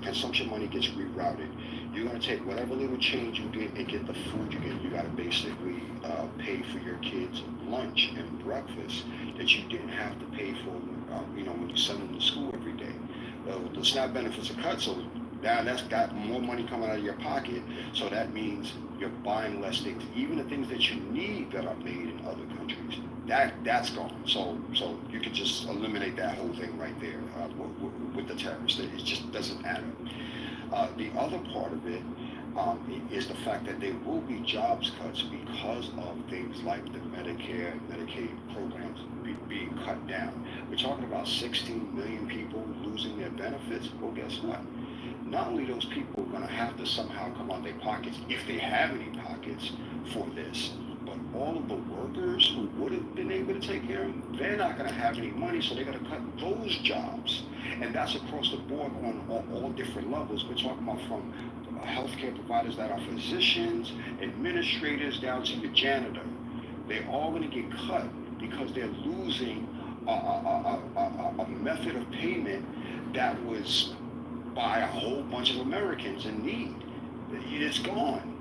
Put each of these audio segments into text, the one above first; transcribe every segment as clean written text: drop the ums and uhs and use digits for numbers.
consumption money gets rerouted. You're going to take whatever little change you get and get the food you get. You got to basically pay for your kids' lunch and breakfast that you didn't have to pay for, when you send them to school every day. The SNAP benefits are cut, so now that's got more money coming out of your pocket. So that means you're buying less things, even the things that you need that are made in other countries. That's gone. So you can just eliminate that whole thing right there with the tariffs. It just doesn't add up. The other part of it is the fact that there will be jobs cuts because of things like the Medicare and Medicaid programs being cut down. We're talking about 16 million people losing their benefits. Well, guess what? Not only those people are going to have to somehow come out their pockets, if they have any pockets, for this, but all of the workers who would have been able to take care of them, they're not going to have any money, so they're going to cut those jobs. And that's across the board on all different levels. We're talking about from healthcare providers that are physicians, administrators, down to the janitor. They're all going to get cut because they're losing a method of payment that was by a whole bunch of Americans in need. It's gone.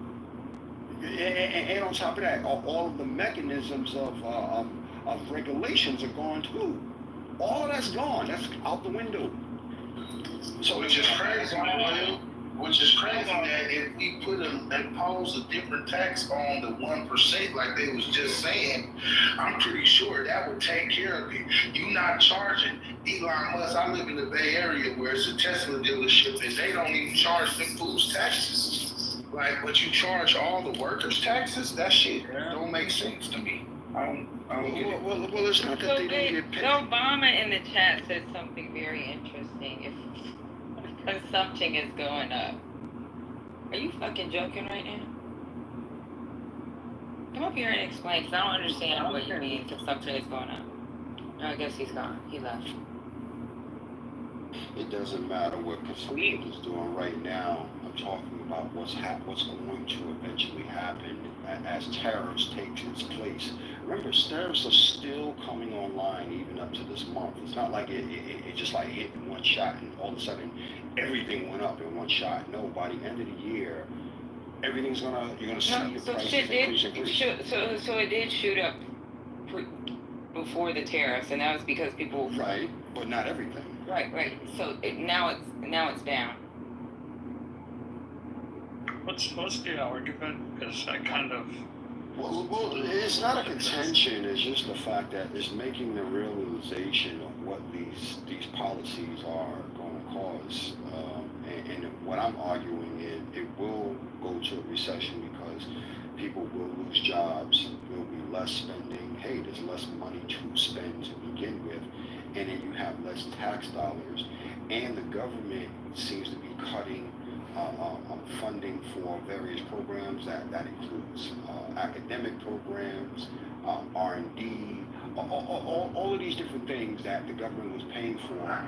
And on top of that, all of the mechanisms of regulations are gone too. All of that's gone. That's out the window. So which is crazy, Will. Which is crazy that if we impose a different tax on the 1%, like they was just saying, I'm pretty sure that would take care of it. You not charging Elon Musk. I live in the Bay Area where it's a Tesla dealership, and they don't even charge them fools taxes. Like, but you charge all the workers taxes? That shit don't make sense to me. I don't get it. Well, it's not that they don't get paid. Obama in the chat said something very interesting. If consumption is going up. Are you fucking joking right now? Come up here and explain, because I don't understand what you mean consumption is going up. No, I guess he's gone. He left. It doesn't matter what consumption is doing right now. I'm talking about what's going to eventually happen as tariffs take its place. Remember, tariffs are still coming online even up to this month. It's not like it just like hit in one shot and all of a sudden everything went up in one shot. No, by the end of the year, you're gonna see the prices increase. So it did shoot up before the tariffs, and that was because people. Right, but not everything. Right. So now it's down. What's the argument? Because I kind of. Well, it's not a contention. It's just the fact that it's making the realization of what these policies are going to cause. And what I'm arguing is it will go to a recession because people will lose jobs. There will be less spending. Hey, there's less money to spend to begin with, and then you have less tax dollars. And the government seems to be cutting funding for various programs that includes academic programs, R&D, all of these different things that the government was paying for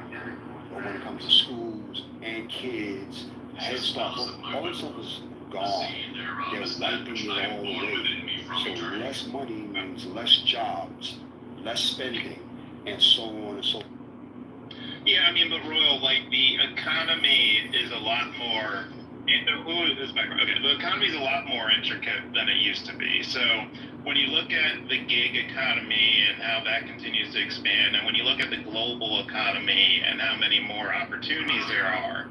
when it comes to schools and kids, Head Start, all this stuff is gone. They're wiping it all away. So less money means less jobs, less spending, and so on and so forth. Yeah, I mean, but Royal, like, the economy is a lot more. Okay, the economy is a lot more intricate than it used to be. So when you look at the gig economy and how that continues to expand, and when you look at the global economy and how many more opportunities there are,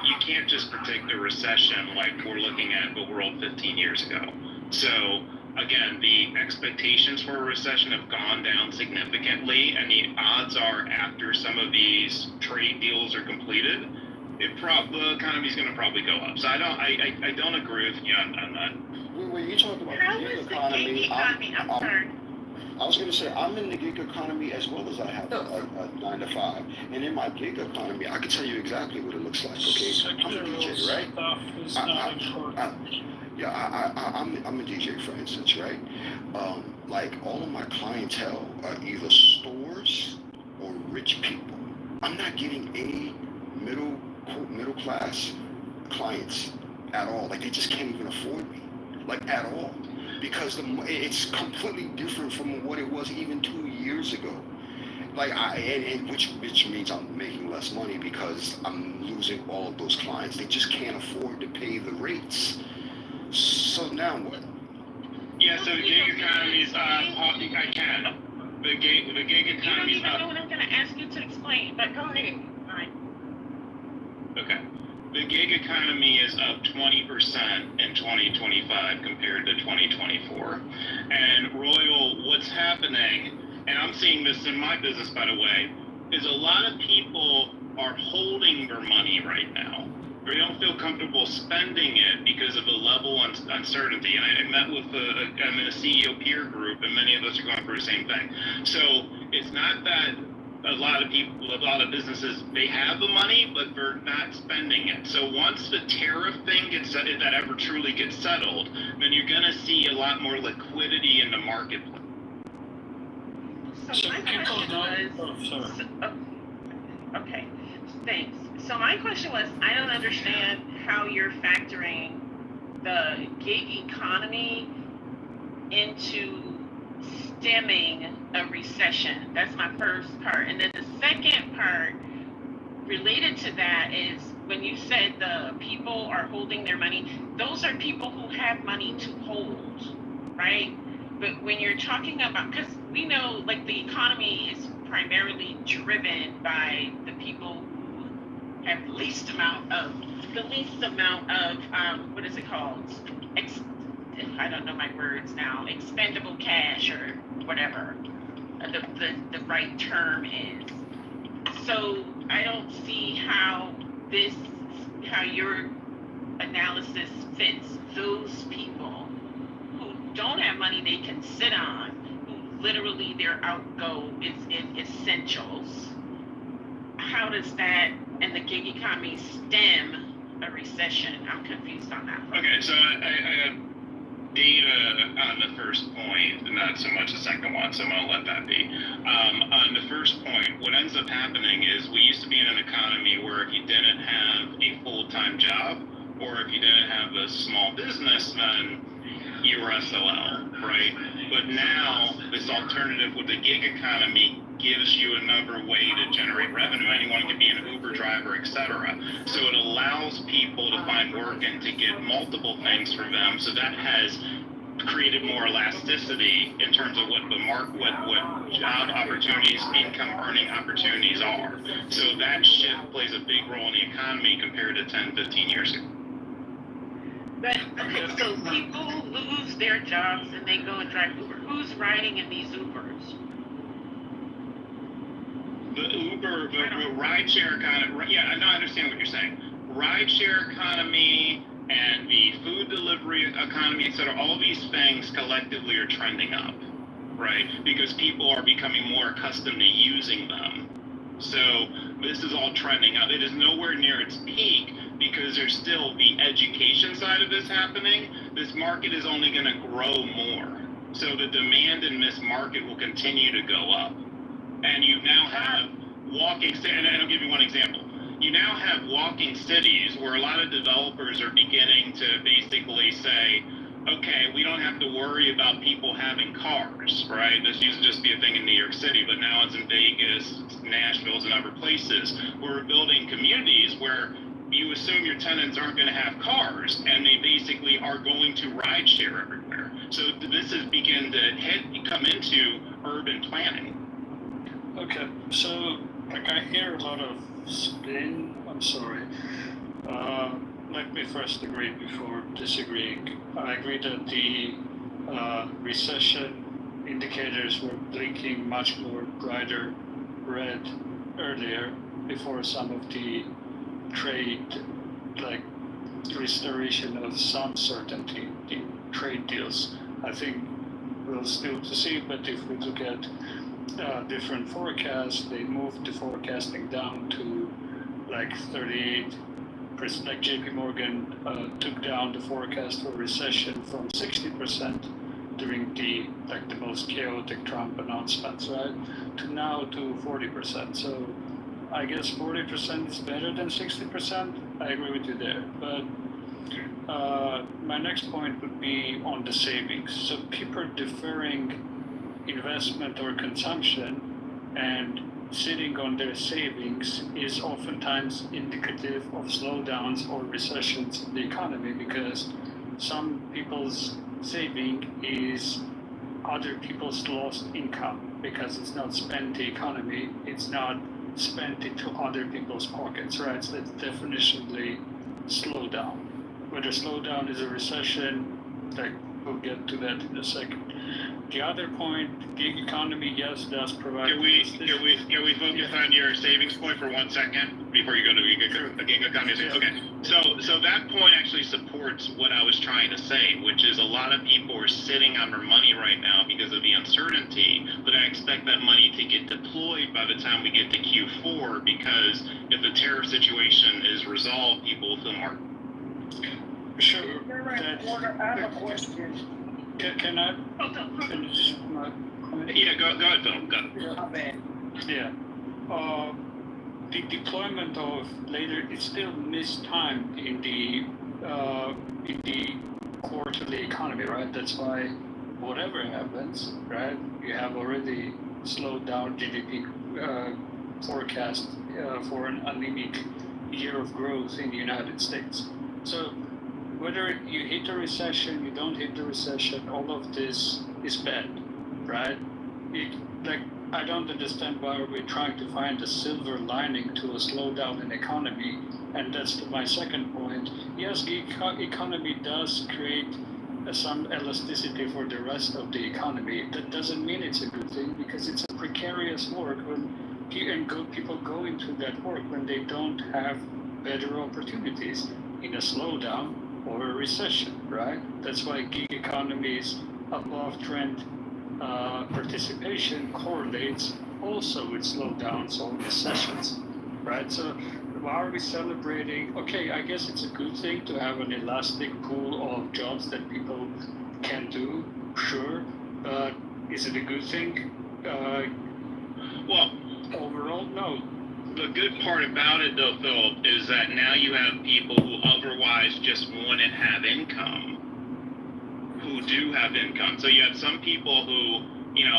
you can't just predict a recession like we're looking at the world 15 years ago. So again, the expectations for a recession have gone down significantly, and the odds are after some of these trade deals are completed, the economy is going to probably go up. So I don't agree with you on that. When you talk about the gig economy, I was going to say I'm in the gig economy as well as I have a 9 to 5, and in my gig economy, I can tell you exactly what it looks like. Okay, I'm a DJ, right? I'm a DJ, for instance, right? Like all of my clientele are either stores or rich people. I'm not getting any middle class clients at all. Like they just can't even afford me, like at all, because it's completely different from what it was even 2 years ago. like and which means I'm making less money because I'm losing all of those clients. They just can't afford to pay the rates. So now what? Yeah, so the gig economy is I can. The gig You don't economy is even up. know what I'm going to ask you to explain, but go ahead. All right. Okay. The gig economy is up 20% in 2025 compared to 2024. And Royal, what's happening, and I'm seeing this in my business, by the way, is a lot of people are holding their money right now. They don't feel comfortable spending it because of the level of uncertainty. And I met with I'm in a CEO peer group, and many of us are going through the same thing. So it's not that a lot of businesses, they have the money, but they're not spending it. So once the tariff thing gets set, if that ever truly gets settled, then you're going to see a lot more liquidity in the marketplace. So my question okay, thanks. So my question was, I don't understand how you're factoring the gig economy into stemming a recession. That's my first part. And then the second part related to that is when you said the people are holding their money, those are people who have money to hold, right? But when you're talking about, because we know like the economy is primarily driven by the people who have the least amount of what is it called? I don't know my words now, expendable cash or whatever the right term is. So I don't see how your analysis fits those people who don't have money they can sit on, who literally their outgo is in essentials. How does that and the gig economy stem a recession? I'm confused on that. Okay, so I have data on the first point, not so much the second one, so I'm going to let that be. On the first point, what ends up happening is we used to be in an economy where if you didn't have a full-time job or if you didn't have a small business, then you were SOL, right? But now this alternative with the gig economy gives you another way to generate revenue. Anyone can be an Uber driver, etc. So it allows people to find work and to get multiple things for them. So that has created more elasticity in terms of what the market, what job opportunities, income earning opportunities are. So that shift plays a big role in the economy compared to 10, 15 years ago. But okay, so people lose their jobs and they go and drive Uber. Who's riding in these Ubers? The Uber, the rideshare economy, yeah, I understand what you're saying. Rideshare economy and the food delivery economy, et cetera, all these things collectively are trending up, right? Because people are becoming more accustomed to using them. So this is all trending up. It is nowhere near its peak because there's still the education side of this happening. This market is only going to grow more. So the demand in this market will continue to go up. And you now have walking cities, and I'll give you one example. You now have walking cities where a lot of developers are beginning to basically say, okay, we don't have to worry about people having cars, right? This used to just be a thing in New York City, but now it's in Vegas, Nashville, and other places. We're building communities where you assume your tenants aren't going to have cars, and they basically are going to ride share everywhere. So this is beginning to come into urban planning. Okay, so like I hear a lot of spin. I'm sorry. Let me first agree before disagreeing. I agree that the recession indicators were blinking much more brighter red earlier before some of the trade, like restoration of some certainty in trade deals. I think we'll still to see, but if we look at different forecasts, they moved the forecasting down to like 38%. Like JP Morgan took down the forecast for recession from 60% during the most chaotic Trump announcements, right, to now to 40%. So I guess 40% is better than 60%. I agree with you there. But my next point would be on the savings. So people deferring investment or consumption and sitting on their savings is oftentimes indicative of slowdowns or recessions in the economy, because some people's saving is other people's lost income, because it's not spent the economy, it's not spent into other people's pockets, right? So it's definitionally slowdown. Whether slowdown is a recession, like we'll get to that in a second. The other point, gig economy, yes, does provide. Can we focus on your savings point for 1 second before you go to the gig economy? Yeah. Okay, so that point actually supports what I was trying to say, which is a lot of people are sitting on their money right now because of the uncertainty, but I expect that money to get deployed by the time we get to Q4, because if the tariff situation is resolved, people will feel more. Sure. I have a question. Can I finish my comment? Yeah, go ahead, Phil. Go. My bad. Yeah. The deployment of later is still mistimed in the quarterly economy, right? That's why whatever happens, right, you have already slowed down GDP forecast for an anemic year of growth in the United States. So whether you hit a recession, you don't hit the recession, all of this is bad, right? I don't understand why we're trying to find a silver lining to a slowdown in economy, and that's my second point. Yes, the economy does create some elasticity for the rest of the economy. That doesn't mean it's a good thing, because it's a precarious work people go into that work when they don't have better opportunities in a slowdown or a recession, right? That's why gig economies above trend participation correlates also with slowdowns or recessions, right? So why are we celebrating? Okay, I guess it's a good thing to have an elastic pool of jobs that people can do, sure, but is it a good thing? Well, overall, no. the good part about it, though, Phil, is that now you have people who otherwise just wouldn't have income, who do have income. So you have some people who,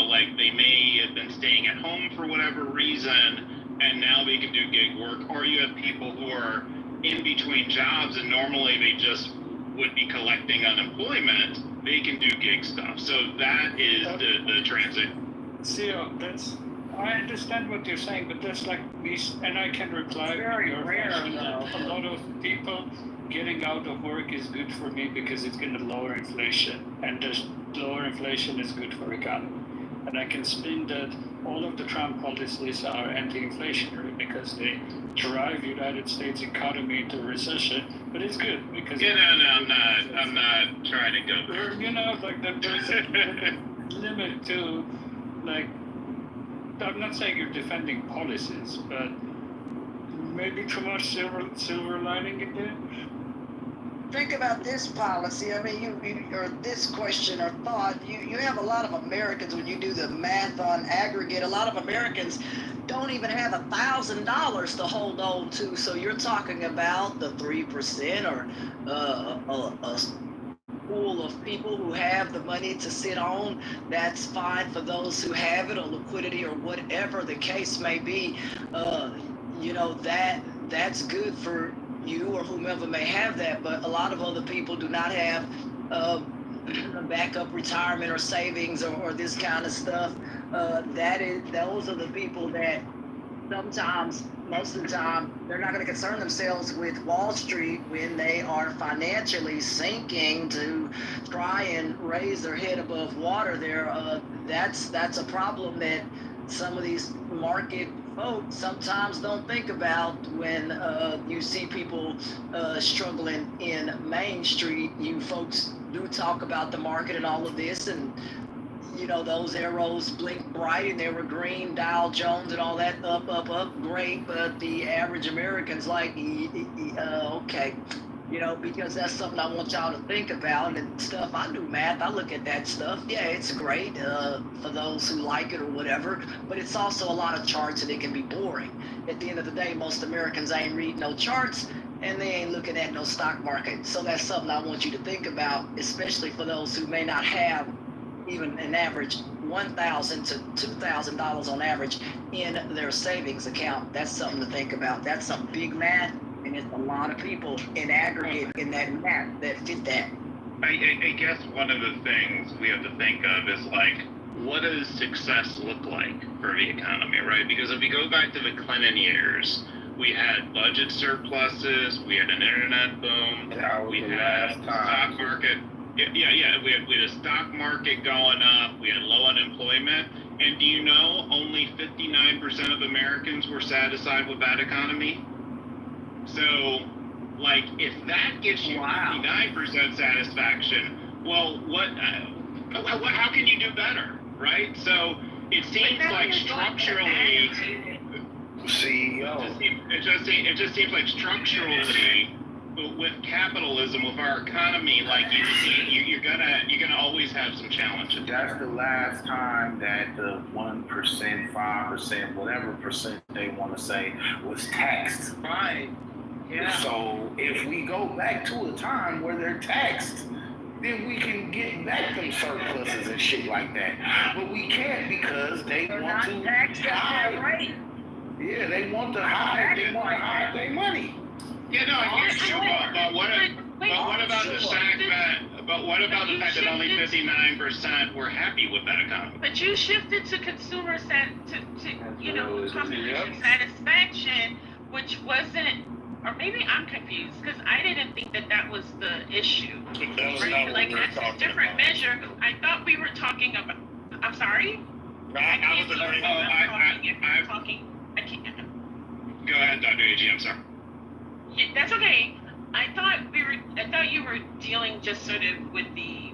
like they may have been staying at home for whatever reason, and now they can do gig work. Or you have people who are in between jobs, and normally they just would be collecting unemployment. They can do gig stuff. So that is the transit. See, I understand what you're saying, but that's like this, and I can reply. Very your rare, question. though. A lot of people getting out of work is good for me because it's going to lower inflation, and lower inflation is good for economy. And I can spin that all of the Trump policies are anti-inflationary because they drive United States economy into recession, but it's good because I'm not trying to go there. There's a limit to, I'm not saying you're defending policies, but maybe too much silver lining in there. Think about this policy. I mean, you or this question or thought. You have a lot of Americans, when you do the math on aggregate, a lot of Americans don't even have $1,000 to hold on to. So you're talking about the 3% or a pool of people who have the money to sit on. That's fine for those who have it, or liquidity, or whatever the case may be. That's good for you or whomever may have that, but a lot of other people do not have backup retirement or savings or this kind of stuff. Those are the people that sometimes, most of the time, they're not going to concern themselves with Wall Street when they are financially sinking to try and raise their head above water. That's a problem that some of these market folks sometimes don't think about when you see people struggling in Main Street. You folks do talk about the market and all of this, and those arrows blink bright and they were green, Dow Jones and all that up, great, but the average American's like, okay. Because that's something I want y'all to think about and stuff. I do math. I look at that stuff. Yeah, it's great for those who like it or whatever, but it's also a lot of charts and it can be boring. At the end of the day, most Americans ain't reading no charts and they ain't looking at no stock market. So that's something I want you to think about, especially for those who may not have even an average $1,000 to $2,000 on average in their savings account. That's something to think about. That's some big math, and it's a lot of people in aggregate in that math that fit that. I guess one of the things we have to think of is like, what does success look like for the economy, right? Because if we go back to the Clinton years, we had budget surpluses, we had an internet boom, we had stock market. Yeah. We had a stock market going up, we had low unemployment, and do you know only 59% of Americans were satisfied with that economy? So, like, if that gets you 59% satisfaction, well, how can you do better, right? So it seems like structurally, CEO. It just seems like structurally, with capitalism, with our economy, like you're gonna always have some challenges. That's the last time that the 1%, 5%, whatever percent they want to say was taxed. Right. Yeah. So if we go back to a time where they're taxed, then we can get back them surpluses and shit like that. But we can't because they They're want not to taxed at that hide. rate. Yeah, they want to hide. They want to hide their money. Yeah, no, I get you. But what about the fact that only 59% were happy with that economy? But you shifted to consumer competition satisfaction, which wasn't, or maybe I'm confused because I didn't think that was the issue. That was not what we were that's a talking different about. measure. I thought we were talking about. I'm sorry. I was agreeing. I'm talking. I can't. Go ahead, Dr. AG, I'm sorry. Yeah, that's okay. I thought you were dealing just sort of with the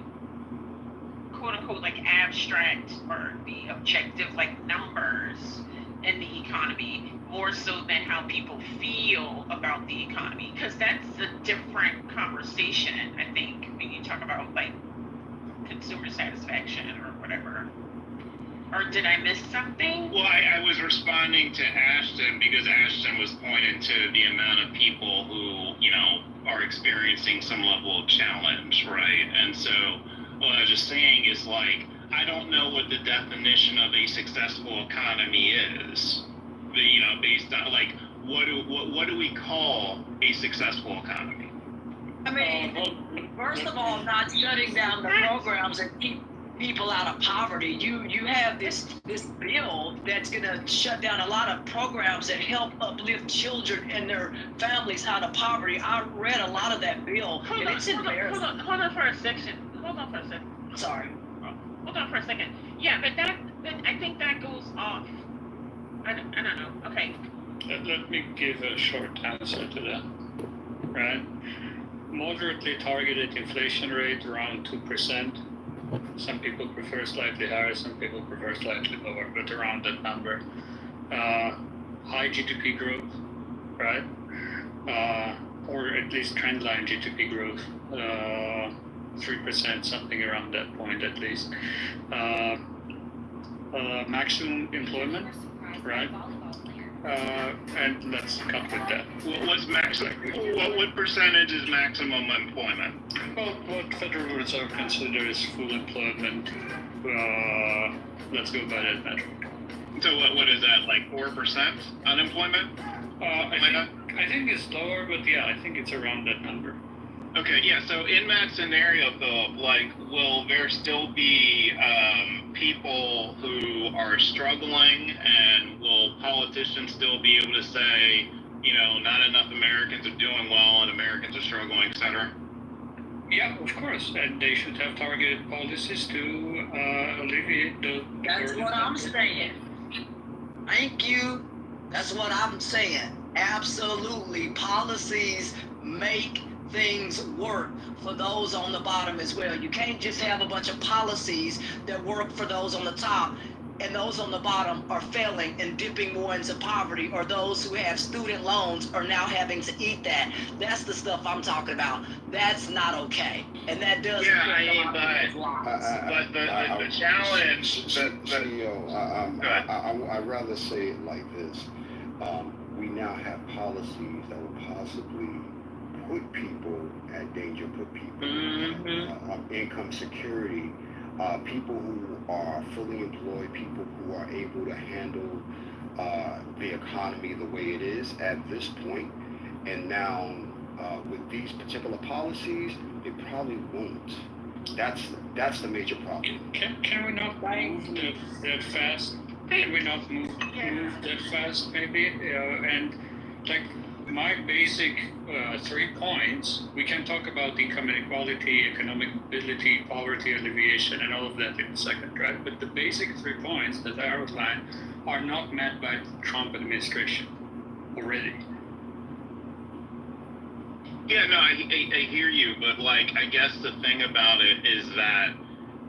quote unquote like abstract or the objective like numbers in the economy more so than how people feel about the economy, because that's a different conversation, I think, when you talk about like consumer satisfaction or whatever. Or did I miss something? Well, I was responding to Ashton because Ashton was pointing to the amount of people who, are experiencing some level of challenge, right? And so what I was just saying is like, I don't know what the definition of a successful economy is. Based on like, what do we call a successful economy? I mean, first of all, not shutting down the programs and keep people out of poverty. You have this bill that's gonna shut down a lot of programs that help uplift children and their families out of poverty. I read a lot of that bill, and it's embarrassing. Hold on for a second. Sorry. Hold on for a second. Yeah, but I think that goes off. I don't know. Okay. Let me give a short answer to that. Right? Moderately targeted inflation rate around 2%. Some people prefer slightly higher, some people prefer slightly lower, but around that number. High GDP growth, right? Or at least trendline GDP growth, 3%, something around that point at least. Maximum employment, right? And let's cut with that. What's maximum? What percentage is maximum employment? Well, what Federal Reserve considers full employment, let's go by that metric. So what is that, like 4% unemployment? I think it's lower, but yeah, I think it's around that number. Okay, yeah, so in that scenario, Philip, like, will there still be people who are struggling, and will politicians still be able to say, not enough Americans are doing well and Americans are struggling, et cetera? Yeah, of course, and they should have targeted policies to alleviate the... That's what I'm saying. Thank you. That's what I'm saying. Absolutely. Policies make things work for those on the bottom as well. You can't just have a bunch of policies that work for those on the top and those on the bottom are failing and dipping more into poverty, or those who have student loans are now having to eat that. That's the stuff I'm talking about. That's not okay. And that does but the challenge... CEO, I'd rather say it like this. We now have policies that will possibly put people at danger, put people on income security people who are fully employed, people who are able to handle the economy the way it is at this point. And now, with these particular policies, it probably won't. That's the major problem. Can we not move that fast? Can we not move that fast, maybe? And like my basic 3 points, we can talk about income inequality, economic mobility, poverty alleviation, and all of that in a second, right? But the basic 3 points that I outlined are not met by the Trump administration already. Yeah, no, I hear you, but like, I guess the thing about it is that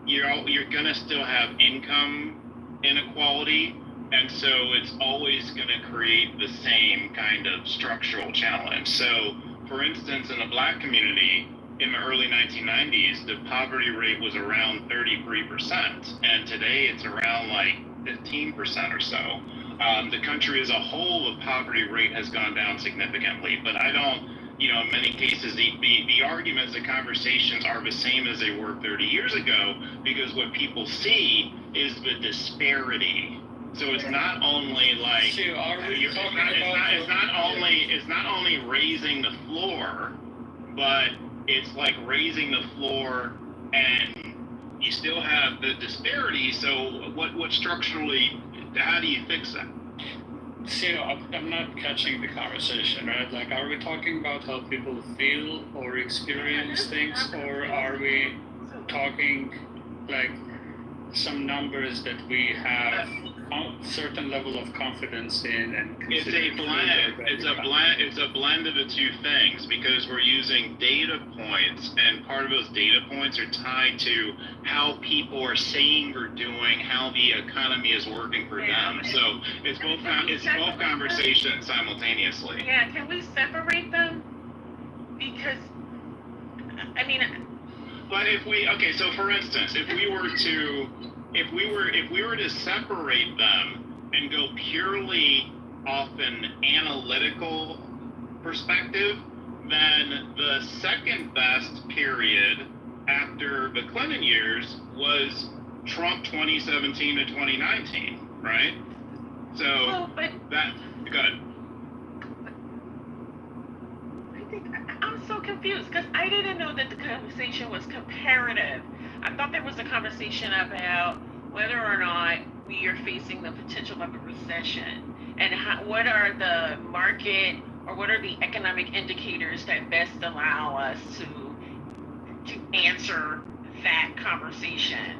you're gonna still have income inequality, and so it's always gonna create the same kind of structural challenge. So, for instance, in the Black community in the early 1990s, the poverty rate was around 33%, and today it's around like 15% or so. The country as a whole, the poverty rate has gone down significantly, but I don't. In many cases, the arguments, the conversations are the same as they were 30 years ago, because what people see is the disparity. So it's not only like it's not only raising the floor, but it's like raising the floor, and you still have the disparity. So what structurally, how do you fix that? See, I'm not catching the conversation, right? Like, are we talking about how people feel or experience things, or are we talking like some numbers that we have a certain level of confidence in? And it's a blend. It's a blend of the two things, because we're using data points, and part of those data points are tied to how people are saying or doing, how the economy is working for them. So it's both conversations simultaneously. Yeah, can we separate them? Because I mean, but so for instance, if we were to separate them and go purely off an analytical perspective, then the second best period after the Clinton years was Trump 2017 to 2019, right? So that's good. I'm so confused, because I didn't know that the conversation was comparative. I thought there was a conversation about whether or not we are facing the potential of a recession, and what are the market, or what are the economic indicators that best allow us to answer that conversation,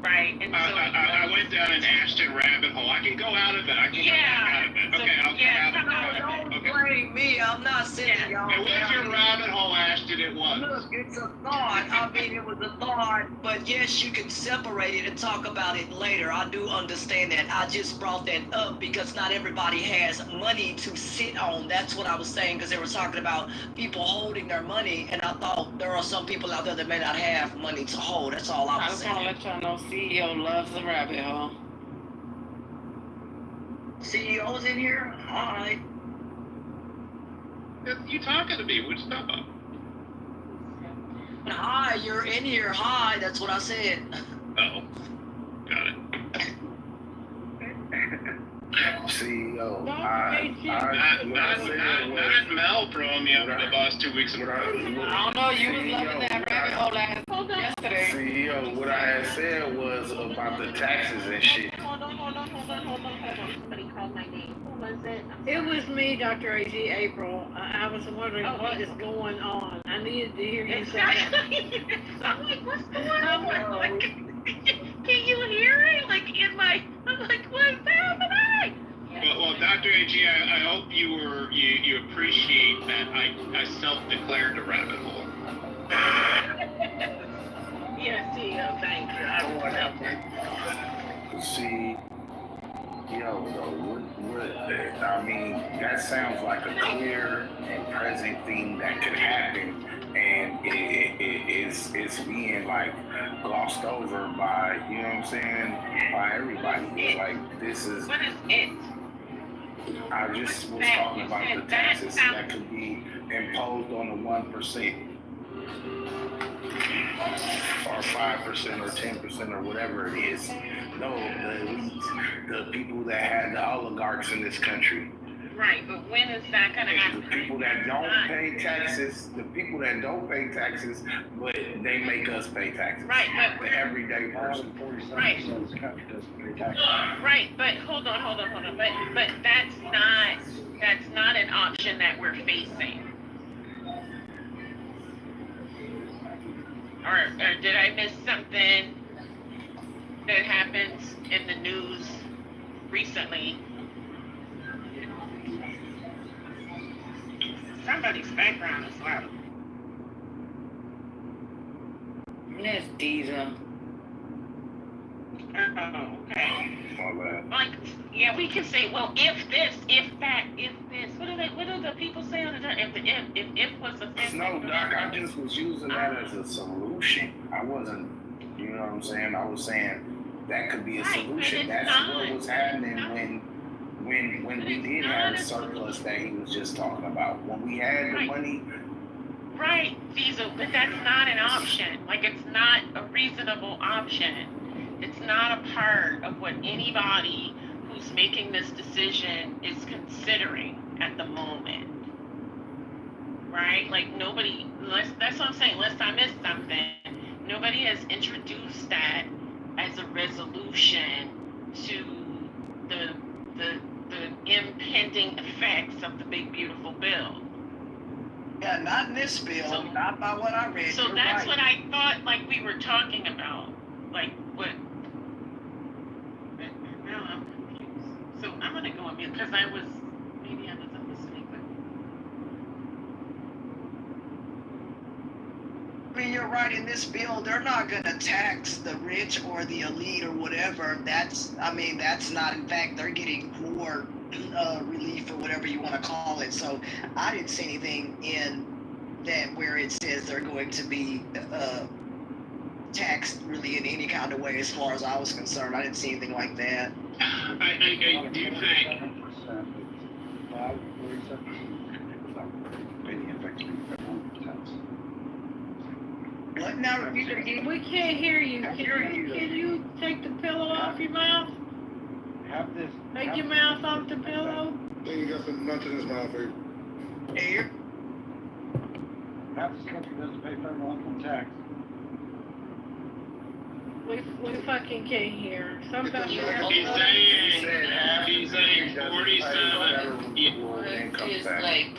right? And so I went down an Ashton rabbit hole. I can go out of it. I can come back out of it. Okay, I'll come out of it. Don't blame me. I'm not sitting y'all. It was your rabbit hole, Ashton. It was. Look, it's a thought. I mean, it was a thought, but yes, you can separate it and talk about it later. I do understand that. I just brought that up because not everybody has money to sit on. That's what I was saying, because they were talking about people holding their money, and I thought there are some people out there that may not have money to hold. That's all I was saying. I just want to let y'all know CEO loves the rabbit hole. CEO's in here? All right. You talking to me? What you talking about? Hi, you're in here. Hi, that's what I said. Oh, got it. CEO. Not Mel throwing me under the bus 2 weeks ago. I don't know, you was loving that rabbit hole yesterday. CEO, what I had said was about the taxes and shit. Hold on. Somebody called my name. Who was it? It was me, Dr. A.G. April. I was wondering what is going on. I needed to hear you say that. I'm like, what's going on? Like, can you hear it? Like, I'm like, what's happening? Well, Dr. A.G., I hope you appreciate that I self-declared a rabbit hole. Yes, CEO, thank you. I will help it. See, I mean, that sounds like a clear and present thing that could happen, and it's being like glossed over by, you know what I'm saying, by everybody. It's like, this is. What is it? I just was talking about the taxes that could be imposed on the 1%. or 5% or 10% or whatever it is. No, the elite, the people that had the oligarchs in this country. Right, but when is that gonna happen? The people that don't pay taxes, but they make us pay taxes. Right, but the everyday person. 47% of the country doesn't pay taxes. Right, but hold on. But that's not an option that we're facing. Or did I miss something that happens in the news recently? Somebody's background is loud. That's Diesel. Oh, okay. My bad. Like, yeah, we can say, well, if this, if that, if this. What do the people say on the time? If was the thing. No, Doc, I just was using that as a solution. I wasn't, you know what I'm saying? I was saying that could be a Right, solution. but it's That's not. what was happening when we It's did not have a the surplus that he was just talking about. When we had the Right. money. Right, Diesel, but that's not an option. Like, it's not a reasonable option. It's not a part of what anybody who's making this decision is considering at the moment. Right? Like, nobody, that's what I'm saying, unless I missed something, nobody has introduced that as a resolution to the impending effects of the big beautiful bill. Yeah, not in this bill, So- not by what I read. So You're that's right. what I thought, like, we were talking about, like, what, now I'm confused. So I'm gonna go on mute, because maybe I wasn't listening, but. I mean, you're right. In this bill, they're not going to tax the rich or the elite or whatever. That's not. In fact, they're getting more relief or whatever you want to call it. So I didn't see anything in that where it says they're going to be taxed really in any kind of way. As far as I was concerned, I didn't see anything like that. I do think. 47% tax. What now? Repeat it again. We can't hear you. Can you take the pillow off your mouth? Have this. Take your mouth off the pillow. Then you got some nuts in his mouth, eh? Here. Half this country doesn't pay federal income tax. We fucking can't hear. Somebody. He's saying 47. It's like,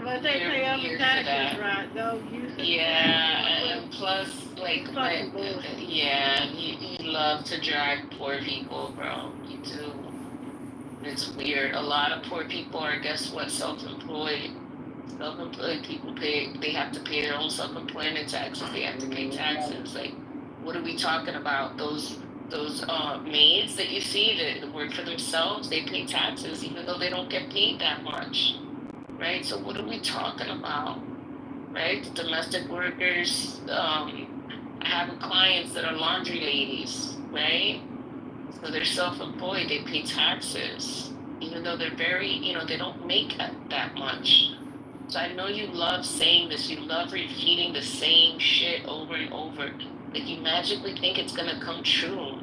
But they pay other Years taxes, for that. right? Though you. yeah, and plus, like, Fucking bullshit. yeah, you love to drag poor people, bro. You do. It's weird. A lot of poor people are, guess what, self-employed. Self-employed people they have to pay their own self-employment taxes. They have to pay taxes. Like, what are we talking about? Those maids that you see that work for themselves, they pay taxes even though they don't get paid that much, right? So what are we talking about, right? The domestic workers, I have clients that are laundry ladies, right? So they're self-employed, they pay taxes, even though they're very, they don't make that much. So I know you love saying this, you love repeating the same shit over and over. Like, you magically think it's gonna come true,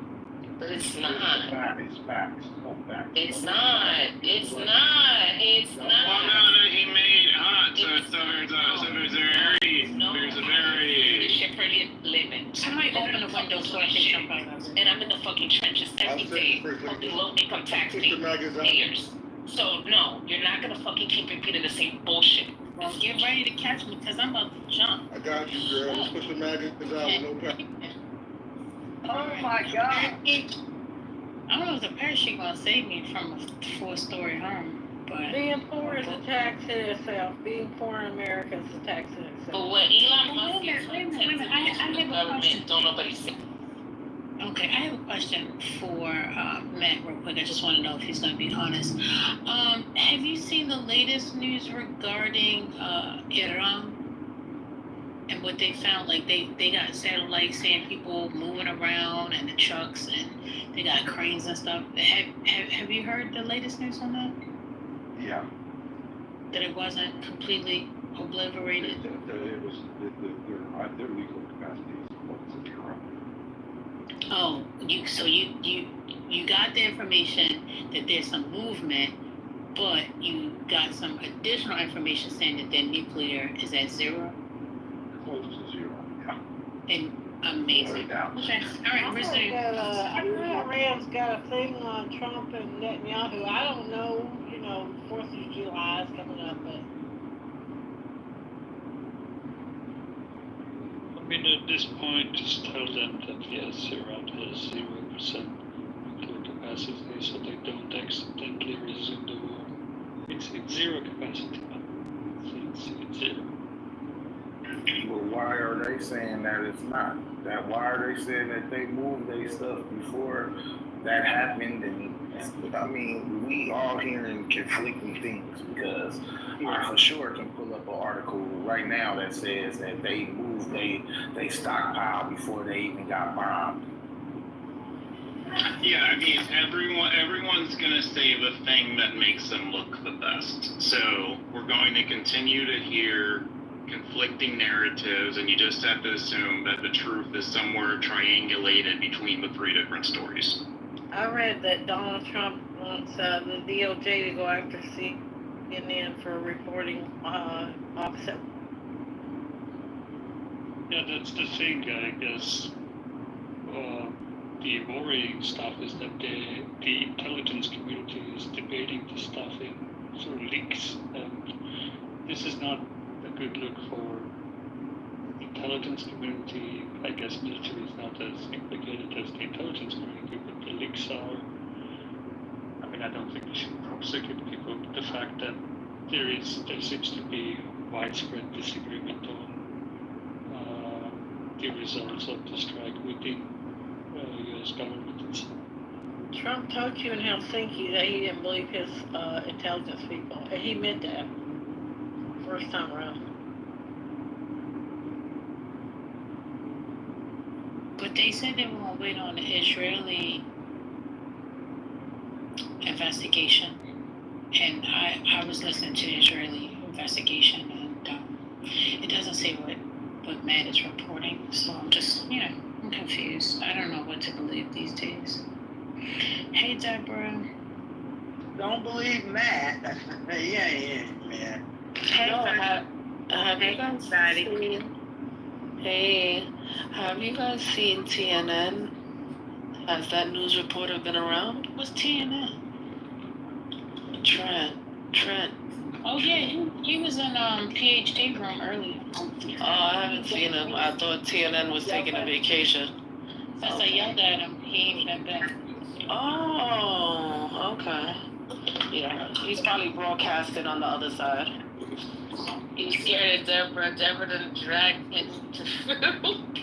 but it's not. It's facts. All facts. It's not. It's not. It's Well, not. no, he made there's a very. Shepherd living. I might open the window so I can jump out. And I'm in the fucking trenches every day of the low income taxpayers. So no, you're not gonna fucking keep repeating the same bullshit. Well, get ready to catch me because I'm about to jump. I got you, girl. Let's push the maggots out, no problem. Oh my God. I don't know if the parachute gonna save me from a 4-story home, but Being poor is a tax in itself. Being poor in America is a tax in But itself. what Elon Musk wait a is minute, wait a minute. I have a government, question. don't nobody say. okay, I have a question for Matt real quick. I just want to know if he's gonna be honest. Have you seen the latest news regarding Iran and what they found? Like they got satellites saying people moving around and the trucks and they got cranes and stuff. Have you heard the latest news on that? Yeah. That it wasn't completely obliterated? It was their legal capacity is equal to zero. Oh, you got the information that there's some movement, but you got some additional information saying that their nuclear is at zero. Close to zero. Yeah. And amazing. Okay. All right, Mr. Iran's got a thing on Trump and Netanyahu. I don't know, 4th of July is coming up, but I mean, at this point, just tell them that yes, Iran has 0% nuclear capacity, so they don't accidentally resume the war. It's zero capacity, man. It's zero. But why are they saying that it's not? Why are they saying that they moved their stuff before that happened? And I mean, we all hearing conflicting things because I for sure can pull up an article right now that says that they moved they stockpile before they even got bombed. Yeah, I mean, everyone's gonna say the thing that makes them look the best. So we're going to continue to hear conflicting narratives, and you just have to assume that the truth is somewhere triangulated between the three different stories. I read that Donald Trump wants the DOJ to go after CNN for reporting opposite. Yeah, that's the thing, I guess. The worrying stuff is that the intelligence community is debating the stuff through leaks, and this is not a good look for the intelligence community. I guess military is not as implicated as the intelligence community, but the leaks are. I mean, I don't think we should prosecute people, but the fact that there seems to be widespread disagreement on the results of the strike within U.S. government itself. Trump told you in Helsinki that he didn't believe his intelligence people, and he meant that first time around. But they said they were going to wait on the Israeli investigation, and I was listening to the Israeli investigation, and it doesn't say what Matt is reporting, so I'm just, I'm confused. I don't know what to believe these days. Hey, Deborah. Don't believe Matt. Yeah, man. Hey, have you guys seen? Hey, have you guys seen TNN? Has that news reporter been around? What's TNN? Trent. Oh yeah, he was in PhD room earlier. Oh, I haven't seen him. I thought TNN was taking a vacation. Since I yelled at him, he ain't been back. Oh, okay. Yeah, he's probably broadcasted on the other side. He's scared of Deborah. Deborah done dragged him to food.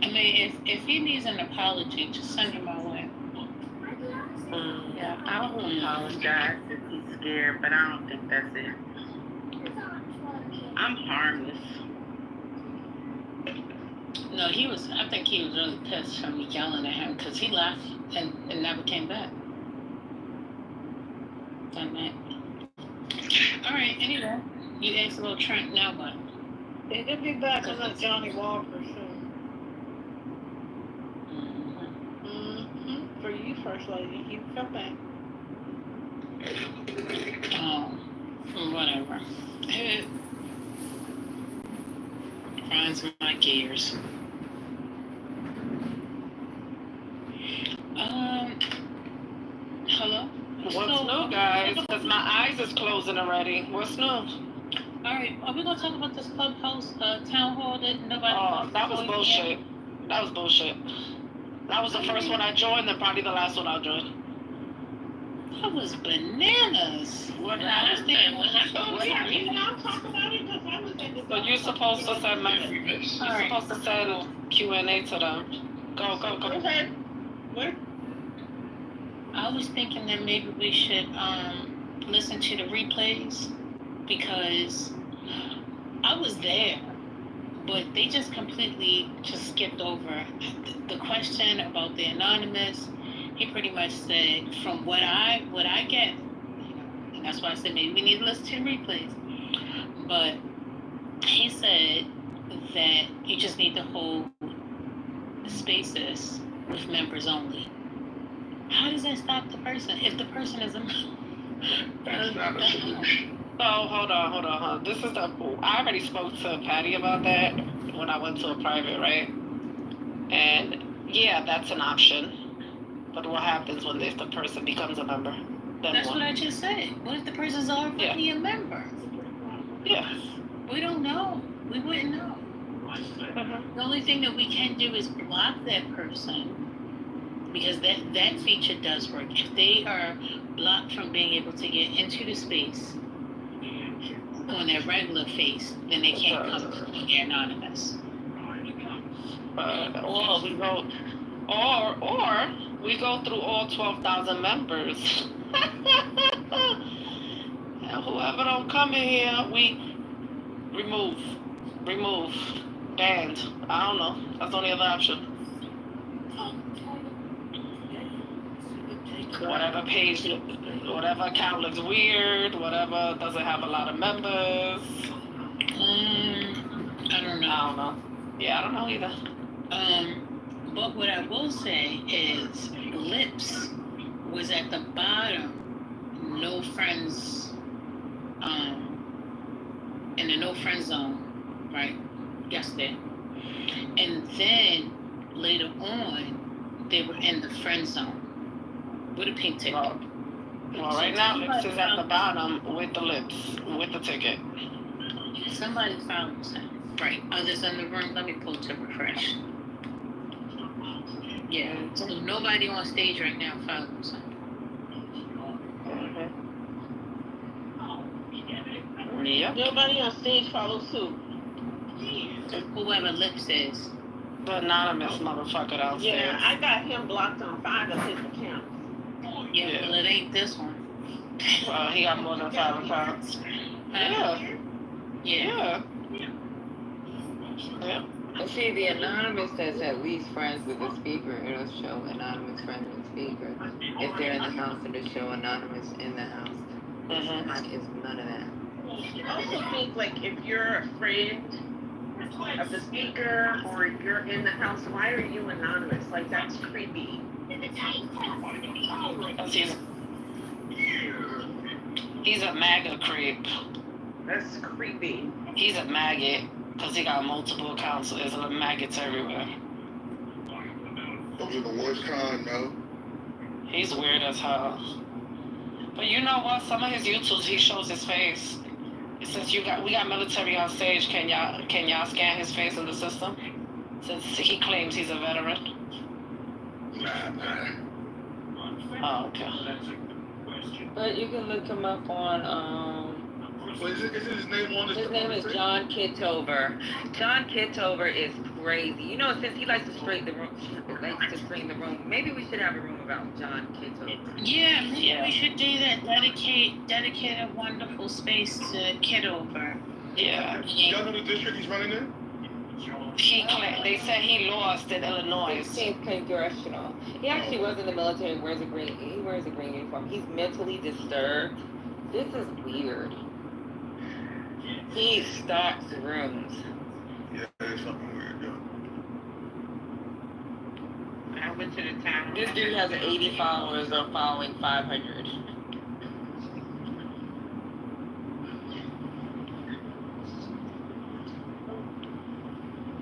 I mean, if he needs an apology, just send him my way. Yeah, I will apologize if he's scared, but I don't think that's it. I'm harmless. No, I think he was really pissed from me yelling at him because he left and never came back. That night. All right, anyway, you asked about Trent, now what? He'll be back on that Johnny Walker soon. For you, First Lady, he will come back. Oh, whatever. It grinds my gears. Hello? What's new, guys? Because my eyes is closing already. What's new? All right, are we going to talk about this clubhouse town hall that nobody... Oh, that was bullshit. That was bullshit. That was the first one I joined and probably the last one I'll join. That was bananas. What happened? I'm talking about it because I was in the... So you're supposed to send supposed to send Q&A to them. Go. Go ahead. What? I was thinking that maybe we should listen to the replays because I was there, but they just completely skipped over the question about the anonymous. He pretty much said, from what I get, and That's why I said maybe we need to listen to the replays. But he said that you just need to hold spaces with members only. How does that stop the person if the person is a member? That's not a solution. So hold on. This is I already spoke to Patty about that when I went to a private, right? And yeah, that's an option. But what happens when if the person becomes a member? Then That's what? what I just said. What if the person's already a member? Yeah. We don't know. We wouldn't know. The only thing that we can do is block that person, because that feature does work. If they are blocked from being able to get into the space on their regular face, then they can't come when they're anonymous. Or we go through all 12,000 members. And whoever don't come in here, we remove, banned. I don't know. That's the only other option. Whatever account looks weird, whatever doesn't have a lot of members. I don't know. Yeah, I don't know either. But what I will say is Lips was at the bottom, no friends, in the no friend zone, right? Yesterday. And then later on, they were in the friend zone with a pink ticket. Well, right now, Lips is at the bottom with the ticket. Somebody found him. Right. Others in the room, let me pull to refresh. Yeah, so nobody on stage right now follows him. Yep. Nobody on stage follows suit. Whoever Lips is. The anonymous motherfucker downstairs. Yeah, I got him blocked on 5 of his accounts. Yeah, well, it ain't this one. Well, he got more than 5 accounts. Yeah. And see, the anonymous that's at least friends with the speaker, it'll show anonymous friends with the speaker. If they're in the house, it'll show anonymous in the house. It's none of that. I also think, like, if you're a friend of the speaker or you're in the house, why are you anonymous? Like, that's creepy. He's a MAGA creep. That's creepy. He's a maggot because he got multiple accounts, so there's maggots everywhere. Those are the worst kind, no? He's weird as hell. But you know what? Some of his YouTubes, he shows his face. Since we got military on stage, can y'all scan his face in the system? Since he claims he's a veteran. Nah. Oh, okay. But you can look him up on So is his name on his name is John Kitover. John Kitover is crazy. You know, since he likes to string the room, maybe we should have a room about John Kitover. Yeah, we should do that. Dedicate a wonderful space to Kitover. Yeah. Y'all know the district he's running in? They said he lost in Illinois. 16th Congressional. He actually was in the military. He wears a green uniform. He's mentally disturbed. This is weird. He stalks rooms. Yeah, it's fucking weird, yo. I went to the town. This dude has 80 followers or following 500.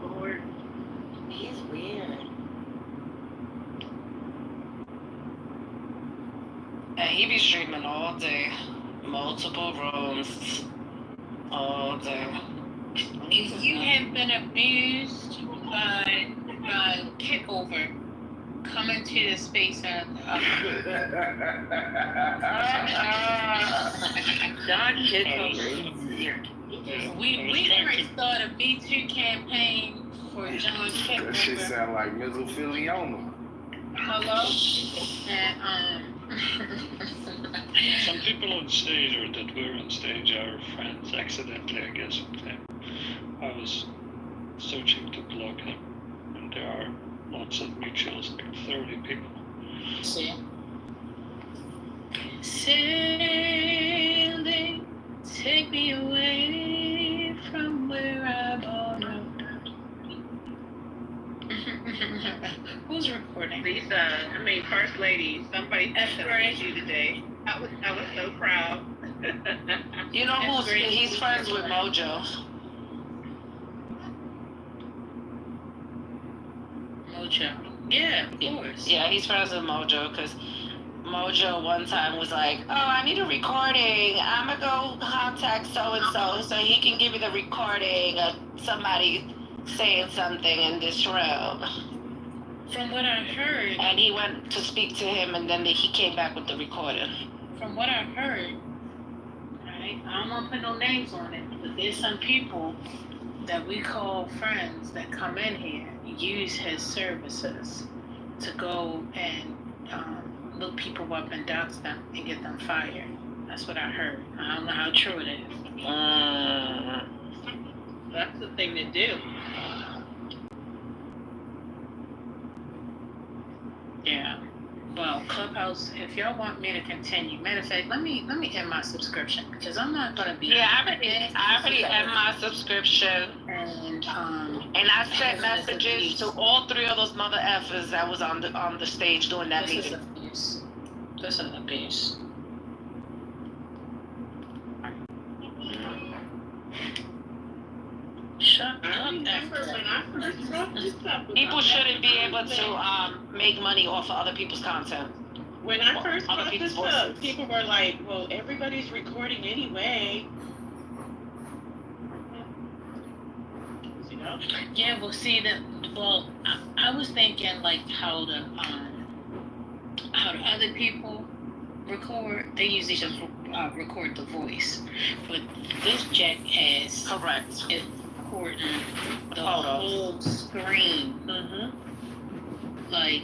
Lord. He's weird. And he be streaming all day. Multiple rooms. All day. If you have been abused by Kitover, come into the space John Kitover is weird. We already started a Me Too campaign for John That shit Kitover. sound like mesothelioma. Hello? And Some people on stage or that were on stage are friends accidentally, I guess, with him. I was searching to block him, and there are lots of mutuals, like 30 people. See? Take me away from where I belong. Who's recording? First Lady, somebody praised you today. I was so proud. You know who's he's friends with Mojo. Mojo. Yeah, of course. Yeah, he's friends with Mojo because Mojo one time was like, "Oh, I need a recording. I'm gonna go contact so and so he can give me the recording of somebody saying something in this room." From what I heard, And he went to speak to him, and then he came back with the recording. from what I heard, right? I don't want to put no names on it, but there's some people that we call friends that come in here, use his services to go and look people up and dox them and get them fired. That's what I heard. I don't know how true it is. That's the thing to do. Yeah. Well, Clubhouse, if y'all want me to continue, matter of fact, let me end my subscription because I'm not gonna be. Yeah, I already end my subscription. And I sent messages to all three of those mother effers that was on the stage doing that this meeting. is abuse. This is abuse. Shut I up, remember F. when I first wrote this stuff. People shouldn't be able to make money off of other people's content. When I first Other brought people's this up, voices. people were like, well, everybody's recording anyway. You know? Yeah, well, see that. Well, I was thinking like how the other people record. They usually just record the voice, but this jack has Correct. is recording the whole screen. Mm-hmm. Like,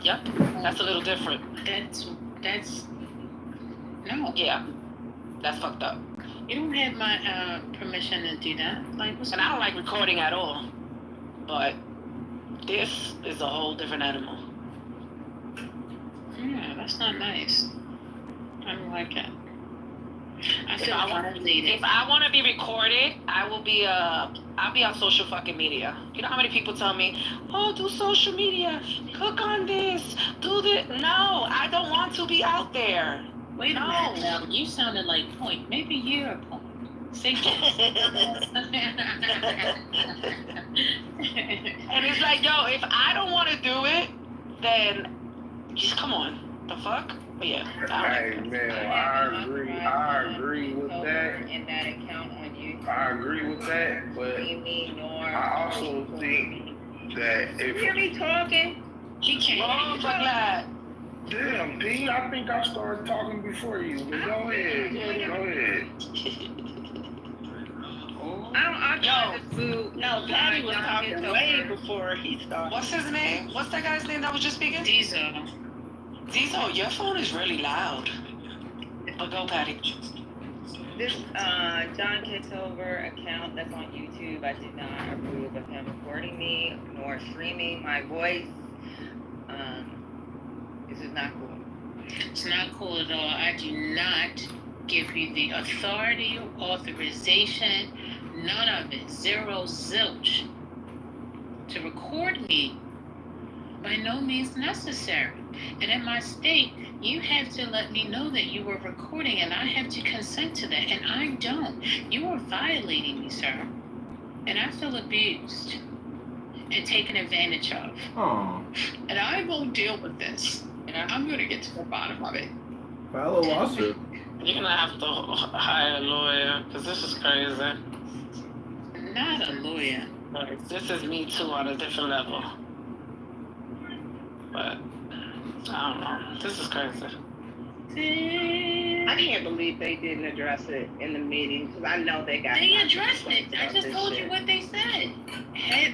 Yep. That's a little different. that's no. Yeah. That's fucked up. You don't have my permission to do that. Like, what's And I don't like recording at all. But this is a whole different animal. Yeah, that's not nice. I don't like it. I If feel I want violated. to be recorded, I'll be on social fucking media. You know how many people tell me, "Oh, do social media, click on this, do this." No, I don't want to be out there. Wait a No. minute now. You sounded like Point. Maybe you're a Point. Say And it's like, yo, if I don't want to do it, then just come on. The fuck? But yeah. Hey man, I agree with that. In that account on YouTube. I agree with that, but Mimi, Norm. I also think that You hear me talking? He can't. Oh, but glad. damn, P, I think I started talking before you, but go ahead. Go ahead. I tried to do. No, Patty was talking way before he started. What's his name? What's that guy's name that was just speaking? Diesel. Diesel, your phone is really loud. But go, Patty. This John Kitover account that's on YouTube, I do not approve of him recording me nor streaming my voice. This is not cool. It's not cool at all. I do not give you the authority or authorization, none of it, zero zilch, to record me. By no means necessary. And in my state, you have to let me know that you were recording, and I have to consent to that, and I don't. You are violating me, sir. And I feel abused and taken advantage of. Oh, And I will deal with this. And I'm going to get to the bottom of it. file a lawsuit. You're going to have to hire a lawyer, because this is crazy. Not a lawyer. Like, this is Me Too on a different level. But, I don't know. This is crazy. I can't believe they didn't address it in the meeting because I know they got. They addressed it. I just told you what they said.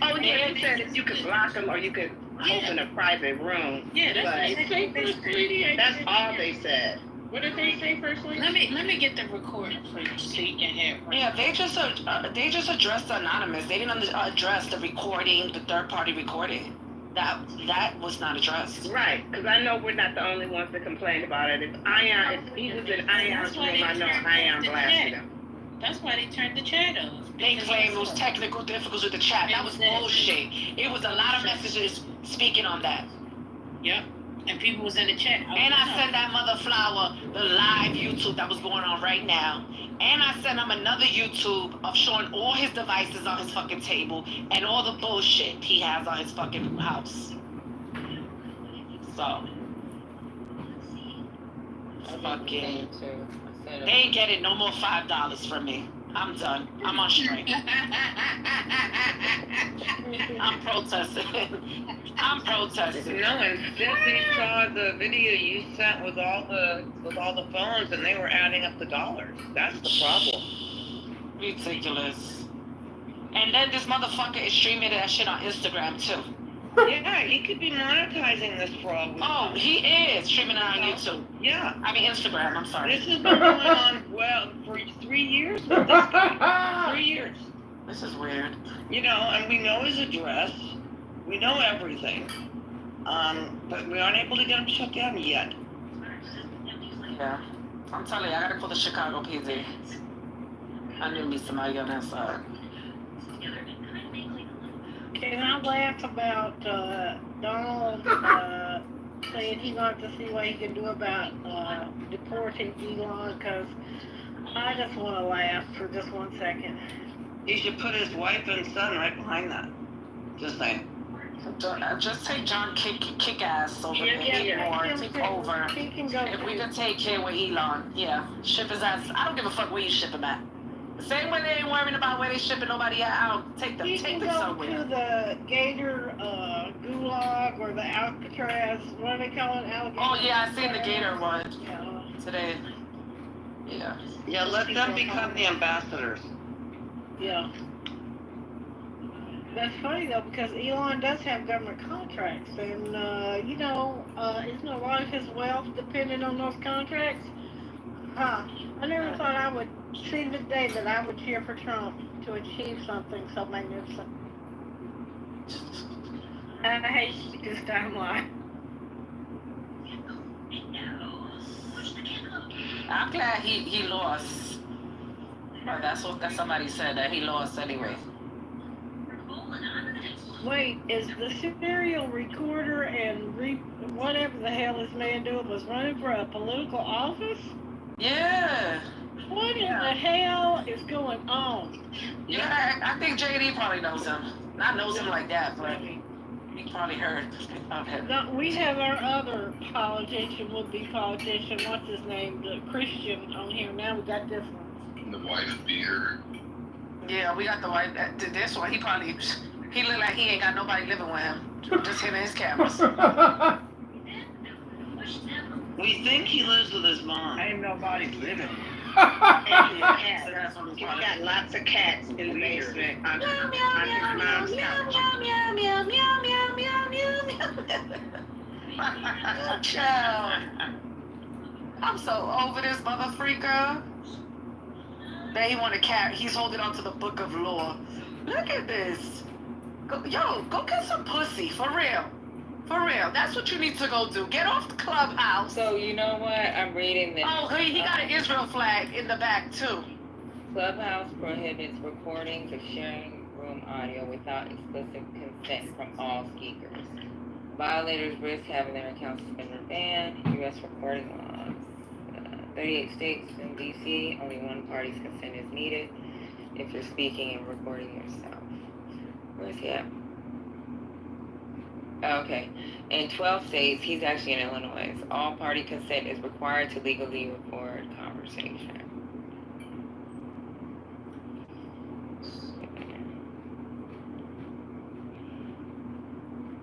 Oh yeah, they said that you could block them or you could open a private room. Yeah, that's what they said. That's all they said. What did they say first? Let me get the recording for you so you can hear it. Yeah, they just addressed the anonymous. They didn't address the recording, the third-party recording. That was not addressed. Right, because I know we're not the only ones that complained about it. If he was in Ion's room, I know Ion blasted him. That's why they turned the chat off. They claimed it was technical difficulties with the chat. That was bullshit. It was a lot of messages speaking on that. Yep. And people was in the chat. And I sent that mother Flower the live YouTube that was going on right now. And I sent him another YouTube of showing all his devices on his fucking table and all the bullshit he has on his fucking house. So. Fucking. They ain't getting no more $5 from me. I'm done. I'm on strike. I'm protesting. I'm protesting. No, and Stephanie saw the video you sent with all the phones, and they were adding up the dollars. That's the problem. Ridiculous. And then this motherfucker is streaming that shit on Instagram too. Yeah, he could be monetizing this fraud. Oh, he is streaming it on YouTube. Yeah. I mean Instagram, I'm sorry. This has been going on, for 3 years with this guy. 3 years. This is weird. You know, and we know his address. We know everything. But we aren't able to get him shut down yet. Yeah. I'm telling you, I gotta call the Chicago PD. I knew me somebody on that side. Can I laugh about Donald saying he wants to see what he can do about deporting Elon? Because I just want to laugh for just 1 second. He should put his wife and son right behind that. Just saying. Just take John kick ass over there. Take over. He can go. If we can take care with Elon, yeah, ship his ass. I don't give a fuck where you ship him at. The same way they ain't worrying about where they shipping nobody at. I'll take them. He Take can them go somewhere. to the Gator Gulag or the Alcatraz. What do they call it? Alligator. Oh yeah, I seen the Gator one Yeah. today. Yeah. Yeah, let them become the ambassadors. Yeah. That's funny though, because Elon does have government contracts, and isn't a lot of his wealth dependent on those contracts? I never thought I would see the day that I would cheer for Trump to achieve something so magnificent. And I hate this timeline. I'm glad he lost. Oh, that's somebody said that he lost anyway. Wait, is the serial recorder and whatever the hell this man doing was running for a political office? Yeah. What in the hell is going on? Yeah, I think JD probably knows him. Not knows him like that, but he probably heard of him. No, we have our other politician, would-be politician, what's his name, the Christian on here. Now we got this one. The wife beater. Yeah, we got the white. This one, he look like he ain't got nobody living with him. Just him and his cameras. We think he lives with his mom. Ain't nobody living. He's got lots of cats in the basement on his mom's couch. Child. I'm so over this mother freaker. That he want to carry. He's holding on to the book of law. Look at this. Go get some pussy for real. For real. That's what you need to go do. Get off the clubhouse. So you know what? I'm reading this. Oh, he got an Israel flag in the back too. Clubhouse prohibits recordings of sharing room audio without explicit consent from all speakers. Violators risk having their accounts suspended or banned. U.S. recording laws. 38 states and D.C. Only one party's consent is needed if you're speaking and recording yourself. Where's he at? Okay. In 12 states, he's actually in Illinois. All party consent is required to legally record conversation.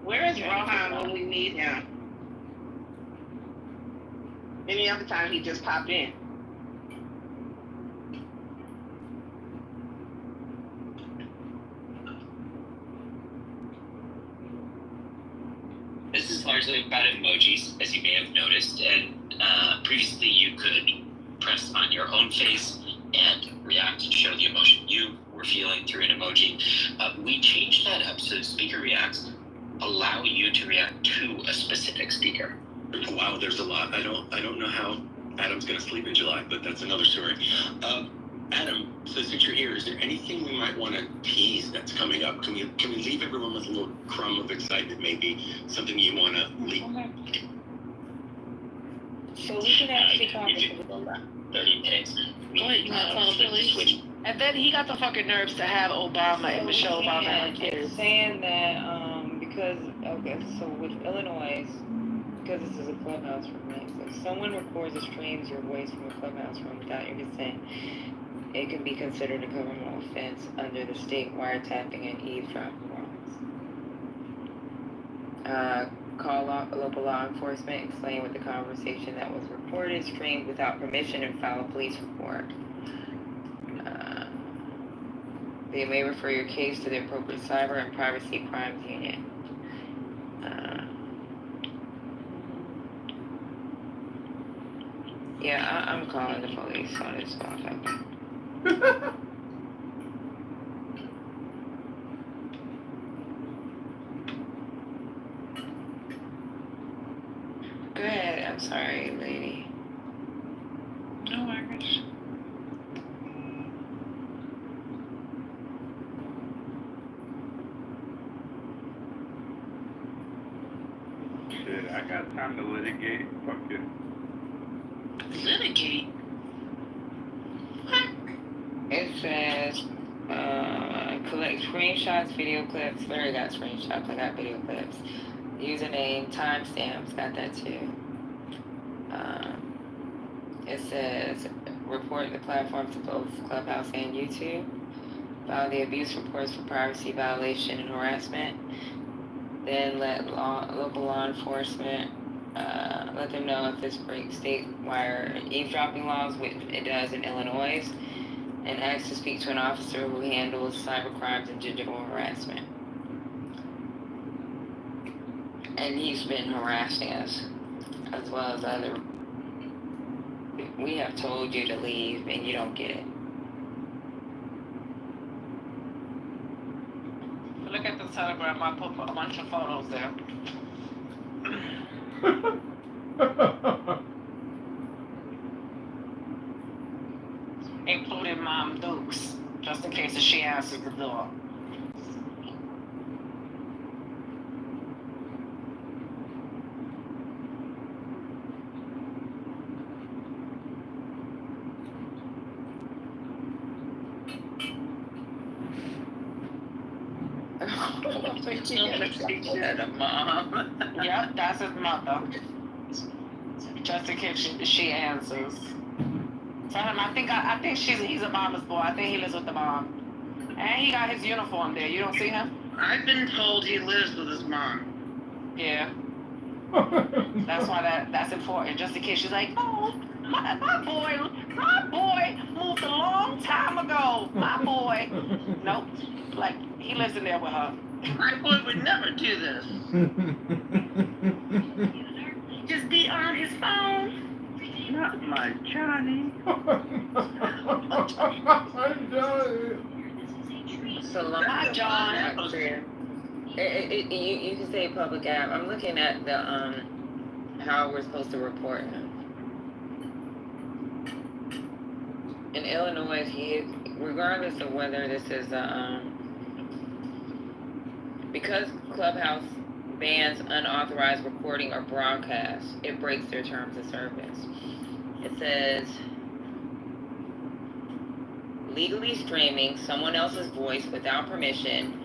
Where is Rohan when we need him? Any other time he just popped in. This is largely about emojis, as you may have noticed, and previously you could press on your own face and react and show the emotion you were feeling through an emoji. We changed that up so Speaker Reacts allow you to react to a specific speaker. Wow, there's a lot. I don't know how Adam's gonna sleep in July, but that's another story. Adam, so since you're here, is there anything we might want to tease that's coming up? Can we leave everyone with a little crumb of excitement, maybe something you want to leave? So we can actually talk about 30 minutes. Go ahead, you want to call the police? And then he got the fucking nerves to have Obama and Michelle Obama and kids. saying that because so with Illinois, because this is a clubhouse room, right? So if someone records or streams your voice from a clubhouse room without your consent, it can be considered a criminal offense under the state wiretapping and eavesdropping laws. Call local law enforcement, explain what the conversation that was recorded, streamed without permission, and file a police report. They may refer your case to the appropriate cyber and privacy crimes unit. Yeah, I'm calling the police on this motherfucker. Go ahead, I'm sorry, lady. No worries. Shit, I got time to litigate. Fuck it. Litigate? It says, collect screenshots, video clips. Larry got screenshots, I got video clips. Username, timestamps, got that too. It says, report the platform to both Clubhouse and YouTube. File the abuse reports for privacy violation and harassment. Then let local law enforcement, let them know if this breaks state wire eavesdropping laws, which it does in Illinois, and ask to speak to an officer who handles cyber crimes and digital harassment. And he's been harassing us, as well as other. We have told you to leave, and you don't get it. Look at the Telegram. I put a bunch of photos there. Including Mom Dukes, just in case if she answers the door. Mom. Yep, that's his mother. Just in case she answers. Tell him I think he's a mama's boy. I think he lives with the mom. And he got his uniform there. You don't see him? I've been told he lives with his mom. Yeah. That's why that's important. Just in case she's like, oh, my boy moved a long time ago. My boy. Nope. Like he lives in there with her. My boy would never do this. Just be on his phone. Not my Johnny. I'm dying. So long as John out there. You can say public app. I'm looking at the how we're supposed to report him. In Illinois, regardless of whether this is because Clubhouse bans unauthorized recording or broadcast, it breaks their terms of service. It says, legally streaming someone else's voice without permission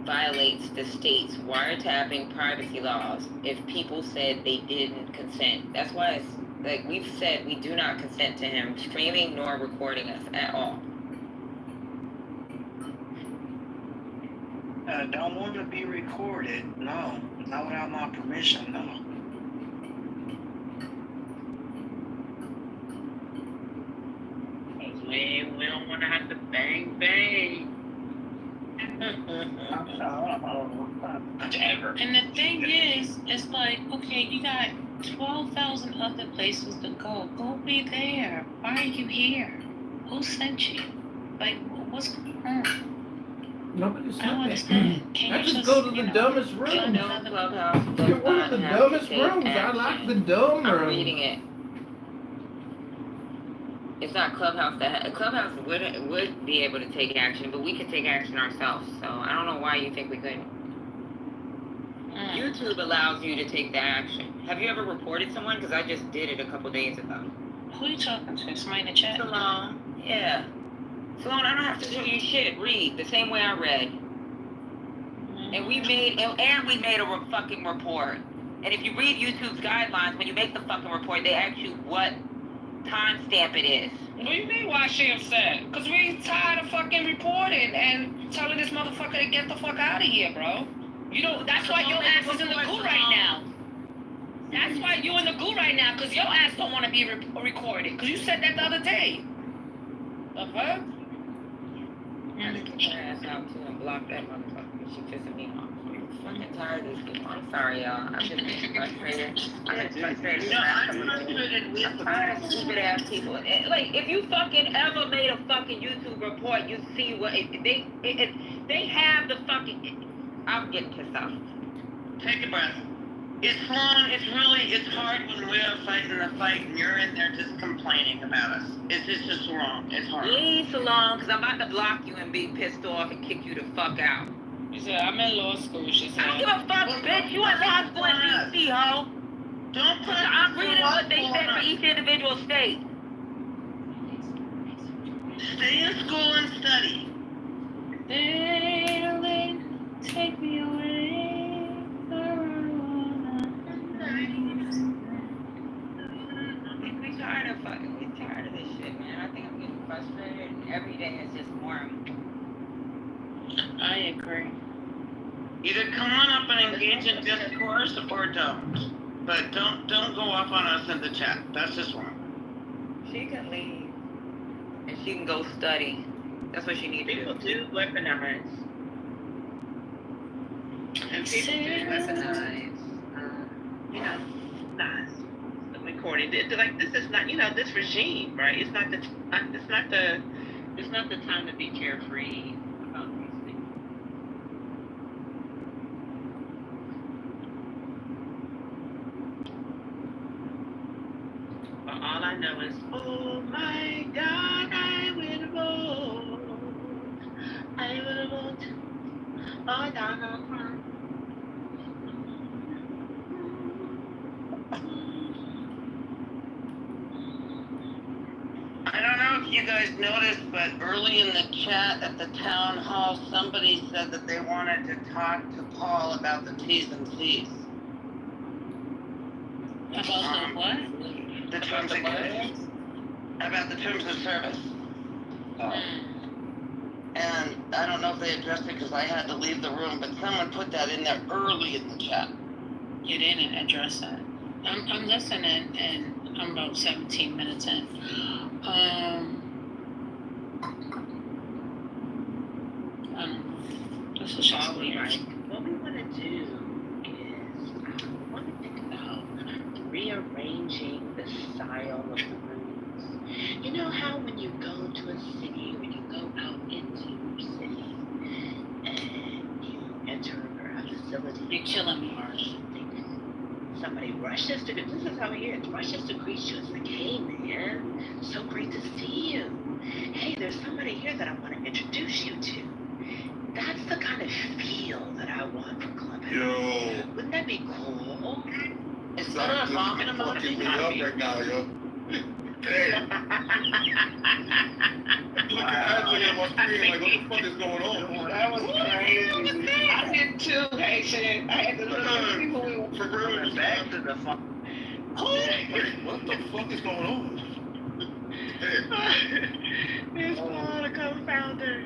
violates the state's wiretapping privacy laws if people said they didn't consent. That's why it's like we've said we do not consent to him streaming nor recording us at all. I don't want to be recorded. No, not without my permission. No. We don't want to have to bang. Ever. And the thing is, it's like, okay, you got 12,000 other places to go. Go be there. Why are you here? Who sent you? Like, what's going on? Nobody's I don't saying understand. that. Can I you just go to the you know, dumbest room. One of the dumbest rooms. I like the dumb I'm room. reading it. It It's not Clubhouse Clubhouse would be able to take action, but we could take action ourselves. So I don't know why you think we couldn't. YouTube allows you to take the action. Have you ever reported someone? Because I just did it a couple days ago. Who you talking to? Somebody in the chat? Salone. Yeah. Salone, I don't have to show you shit. Read the same way I read. And we made a fucking report. And if you read YouTube's guidelines, when you make the fucking report, they ask you what timestamp it is. What do you mean why she upset? Because we tired of fucking reporting and telling this motherfucker to get the fuck out of here, bro. You know, that's why your ass is in the goo right now. That's why you in the goo right now, because your ass don't want to be recorded. Because you said that the other day. The fuck? I need to put her ass out too and block that motherfucker. She pissing me off. I'm fucking tired of these people. I'm sorry, y'all. I'm just frustrated. I'm frustrated. No, I'm frustrated with tired of stupid ass people. Like, if you fucking ever made a fucking YouTube report, you see what they have the fucking. I'm getting pissed off. Take a breath. It's hard when we're fighting the fight and you're in there just complaining about us. It's just wrong. It's hard. Leave so long, because I'm about to block you and be pissed off and kick you the fuck out. She said, I'm in law school, she said. I don't give a fuck, bitch. You in law school in D.C., ho. Don't put I'm reading what they said for each individual state. Stay in school and study. Take me away. We tired of this shit, man. I think I'm getting frustrated, and every day is just more. I agree. Either come on up and engage in discourse or don't. But don't go off on us in the chat. That's just wrong. She can leave. And she can go study. That's what she needs to do. People do weaponize. And people do weaponize, lies. Recording. Like, this is not, this regime, right? It's not the time to be carefree about these things. But all I know is, oh my God, I will vote for Donald Trump. I don't know if you guys noticed, but early in the chat at the town hall, somebody said that they wanted to talk to Paul about the T's and C's. About the what? The terms of about the terms of service. And I don't know if they addressed it because I had to leave the room, but someone put that in there early in the chat. You didn't address that. I'm listening, and I'm about 17 minutes in. This is just weird. What we want to do is we want to think about rearranging the style of the rooms. You know how when you go to a city, when you go out into your city, and you enter a facility, you're killing me, somebody rushes to, this is how it is, rushes to greet you. It's like, hey man, so great to see you. Hey, there's somebody here that I want to introduce you to. That's the kind of feel that I want for Clubhouse. Yo. Wouldn't that be cool? Instead of talking about it, me up right now, yo. Damn. Looking at my screen like, what the fuck is going on? That was crazy. I did too, Haitian. I had to look at people we were for real. Back to the phone. What the fuck is going on? It's the co-founder.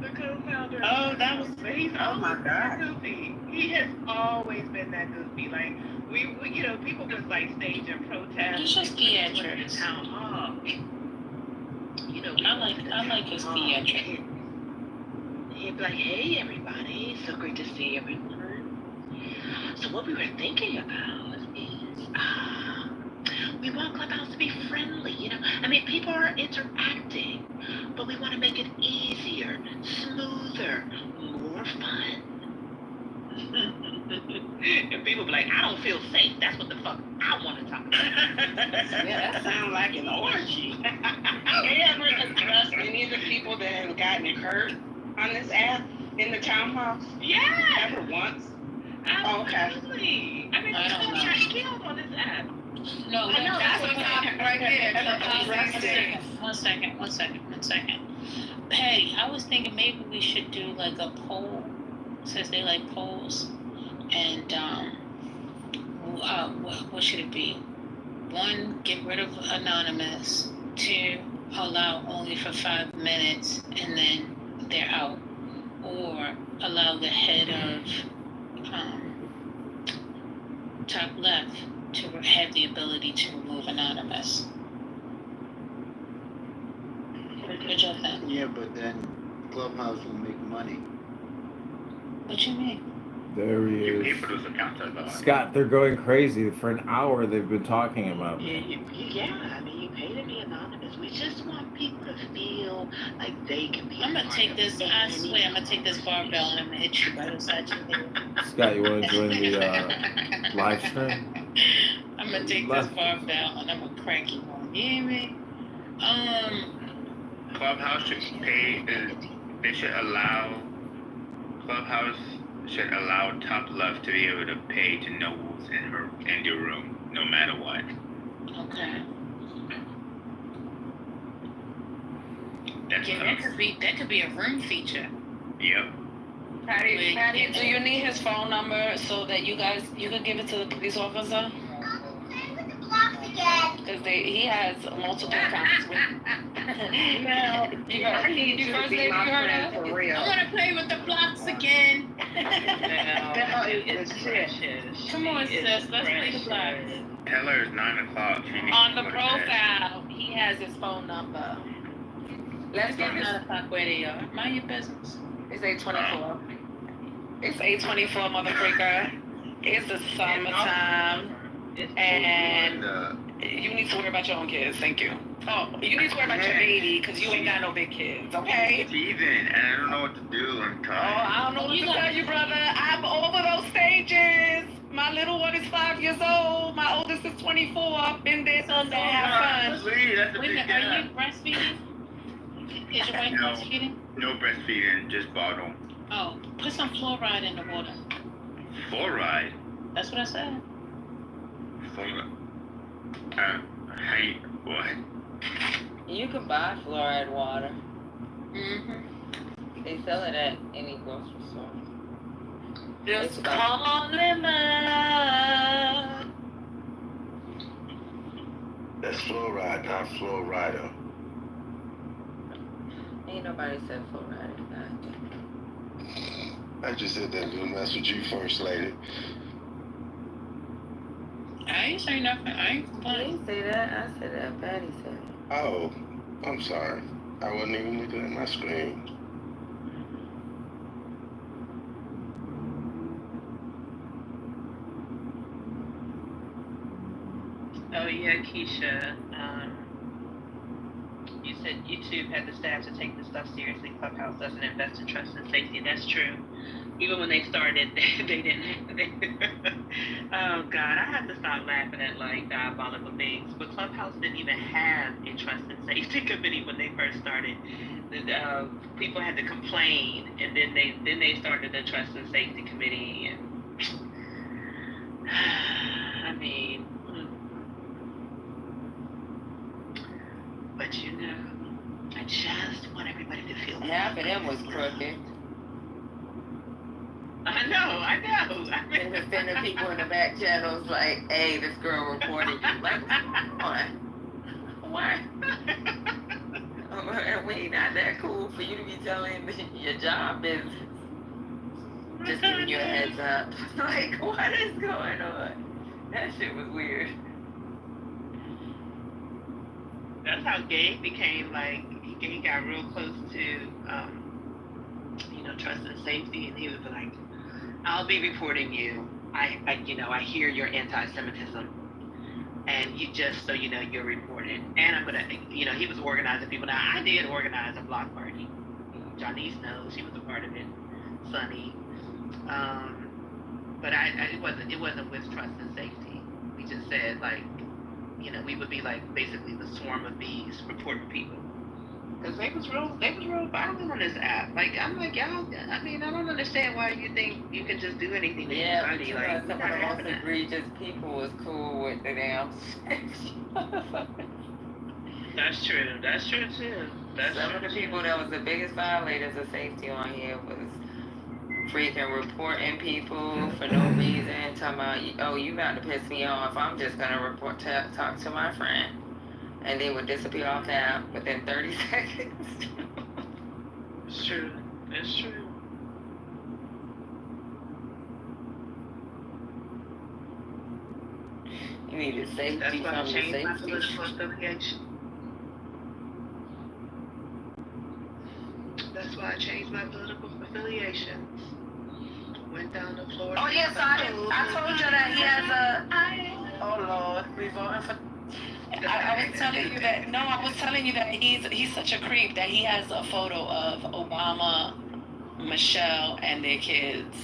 The co-founder. Oh, that was He's my God. Goofy. He has always been that goofy. Like we people was like staging protests. He's just theatrics. Town hall. I like his theatrics. He'd be like, hey everybody, so great to see everyone. So what we were thinking about is we want Clubhouse to be friendly, I mean, people are interacting, but we want to make it easier, smoother, more fun. And people be like, I don't feel safe. That's what the fuck I want to talk about. Yeah, that sounds like an orgy. they ever addressed any of the people that have gotten hurt on this app in the town hall? Yeah. Ever once? Absolutely. I mean, I don't people know. got killed on this app. No, I know, that's that's a what topic right there. One One second. Patty, I was thinking maybe we should do like a poll, since they like polls, and what should it be? 1, get rid of anonymous. 2, allow only for 5 minutes and then they're out. Or allow the head of top left to have the ability to remove anonymous. What y'all think? Yeah, but then Clubhouse will make money. What you mean? There he You pay is. for those accounts, I thought. Scott, they're going crazy. For an hour, they've been talking about me. Yeah, I mean, you pay to be anonymous. We just want people to feel like they can be. I'm gonna take this, I swear, I'm gonna take this barbell and I'm gonna hit you right upside your head. Scott, you want to join the live stream? I'm gonna take this barbell and I'm gonna crack you on. You hear me? Clubhouse should pay. They should allow. Clubhouse should allow top left to be able to pay to know who's in your room, no matter what. Okay. That's Yeah, that could be a room feature. Yep. Patty, Do you need his phone number so that you could give it to the police officer? Because he has multiple accounts. I need you to be my friend for real. I want to play with the blocks again. It's precious. Come on, sis, let's play the blocks. Tell her it's 9 o'clock. She needs On to the go to bed. profile, he has his phone number. Let's get 9 o'clock where they are. Mind your business. It's 8:24. It's 8:24, motherfucker. It's the summertime. And you need to worry about your own kids. Thank you. Oh, you need to worry about your baby because you ain't got no big kids, okay? Season, and I don't know what to do. I'm Oh, tired. I don't know what to tell you, brother. I'm over those stages. My little one is 5 years old. My oldest is 24. I've been there, done that. Have fun. Sweet, that's a Wait a big minute, are gap. you breastfeeding? Is your wife breastfeeding? No breastfeeding, just bottle. Oh, put some fluoride in the water. Fluoride. That's what I said. Hey, what? You can buy fluoride water. Mm-hmm. They sell it at any grocery store. Just call him up. That's fluoride, not fluorider. Ain't nobody said fluoride is not. I just said that to mess with you, First Lady. I ain't say nothing. I ain't I complaining. didn't say that. I said that. Patty said it. Oh, I'm sorry. I wasn't even looking at my screen. Oh yeah, Keisha. You said YouTube had the staff to take this stuff seriously. Clubhouse doesn't invest in trust and safety. That's true. Even when they started, they didn't. Oh God, I have to stop laughing at like diabolical things. But Clubhouse didn't even have a trust and safety committee when they first started. People had to complain, and then they started the trust and safety committee. And I mean. But you know, I just want everybody to feel Half of them was crooked. I know. And sending people in the back channels like, hey, this girl reported you. Like, what? We not that cool for you to be telling your job business. Just giving you a heads up. Like, what is going on? That shit was weird. That's how Gabe became like, he got real close to, trust and safety, and he was like, I'll be reporting you. I hear your anti-Semitism, and you just so you know you're reported. And I'm gonna, he was organizing people. Now I did organize a block party. Janice knows, she was a part of it. Sunny, but it wasn't with trust and safety. We just said like, we would be like basically the swarm of bees reporting people. Cause they was real violent on this app. Like I'm like y'all. I mean, I don't understand why you think you can just do anything to Yeah, but anybody. you Like know, some we're of not the having most that. egregious people was cool with the damn That's true. That's true too. That's Some true of the too. people that was the biggest violators of safety on here was freaking reporting people for no reason, talking about, oh, you about to piss me off, I'm just gonna talk to my friend. And they would disappear off the app within 30 seconds. It's true. It's true. You needed safety That's why I from the changed my safety. political affiliation. That's why I changed my political affiliations. Went down to Florida. Oh yes, I told you that he has a. Oh Lord, we voting for. I was telling you that. No, I was telling you that he's such a creep that he has a photo of Obama, Michelle, and their kids.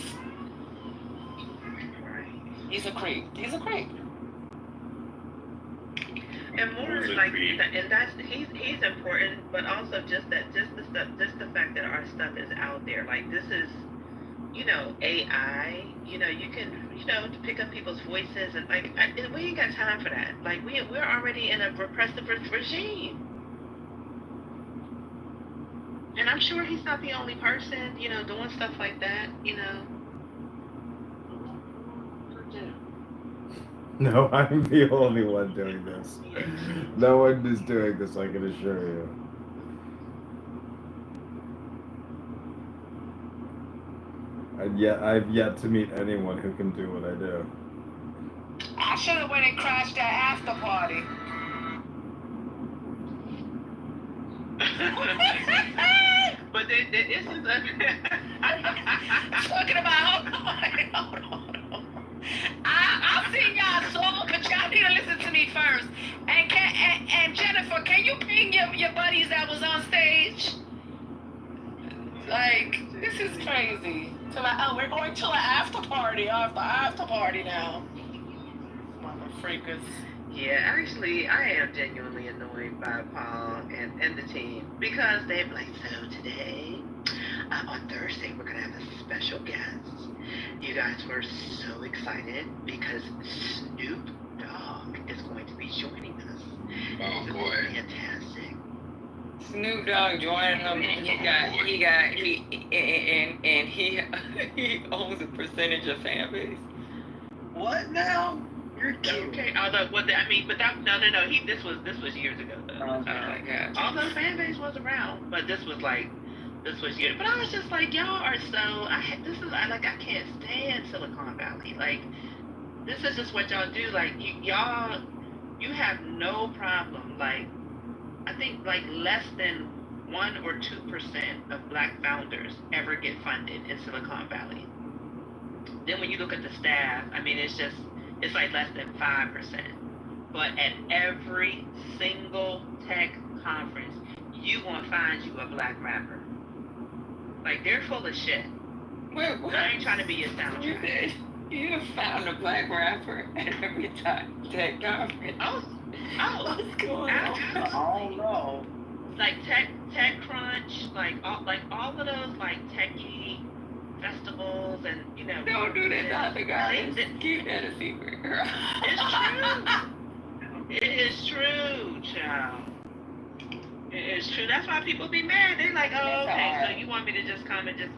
He's a creep. He's a creep. And more like, and that's he's important, but also just the fact that our stuff is out there. Like this is, you know, AI. You know, you can, you know, to pick up people's voices and like we ain't got time for that. Like we're already in a repressive regime. And I'm sure he's not the only person, you know, doing stuff like that. You know. No, I'm the only one doing this. No one is doing this, I can assure you. And yet, I've yet to meet anyone who can do what I do. I should have went and crashed that after party. But there isn't talking about, hold on. I've seen y'all song, but y'all need to listen to me first. And Jennifer, can you ping your buddies that was on stage? Like, this is crazy. We're going to an after party now. Mother freakers. Yeah, actually, I am genuinely annoyed by Paul and the team because they're like, so today, on Thursday, we're going to have a special guest. You guys were so excited because Snoop Dogg is going to be joining us. Oh, boy. Fantastic. Snoop Dogg joining them. He owns a percentage of fan base. What now? You're kidding. Okay, although but that no. This was years ago though. Although fan base was around, but this was years. But I was just like, y'all are so. I can't stand Silicon Valley. Like, this is just what y'all do. Like, you have no problem. Like, I think like less than 1 or 2% of Black founders ever get funded in Silicon Valley. Then when you look at the staff, I mean, it's like less than 5%. But at every single tech conference, you gonna find you a Black rapper. Like, they're full of shit. Wait, what? I ain't trying to be your soundtrack. You found a Black rapper at every time tech conference. Oh, what's going on? I don't know. Like TechCrunch, like all of those like techie festivals, and you know. Don't do that, Dr. Guys. Keep that a secret, girl. It's true. It is true, child. It is true. That's why people be mad. They're like, oh, okay, so you want me to just come and just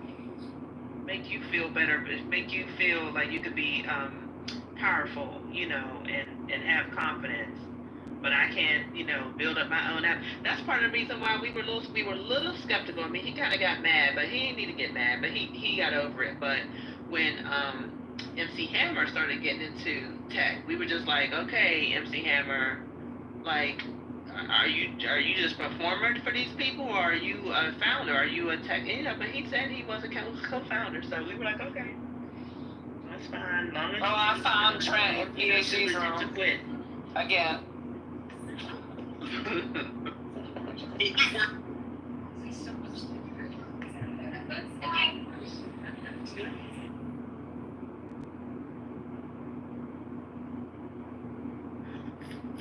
make you feel better, make you feel like you could be powerful, you know, and have confidence. But I can't, you know, build up my own app. That's part of the reason why we were a little skeptical. I mean, he kind of got mad, but he didn't need to get mad. But he got over it. But when MC Hammer started getting into tech, we were just like, okay, MC Hammer, like, are you just a performer for these people, or are you a founder? Are you a tech? You know, but he said he was a co-founder, so we were like, okay, that's fine. Long as I found Trent in PhD's room. To quit. Again.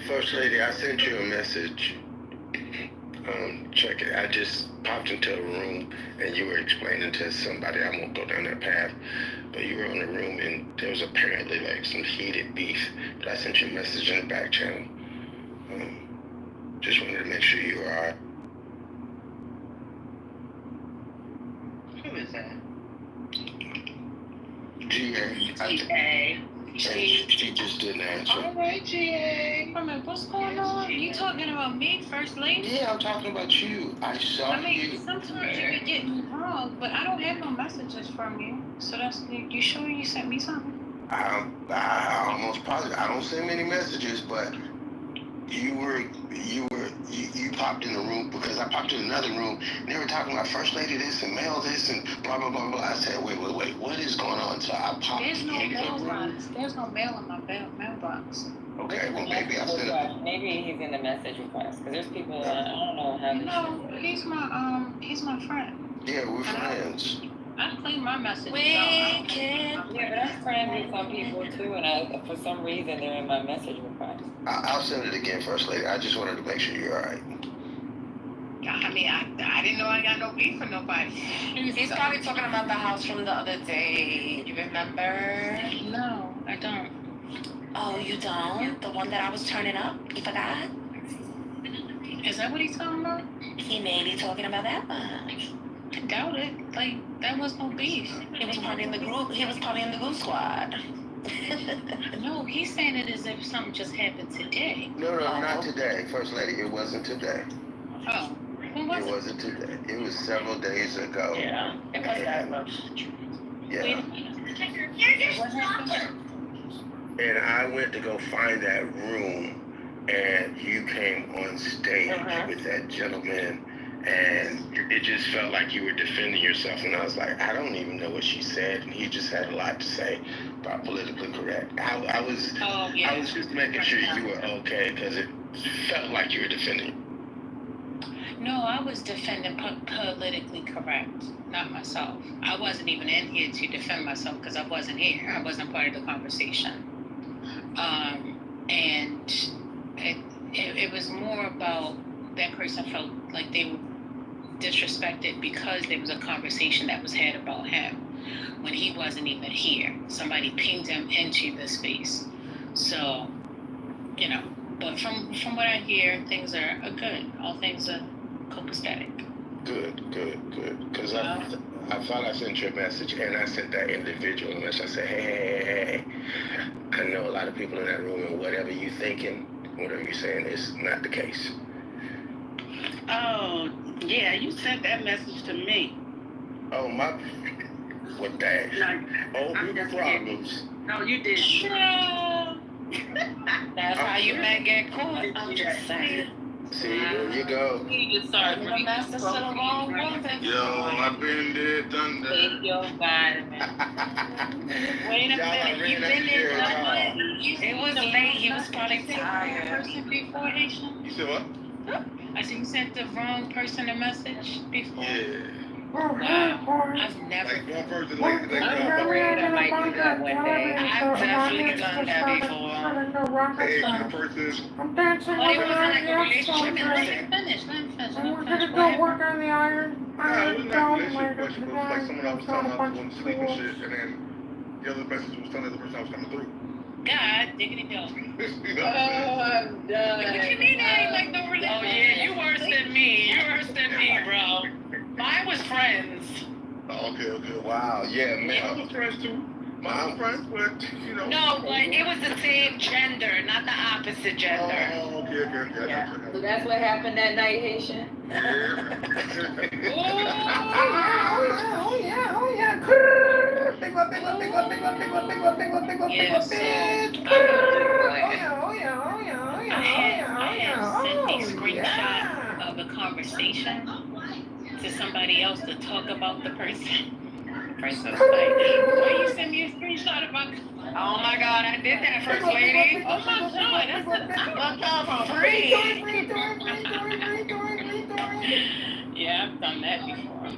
First Lady, I sent you a message. check it. I just popped into a room and you were explaining to somebody, I won't go down that path, but you were in a room and there was apparently like some heated beef. But I sent you a message in the back channel. Just wanted to make sure you were all right. Who is that? GA. She just didn't answer. All right, GA. Wait a minute, what's going on? You talking about me, First Lady? Yeah, I'm talking about you. I saw you. Sometimes you be getting me wrong, but I don't have no messages from you. So you sure you sent me something? I almost positive. I don't send many messages, but you popped in the room because I popped in another room and they were talking about First Lady this and mail this and blah blah blah blah. I said, wait, what is going on? So I popped There's no in the room. mailbox. There's no mail in my mailbox. Okay, well maybe I sent it. Maybe he's in the message request because there's people I don't know how. No, he's my friend. Yeah, we're friends. I clean my messages out. Yeah, but I'm friends with some people too, and for some reason they're in my message request. I'll send it again, First Lady. I just wanted to make sure you're all right. I mean, I didn't know I got no beef for nobody. He's probably talking about the house from the other day. You remember? No, I don't. Oh, you don't? The one that I was turning up? You forgot? Is that what he's talking about? He may be talking about that one. I doubt it. Like, that was no beef. He was probably in the group. He was probably in the group squad. No, he's saying it as if something just happened today. No, not today, First Lady. It wasn't today. Oh, when was it? It wasn't today. It was several days ago. Yeah, it was that much. Yeah. What happened? And I went to go find that room, and you came on stage with that gentleman, and it just felt like you were defending yourself. And I was like, I don't even know what she said, and he just had a lot to say about politically correct. I was just making sure you were okay because it felt like you were defending. No, I was defending politically correct, not myself. I wasn't even in here to defend myself because I wasn't here. I wasn't part of the conversation. And it was more about that person felt like they were disrespected because there was a conversation that was had about him when he wasn't even here. Somebody pinged him into the space. So, but from what I hear, things are good. All things are copacetic. Good. Because I thought I sent you a message, and I sent that individual a message. I said, hey, I know a lot of people in that room, and whatever you thinking, whatever you're saying is not the case. Oh, yeah, you sent that message to me. Oh, my... What that? No, people problems. No, you didn't. Yeah. That's how you may get caught. I'm just saying. See, there you go. You just started the message to the wrong woman. Yo, I've been there, done that. Take your vitamin. Wait a minute, you've been there, done it. It was late. He was probably tired. Person before, Haitian? You said what? I said you sent the wrong person a message before. Yeah. Wow, I've never. Like one person, like I'm afraid I might do that one day. I've definitely done that before. hey, the person. I'm dancing But it with wasn't an like a iron relationship. Let him finish. I'm gonna go work on the iron. Nah, it wasn't like a dome relationship, later but it was today. like someone I was telling I was going to sleep and tools. shit, and then the other person was telling the other person I was coming through. God, diggity dog. You know Oh, I'm done. What you mean I ain't like no relationship? Oh yeah, you worse than me. You worse than me, bro. Mine was friends. Oh, okay. Wow, yeah, I man. was friends too. My friends, but No, but it was the same gender, not the opposite gender. Oh, okay. I Yeah. got you. So that's what happened that night, Haitian? Yeah. Oh yeah. Big one. Yes. I have sent a screenshot of a conversation to somebody else to talk about the person. The person was like, why you send me a screenshot about? Oh my God, I did that, First Lady. Oh my God, What the free? Yeah, I've done that before.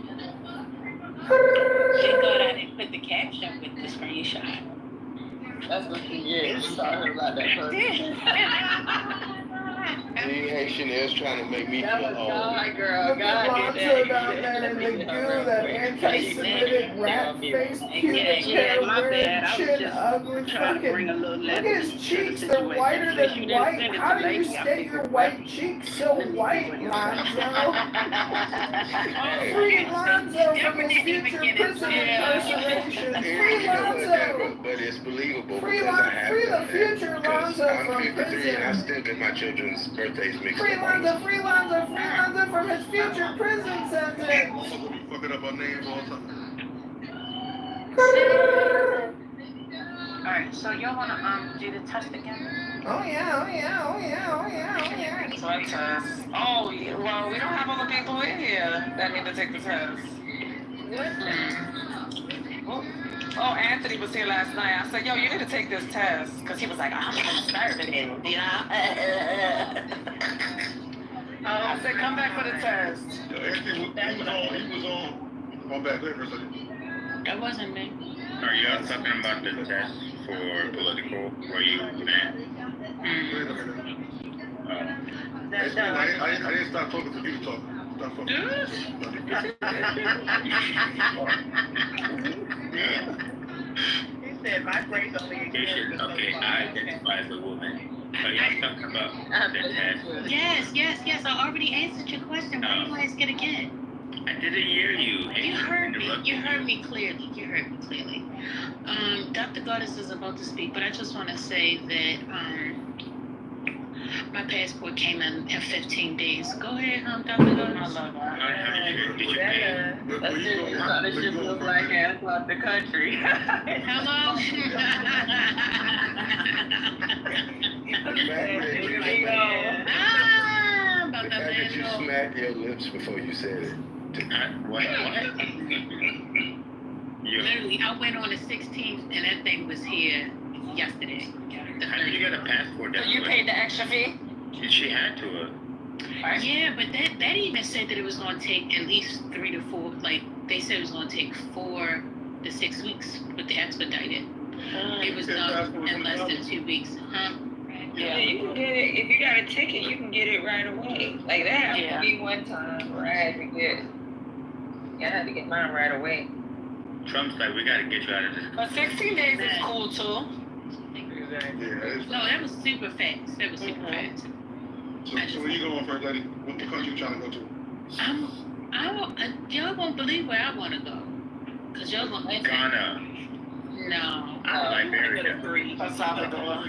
She thought I didn't put the caption with the screenshot. That's what she did. She thought her about that person. I Haitian is trying to make me That feel was old. God, girl. Look at God did Lonzo down that. there in the You know, goo, real that quick. anti-Semitic rat-faced pubic hair my wearing bad. I was chin just ugly trying to bring a fucking. little Look at levity his to the cheeks, they're situation. whiter Since you than didn't white. send it How to do you Lady, I state figured, your let white me cheeks so see white, what he Lonzo? said. Free Lonzo from Deborah his didn't even future get prison into it. incarceration. And Free you know what, Deborah? Lonzo. But it's believable Free because I have free the done that. future Because Lonzo I'm from 53 and I prison. still get my children's birthdays mixed Free up on Lonzo, this. free Lonzo, free Lonzo from his future prison sentence. Motherfucker be fucking up our names all the time. Alright, so y'all wanna do the test again? Oh yeah, oh yeah, oh yeah, oh yeah, oh yeah. What test? Oh, yeah, well, we don't have all the people in here that need to take the test. Oh, Anthony was here last night. I said, yo, you need to take this test. Because he was like, I'm conservative, you know? I said, come back for the test. Yo, Anthony, he was on. My bad, go ahead for a second. That wasn't me. Are y'all talking about the test for political where you met? I didn't stop talking for you to talk. Stop talking. He said my grace only exists. Okay, I identify as a woman. So y'all talking about the test? Yes. I already answered your question. Why do you ask it again? I didn't hear you. You heard me. You heard me clearly. Dr. Goddess is about to speak, but I just want to say that my passport came in 15 days. Go ahead, Dr. Goddess. I love that. Did you pay? That shit look like ass out the country. Hello? The fact that you smacked your lips before you said it. What? Literally, I went on the 16th, and that thing was here yesterday. How did you get a passport? So you paid the extra fee? She had to. Yeah, but that even said that it was going to take at least 3 to 4, like, they said it was going to take 4 to 6 weeks with the expedited. It was done in less than 2 weeks. Yeah, you can get it. If you got a ticket, you can get it right away. Like, that happened to me one time where I had to get mine right away. Trump's like, we got to get you out of this. But 16 days is cool, too. No, that was super fast. So where you going first, lady? What country you trying to go to? Y'all won't believe where I want to go. Because y'all going to laugh at Ghana. me. No. Liberia. El Salvador.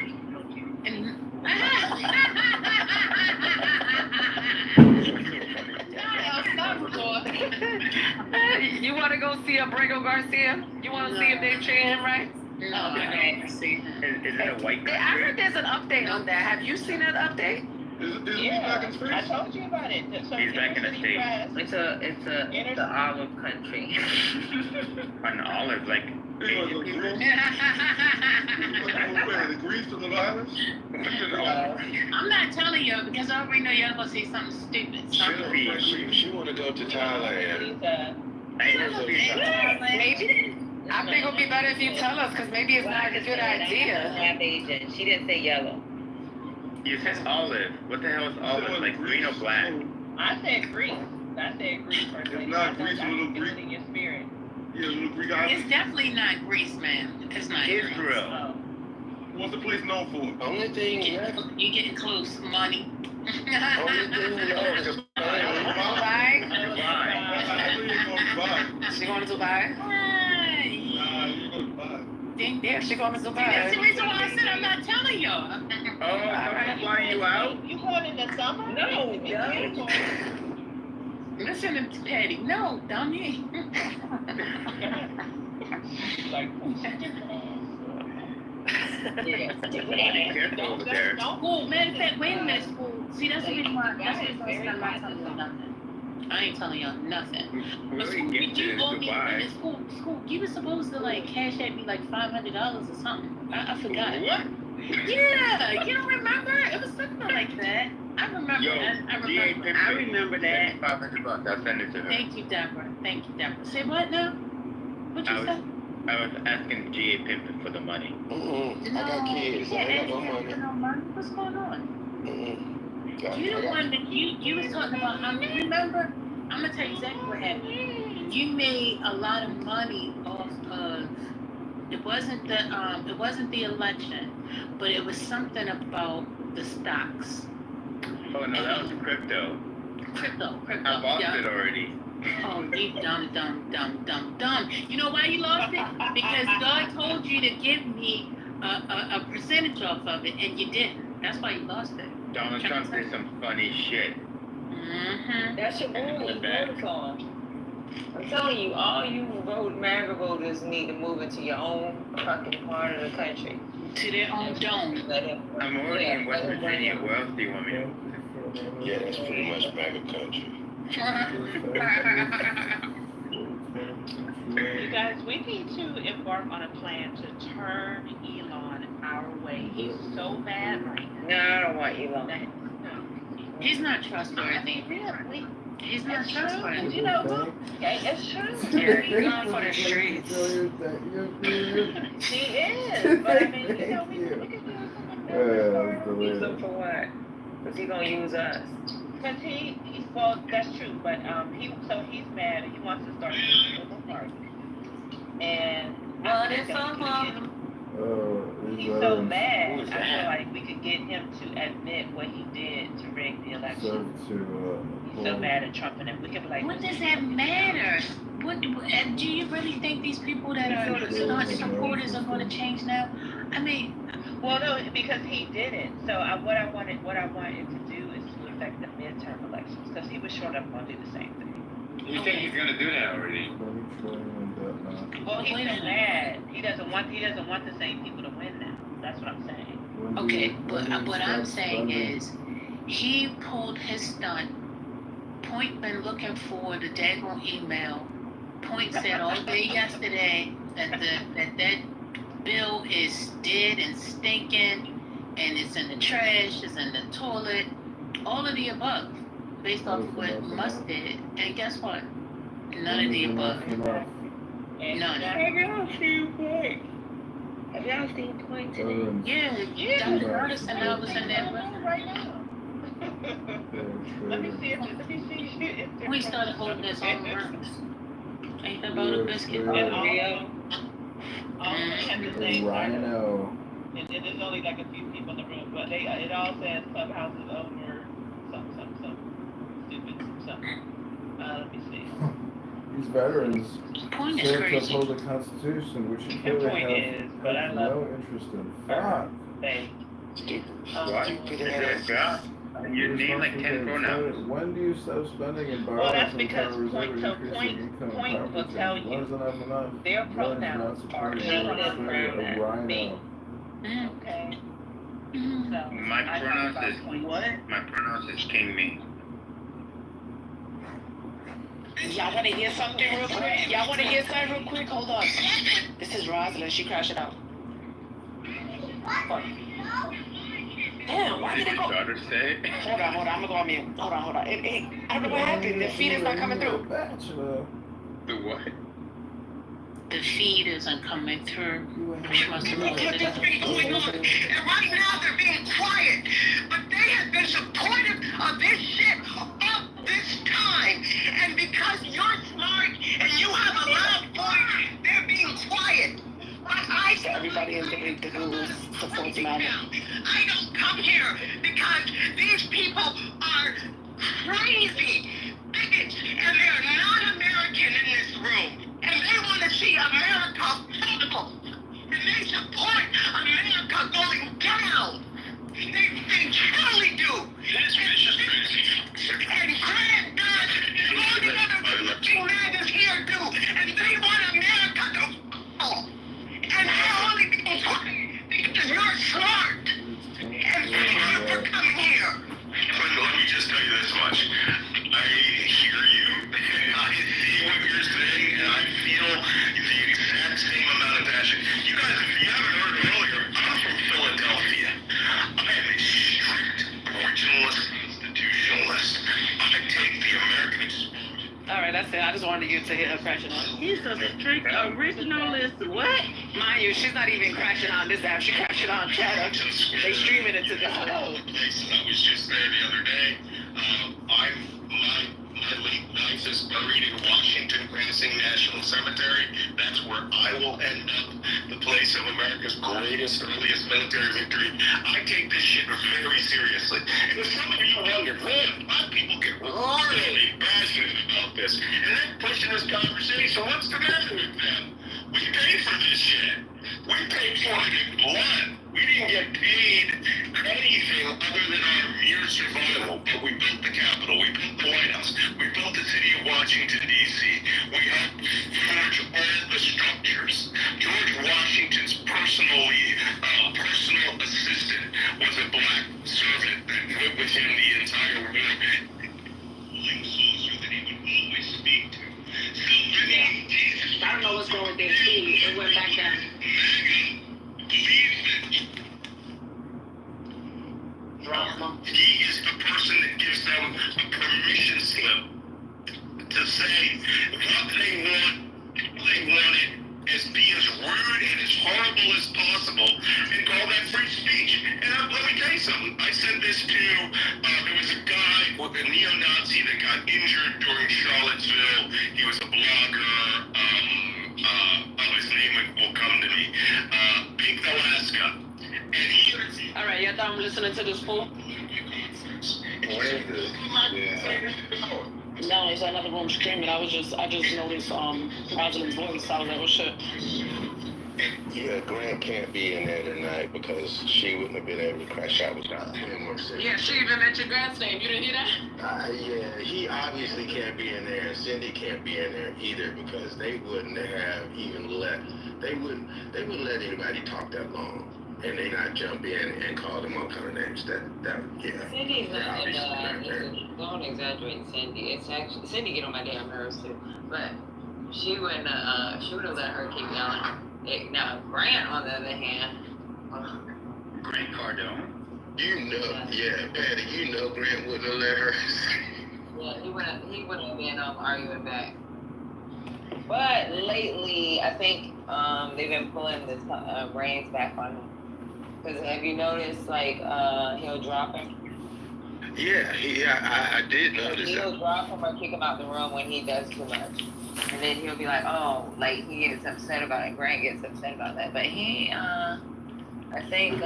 You want to go see Abrego Garcia? You want to see if they treat him right? No, I don't see him. Is it a white country? I heard there's an update on that. Have you seen that update? Is he back in space? I told you about it. He's back in the States. It's a olive country. An olive, like Asian people? The Greece to the islands? I'm not telling you because I already know y'all gonna say something stupid. She want to go to Thailand. Maybe. I think it would be better if you tell us because maybe it's not a good idea. Half Asian. She didn't say yellow. You said olive. What the hell is olive? Like green or black? I said green. Personally. It's not Greece, a little Greek. Greek. In your spirit. Yeah, a little Greek island. It's definitely not Greece, man. It's not Israel. What's the place known for? Only thing You getting close, money. Only thing left is Dubai? She going to Dubai? Yeah, she going to Dubai. That's the reason why I said I'm not telling y'all. Oh, someone's flying you out? You going in the summer? No, Listen to Patty. No, dummy. Be careful over there. School, matter of fact, wait a minute, school. See, that's the reason why I'm not telling y'all nothing. I ain't telling y'all nothing. But school, you owe me, school, you were supposed to like cash at me like $500 or something. I forgot. What? Yeah, you don't remember? It was something like that. I remember that. I remember that. $500. I'll send it to her. Thank you, Deborah. Say what now? What you say? I was asking GA Pimpin for the money. I got kids. I ain't got no money. What's going on? You the one that you was talking about. Remember? I'm gonna tell you exactly what happened. You made a lot of money off of. It wasn't the election, but it was something about the stocks. Oh no, that was crypto. Crypto. I lost it already. Oh, you dumb. You know why you lost it? Because God told you to give me a percentage off of it, and you didn't. That's why you lost it. Donald Trump did some funny shit. Mm-hmm. That's your boy you voted for. I'm telling you, all you MAGA voters need to move into your own fucking part of the country. To their own dome. I'm already in West Virginia. Where else do you want me to move? Yeah, that's pretty much MAGA country. You guys, we need to embark on a plan to turn Elon our way. He's so bad right now. No, I don't want Elon. He's not trustworthy. He's not trustworthy. You know who? Yeah, it's true. Yeah, he's going for the streets. He is, but I mean, you know, we can do something. Use him for what? Because he's going to use us. Because well, that's true, but he's mad and he wants to start a political party. And it's so long. He's so mad. I feel like we could get him to admit what he did to rig the election. He's so mad at Trump, and we could be like, what does that matter? And do you really think these people that are staunch supporters are going to change now? I mean, well, no, because he did it. So what I wanted to do is to affect the midterm elections, because he was sure I'm going to do the same thing. You think he's gonna do that already? Well, he's so mad. He doesn't want the same people to win now. That's what I'm saying. Okay, but what I'm saying is, he pulled his stunt. Point been looking for the daggone email. Point said all day yesterday that that bill is dead and stinking, and it's in the trash, it's in the toilet, all of the above, based off of what Musk did. And guess what? None of the above. None. Have y'all seen Point? Have y'all seen Point today? Yeah. Dr. Artisan and I was in there right now. Let me see if we started holding this on rooms. Ain't that about a biscuit? And all have to say, Rhino. and there's only like a few people in the room, but it all says Clubhouse is over, some stupid something. Let me see. These veterans Point is serve to crazy. uphold the Constitution, which you Your clearly point is, but I have love no interest in. Fuck. What? Is that God? You name like 10 pronouns. When do you stop spending and borrowing Well, that's from the because Federal Reserve and increasing income Point and will property? tell When you is enough enough? their One is not pronouns are supporting he, the him, Rhino. me. Okay. So My pronouns is King Me. Y'all want to hear something real quick? Hold on. This is Rosalind. She crashed it out. Damn, why did it go? Daughter say? Hold on. I'm gonna go on mute. Hold on. I don't know what happened. The feed is not coming through. The what? The feed isn't coming through. She must have looked it up. And right now they're being quiet. But they have been supportive of this shit all this time. And because you're smart and you have a loud voice, they're being quiet. Everybody in the who supports MAGA. I don't come here because these people are crazy bigots and they're not American in this room. And they want to see America fall. And they support America going down. They truly do. That's vicious crazy. And Grant does. And all the other fucking MAGAs here do. And they want America to fall. And they're only being quiet because you're smart. And thank you for coming here. But let me just tell you this much. I hear you, and I see what you're saying, and I feel the exact same amount of passion. You guys, if you haven't heard earlier, I'm from Philadelphia. I am a strict originalist, constitutionalist. I take the American experience. All right, that's it. I just wanted you to hear her crashing out. He's a strict originalist. What? Mind you, she's not even crashing on this app. She crashing on Chatter. They streaming it to this I was just there the other day. My late wife is buried in Washington Crossing National Cemetery. That's where I will end up, the place of America's greatest, earliest military victory. I take this shit very seriously. And if some of you wonder, man, why people get really passionate about this, and they're pushing this conversation, what's the matter with them? We paid for this shit. We paid for it in blood. We didn't get paid anything other than our mere survival. But we built the Capitol. We built the White House. We built the city of Washington, D.C. We helped forge all the structures. George Washington's personal assistant was a black servant that went with him the entire war. Soldier that he would always speak to. So many Jesus. I don't know what's going with this feed. It went back down. He is the person that gives them a permission slip to say what they want it as be as rude and as horrible as possible and call that free speech. And let me tell you something. I said this to, there was a guy, a neo-Nazi that got injured during Charlottesville. He was a blogger. His name will come to me. Pink Alaska. And he... All right, y'all thought I'm listening to this fool? No, it's another room streaming. I just noticed Rosalind's voice. I was like, oh shit. Yeah, Grant can't be in there tonight because she wouldn't have been able to crash out without him. Yeah, she even mentioned Grant's name. You didn't hear that? Yeah, he obviously can't be in there, and Cindy can't be in there either because they wouldn't have even they wouldn't let anybody talk that long. And they not jump in and call them all kind of names. Yeah. Cindy's not don't exaggerate Cindy. It's actually Cindy get on my damn nerves too. But she wouldn't let her keep yelling. Now Grant on the other hand. Grant Cardone? Patty, Grant wouldn't have let her. Yeah, he wouldn't have been arguing back. But lately, I think they've been pulling this reins back on him. Because have you noticed, like, he'll drop him? Yeah, I did notice that. He'll drop him or kick him out the room when he does too much. And then he'll be like, oh, like, he gets upset about it. Grant gets upset about that. But I think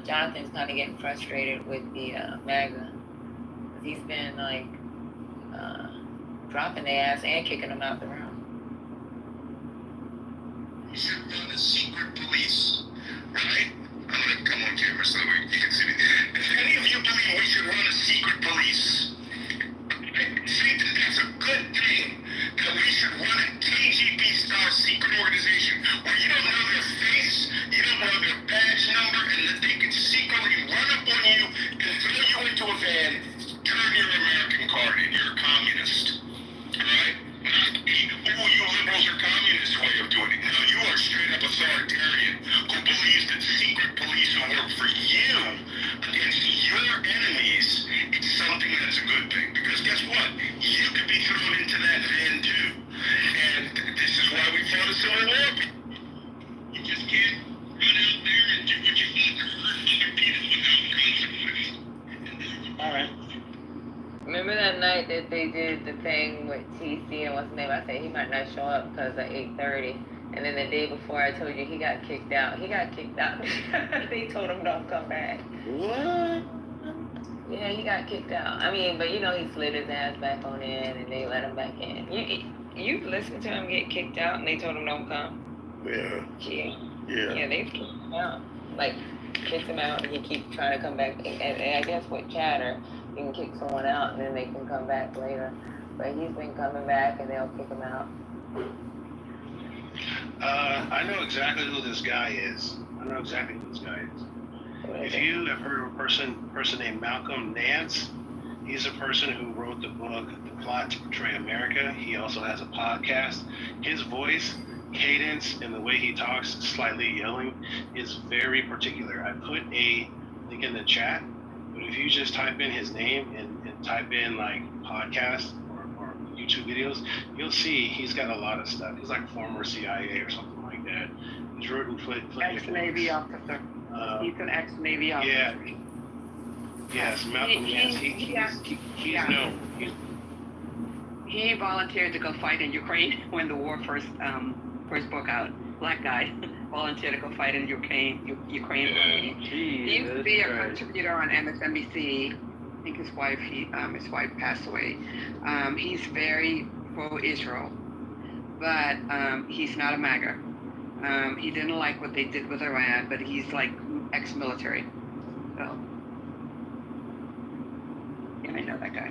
Jonathan's kind of getting frustrated with the MAGA. He's been, like, dropping their ass and kicking them out the room. We should run a secret police, right? I'm going to come on camera so you can see me. If any of you believe we should run a secret police, I think that that's a good thing. That we should run a KGB-style secret organization where you don't know their face, you don't know their badge number, and that they can secretly run up on you and throw you into a van, turn your American card in. You're a communist. Alright? Oh, you liberals are communist way of doing it. No, you are straight up authoritarian who believes that secret police will work for you against your enemies. It's something that's a good thing. Because guess what? You could be thrown into that van too. And this is why we fought a civil war. You just can't run out there and do what you want to hurt other people without consequence. Alright. Remember that night that they did the thing with TC and what's his name? I said he might not show up because of 8:30. And then the day before I told you he got kicked out. He got kicked out. They told him don't come back. What? Yeah, he got kicked out. I mean, but he slid his ass back on in and they let him back in. You listened to him get kicked out and they told him don't come? Yeah, they kicked him out. Like, kicked him out and he keep trying to come back. And I guess with Chatter, you can kick someone out and then they can come back later. But he's been coming back and they'll kick him out. I know exactly who this guy is. If you have heard of a person named Malcolm Nance, he's a person who wrote the book, The Plot to Betray America. He also has a podcast. His voice, cadence, and the way he talks, slightly yelling, is very particular. I put a link in the chat, but if you just type in his name and type in like podcast or YouTube videos, you'll see he's got a lot of stuff. He's like former CIA or something like that. He's written Ex-Navy officer. He's an ex-Navy officer. Yeah. Yes, Malcolm Nance. He's known. He volunteered to go fight in Ukraine when the war first broke out. Black guy volunteered to go fight in Ukraine. He used to be a contributor on MSNBC. I think his wife passed away. He's very pro-Israel, but he's not a MAGA. He didn't like what they did with Iran, but he's like ex-military. So, yeah, I know that guy.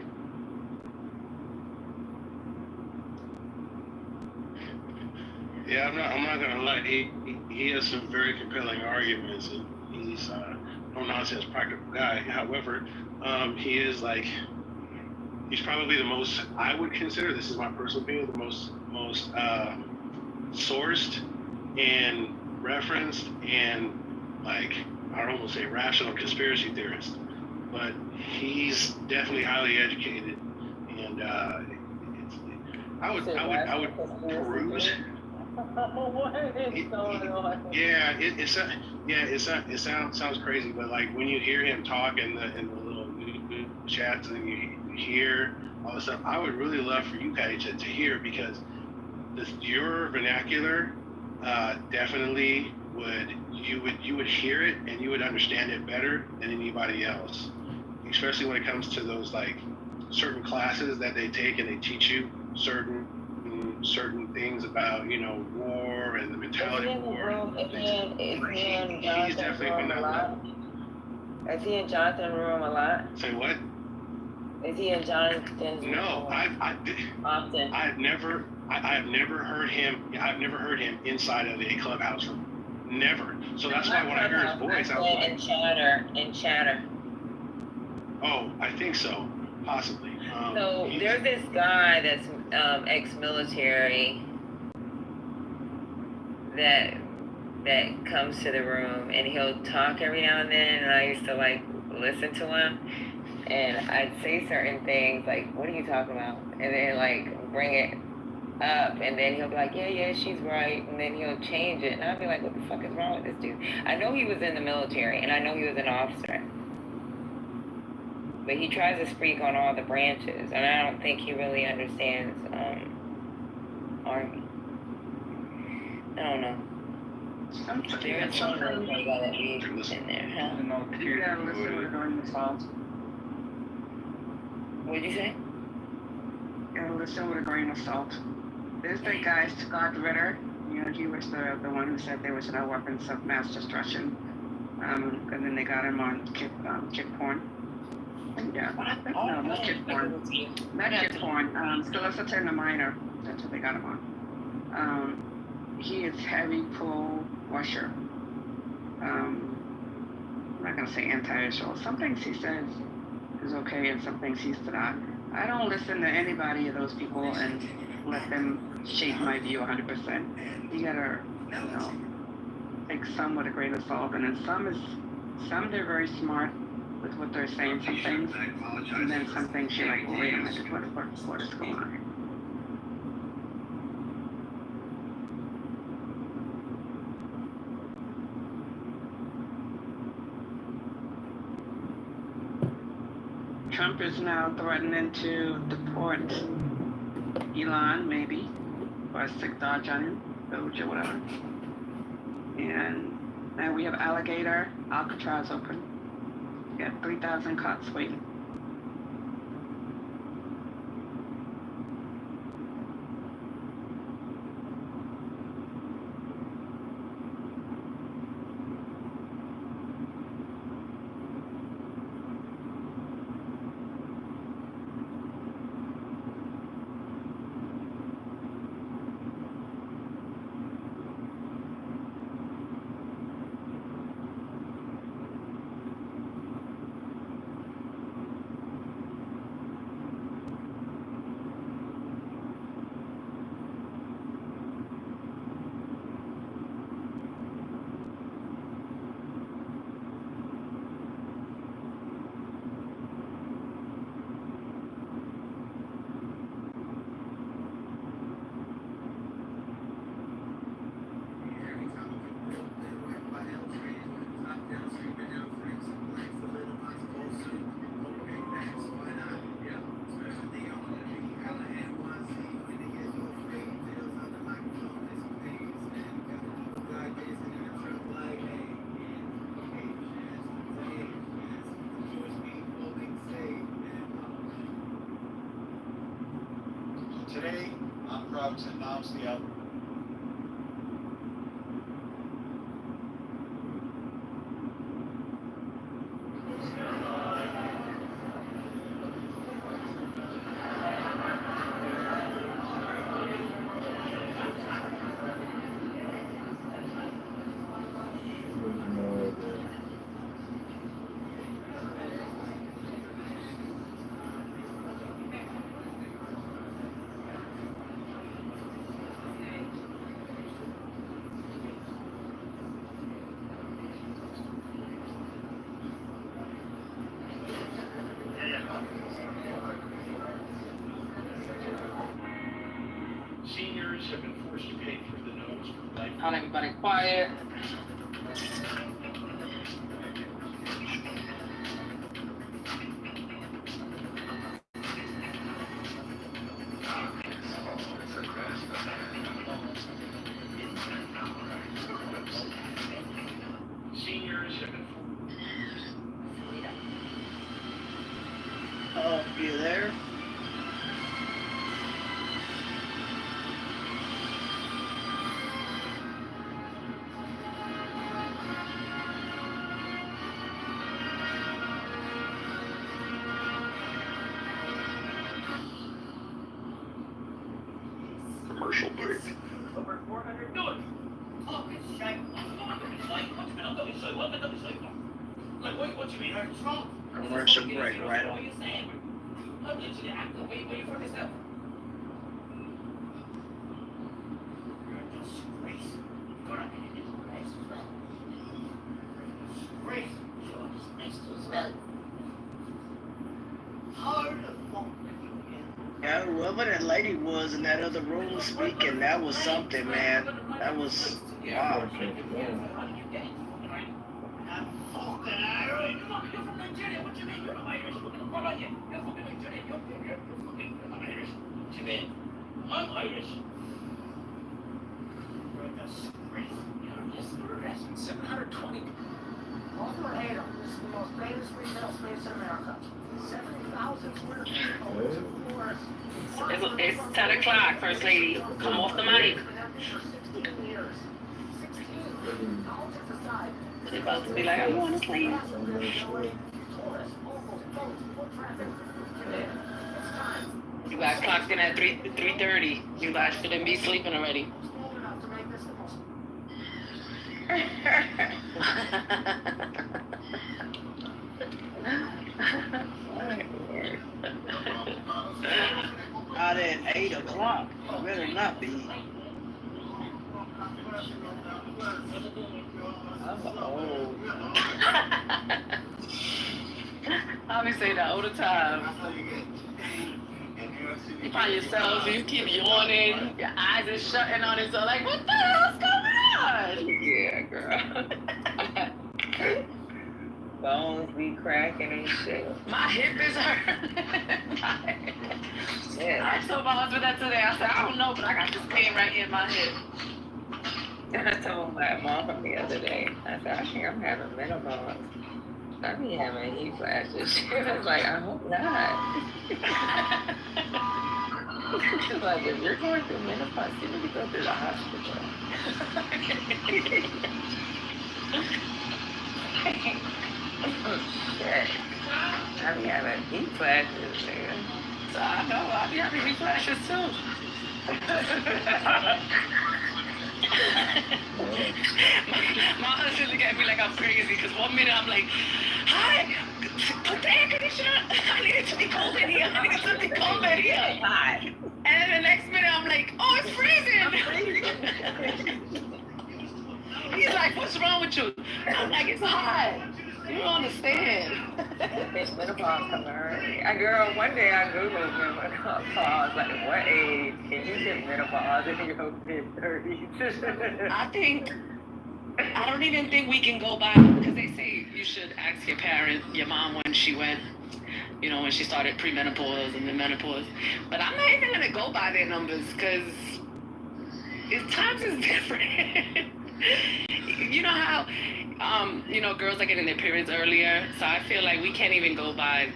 Yeah, I'm not gonna lie. He has some very compelling arguments, and he's no nonsense practical guy. However, he is like, he's probably the most, I would consider, this is my personal opinion, the most sourced and referenced and like, I don't want to say rational conspiracy theorist, but he's definitely highly educated, and I would peruse. What is going on? Yeah, it sounds crazy, but like when you hear him talk in the little chats and you hear all this stuff, I would really love for you guys to hear, because your vernacular definitely you would hear it and you would understand it better than anybody else, especially when it comes to those like certain classes that they take and they teach you certain things about, you know, war and the mentality of war. He's definitely been that level. Is he in Jonathan's room a lot? Say what? Is he in Jonathan's room? No, often. I have never heard him. I've never heard him inside of a clubhouse room. Never. So that's why when I heard his voice, I was like, in chatter. Oh, I think so, possibly. So there's this guy that's ex-military that comes to the room, and he'll talk every now and then, and I used to like listen to him, and I'd say certain things like, what are you talking about? And then like bring it up, and then he'll be like, yeah, she's right, and then he'll change it, and I'd be like, what the fuck is wrong with this dude? I know he was in the military, and I know he was an officer, but he tries to speak on all the branches, and I don't think he really understands Army. I don't know. There is something that needs in there, huh? You gotta listen to it during the salt. What'd you say? You gotta listen with a grain of salt. There's that guy, Scott Ritter. You know, he was the one who said there was no weapons of mass destruction. And then they got him on kid porn. Yeah, no, not kid porn. Not kid porn. Solicitor and a minor. That's what they got him on. He is heavy pro-Russia. I'm not gonna say anti-Israel. Some things he says is okay, and some things he's not. I don't listen to anybody of those people and let them shape my view 100%. You gotta, take some with a grain of salt, and then some they're very smart with what they're saying, some things, and then some things you're like, well, wait a minute, what is going on here? Trump is now threatening to deport Elon, maybe, or a sick dodge on him, Doge or whatever. And now we have Alligator, Alcatraz open. We got 3,000 cots waiting. box and knobs the other. Seniors have been forced to pay through the nose for life. All everybody quiet. Seniors have been Oh, you there? Commercial break. over 400 dollars. Oh, it's like, like, what you mean? What's wrong? Commercial break, right? What are you saying? Wait for this up. You're a disgrace. You're a disgrace. You're next to smell. Hard funk. Yeah, whoever that lady was in that other room speaking, that was something, man. That was wow. I'm Irish. You're a disgrace. You're a disgrace. 720. Overhead, this is the most famous retail space in America. 70,000 square feet. It's 10 o'clock, First Lady. Come off the mic. 16 years. 16. Politics aside. She's about to be like, I want to sleep. You guys clocked in at 3:30. You guys shouldn't be sleeping already. Out at 8 o'clock. Better not be. I'm old. I'll be saying that all the time. You find yourself, you keep yawning, your eyes are shutting on it, so like, what the hell's going on? Yeah, girl. Bones be cracking and shit. My hip is hurting. Yeah. I told my husband that today. I said, I don't know, but I got this pain right here in my hip. And I told my mom the other day, I said, I think I'm having menopause. I be having heat flashes. She was like, I hope not. She's like, if you're going through menopause, you need to go to the hospital. Shit. I be having heat flashes, man. So I know, I be having heat flashes too. my husband look at me like I'm crazy because 1 minute I'm like, hi, put the air conditioner on. I need it to be cold in here. I need it to be cold in here. Hi. And then the next minute I'm like, oh, it's freezing. He's like, what's wrong with you? I'm like, it's hot. You don't understand. It's menopause coming early. Girl, one day I Googled menopause, like, what age can you get menopause in your mid-30s? I don't even think we can go by, because they say you should ask your mom when she went, when she started premenopause and then menopause. But I'm not even going to go by their numbers, because times is different. You know how, girls are getting their periods earlier. So I feel like we can't even go by,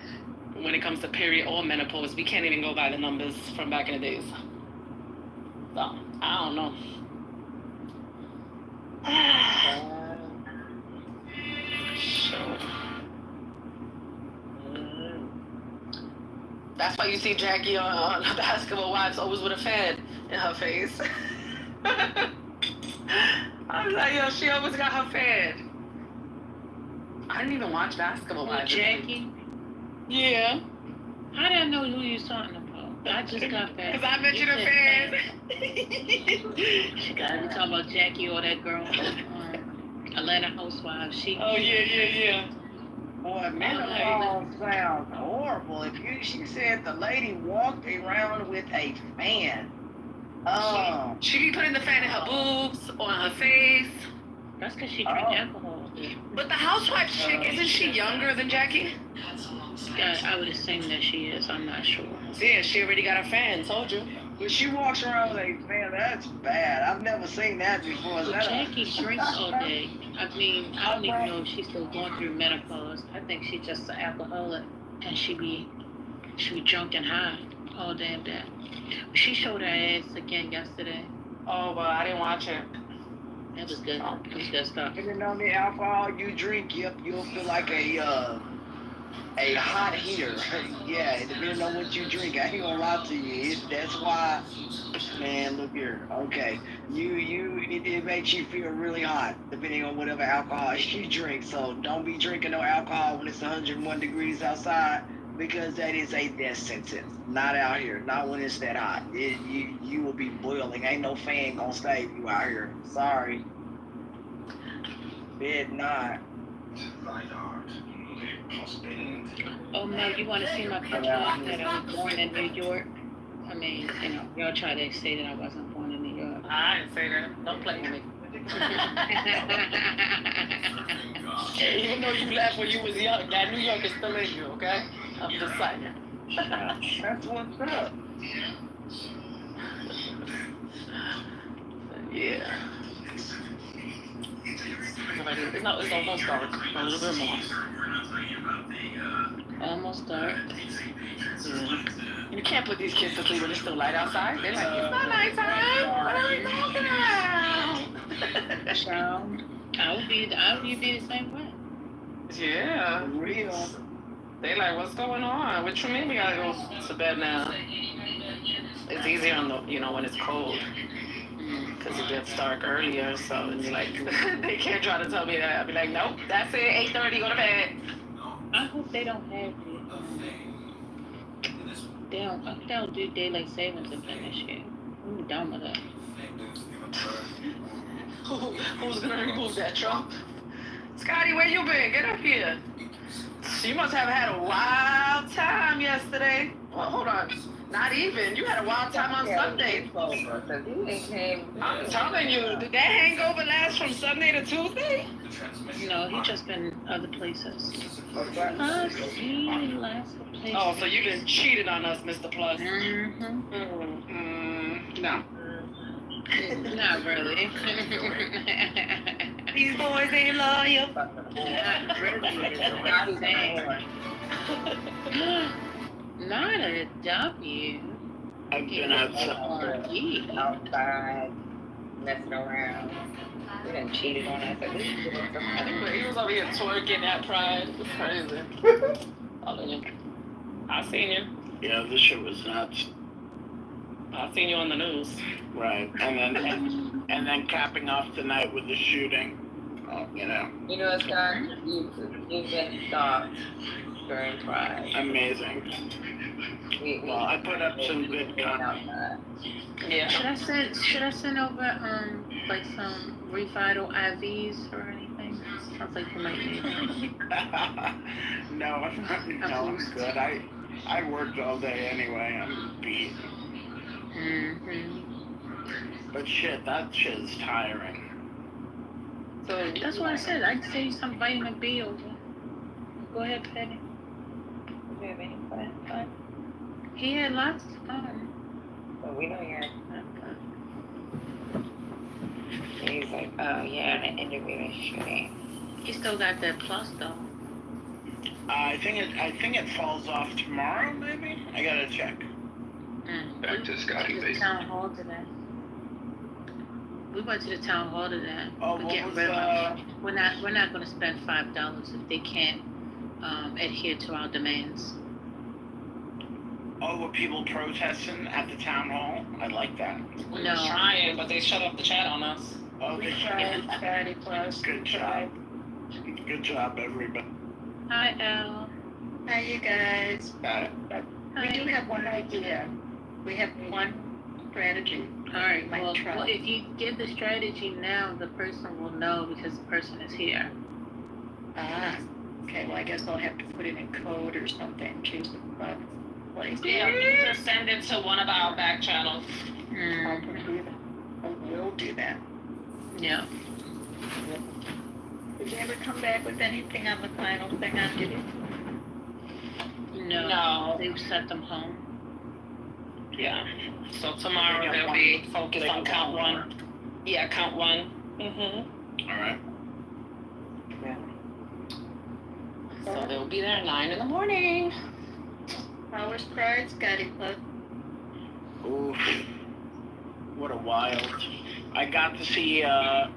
when it comes to period or menopause, we can't even go by the numbers from back in the days. I don't know. Sure. That's why you see Jackie on Basketball Wives always with a fan in her face. I was like, yo, she always got her fan. I didn't even watch Basketball Wives. Jackie? Yeah. How did I know who you was talking about? I just got that. Because I mentioned her fan. She got to be talking about Jackie or that girl from Atlanta Housewives. Oh, yeah. Boy, menopause sounds horrible. She said the lady walked around with a fan. Oh. She be putting the fan in her boobs, on her face. That's because she drank alcohol. But the housewife chick, isn't she younger than Jackie? I would assume that she is. I'm not sure. Yeah, she already got her fan, told you. When she walks around with a fan, that's bad. I've never seen that before. Jackie drinks all day. I mean, I don't even know if she's still going through menopause. I think she's just an alcoholic, and she be drunk and high all damn day. She showed her ass again yesterday. Oh, well, I didn't watch it. That was good. It was good stuff. Depending on the alcohol you drink, you'll feel like a hot heater. Yeah, depending on what you drink. I ain't gonna lie to you. That's why, man, look here. Okay, it makes you feel really hot, depending on whatever alcohol you drink. So don't be drinking no alcohol when it's 101 degrees outside, because that is a death sentence. Not out here. Not when it's that hot. You will be boiling. Ain't no fan gonna save you out here. Sorry. Bid not. Oh, Mel, you want to see my picture that I was born in New York? I mean, you know, y'all try to say that I wasn't born in New York. I didn't say that. Don't play with me. Even though you left when you was young, that New York is still in you, okay? I'm just saying. That's what's up. Yeah. It's almost dark. A little bit more. Almost dark. Yeah. You can't put these kids to sleep when it's still light outside. They're like, it's not nighttime. What are we talking about? Child, I would be the same way. Yeah. Real. They like, what's going on? What you mean we gotta go to bed now? It's easier on the, when it's cold. Because it gets dark earlier, so it's like, they can't try to tell me that. I'll be like, nope, that's it, 8:30, go to bed. I hope they don't have they don't do daylight savings again this year. I'm done with that. Who's gonna remove that, Trump? Scotty, where you been? Get up here. You must have had a wild time yesterday. Well, hold on. Not even. You had a wild time on Sunday. I'm telling you, did that hangover last from Sunday to Tuesday? No, he just been other places. Oh, so you been cheated on us, Mr. Plus. No. Not really. These boys ain't loyal. Not really. Not a W. I've been outside, messing around. We done cheated on us. He was over here twerking at Pride. It's crazy. I seen you. Yeah, this shit was nuts. I seen you on the news. Right, and then capping off the night with the shooting. You know, Scott, you've been stopped during Pride. Amazing. Well, I put up some good content. Yeah. Should I send over like some Revital IVs or anything? Sounds like you might need them. No, I'm good. I worked all day anyway. I'm beat. But shit, that shit's tiring. So that's what I said. I'd say you some vitamin B over. Go ahead, Penny. Do you have any fun? He had lots of fun. Well, we know you're. He's like, oh yeah, an interview shooting. He still got that plus though. I think it falls off tomorrow, maybe. I gotta check. Back to Scotty, basically. Town hall today. We went to the town hall today. Oh, We're what getting was, rid of them. We're not going to spend $5 if they can't adhere to our demands. Oh, were people protesting at the town hall? I like that. We were trying, but they shut off the chat on us. Oh, We tried, Patty Plus. Good job. Good job, everybody. Hi, Elle. Hi, you guys. Hi. We do have one idea. We have one strategy. All right. Might Well, try. if you give the strategy now, the person will know because the person is here. Ah, okay. Well, I guess I'll have to put it in code or something. Choose the place. Yeah, you can just send it to one of our back channels. I can do that. I will do that. Yeah. Did you ever come back with anything on the final thing on Diddy? No. They sent them home. Yeah. So tomorrow they'll be focused on count one. Yeah, count one. All right. Yeah. So they'll be there at 9 in the morning. Powers Pride, Scotty Club. Oof. What a wild. I got to see our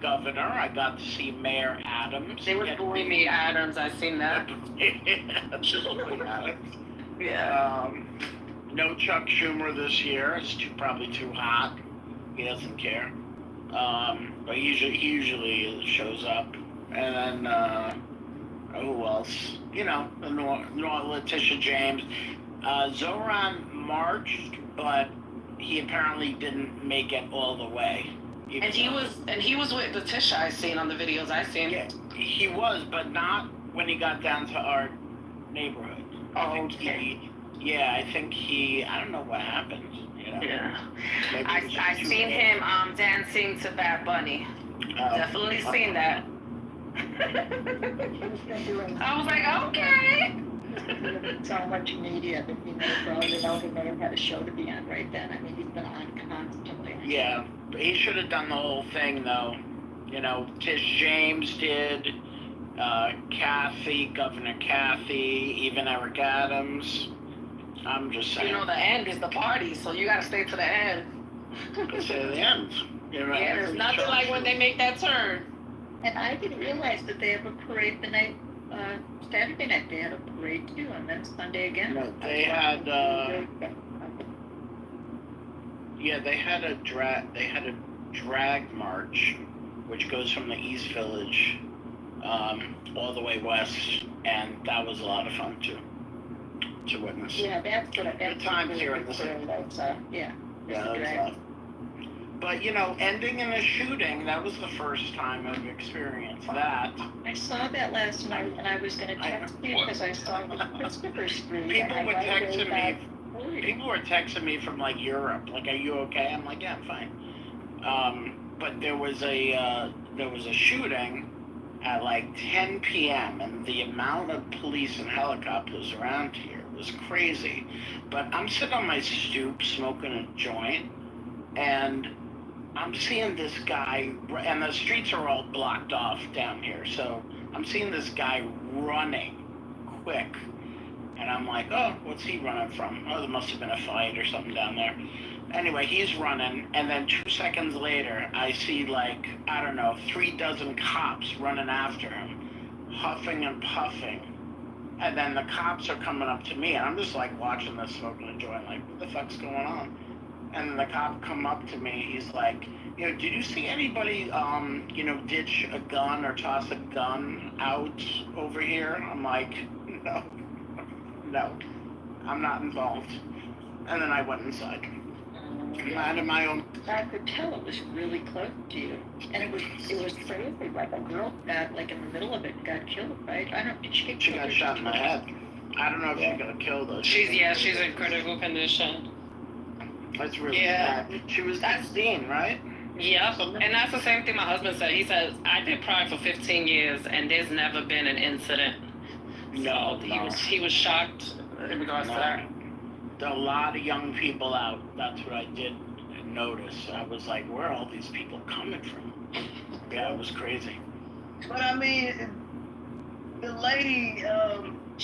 governor. I got to see Mayor Adams. They were bullying me, Adams. I seen that. Adams. Yeah. No Chuck Schumer this year. It's probably too hot. He doesn't care. But he usually shows up. And then, who else? You know, Letitia James. Zoran marched, but he apparently didn't make it all the way. And he was with Letitia. I seen on the videos I seen. Yeah, he was, but not when he got down to our neighborhood. I think he. I don't know what happened. You know? Yeah. I seen him dancing to Bad Bunny. Definitely seen that. I was like, okay. So much media that he may have had a show to be on right then. I mean, he's been on constantly. Yeah, but he should have done the whole thing though. You know, Tish James did, Kathy, Governor Kathy, even Eric Adams. I'm just saying. You know, the end is the party, so you gotta stay to the end. Stay to the end. You know, yeah, there's nothing like when they make that turn. And I didn't realize that they have a parade the night, Saturday night they had a parade too, and then Sunday again. No, they had, they had a drag march, which goes from the East Village, all the way west, and that was a lot of fun too, to witness. Yeah, that's what Good times here in the city. Yeah. Yeah, that was fun. But, you know, ending in a shooting, that was the first time I've experienced that. I saw that last night, and I was going to text you because I saw the Christopher Street. People were texting me from, like, Europe. Like, are you okay? I'm like, yeah, I'm fine. But there was a shooting at, like, 10 p.m., and the amount of police and helicopters around here was crazy. But I'm sitting on my stoop smoking a joint, and I'm seeing this guy, and the streets are all blocked off down here, so I'm seeing this guy running quick, and I'm like, oh, what's he running from? Oh, there must have been a fight or something down there. Anyway, he's running, and then 2 seconds later, I see, like, I don't know, 36 cops running after him, huffing and puffing, and then the cops are coming up to me, and I'm just, like, watching this, smoking a joint, like, what the fuck's going on? And the cop come up to me, he's like, you know, did you see anybody, ditch a gun or toss a gun out over here? I'm like, no, I'm not involved. And then I went inside. Minded my own. I could tell it was really close to you, and it was crazy. Like a girl got, like in the middle of it, got killed, right? I don't. Did she get killed? She got shot in the head. I don't know if she got killed though. She's in critical condition. That's really bad. She was 16, right? Yep, and that's the same thing my husband said. He says, I did Pride for 15 years, and there's never been an incident. No, He was shocked in regards to that. There are a lot of young people out. That's what I did notice. I was like, where are all these people coming from? Yeah, it was crazy. But I mean, the lady,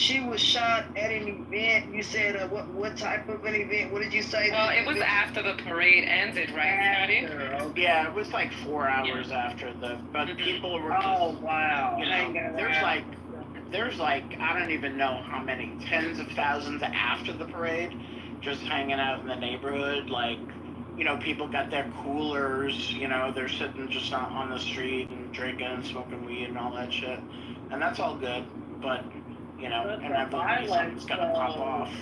she was shot at an event. You said what type of an event? What did you say? Well, it was after the parade ended, right, Scotty? Okay. Yeah, it was like 4 hours after but people were just, Oh wow. you know, there's like, I don't even know how many, tens of thousands after the parade, just hanging out in the neighborhood, like, you know, people got their coolers, you know, they're sitting just on the street and drinking and smoking weed and all that shit. And that's all good, but, you know, inevitably something's gonna pop off.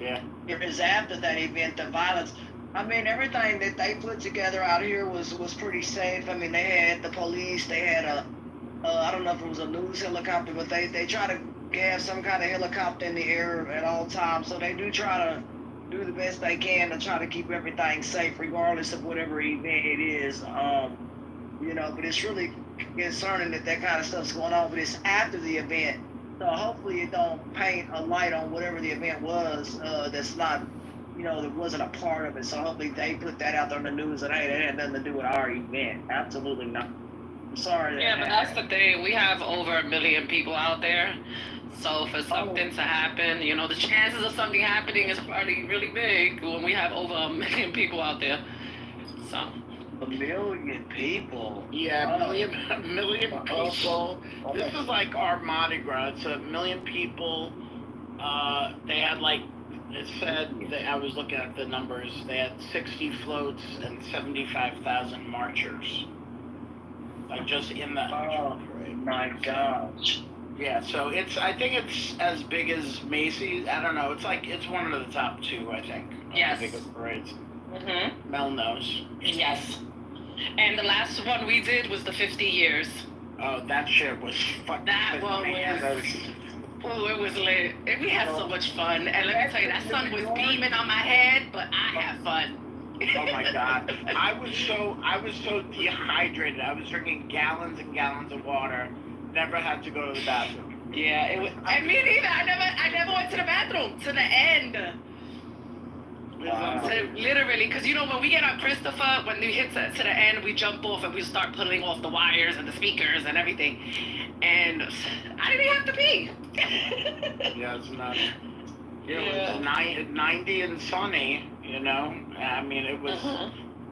Yeah. It was after that event, the violence. I mean, everything that they put together out here was pretty safe. I mean, they had the police, they had I don't know if it was a news helicopter, but they try to have some kind of helicopter in the air at all times. So they do try to do the best they can to try to keep everything safe, regardless of whatever event it is. You know, but it's really concerning that kind of stuff's going on, but it's after the event. So hopefully it don't paint a light on whatever the event was that's not, you know, that wasn't a part of it. So hopefully they put that out there on the news that, hey, that had nothing to do with our event. Absolutely not. I'm sorry. Yeah, but that's the thing. We have over 1 million people out there. So for something to happen, you know, the chances of something happening is probably really big when we have over 1 million people out there. So. 1 million people. Yeah, a million people. This is like our Mardi Gras. It's 1 million people. They had like, it said, I was looking at the numbers, they had 60 floats and 75,000 marchers. Like just in the parade. My gosh. Yeah, so I think it's as big as Macy's. I don't know. It's one of the top 2, I think. Yes. The biggest parades. Mm-hmm. Mel knows. Yes. And the last one we did was the 50 years. Oh, that shit was fucking. That one was. Oh, it was lit. And we had so much fun. And let me tell you, that sun was beaming on my head, but I had fun. Oh my God. I was so dehydrated. I was drinking gallons and gallons of water. Never had to go to the bathroom. Yeah, it was. And me neither. I never went to the bathroom to the end. Wow. So literally, because you know when we get on Christopher, when we hit to the end, we jump off and we start pulling off the wires and the speakers and everything. And I didn't have to pee. Yeah, it's not. It was 90 and sunny. You know, I mean, it was.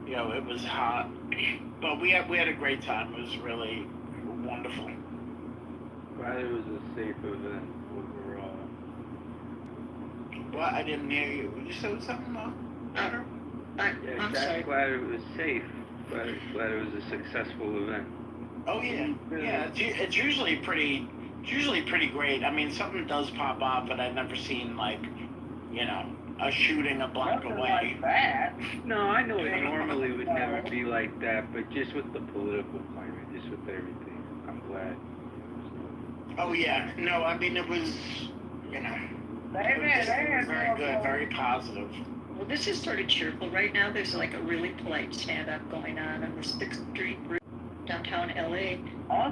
You know, it was hot, but we had a great time. It was really wonderful. Glad it was a safe event overall. Well, I didn't hear you. You said something about better? I'm sorry. Glad it was safe. Glad it was a successful event. Oh yeah, yeah. It's usually pretty great. I mean, something does pop off, but I've never seen like, you know, a shooting a block away. Like that. No, I know it normally would never be like that, but just with the political climate, just with everything, I'm glad. Oh yeah, no, I mean it was, you know, it was very good, very positive. Well, this is sort of cheerful right now. There's like a really polite stand-up going on the 6th Street downtown LA.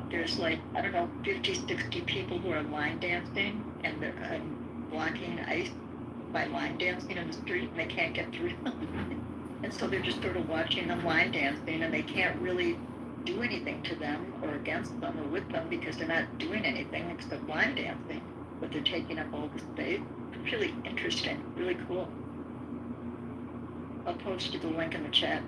There's like, I don't know, 50, 60 people who are line dancing and they're blocking ice by line dancing in the street and they can't get through them. And so they're just sort of watching them line dancing and they can't really do anything to them or against them or with them because they're not doing anything except line dancing, but they're taking up all the space. Really interesting, really cool. I'll post you the link in the chat.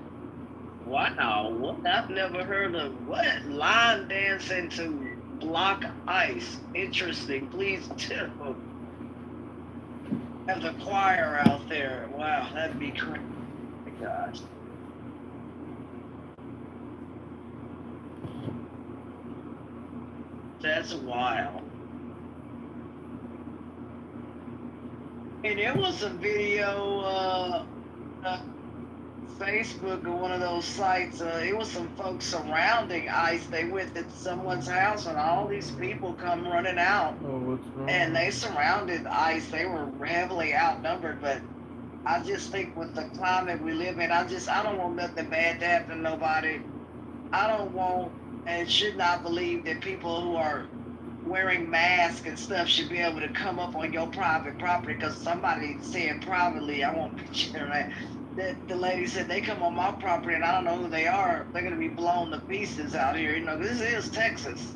Wow, what? I've never heard of what? Line dancing to block ice. Interesting. Please do. Have the choir out there. Wow, that'd be great. Oh my gosh. That's wild. And there was a video, Facebook or one of those sites, it was some folks surrounding ICE. They went to someone's house and all these people come running out. Oh, what's wrong? And they surrounded ICE. They were heavily outnumbered, but I just think with the climate we live in, I don't want nothing bad to happen to nobody. I don't want and should not believe that people who are wearing masks and stuff should be able to come up on your private property because somebody said privately, I won't picture that the lady said they come on my property and I don't know who they are. They're going to be blown to pieces out here. You know, this is Texas.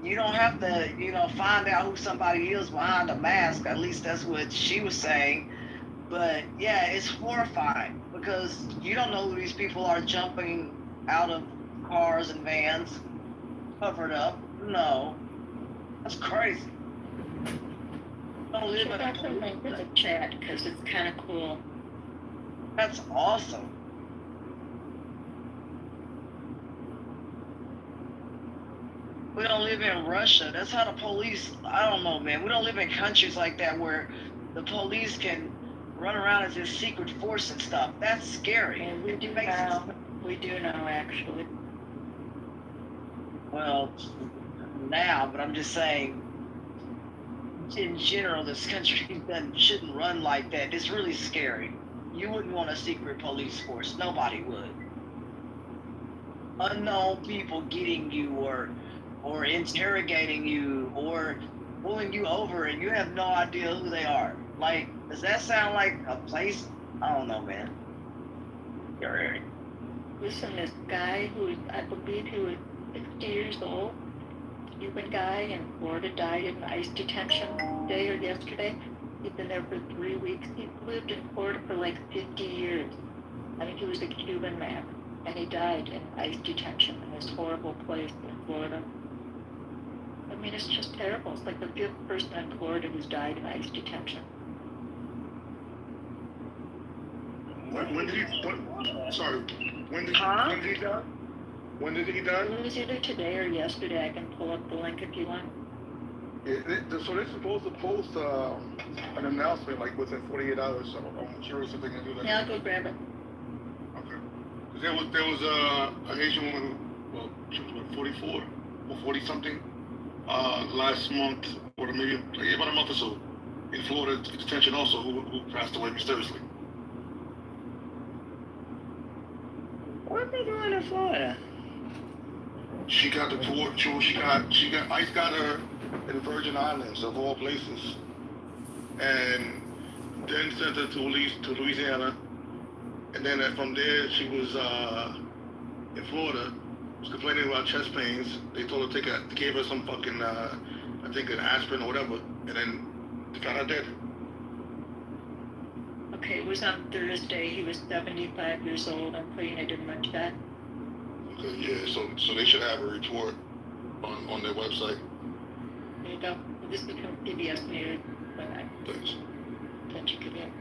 you don't have to, find out who somebody is behind a mask. At least that's what she was saying. But yeah, it's horrifying because you don't know who these people are jumping out of cars and vans covered up. No, that's crazy. Don't live Check out the link in the chat because it's kind of cool. That's awesome. We don't live in Russia. That's how the police, I don't know, man. We don't live in countries like that where the police can run around as this secret force and stuff. That's scary. And we do know. We do know, actually. Well, now, but I'm just saying, in general, this country shouldn't run like that. It's really scary. You wouldn't want a secret police force. Nobody would. Unknown people getting you or interrogating you or pulling you over and you have no idea who they are. Like, does that sound like a place? I don't know, man. Listen, this guy who I believe he was 60 years old, Cuban guy in Florida, died in ICE detention today or yesterday. He'd been there for 3 weeks. He lived in Florida for like 50 years. I think he was a Cuban man, and he died in ICE detention in this horrible place in Florida. I mean, it's just terrible. It's like the 5th person in Florida who's died in ICE detention. When did he? When did he die? When did he die? It was either today or yesterday. I can pull up the link if you want. Yeah, so they're supposed to post an announcement like within 48 hours. So I'm curious if they can do that. Yeah, I'll go grab it. Okay. There was a Asian woman, well, she was what, 44 or 40 something, last month or maybe about a month or so in Florida detention also who passed away mysteriously. What are they doing in Florida? She got deported. ICE got her in Virgin Islands of all places, and then sent her to Louisiana, and then from there she was in Florida. Was complaining about chest pains. They told her gave her some fucking I think an aspirin or whatever, and then they found her dead. Okay, it was on Thursday. He was 75 years old. I'm putting it in my chat. Okay, yeah. So they should have a report on their website. There you go. This becomes PBS News when I Thanks. sent you it.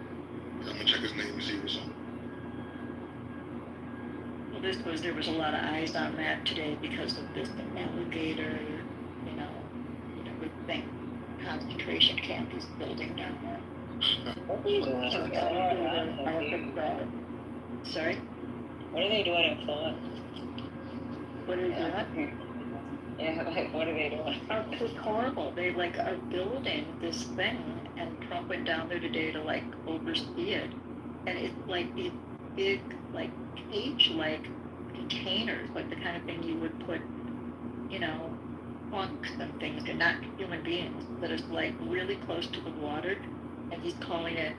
I'm gonna check his name and see what's on. Well, there was a lot of eyes on that today because of this alligator, we think concentration camp is building down there. Sorry? What are they doing in Florida? What are they doing? Yeah, like, what are they doing? It's horrible. They, are building this thing, and Trump went down there today to, oversee it. And it's, these big, cage-like containers, the kind of thing you would put, punks and things, and not human beings, that is, really close to the water. And he's calling it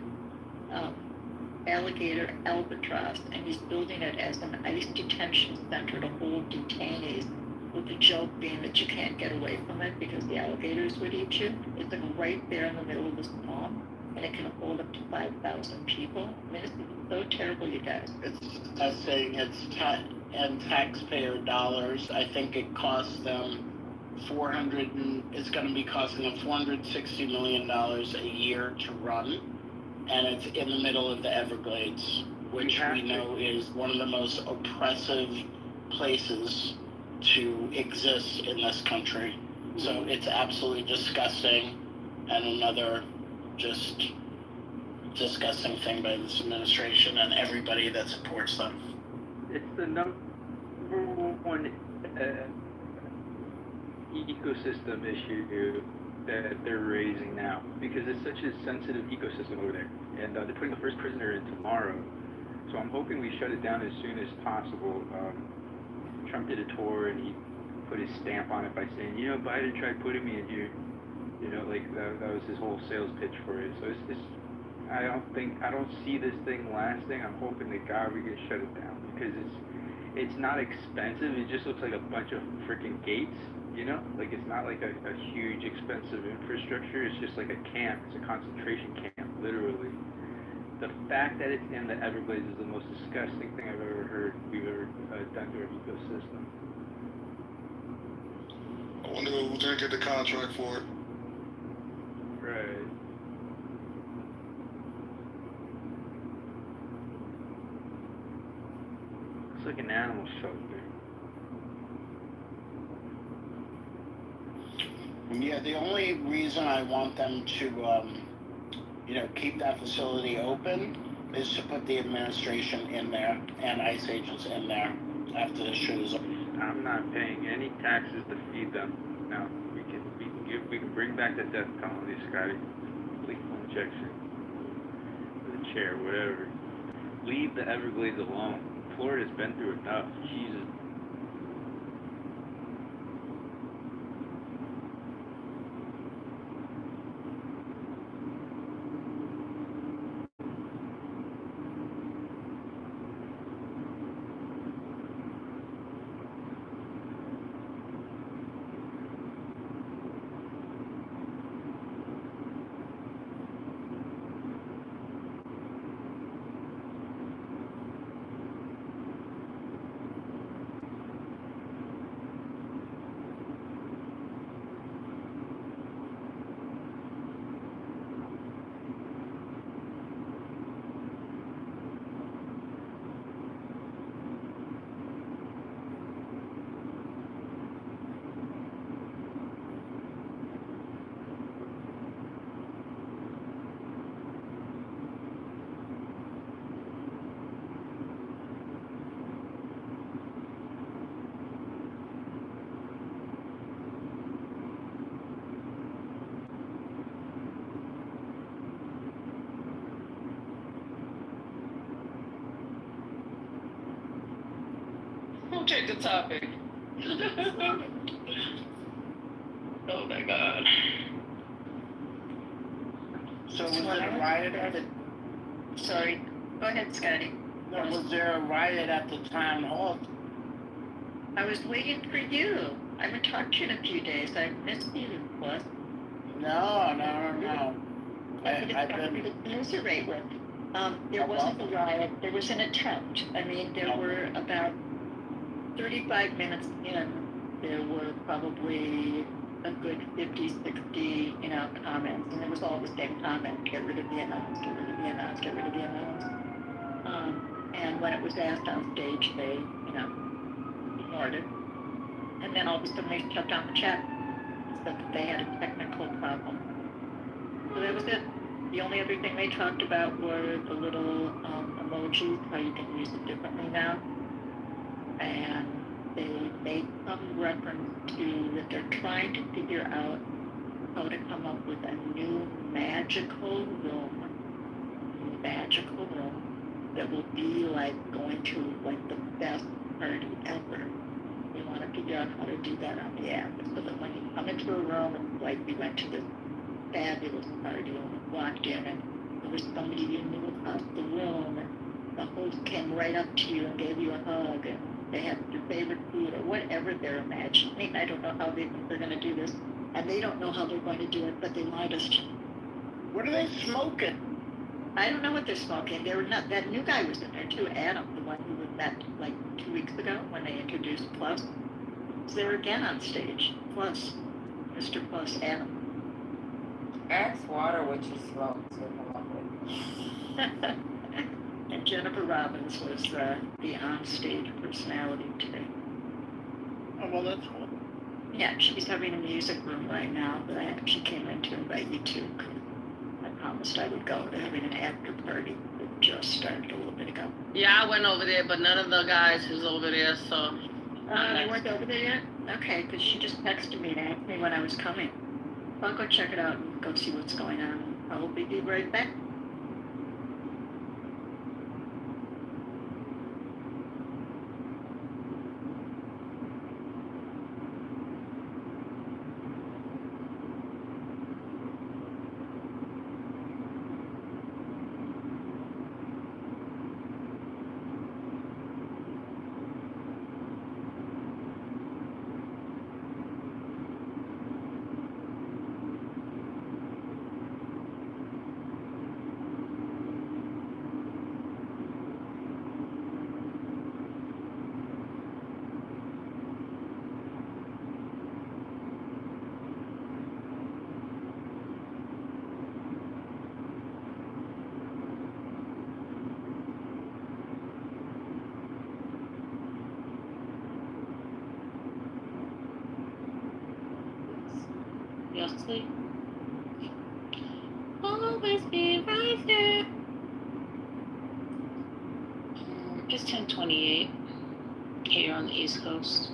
alligator albatross, and he's building it as an ICE detention center to hold detainees, with the joke being that you can't get away from it because the alligators would eat you. It's right there in the middle of the swamp, and it can hold up to 5,000 people. I mean, it's so terrible, you guys. It's saying and taxpayer dollars. I think it costs them it's going to be costing them $460 million a year to run, and it's in the middle of the Everglades, which we know is one of the most oppressive places to exist in this country. So it's absolutely disgusting, and another just disgusting thing by this administration and everybody that supports them. It's the number one ecosystem issue that they're raising now, because it's such a sensitive ecosystem over there, and they're putting the first prisoner in tomorrow, so I'm hoping we shut it down as soon as possible. Trump did a tour and he put his stamp on it by saying, Biden tried putting me in here, that was his whole sales pitch for it. So it's I don't see this thing lasting. I'm hoping that God we can shut it down, because it's not expensive. It just looks like a bunch of freaking gates, you know? Like it's not like a huge expensive infrastructure. It's just like a camp. It's a concentration camp, literally. The fact that it's in the Everglades is the most disgusting thing I've ever heard we've ever done to our ecosystem. I wonder who's gonna get the contract for it. Right. It's like an animal shelter. Yeah, the only reason I want them to, keep that facility open is to put the administration in there and ICE agents in there after the shoot is over. I'm not paying any taxes to feed them. No, we can bring back the death penalty, Scotty. Lethal injection, the chair, whatever. Leave the Everglades alone. Florida's been through enough. Jesus. Who checked the topic? Oh my God. So was it a riot at the... Sorry. Go ahead, Scotty. No, was there a riot at the town hall? I was waiting for you. I haven't talked to you in a few days. I missed you, plus. No. I've been... to commiserate with. There wasn't a riot. There was an attempt. I mean, there were about 35 minutes in. There were probably a good 50, 60, comments. And it was all the same comment. Get rid of the announce, get rid of the announce, get rid of the announce. And when it was asked on stage, they, ignored it. And then all of a sudden they shut down the chat. Said that they had a technical problem. So that was it. The only other thing they talked about were the little emojis, how you can use it differently now. And they made some reference to that they're trying to figure out how to come up with a new magical room that will be like going to like the best party ever. We want to figure out how to do that on the app so that when you come into a room, it's like we went to this fabulous party and we walked in and there was somebody you knew across the room and the host came right up to you and gave you a hug and they had your favorite food or whatever they're imagining. I don't know how they think they're going to do this and they don't know how they're going to do it, but they lied us. What are they smoking? I don't know what they're smoking. They were not. That new guy was in there too, Adam, the one who we met like 2 weeks ago when they introduced Plus. He's there again on stage. Plus, Mr. Plus, Adam. Ask Water what you smoked to come up with. And Jennifer Robbins was the on-stage personality today. Oh, well, that's cool. Yeah, she's having a music room right now, but she came in to invite you to. I promised I would go. They're having an after party that just started a little bit ago. Yeah, I went over there, but none of the guys was over there, so. They weren't over there yet? Okay, because she just texted me and asked me when I was coming. I'll go check it out and go see what's going on. I'll be right back. Y'all sleep? Always be right there. It's 10:28 here on the East Coast.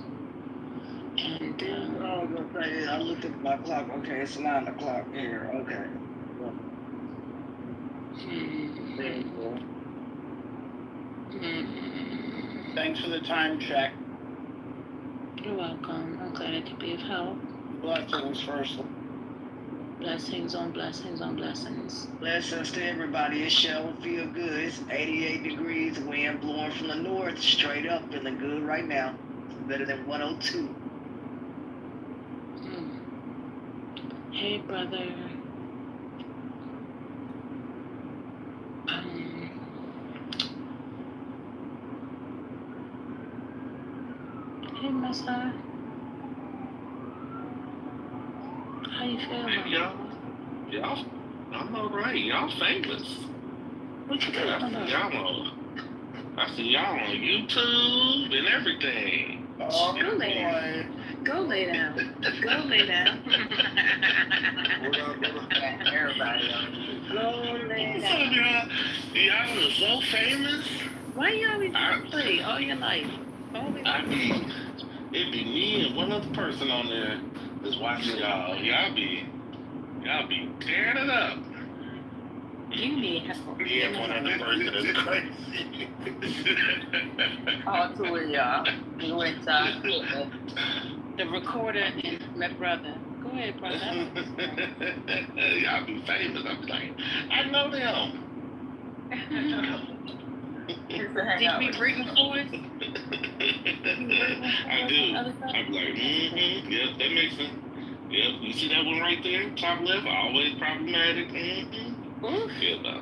And I was gonna say, I looked at my clock. Okay, it's 9 o'clock here. Okay. Thanks for the time check. You're welcome. I'm glad I could be of help. Blessings first. Blessings on blessings on blessings. Blessings to everybody. It sure feel good. It's 88 degrees, wind blowing from the north, straight up, feeling good right now. Better than 102. Hey, brother. Hey, Massa. How you feeling? Y'all, I'm alright. Y'all famous. What you doing? I see y'all on YouTube and everything. Oh, go lay down. Go lay down. Go lay down. Everybody on. Go lay What's down. up, y'all? Y'all are so famous. Why you always play all your life? I mean, it be me and one other person on there that's watching y'all. Y'all be tearing it up. You need Yeah, one other person is crazy. All two of y'all. You went the recorder and my brother. Go ahead, brother. Y'all be famous. I'm like, I know them. Did we bring for us? I do. I'm like, yep, that makes sense. Yep, you see that one right there, top left, always problematic. Yeah, no.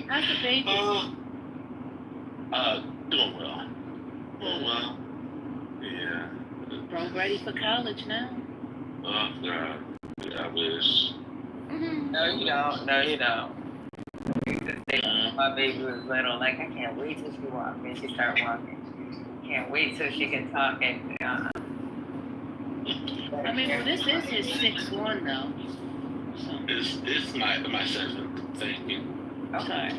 How's the baby? Doing well. Doing well. Yeah. Bro, ready for college now? Oh, God. Yeah, I wish. No, you don't. No, you don't. My baby was little. Like, I can't wait till she walks and she start walking. Can't wait till she can talk and. I mean, well, this is his 6'1" though. So. It's my seventh. Thank you. Okay.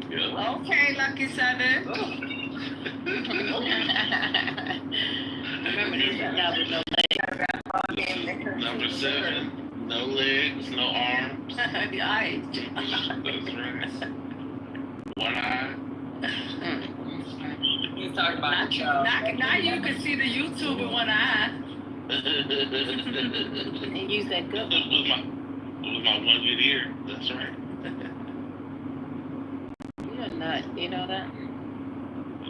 Yeah. Okay, lucky seven. Remember these guys with no legs. Number 7. No legs, no arms. The eyes. That's right. One eye. He's talking about now you can see the YouTube with one eye. And use that good one. With my one good ear. That's right. You're a nut. You know that?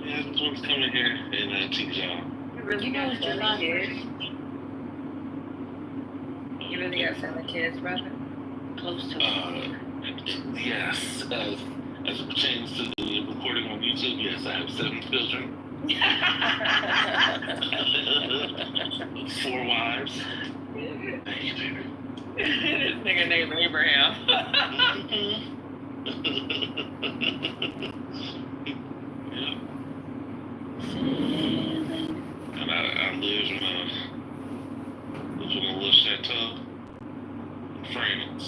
Yeah, this one's coming here and teach y'all. You know it's July 1st. You really got 7 kids, brother? Close to yes. As it pertains to the recording on YouTube, yes, I have 7 children. 4 wives. Thank you, baby. This nigga named Abraham. Yeah. And I live in a little chateau in France.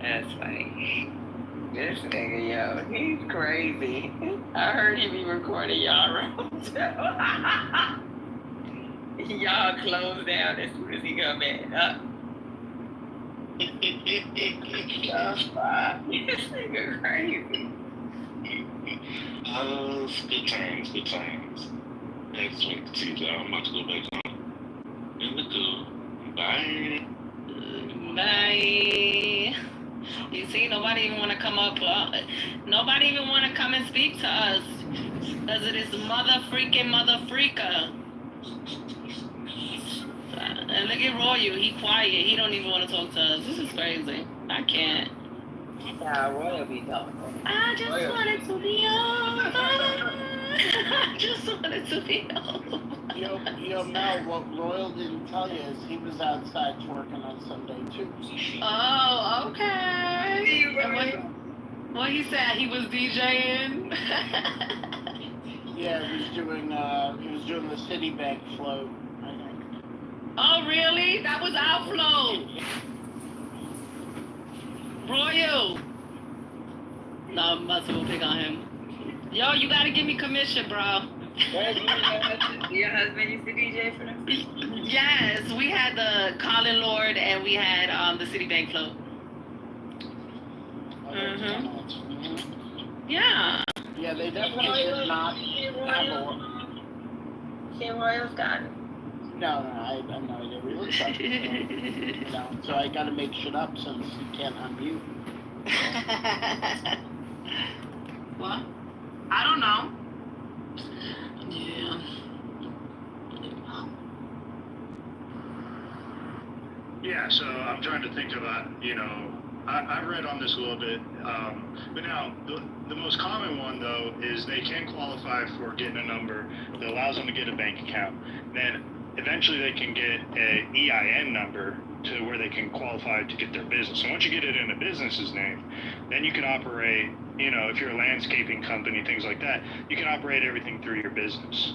That's funny. This nigga, yo, he's crazy. I heard he be recording y'all room too. Y'all close down as soon as he come in. This nigga crazy. It's good times, good times. Next week, see y'all. I'm about to go back on in the goo. Bye. Bye. You see, nobody even want to come up. Nobody even want to come and speak to us. Because it is mother freaker. And look at Roy, he quiet. He don't even want to talk to us. This is crazy. I can't. Nah, Roy be talking. I just wanted to be over. I just wanted to be over. Yo, Mel, what Royal didn't tell you is he was outside twerking on Sunday too. Oh, okay. And what he said, he was DJing. Yeah, he was doing the Citibank float, I think. Oh, really? That was our float. Royal. No, I'm messing with pick on him. Yo, you gotta give me commission, bro. Your husband used to DJ for them? Yes, we had the Colin Lord and we had the Citibank float. Yeah. Yeah, they definitely did not have a... She Royals got it. No, I have no idea what you're talking about. So I gotta make shit up since you can't unmute. What? I don't know. Yeah. Yeah, so I'm trying to think about, I read on this a little bit, but now the most common one though is they can qualify for getting a number that allows them to get a bank account. Then eventually they can get a EIN number to where they can qualify to get their business. And once you get it in a business's name, then you can operate, if you're a landscaping company, things like that, you can operate everything through your business.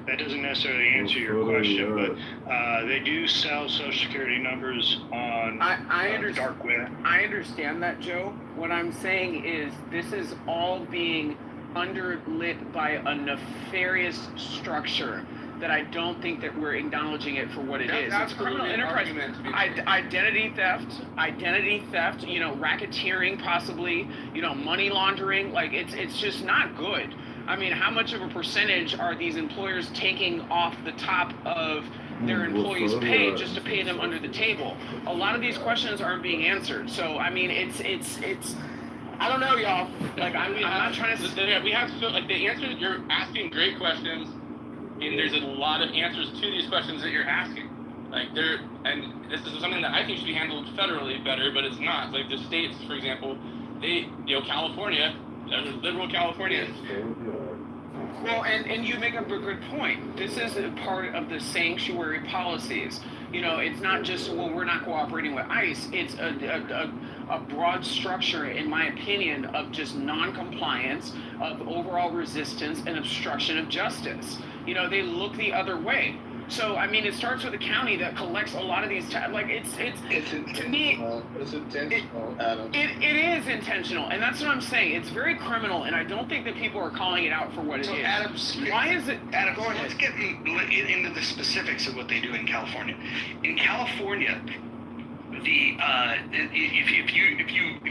That doesn't necessarily answer your question, but they do sell Social Security numbers on the dark web. I understand that, Joe. What I'm saying is this is all being underlit by a nefarious structure that I don't think that we're acknowledging it for what it is. It's criminal enterprise, identity theft, racketeering possibly, money laundering. Like it's just not good. I mean, how much of a percentage are these employers taking off the top of their employees' pay just to pay them under the table? A lot of these questions aren't being answered. So, I mean, it's I don't know, y'all. Like, I'm not trying to... We have to feel like the answers, you're asking great questions, and there's a lot of answers to these questions that you're asking. And this is something that I think should be handled federally better, but it's not. Like the states, for example, California, liberal California. Well, and you make up a good point. This is a part of the sanctuary policies. It's not just, well, we're not cooperating with ICE. It's a broad structure, in my opinion, of just non-compliance, of overall resistance and obstruction of justice. They look the other way. So, I mean, it starts with a county that collects a lot of these, it's to me, it's intentional, Adam. It is intentional, and that's what I'm saying. It's very criminal, and I don't think that people are calling it out for what it is. Adam, why is it? Adam, let's get into the specifics of what they do in California. In California, if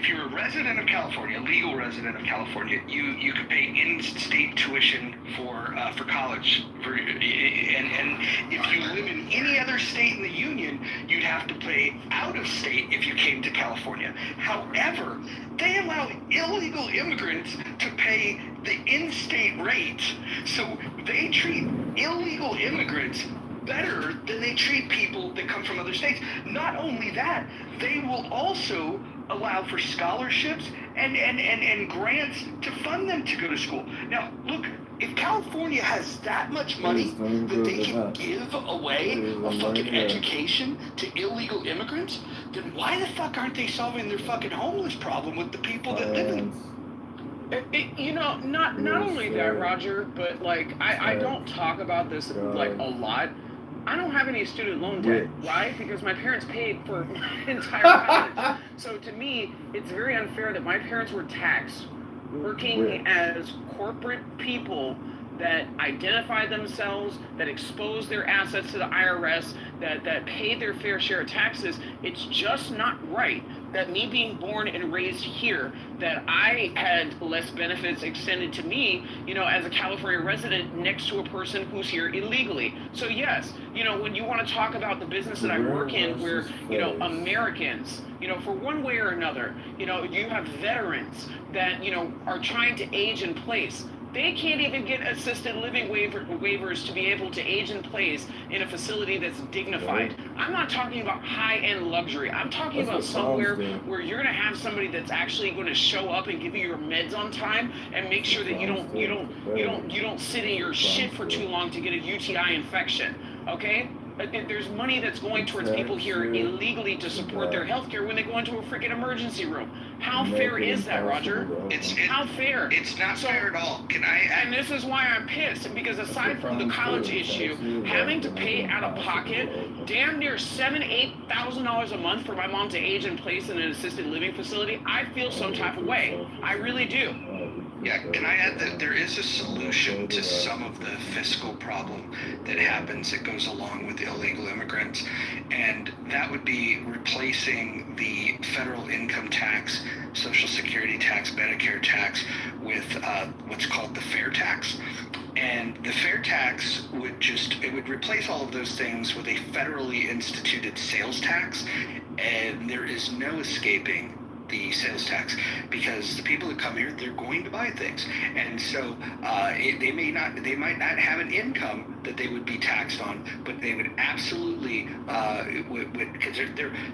you're a resident of California, a legal resident of California, you could pay in-state tuition for college. And if you live in any other state in the union, you'd have to pay out of state if you came to California. However, they allow illegal immigrants to pay the in-state rate, so they treat illegal immigrants better than they treat people that come from other states. Not only that, they will also allow for scholarships and grants to fund them to go to school. Now, look, if California has that much money that they can give away a fucking education to illegal immigrants, then why the fuck aren't they solving their fucking homeless problem with the people that live in not only that, Roger, but I don't talk about this a lot. I don't have any student loan debt, right? Because my parents paid for my entire college. So to me, it's very unfair that my parents were taxed, working as corporate people that identify themselves, that expose their assets to the IRS, that pay their fair share of taxes. It's just not right that me being born and raised here, that I had less benefits extended to me, as a California resident next to a person who's here illegally. So yes, when you want to talk about the business that I work in, where, Americans, for one way or another, you have veterans that, are trying to age in place. They can't even get assisted living waivers to be able to age in place in a facility that's dignified. I'm not talking about high-end luxury. I'm talking about somewhere where you're going to have somebody that's actually going to show up and give you your meds on time and make sure that you don't sit in your shit for too long to get a UTI infection. Okay? there's money that's going towards people here illegally to support their health care when they go into a freaking emergency room. How fair is that, Roger? How fair? It's not fair at all. Can I? And this is why I'm pissed, because aside from the college issue, having to pay out of pocket damn near $7,000-8,000 a month for my mom to age in place in an assisted living facility, I feel some type of way. I really do. Yeah, can I add that there is a solution to some of the fiscal problem that happens that goes along with illegal immigrants, and that would be replacing the federal income tax, Social Security tax, Medicare tax with what's called the fair tax. And the fair tax would replace all of those things with a federally instituted sales tax, and there is no escaping the sales tax, because the people that come here, they're going to buy things, and so they might not have an income that they would be taxed on, but they would absolutely because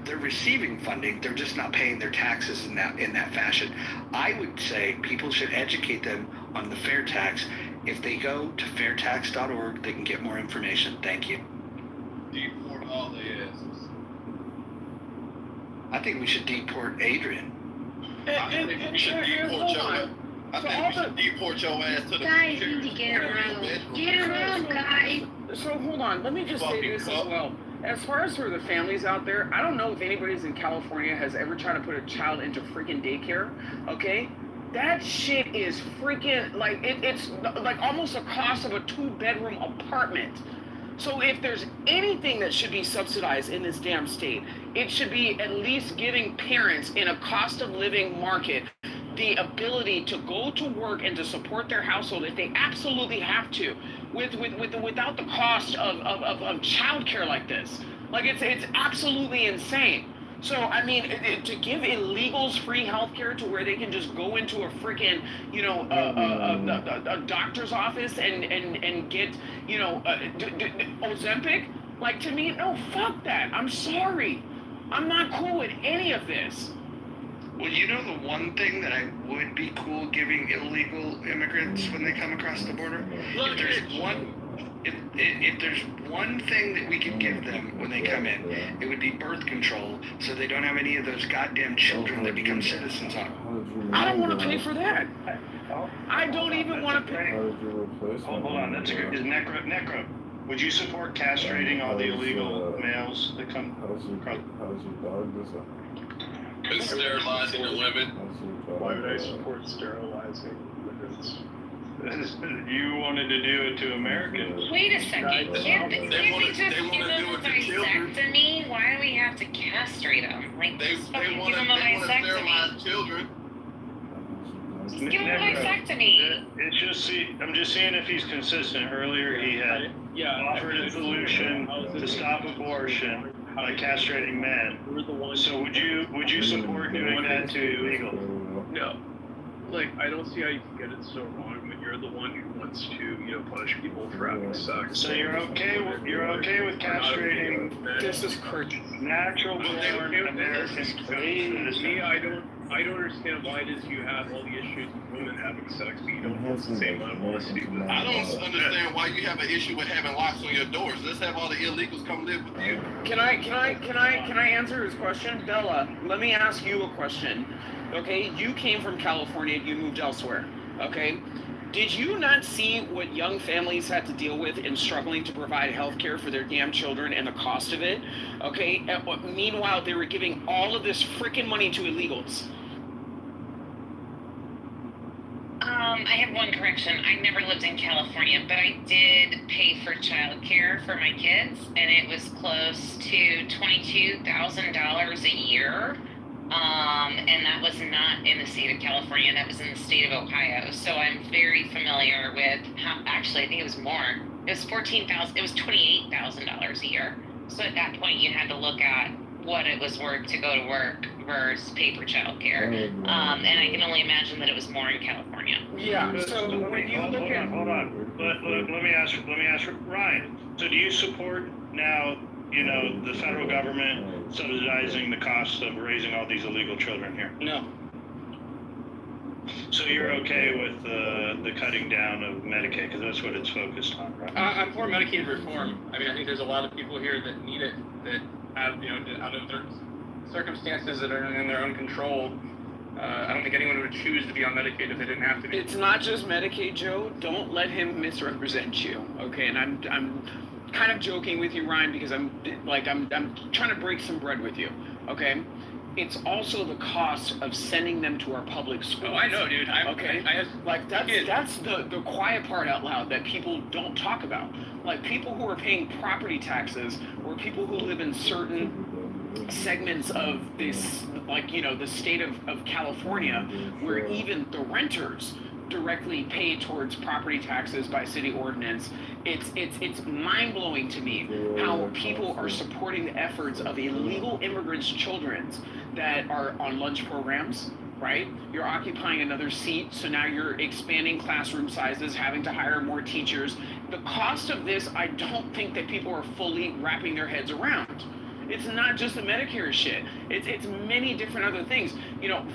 they're receiving funding, they're just not paying their taxes in that fashion. I would say people should educate them on the fair tax. If they go to fairtax.org, they can get more information. Thank you. Deport all the asses. I think we should deport Adrian. I think we should deport your ass. I think we should deport your ass to the Guys need to get around. Get around, guys. So hold on, let me just say this as well. As far as for the families out there, I don't know if anybody's in California has ever tried to put a child into freaking daycare, okay? That shit is freaking, like, it's like almost the cost of a 2-bedroom apartment. So if there's anything that should be subsidized in this damn state, it should be at least giving parents in a cost of living market the ability to go to work and to support their household if they absolutely have to, without the cost of childcare like this. Like, it's absolutely insane. So, I mean, to give illegals free healthcare to where they can just go into a freaking, a doctor's office and get, Ozempic, like, to me, no, fuck that. I'm sorry. I'm not cool with any of this. Well, you know the one thing that I would be cool giving illegal immigrants when they come across the border? If there's one thing that we could give them when they come in, it would be birth control, so they don't have any of those goddamn children that become citizens on. I don't want to pay for that. I don't even want to pay. Hold on, that's a good. Is Necro, would you support castrating all the illegal males that come across? How's your dog this up? And sterilizing the women. Why would I support sterilizing women's? You wanted to do it to Americans. Wait a second. Can't we just give them a vasectomy? Why do we have to castrate them? Like, just fucking give them a vasectomy. Children. Just give them a vasectomy. It's just, I'm just seeing if he's consistent. Earlier he had offered a solution to stop abortion by castrating men. So would you support doing that to illegal? No. Like, I don't see how you can get it so wrong when you're the one who wants to, punish people for having sex. So you're okay with castrating This is crazy. natural born American citizens? Me, I don't understand why it is you have all the issues with women having sex, but you don't have the same level of stupid. I don't understand why you have an issue with having locks on your doors. Let's have all the illegals come live with you. Can I answer his question? Bella, let me ask you a question. Okay, you came from California, you moved elsewhere. Okay, did you not see what young families had to deal with in struggling to provide health care for their damn children and the cost of it? Okay, meanwhile, they were giving all of this freaking money to illegals. I have one correction. I never lived in California, but I did pay for childcare for my kids, and it was close to $22,000 a year. And that was not in the state of California, that was in the state of Ohio. So I'm very familiar with how, actually, I think it was more. It was $28,000 a year. So at that point, you had to look at what it was worth to go to work versus pay for childcare. And I can only imagine that it was more in California. Yeah. So when you look at, hold on. Let me ask Ryan. So do you support now, the federal government subsidizing the cost of raising all these illegal children here? No. So you're okay with the cutting down of Medicaid, because that's what it's focused on, right? I'm for Medicaid reform. I mean, I think there's a lot of people here that need it, that have, out of their circumstances that are in their own control. I don't think anyone would choose to be on Medicaid if they didn't have to be. It's not just Medicaid, Joe. Don't let him misrepresent you, okay? And I'm kind of joking with you, Ryan, because I'm trying to break some bread with you, okay? It's also the cost of sending them to our public schools. Oh, I know, dude. That's the quiet part out loud that people don't talk about. Like people who are paying property taxes, or people who live in certain segments of this, the state of California, where even the renters directly pay towards property taxes by city ordinance. It's mind-blowing to me how people are supporting the efforts of illegal immigrants' children that are on lunch programs, right? You're occupying another seat, so now you're expanding classroom sizes, having to hire more teachers. The cost of this, I don't think that people are fully wrapping their heads around. It's not just the Medicare shit. It's many different other things.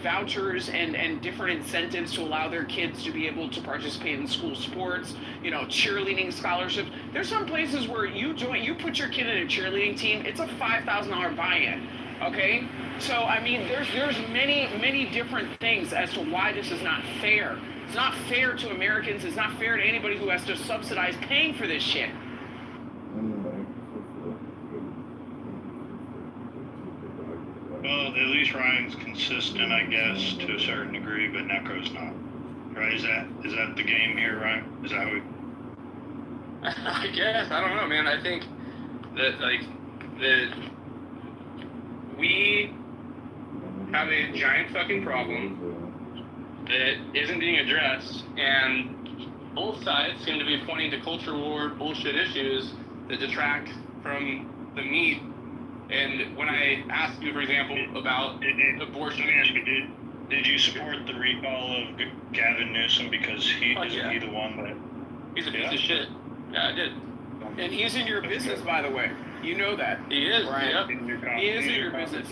Vouchers and different incentives to allow their kids to be able to participate in school sports, cheerleading scholarships. There's some places where you put your kid in a cheerleading team, it's a $5,000 buy-in, okay? So, I mean, there's many different things as to why this is not fair. It's not fair to Americans. It's not fair to anybody who has to subsidize paying for this shit. Well, at least Ryan's consistent, I guess, to a certain degree, but Necro's not. Right? Is that the game here, Ryan? Is that how we... I guess. I don't know, man. I think that, we have a giant fucking problem that isn't being addressed, and both sides seem to be pointing to culture war bullshit issues that detract from the meat. And when I asked you, for example, about abortion, did you support the recall of Gavin Newsom because he the one that... He's a piece of shit. Yeah, I did. And he's in your business, by the way. You know that. He is, Ryan. Yep. He is in your business.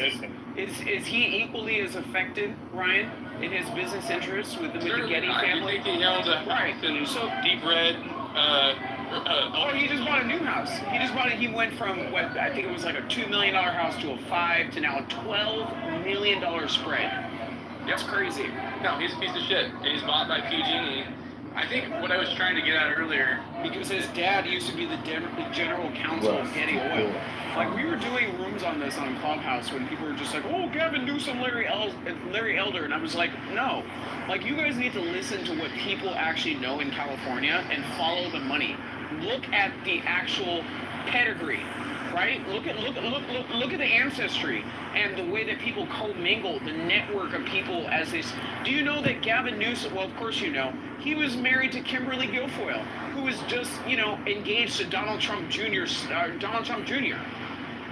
Is he equally as affected, Ryan, in his business interests with the Getty family? I think he owns a house in deep red. He just bought a new house. He went from what I think it was like a $2 million house to a $5 to now a $12 million spread. That's crazy. No, he's a piece of shit. And he's bought by PG&E. I think what I was trying to get at earlier, because his dad used to be the general counsel of Getty Oil. Like, we were doing rooms on this on Clubhouse when people were just like, oh, Gavin Newsom, Larry Elder. And I was like, no. Like, you guys need to listen to what people actually know in California and follow the money. Look at the actual pedigree, right? Look at the ancestry and the way that people commingle, the network of people as this. Do you know that Gavin Newsom, well, of course you know, he was married to Kimberly Guilfoyle, who was just, engaged to Donald Trump Jr.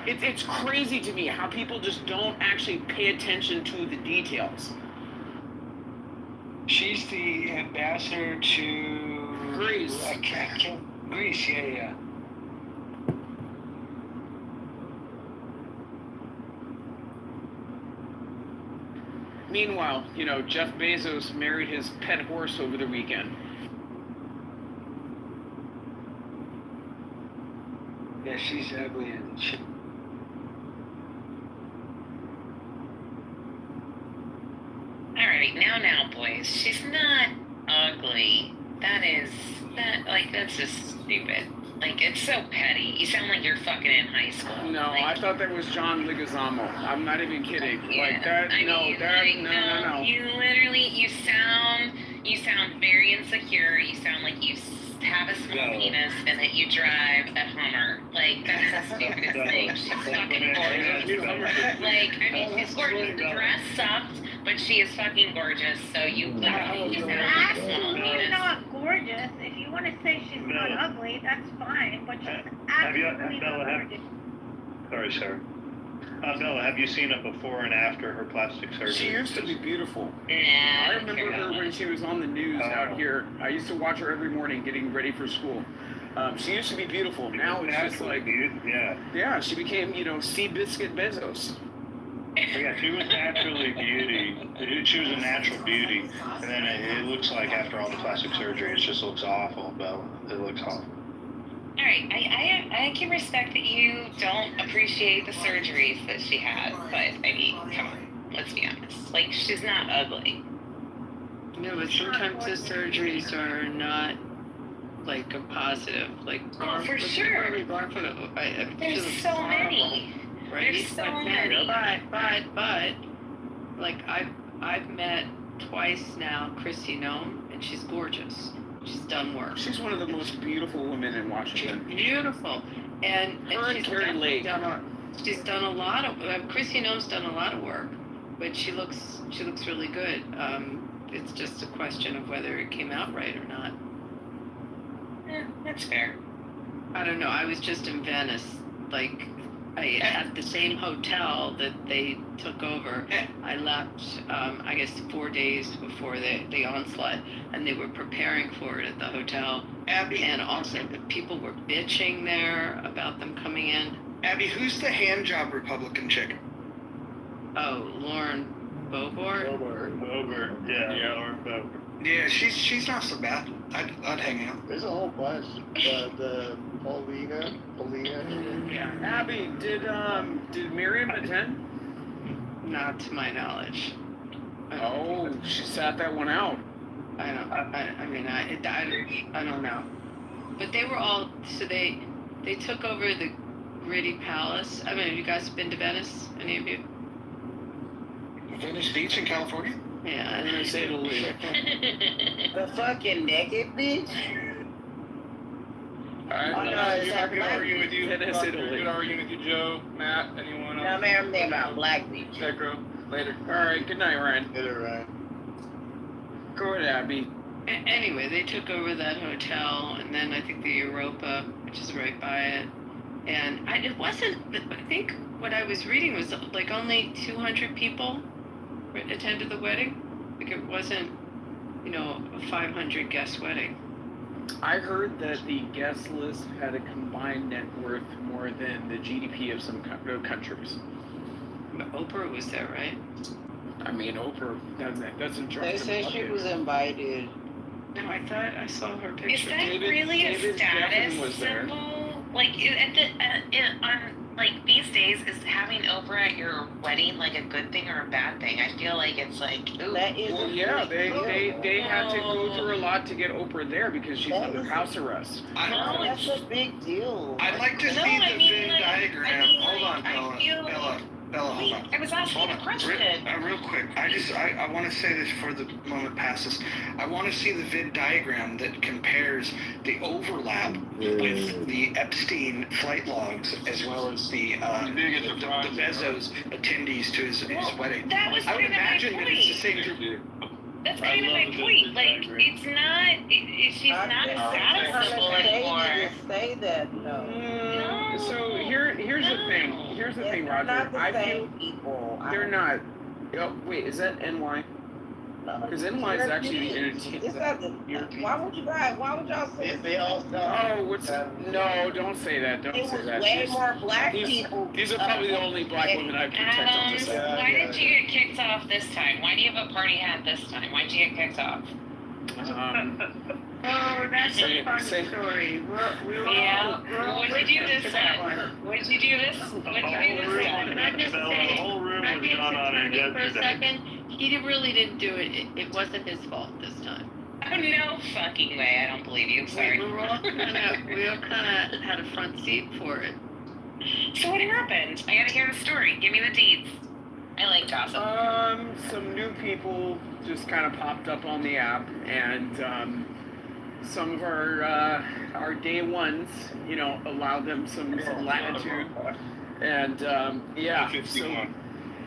It's crazy to me how people just don't actually pay attention to the details. She's the ambassador to Greece. Greece, yeah. Meanwhile, Jeff Bezos married his pet horse over the weekend. Yeah, she's ugly and shit. All right, now, boys. She's not ugly. That's just stupid. Like, it's so petty. You sound like you're fucking in high school. No, I thought that was John Leguizamo. I'm not even kidding. Yeah, no. You sound very insecure. You sound like you have a small penis and that you drive a Hummer. Like, that's the stupidest thing. She's fucking gorgeous. She's gorgeous. The dress sucked, but she is fucking gorgeous. So you literally just have a small penis. She's not gorgeous. If you want to say she's not ugly, that's fine. But she's absolutely not gorgeous. Sorry, sir. Bella, have you seen it before and after her plastic surgery? She used to be beautiful. Yeah, I remember her when she was on the news out here. I used to watch her every morning getting ready for school. She used to be beautiful. Now it's just like, yeah, she became, Seabiscuit Bezos. Yeah, she was naturally beauty. She was a natural beauty, and then it looks like after all the plastic surgery, it just looks awful, Bella. It looks awful. All right, I can respect that you don't appreciate the surgeries that she had, but I mean, come on, let's be honest. Like, she's not ugly. No, but sometimes the surgeries are not like a positive. Like, Oh, for sure. There's so many. Right? There's so many. But, like I've met twice now Chrissy Nome, and she's gorgeous. She's done work. She's one of the most beautiful women in Washington. Beautiful, and Her and Carrie Lake. She's done a lot of. Chrissy Nome's done a lot of work, but she looks really good. It's just a question of whether it came out right or not. That's fair. I don't know. I was just in Venice, like I at the same hotel that they took over. I left, I guess, 4 days before the onslaught, and they were preparing for it at the hotel. Abby. And also, the people were bitching there about them coming in. Abby, who's the hand job Republican chick? Oh, Lauren Boebert. Boebert. Yeah, Lauren Boebert. Yeah, she's not so bad. I'd hang out. There's a whole bunch. The Paulina. Yeah. Abby, did Miriam attend? Not to my knowledge. Oh, she sat that one out. I don't know. But they were all, so they took over the Gritty Palace. I mean, have you guys been to Venice? Any of you? Venice Beach in California? Yeah, I'm gonna say Italy. The fucking naked bitch? Alright, Good arguing with you. Venice, Italy. Good arguing with you, Joe, Matt, anyone else? No, man, I'm thinking about Black Beach. Pedro, later. Alright, good night, Ryan. Later, Ryan. Go ahead, Abby. Anyway, they took over that hotel, and then I think the Europa, which is right by it. And I think what I was reading was like only 200 people attended the wedding. Like it wasn't, a 500 guest wedding. I heard that the guest list had a combined net worth more than the GDP of some countries. But Oprah was there, right? I mean, Oprah, that's a joke. They said she was invited. No, I thought I saw her picture. Is that really a status symbol? Like, like these days, is having Oprah at your wedding like a good thing or a bad thing? I feel like it's like, ooh. That is Well, yeah, they had to go through a lot to get Oprah there because she's under house arrest. That's a big deal. I'd like to see the Venn diagram. Hold on, Bella. Bella, hold on. I was asking a question. Real quick. I want to say this before the moment passes. I want to see the Venn diagram that compares the overlap with the Epstein flight logs as well as the Bezos attendees to his wedding. That was I would kind of my imagine that it's the point. same group. That's kind of my point. Like, it's not. She's not a status symbol anymore. Say that though. So here's the thing. Here's the thing, Roger. They're not the I same feel people. they're not. Oh, wait, is that NY? Because NY is actually the entertainment. Why would y'all say They all Oh, no, don't say that. Don't it say was that. way more black people. These are probably the only black women I protect on this side. Why did you get kicked off this time? Why do you have a party hat this time? Why'd you get kicked off? Oh, that's a fun story. Yeah. What did you do this time? What did you do this? What did you do this time? Can I just say, The whole room was gone on it For a yesterday. second, he really didn't do it. It wasn't his fault this time. Oh, no fucking way. I don't believe you. Sorry. We all kind of had a front seat for it. So what happened? I gotta hear the story. Give me the deeds. I like gossip. Some new people just kind of popped up on the app, and some of our day ones, allowed them some latitude, and yeah. So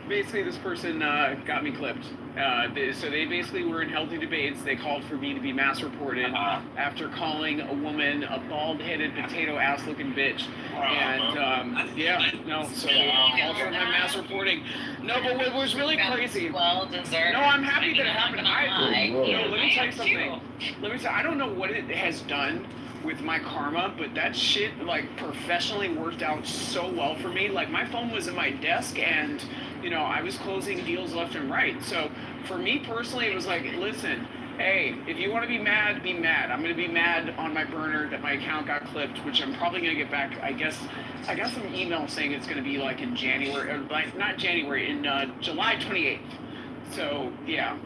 basically, this person got me clipped. So they basically were in healthy debates. They called for me to be mass reported after calling a woman a bald-headed, potato-ass-looking bitch. And so called for my mass reporting. No, but what was really crazy? Well deserved. No, I'm happy that it happened. Let Let me tell you something. I don't know what it has done with my karma, but that shit like professionally worked out so well for me. Like my phone was in my desk and I was closing deals left and right. So for me personally, it was like, listen, hey, if you want to be mad, be mad. I'm going to be mad on my burner that my account got clipped, which I'm probably going to get back. I guess I got some email saying it's going to be like in January, or like not January, in July 28th. So yeah,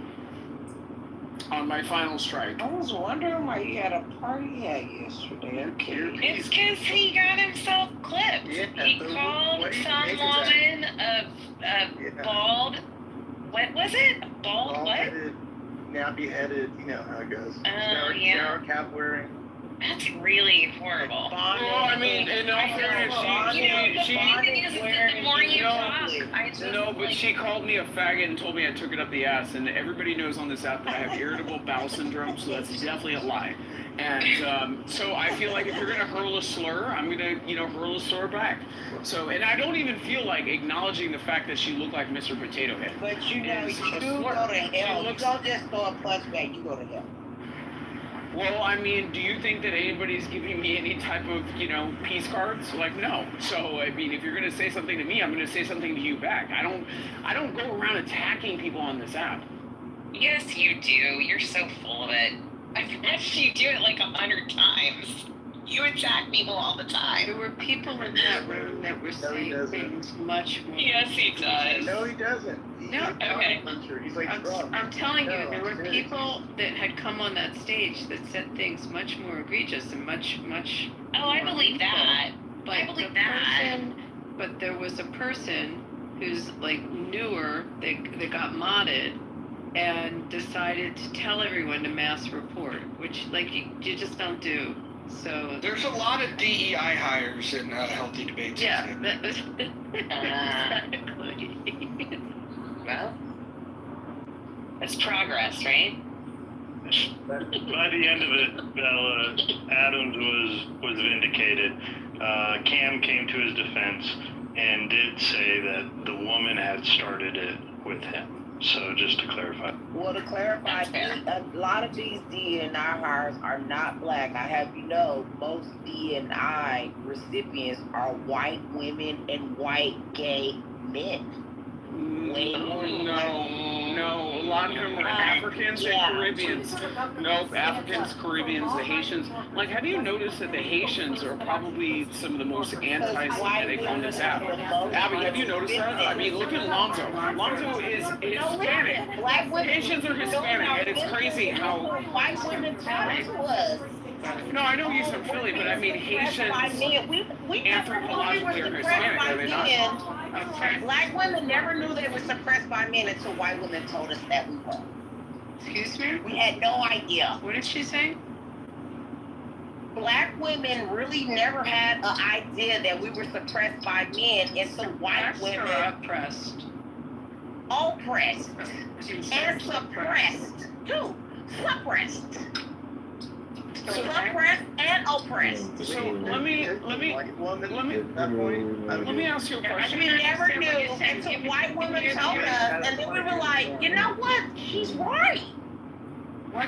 on my final strike. I was wondering why you had a party at yesterday. Okay. It's because he got himself clipped. Yeah, He but called what do you some make of that? woman a bald. What was it? Bald what? Bald-headed, nappy-headed, you know how it goes. Yeah. Shower cap wearing. That's really horrible. Well, I mean, in all fairness, the more you talk, I just but she called me a faggot and told me I took it up the ass, and everybody knows on this app that I have irritable bowel syndrome, so that's definitely a lie. And so I feel like if you're gonna hurl a slur, I'm gonna, hurl a slur back. So, and I don't even feel like acknowledging the fact that she looked like Mr. Potato Head. But you go to hell. You don't just throw a punch back, you go to hell. Well, I mean, do you think that anybody's giving me any type of, peace cards? Like, no. So, I mean, if you're going to say something to me, I'm going to say something to you back. I don't go around attacking people on this app. Yes, you do. You're so full of it. I've watched you do it like 100 times. You attack people all the time. There were people in that room that were saying things much more. Yes, he does. No, he doesn't. No, okay. He's like I'm telling you, there were people that had come on that stage that said things much more egregious and much. Oh, I believe that. But I believe that. But there was a person who's like newer that got modded and decided to tell everyone to mass report, which like you just don't do. So there's a lot of DEI hires in healthy debates. Yeah, exactly. Well, that's progress, right? By the end of it, Bella, Adams was vindicated. Cam came to his defense and did say that the woman had started it with him. So just to clarify. Well, to clarify, a lot of these DNI hires are not black. I have most DNI recipients are white women and white gay men. No, a lot of them are Africans and Caribbeans. Nope, Africans, Caribbeans, the Haitians. Like, have you noticed that the Haitians are probably some of the most anti-Semitic on this app? Abby, have you noticed that? I mean, look at Lonzo. Lonzo is Hispanic. Black women. Haitians are Hispanic, and it's crazy how White women was. No, I know he's from Philly, but I mean Haitians anthropologically are Hispanic, are they not? Black women never knew they were suppressed by men until white women told us that we were. Excuse me? We had no idea. What did she say? Black women really never had an idea that we were suppressed by men until white women are oppressed. Oppressed. And suppressed too. Suppressed. Suppressed and oppressed. So let me ask you a question. We never knew until white women told us, and then we were like, you know what? She's right.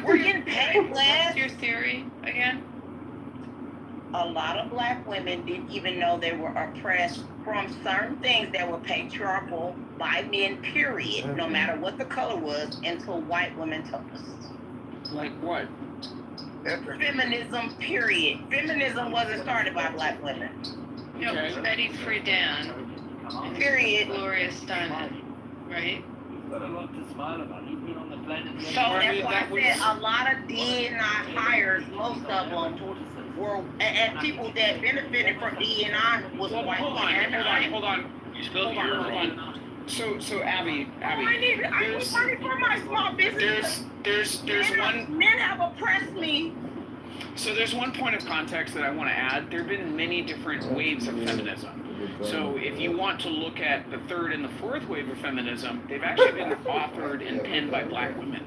We're getting paid less. What's your theory again? A lot of black women didn't even know they were oppressed from certain things that were patriarchal by men, period, no matter what the color was, until white women told us. Like what? Feminism, period. Feminism wasn't started by black women. No, Betty Friedan. Period. Gloria Steinem, right? So that's why I said a lot of DNI hires, most of them were, and people that benefited from DNI was white women. Hold on. So Abby. I was working for my small business. There's one. Men have oppressed me. So there's one point of context that I want to add. There have been many different waves of feminism. So if you want to look at the third and the fourth wave of feminism, they've actually been authored and penned by black women.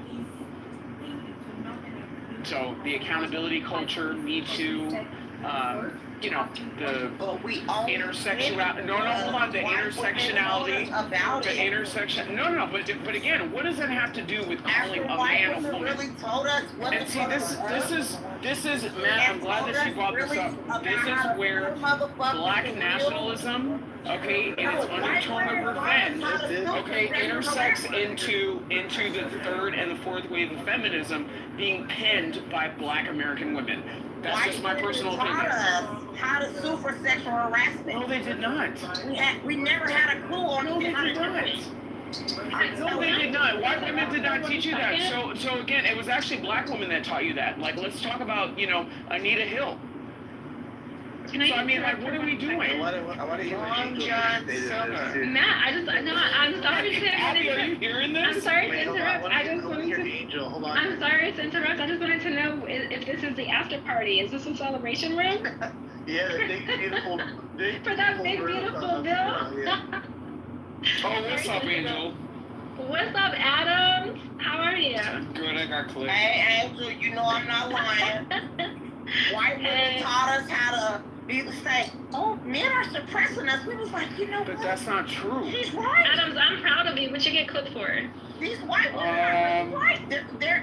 So the accountability culture, Me Too, you know, the But we own intersectionality. No, hold on. The intersectionality. About The intersection. No. But again, what does that have to do with calling a man a woman? Really told us what And see, this is Matt. I'm glad that you brought this up. This is where black nationalism, okay, in its undertone of revenge, okay, intersects into the third and the fourth wave of feminism being penned by black American women. That's just my personal opinion. How to sue for sexual harassment. No, they did not. We never had a clue on No, they did not. No, they did not. White women did not teach you that. So again, it was actually black women that taught you that. Like, let's talk about, Anita Hill. So I mean, like, what are we doing? I want to hear what you Matt, I'm sorry to Abby, are you hearing this? I'm sorry to interrupt. I just wanted to. Angel. Hold on. I'm sorry to interrupt. I just wanted to know if this is the after party. Is this a celebration room? Yeah, the big beautiful. For that big beautiful bill. Yeah. Oh, what's up, Angel? What's up, Adams? How are you? Good, I got clipped. Hey, Angel, you know I'm not lying. White women taught us how to either say, oh, men are suppressing us. We was like, But that's not true. She's right. Adams, I'm proud of you. What you get clipped for? These white women are really right.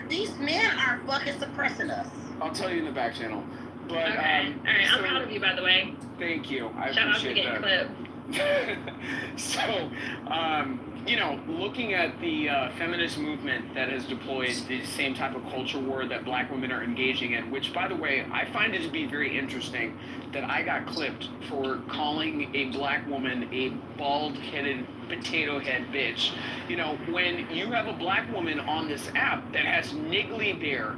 These men are fucking suppressing us. I'll tell you in the back channel. But, okay. All right, I'm proud of you, by the way. Thank you. I Shout out to appreciate getting that. clipped. So, looking at the feminist movement that has deployed the same type of culture war that black women are engaging in, which, by the way, I find it to be very interesting that I got clipped for calling a black woman a bald-headed potato head bitch. When you have a black woman on this app that has Niggly Bear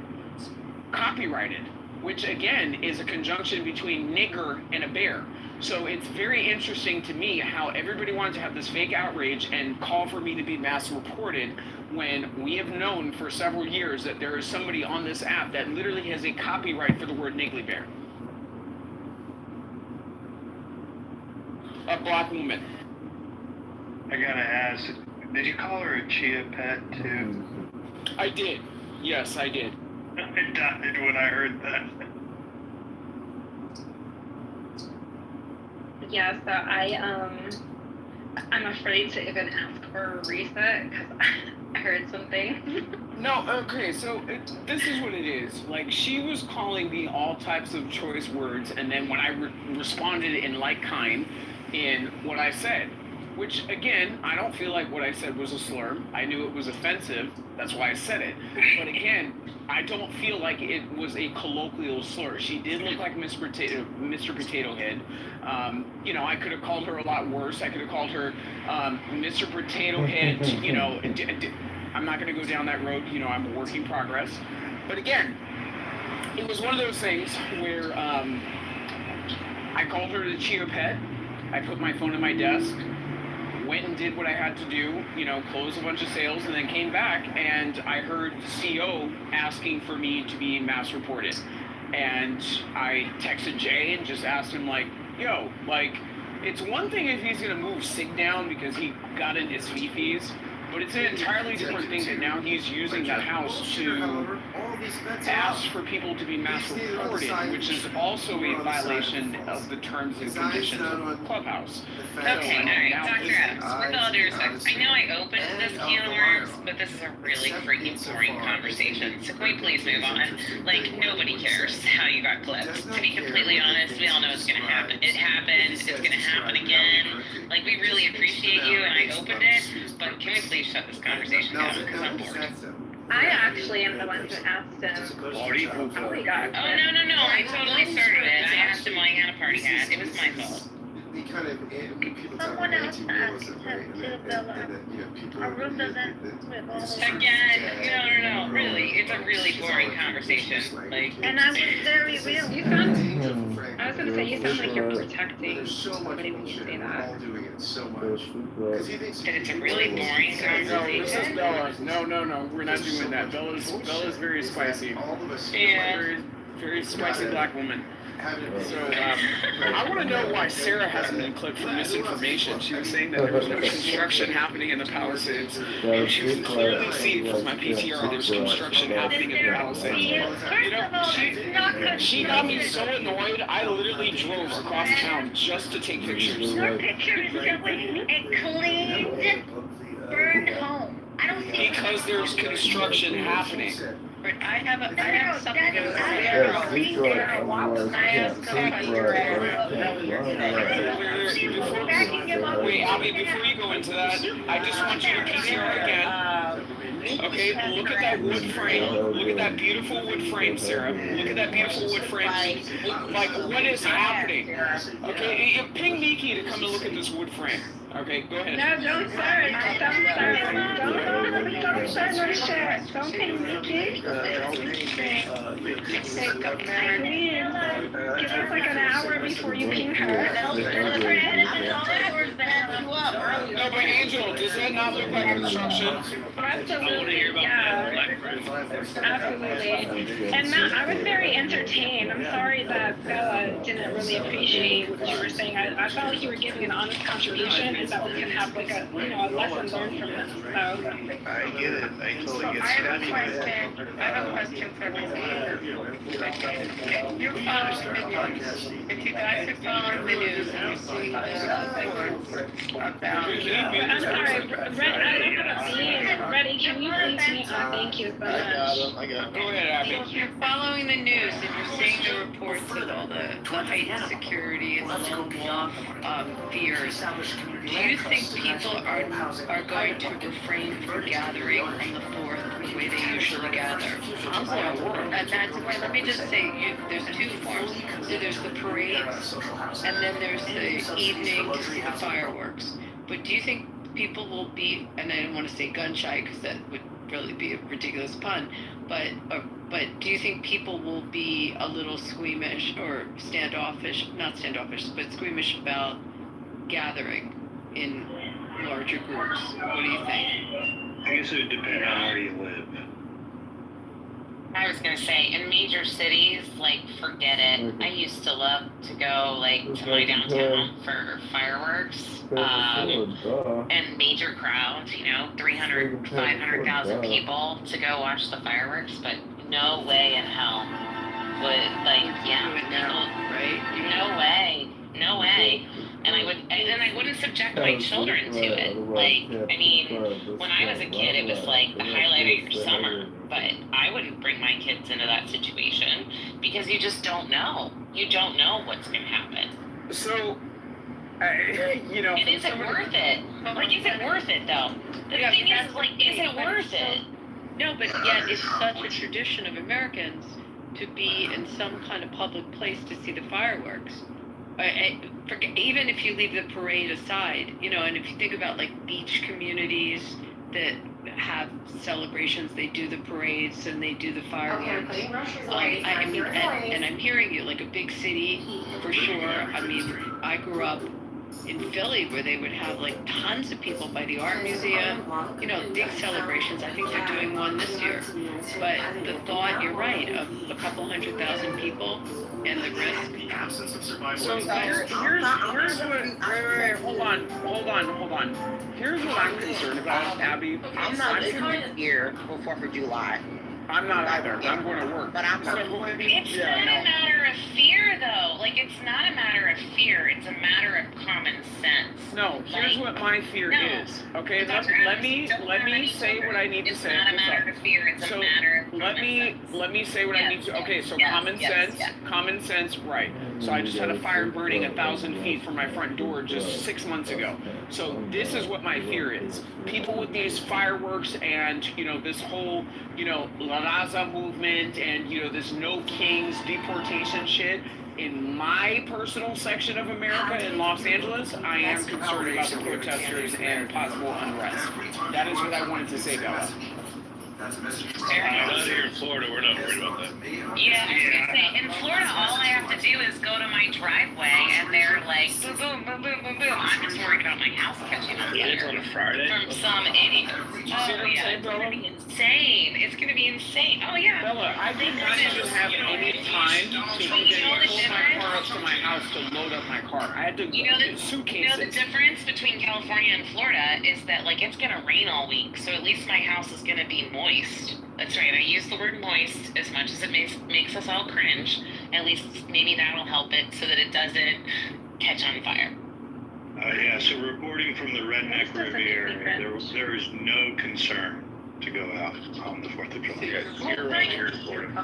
copyrighted, which again is a conjunction between nigger and a bear. So it's very interesting to me how everybody wanted to have this fake outrage and call for me to be mass reported when we have known for several years that there is somebody on this app that literally has a copyright for the word Niggly Bear. A black woman. I gotta ask, did you call her a chia pet too? I did. Yes, I did. I died when I heard that. Yeah, so I'm afraid to even ask for a reset because I heard something. No, okay, so this is what it is. Like, she was calling me all types of choice words, and then when I responded in like kind in what I said, which, again, I don't feel like what I said was a slur. I knew it was offensive. That's why I said it. But again, I don't feel like it was a colloquial slur. She did look like Mr. Potato Head. I could have called her a lot worse. I could have called her Mr. Potato Head. I'm not going to go down that road. I'm a work in progress. But again, it was one of those things where I called her the Chia Pet. I put my phone in my desk, went and did what I had to do, closed a bunch of sales, and then came back, and I heard CO asking for me to be mass reported. And I texted Jay and just asked him, yo, it's one thing if he's going to move Sig down because he got in his fee-fees, but it's an entirely different thing that now he's using that house to ask for people to be mass reported, which is also a violation of the terms and conditions of Clubhouse. Okay, all right, Dr. Adams, with all due respect, I know I opened this can of worms, but this is a really freaking boring conversation. So can we please move on? Nobody cares how you got clipped. To be completely honest, we all know it's gonna happen. It happened, it's gonna happen again. We really appreciate you, and I opened it, but can we please shut this conversation down, because I'm bored. I actually am the one who asked him how he got Oh, no, I totally started it. I asked him why he had a party hat. It was my fault. Someone else asked him to Bella. Our room doesn't with all those. Again, no, really. It's a really boring conversation. And I was very real. You sound, I was gonna say, you sound like you're protecting somebody when you say that. And it's a really boring No, this is conversation. Bella. No, we're not doing that. Bella's very spicy. Yeah. Very, very spicy black woman. So, I want to know why Sarah hasn't been clipped for misinformation. She was saying that there was no construction happening in the Palisades, and she can clearly see from my PTR there's construction happening in the Palisades. You know, she got me so annoyed, I literally drove across town just to take pictures. Your picture is showing a cleaned, burned home. I don't see. Because there's construction happening. But I have something to Wait, Abby, before you go into that, I just want you to PTR again. Okay, look at that wood frame. Look at that beautiful wood frame, Sarah. Look at that beautiful wood frame. Like, what is happening? Okay, ping Miki to come and look at this wood frame. Okay, go ahead. No, don't share it. Don't share it. Don't ping Mickey. Give us like an hour before you ping her. No, but Angel, does that not look like construction? Absolutely, yeah. Absolutely. And Matt, I was very entertained. I'm sorry that Bella didn't really appreciate what you were saying. I felt like you were giving an honest contribution and that we can have like a, a lesson learned from this. So. I get it. I totally get it. I have a question for Ms. If you guys are following the news and you see the reports about... I'm sorry, Reddy, can you please mute? Thank you so much. I got it. Go ahead, Abby. If you're following the news and you're seeing the reports of all the heightened security and the lone wolf fears, do you think people are going to refrain from gathering on the 4th the way they usually gather? And that's why, let me just say, there's two forms. So there's the parades, and then there's the evening to see the fireworks. But do you think people will be, and I don't want to say gun shy because that would really be a ridiculous pun, but do you think people will be a little squeamish or standoffish, not standoffish, but squeamish about gathering in larger groups? What do you think? I guess it would depend on where you live. I was gonna say, in major cities, like, forget it. I used to love to go, like, to my downtown for fireworks, and major crowds, 300, 500,000 people to go watch the fireworks, but no way in hell would, no way. And I wouldn't subject my children to it. When I was a kid, it was like the highlight of your summer. But I wouldn't bring my kids into that situation because you just don't know. You don't know what's going to happen. So, And is it worth it? Like, is it worth it, though? The thing is, like, is it worth it? No, but yet it's such a tradition of Americans to be in some kind of public place to see the fireworks. Even if you leave the parade aside, and if you think about like beach communities that have celebrations, they do the parades and they do the fireworks. And I'm hearing you, like a big city for sure. I mean, I grew up in Philly where they would have like tons of people by the art museum, big celebrations. I think they're doing one this year. But the thought, you're right, of a couple 100,000 people and the risk. So here's what, wait, hold on. Here's what I'm concerned about, Abby. I'm not coming here for 4th of July. I'm not either. I'm going to work. But I'm not going to be. It's not a matter of fear, though. Like, it's not a matter of fear. It's a matter of common sense. No, here's what my fear is. Okay, let me say what I need to say. It's not a matter of fear. It's a matter of let me say what I need to. Okay, so common sense, right? So I just had a fire burning 1,000 feet from my front door just 6 months ago. So this is what my fear is. People with these fireworks and this whole La Raza movement and this no kings deportation shit. In my personal section of America in Los Angeles, I am concerned about the protesters and possible unrest. That is what I wanted to say, Bella. Out here in Florida, we're not worried about that. Yeah, I was gonna say, in Florida, all I have to do is go to my driveway, and they're like like boom, boom, boom, boom, boom, boom. I'm just worried about my house catching on It's on fire a Friday. from some idiot. See what Oh I'm yeah, saying, it's gonna Bella? be insane. It's gonna be insane. Oh yeah. Bella, I did not even have any time to even pull my car up to my house to load up my car. I had to You know get the suitcases. difference between California and Florida is that like it's gonna rain all week, so at least my house is gonna be moist. That's right. I use the word moist as much as it makes us all cringe. At least maybe that'll help it so that it doesn't catch on fire. Yeah, so reporting from the Redneck Riviera, there is no concern to go out on the 4th of July.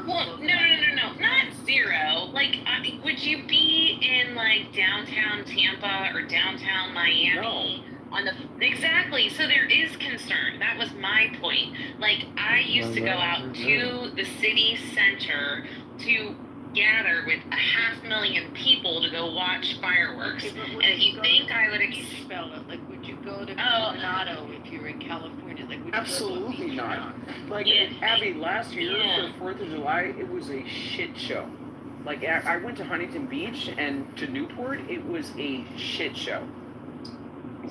Well, no, not zero. Like, would you be in like downtown Tampa or downtown Miami? On the exactly, so there is concern. That was my point. Like, I used to go out to the city center to gather with 500,000 people to go watch fireworks. And if you think I would spell it, like, would you go to Coronado if you were in California? Like, would you Absolutely not. Like, Abby, last year for 4th of July, it was a shit show. Like, I went to Huntington Beach and to Newport, it was a shit show.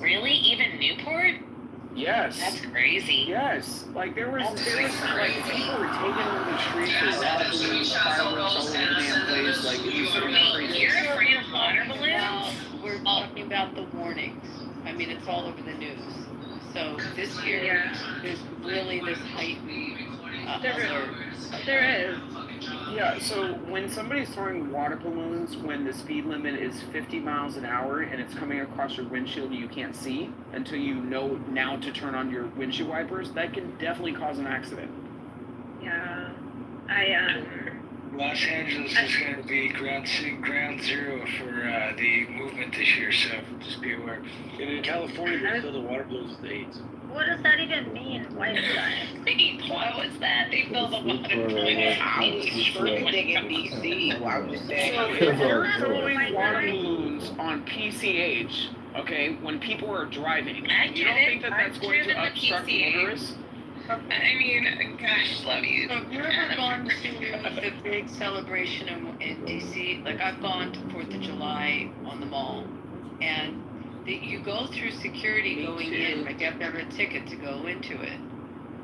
Really? Even Newport? Yes. That's crazy. Yes. Like, there was like, people were taking over the streets with water balloons, fireworks all over the damn place. Like, it was so crazy. You're afraid of water balloons? We're talking about the warnings. I mean, it's all over the news. So this year, there's really this heightened alert. There is. Yeah, so when somebody's throwing water balloons when the speed limit is 50 miles an hour and it's coming across your windshield and you can't see until you know now to turn on your windshield wipers, that can definitely cause an accident. Yeah. Los Angeles is going to be ground zero for the movement this year, so just be aware. And in California, they fill the water balloons with AIDS. What does that even mean? Why is that? What was that? They fill the water balloons. I was screaming in DC. Why was So that? if you're throwing water balloons on PCH, okay, when people are driving, you don't think that that's going to obstruct motorists? I mean, gosh, love you. So have you ever gone to the big celebration in DC? Like, I've gone to 4th of July on the mall, and you go through security going in. Like, you have to have a ticket to go into it.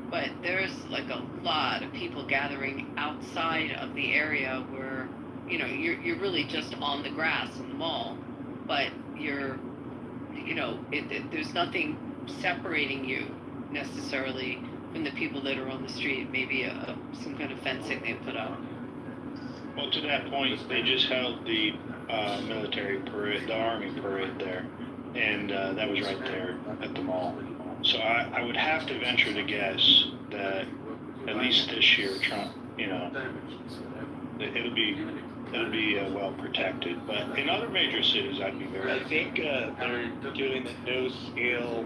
But there's like a lot of people gathering outside of the area where, you know, you're really just on the grass in the mall, but you're, you know, there's nothing separating you necessarily from the people that are on the street. Maybe some kind of fencing they put up. Well, to that point, they just held the military parade, the Army parade there, and that was right there at the mall. So I would have to venture to guess that at least this year, Trump, you know, it'll be well protected. But in other major cities, I'd be very. I think they're doing the no scale.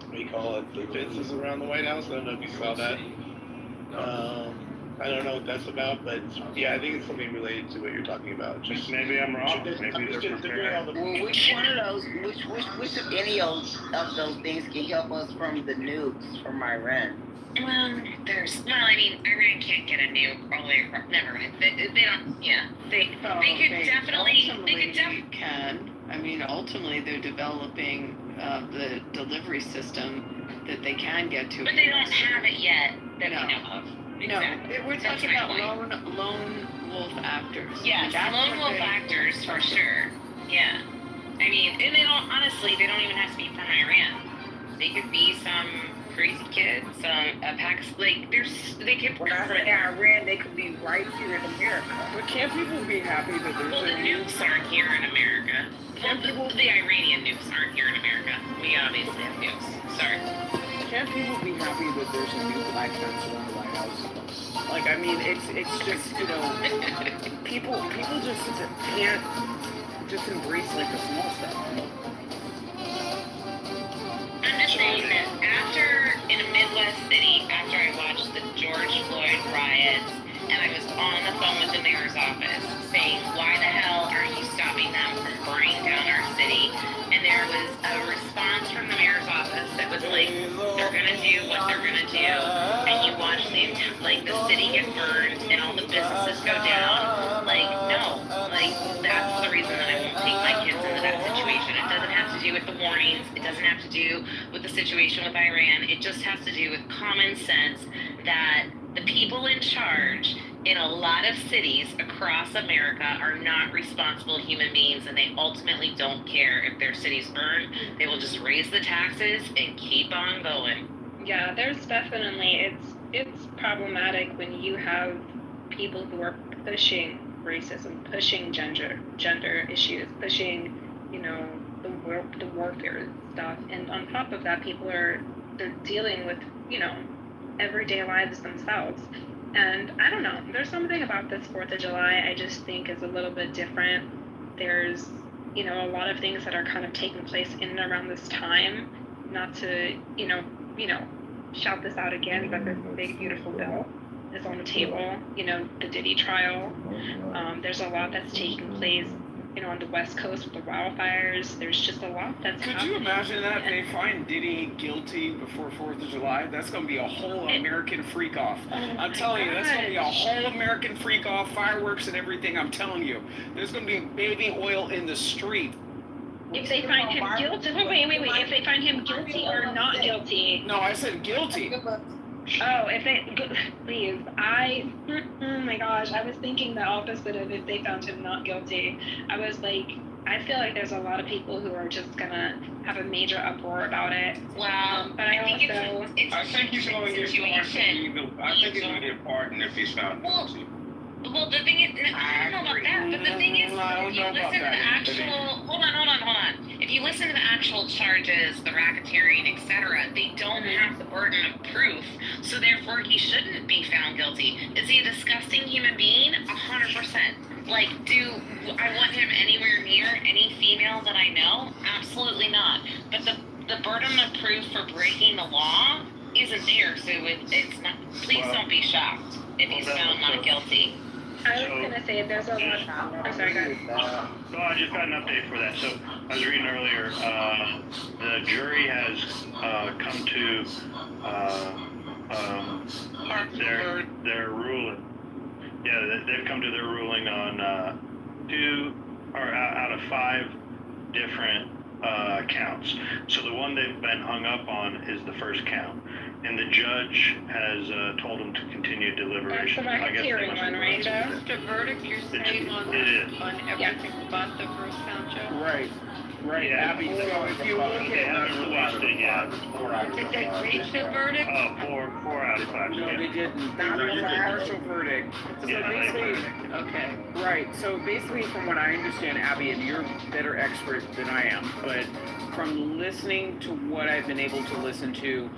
What do you call it? The fences around the White House. I don't know if you saw that. I don't know what that's about, but yeah, I think it's something related to what you're talking about. Just maybe I'm wrong. Maybe they're preparing. Well, which one of those, which of any of those things can help us from the nukes from Iran? Well, I mean, Iran can't get a nuke all the way across. Never mind. They don't. Yeah, they could definitely. Can. I mean, ultimately, they're developing the delivery system that they can get to. But they don't have it yet that we know of. Exactly. No, we're talking about lone wolf actors. Yes, lone wolf actors for sure. Yeah. I mean, and they don't, honestly, they don't even have to be from Iran. They could be some crazy kids, they could. When I say Iran, they could be right here in America. But can't people be happy that there's the nukes aren't here in America. Well, the Iranian nukes aren't here in America. We obviously have nukes. Sorry. Can't people be happy that there's a new black fence around the White House? Like, I mean, it's just, you know, people just can't just embrace like the small stuff. I'm just saying that in a Midwest city, after I watched the George Floyd riots, and I was on the phone with the mayor's office saying, why the hell are you stopping them from burning down our city? And there was a response from the mayor's office that was like, they're gonna do what they're gonna do, and you watch the city get burned and all the businesses go down. Like, no, like, that's the reason that I won't take my kids in with the warnings. It doesn't have to do with the situation with Iran. It just has to do with common sense that the people in charge in a lot of cities across America are not responsible human beings, and they ultimately don't care if their cities burn. They will just raise the taxes and keep on going. Yeah, there's definitely, it's problematic when you have people who are pushing racism, pushing gender issues, pushing, you know, the warfare stuff, and on top of that, they're dealing with, you know, everyday lives themselves. And I don't know, there's something about this 4th of July I just think is a little bit different. There's, you know, a lot of things that are kind of taking place in and around this time. Not to, you know, shout this out again, but this big beautiful bill is on the table. You know, the Diddy trial. There's a lot that's taking place, you know, on the West Coast with the wildfires. There's just a lot that's Could happening. you imagine that they find Diddy guilty before 4th of July? That's going to be a whole American freak off. I'm telling you, that's going to be a whole American freak off, fireworks and everything. I'm telling you, there's going to be baby oil in the street. If they find him guilty, wait. If they find him guilty or not guilty? No, I said guilty. Oh, please, oh my gosh, I was thinking the opposite of if they found him not guilty. I was like, I feel like there's a lot of people who are just gonna have a major uproar about it. Well, But I think also, I think he's going to get pardoned. I think he's going to get pardoned if he's found guilty. Well, the thing is, I don't know about that, but the thing is, if you listen to the actual, hold on. If you listen to the actual charges, the racketeering, etc., they don't have the burden of proof, so therefore he shouldn't be found guilty. Is he a disgusting human being? 100%. Like, do I want him anywhere near any female that I know? Absolutely not. But the burden of proof for breaking the law isn't there, so it's not. Please don't be shocked if he's found not guilty. I was gonna say there's a lot. I'm sorry, guys. No, I just got an update for that. So I was reading earlier, the jury has come to their ruling. Yeah, they've come to their ruling on 2 out of 5 different counts. So the one they've been hung up on is the first count. And the judge has told them to continue deliberation. That's the racketeering one, right, Joe? The verdict you're saying on everything but the first count, Joe? Right. Yeah. Abby, so if you look They haven't released it yet. Did they reach the verdict? 4 out of 5. No, they didn't. They reached a partial verdict. So basically, Okay. right. So basically, from what I understand, Abby, and you're a better expert than I am, but from listening to what I've been able to listen to,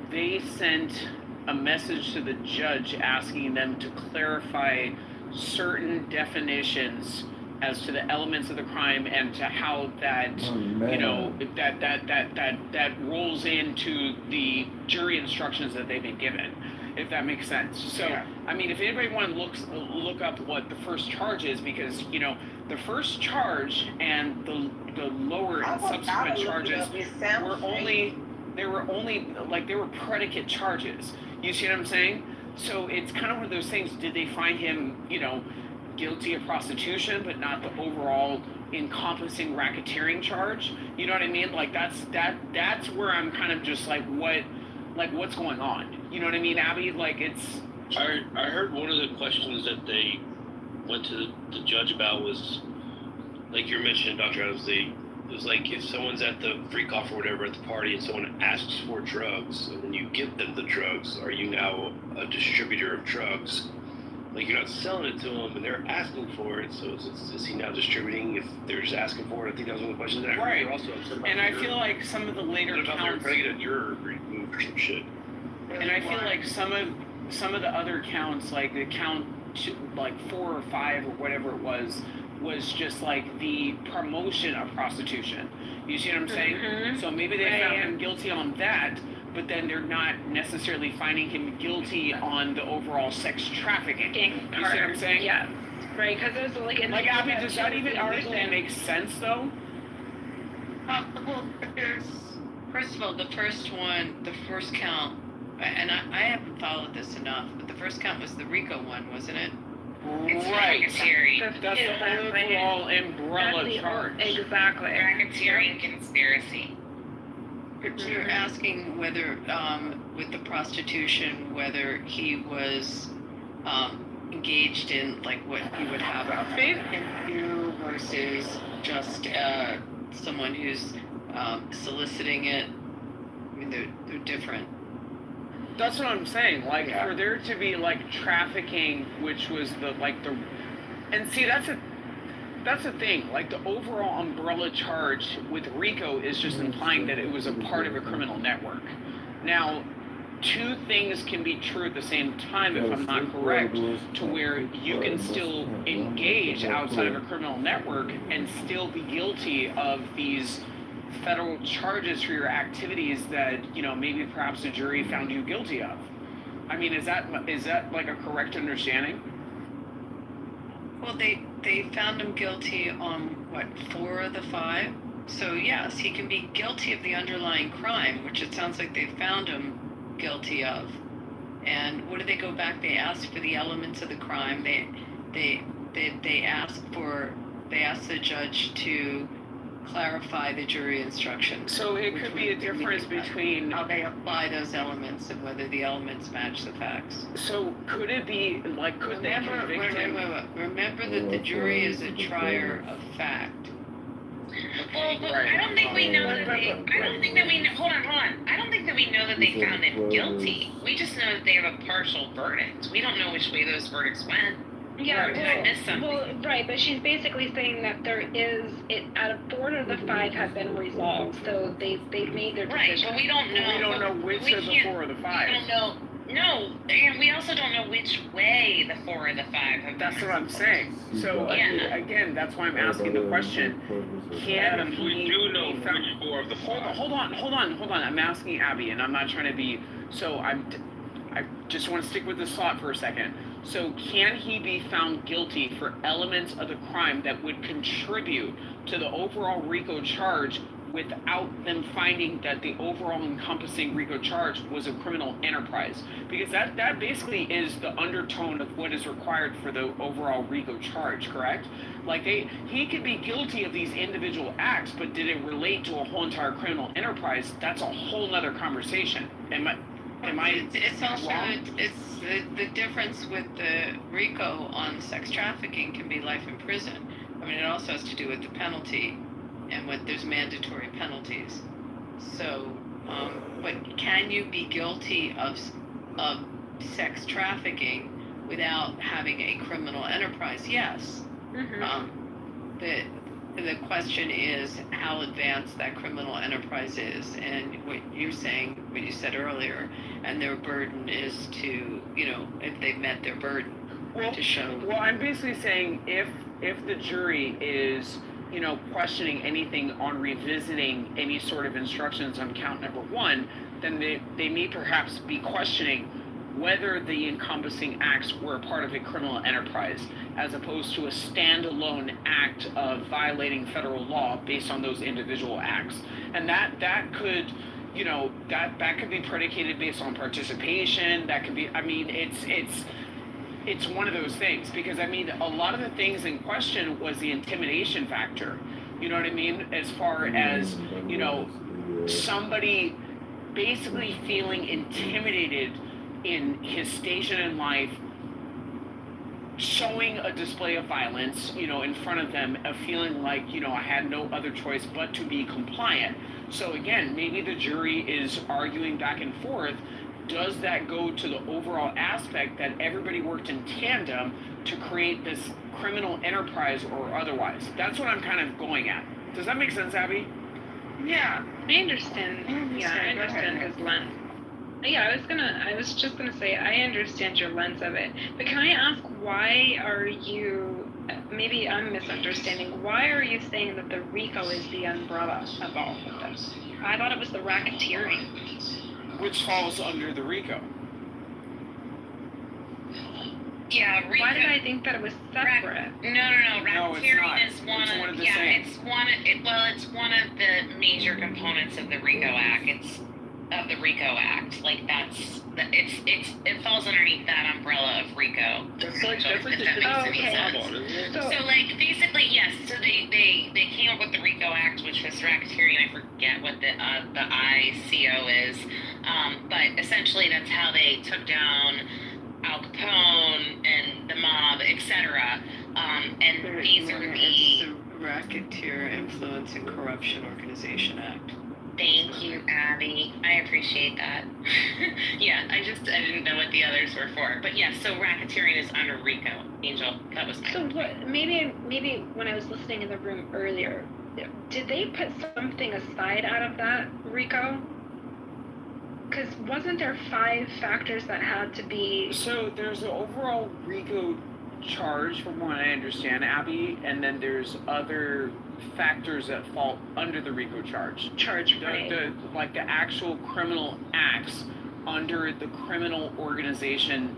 they sent a message to the judge asking them to clarify certain definitions as to the elements of the crime and to how that that rolls into the jury instructions that they've been given, if that makes sense. So I mean, if anybody want to look up what the first charge is, because the first charge and the lower and subsequent charges were predicate charges. You see what I'm saying? So it's kind of one of those things. Did they find him, guilty of prostitution, but not the overall encompassing racketeering charge? You know what I mean? Like that's where I'm kind of just what's going on? You know what I mean, Abby? Like it's. I heard one of the questions that they went to the judge about was, like you're mentioning, Dr. Adams, it was like if someone's at the freak off or whatever at the party and someone asks for drugs and then you give them the drugs, are you now a distributor of drugs? Like you're not selling it to them and they're asking for it, so is he now distributing if they're just asking for it? I think that was one of the questions that I heard. Right. Also and I feel like some of the later counts. They're get a juror removed or some shit. And I feel like some of the other counts, like the count 4 or 5 or whatever it was just like the promotion of prostitution. You see what I'm saying? Mm-hmm. So maybe they found him guilty on that, but then they're not necessarily finding him guilty on the overall sex trafficking. You see what I'm saying? Yeah. Right, because there's like Abby, does that even argument make sense though? First of all, the first count, and I haven't followed this enough, but the first count was the RICO one, wasn't it? Right. racketeering. That's the overall umbrella charge. Exactly. Racketeering conspiracy. You're asking whether, with the prostitution, whether he was engaged in like what you would have a you versus just someone who's soliciting it. I mean, they're different. That's what I'm saying. Like, for there to be like trafficking, which was and see, that's the thing. Like, the overall umbrella charge with RICO is just implying that it was a part of a criminal network. Now, two things can be true at the same time, if I'm not correct, to where you can still engage outside of a criminal network and still be guilty of these federal charges for your activities that, you know, maybe perhaps a jury found you guilty of. I mean, is that like a correct understanding? Well, they found him guilty on what, 4 of the 5? So yes, he can be guilty of the underlying crime, which it sounds like they found him guilty of. And what do they go back? They ask for the elements of the crime. They ask the judge to clarify the jury instructions. So it could be a difference between how they apply those elements and whether the elements match the facts. So could it be like, could they convict him? Remember that the jury is a trier of fact. Well, but I don't think we know that they. I don't think that we know. Hold on. I don't think that we know that they found him guilty. We just know that they have a partial verdict. We don't know which way those verdicts went. Yeah, Did I miss something? well, right, but she's basically saying that there is, out of 4 of the 5 have been resolved, so they've made their decision. Right, but we don't know. We don't know which of the 4 of the 5. We don't know. No, and we also don't know which way the 4 of the 5 have been. That's what I'm saying. So again, that's why I'm asking the question. Can we do know which 4 of the 5? Hold on. I'm asking Abby, and I'm not trying to be. So I just want to stick with this thought for a second. So can he be found guilty for elements of the crime that would contribute to the overall RICO charge without them finding that the overall encompassing RICO charge was a criminal enterprise? Because that basically is the undertone of what is required for the overall RICO charge, correct? Like he could be guilty of these individual acts, but did it relate to a whole entire criminal enterprise? That's a whole nother conversation. It's also the difference with the RICO on sex trafficking can be life in prison. I mean, it also has to do with the penalty and there's mandatory penalties. So, but can you be guilty of sex trafficking without having a criminal enterprise? Yes. Mm-hmm. The question is how advanced that criminal enterprise is, and what you said earlier, and their burden is to, if they've met their burden, to show. Well, I'm basically saying if the jury is, questioning anything on revisiting any sort of instructions on count number 1, then they may perhaps be questioning whether the encompassing acts were a part of a criminal enterprise, as opposed to a standalone act of violating federal law based on those individual acts. And that could, that could be predicated based on participation. That could be, I mean, it's one of those things, because I mean, a lot of the things in question was the intimidation factor. You know what I mean? As far as, somebody basically feeling intimidated in his station in life, showing a display of violence, in front of them, of feeling like, I had no other choice but to be compliant. So again, maybe the jury is arguing back and forth. Does that go to the overall aspect that everybody worked in tandem to create this criminal enterprise or otherwise? That's what I'm kind of going at. Does that make sense, Abby? Yeah, I understand. Yeah, I understand his lens. Yeah, I was just gonna say, I understand your lens of it, but can I ask, why are you, maybe I'm misunderstanding, why are you saying that the RICO is the umbrella of all of this? I thought it was the racketeering. Which falls under the RICO. Yeah, RICO. Why did I think that it was separate? No. Racketeering is one of the it's one of the major components of the RICO Act. of the RICO Act. Like it falls underneath that umbrella of RICO. That's like the If that makes any sense. So like basically yes. So they came up with the RICO Act, which was racketeering. I forget what the ICO is, but essentially that's how they took down Al Capone and the mob, etc. And these are the Racketeer Influence and Corruption Organization Act. Thank you, Abby. I appreciate that. Yeah, I didn't know what the others were for. But yes, so racketeering is under RICO. Angel, that was my So what? Maybe when I was listening in the room earlier, did they put something aside out of that RICO? Because wasn't there 5 factors that had to be? So there's the overall RICO charge, from what I understand, Abby, and then there's other factors that fall under the RICO charge. Right. The actual criminal acts under the criminal organization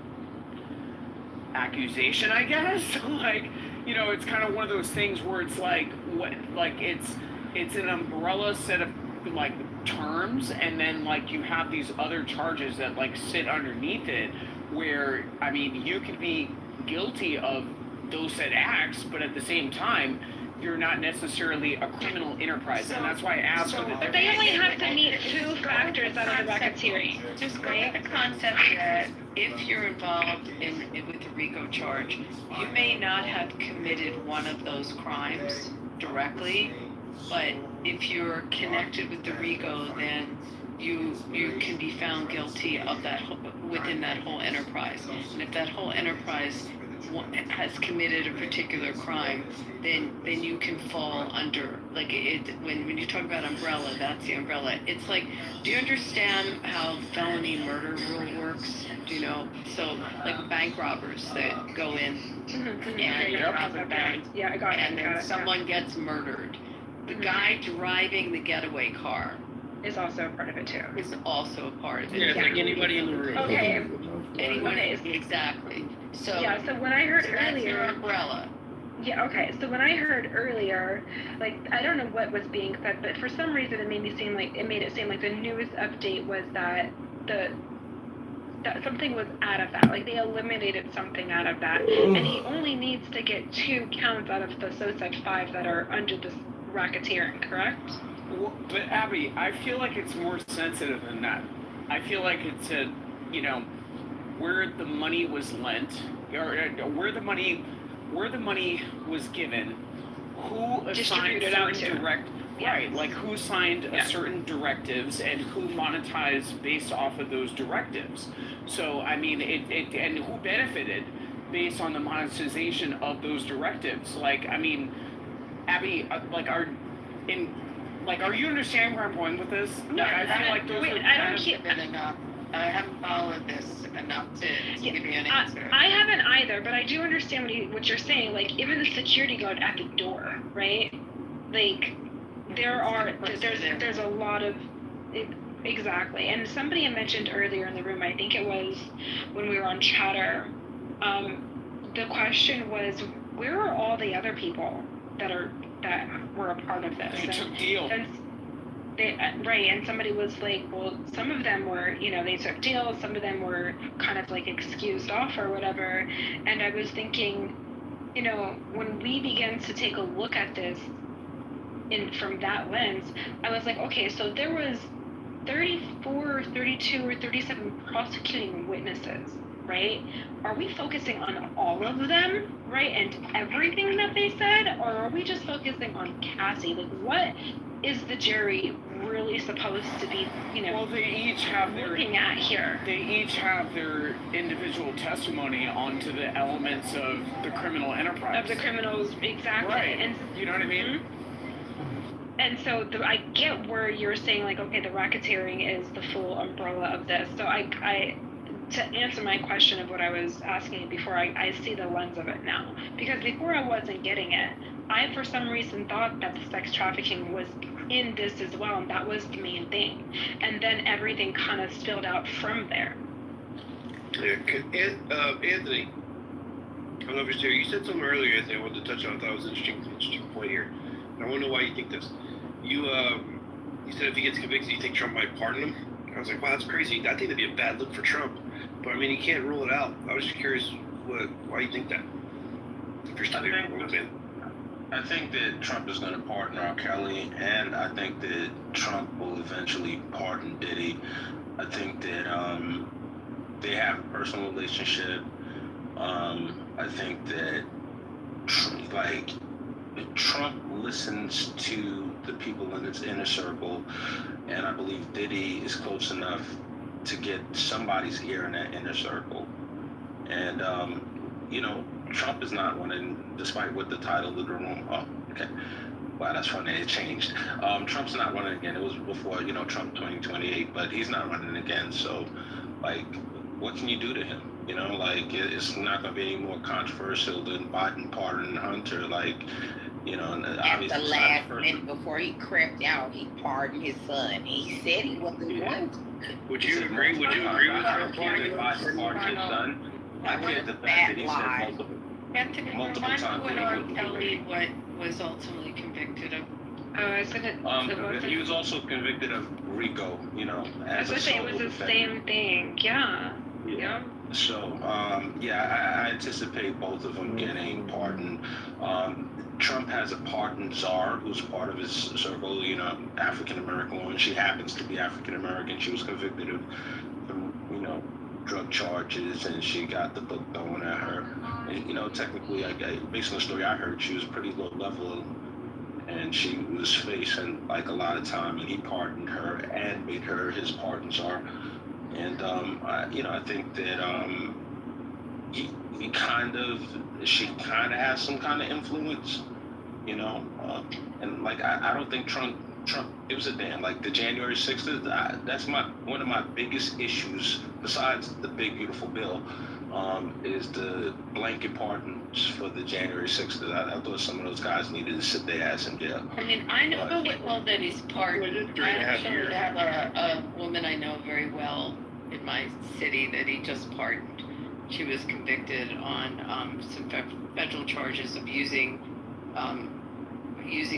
accusation, I guess. It's kind of one of those things where it's it's an umbrella set of terms, and then you have these other charges that sit underneath it, where you could be guilty of those said acts, but at the same time you're not necessarily a criminal enterprise, and that's why I asked for the But they only have to meet 2 factors out of the racketeering. Just go with the concept that if you're involved with the RICO charge, you may not have committed one of those crimes directly, but if you're connected with the RICO, then you can be found guilty of that within that whole enterprise. And if that whole enterprise has committed a particular crime, then you can fall under when you talk about umbrella, that's the umbrella. It's do you understand how felony murder rule works? Do you know? So bank robbers that go in and rob a bank, yeah, I got it. And then someone gets murdered. The guy driving the getaway car is also a part of it too. Is also a part of it. Yeah, it's like anybody in the room. Okay. Exactly. So yeah. So when I heard earlier, your umbrella. Yeah. Okay. So when I heard earlier, I don't know what was being said, but for some reason it made it seem like the news update was that that something was out of that. They eliminated something out of that, and he only needs to get 2 counts out of the said 5 that are under this racketeering, correct? Well, but Abby, I feel like it's more sensitive than that. I feel like it's where the money was lent, or where the money was given, who assigned certain direct, right? Who signed certain directives and who monetized based off of those directives. So it and who benefited based on the monetization of those directives. Abby, are you understanding where I'm going with this? No, I feel like those I haven't followed this enough to give you an answer. I haven't either, but I do understand what you're saying. Even the security guard at the door, right? There's a lot of exactly. And somebody had mentioned earlier in the room, I think it was when we were on Chatter. The question was, where are all the other people that were a part of this? They took deal. And somebody was like, well, some of them were, they took deals, some of them were kind of excused off or whatever. And I was thinking, when we began to take a look at this from that lens, I was like, okay, so there was 34, 32, or 37 prosecuting witnesses, right? Are we focusing on all of them, right, and everything that they said, or are we just focusing on Cassie? What is the jury really supposed to be, well, they each have looking at here? They each have their individual testimony onto the elements of the criminal enterprise. Of the criminals, exactly. Right. And you know what I mean? Mm-hmm. And so I get where you're saying, okay, the racketeering is the full umbrella of this. So I to answer my question of what I was asking before, I see the lens of it now. Because before I wasn't getting it. I, for some reason, thought that the sex trafficking was in this as well, and that was the main thing. And then everything kind of spilled out from there. Yeah, Anthony, I don't know if you're here. You said something earlier, Anthony, I wanted to touch on. I thought it was an interesting point here. And I want to know why you think this. You said if he gets convicted, you think Trump might pardon him? I was like, wow, that's crazy. I think that'd be a bad look for Trump. But I mean, you can't rule it out. I was just curious why you think that. If you're still here, I think that Trump is going to pardon R. Kelly, and I think that Trump will eventually pardon Diddy. I think that they have a personal relationship. I think that Trump listens to the people in his inner circle, and I believe Diddy is close enough to get somebody's ear in that inner circle. And Trump is not running, despite what the title of the room. Oh, okay. Wow, that's funny. It changed. Trump's not running again. It was before, Trump 2028, but he's not running again. So, what can you do to him? It's not going to be any more controversial than Biden pardoning Hunter. And At the last minute before he crept out, he pardoned his son. He said he wasn't going to. Would you agree with Trump? Biden pardoned his son? I get the fact that he said Anthony, multiple remind me times. what R. Kelly was ultimately convicted of. Oh, I said it. He was also convicted of RICO, I was as gonna a say it was solo the same thing. Yeah. Yeah. So, I anticipate both of them getting pardoned. Trump has a pardon czar who's part of his circle, African American woman. She happens to be African American. She was convicted of, drug charges, and she got the book thrown at her. And, technically, based on the story I heard, she was pretty low level, and she was facing a lot of time, and he pardoned her and made her his pardon czar. And I think that she kind of has some kind of influence, and I don't think Trump gives a damn. The January 6th, that's one of my biggest issues, besides the big beautiful bill, is the blanket pardons for the January 6th. I thought some of those guys needed to sit their ass in jail. I mean, I know well that he's pardoned. I actually have a woman I know very well in my city that he just pardoned. She was convicted on some federal charges of using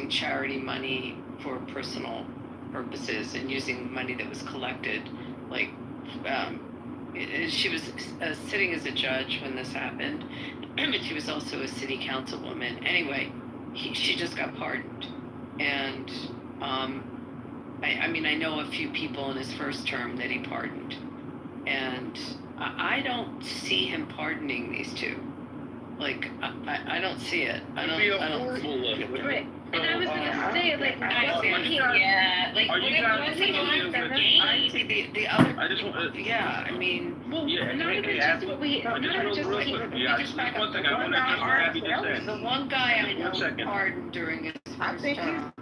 charity money for personal purposes and using money that was collected. She was sitting as a judge when this happened, but she was also a city councilwoman. Anyway, she just got pardoned. And I know a few people in his first term that he pardoned. And I don't see him pardoning these two. I don't see it. I don't horrible look. Right. And I was gonna say, what was he on? Yeah, what was he on? I see the other. Yeah, I mean. Well, not even just what we. Not just what he. One thing I want to just Abby just said. The one guy I know pardoned during his first term.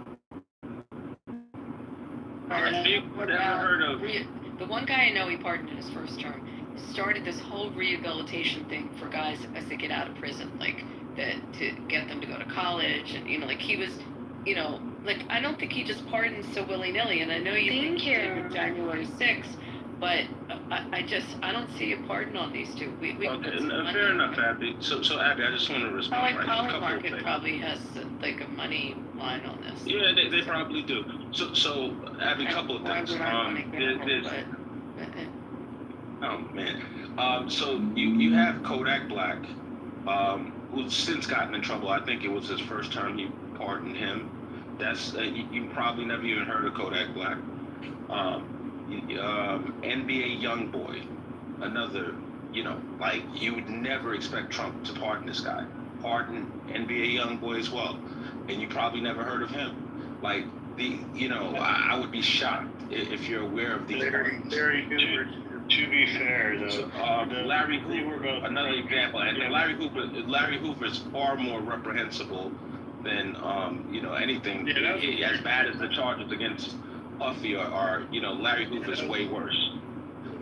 The one guy I know he pardoned in his first term started this whole rehabilitation thing for guys as they get out of prison, to get them to go to college, and he was, I don't think he just pardons so willy nilly. And I know you think he did with January 6th, but I don't see a pardon on these two. Fair enough, Abby. So Abby, I just want to respond. Colin Market probably has a money line on this. Yeah, they probably do. So Abby, a couple of things. Oh man. So you have Kodak Black, who's since gotten in trouble. I think it was his first term he pardoned him. That's you probably never even heard of Kodak Black. NBA YoungBoy, another, you would never expect Trump to pardon this guy. Pardon NBA YoungBoy as well, and you probably never heard of him. I would be shocked if you're aware of these pardons. To be fair, though, So, Larry Hoover, another example, and Larry Hoover is far more reprehensible than anything. As bad as the charges against Puffy are, Larry Hoover is way worse.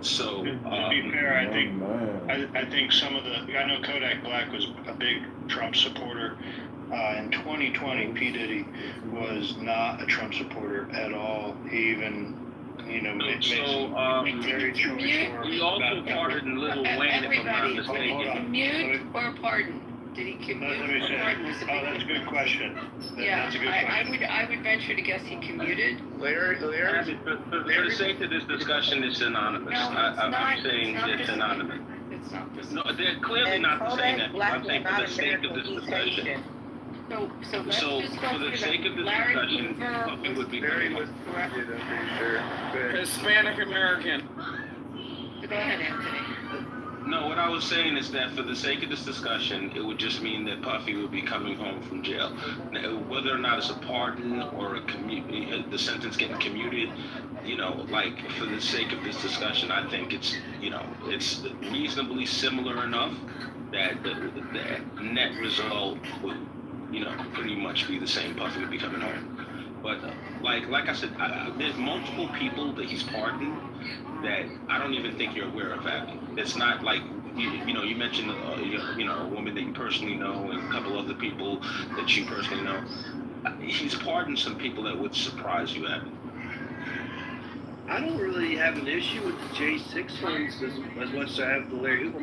So to be fair, I think some of I know Kodak Black was a big Trump supporter. In 2020, P. Diddy was not a Trump supporter at all. He even made some very choice. We also pardoned Lil Wayne, if I'm not Everybody, mistaken. mute or pardon. Did he commute? Let me say, that's a good question. Yeah, That's a good question. I would venture to guess he commuted. Larry, For the sake of this discussion, it's anonymous. No, I'm saying it's anonymous. It's not this. No, they're clearly not the same. I'm saying for the sake of this discussion. So let's So just go for the through sake them. of this Larry discussion, Kitover Puffy was would be Larry coming was home. correct. I'm pretty sure. Hispanic American. Go ahead, Anthony. No, what I was saying is that for the sake of this discussion, it would just mean that Puffy would be coming home from jail. Now, whether or not it's a pardon or the sentence getting commuted, like for the sake of this discussion, I think it's reasonably similar enough that the net result would, pretty much be the same. Puffy would be coming home. But like I said, there's multiple people that he's pardoned that I don't even think you're aware of, Abby. It's not like you mentioned a woman that you personally know and a couple other people that you personally know. He's pardoned some people that would surprise you, Abby. I don't really have an issue with the J6 ones as much as I have the Larry Hoover.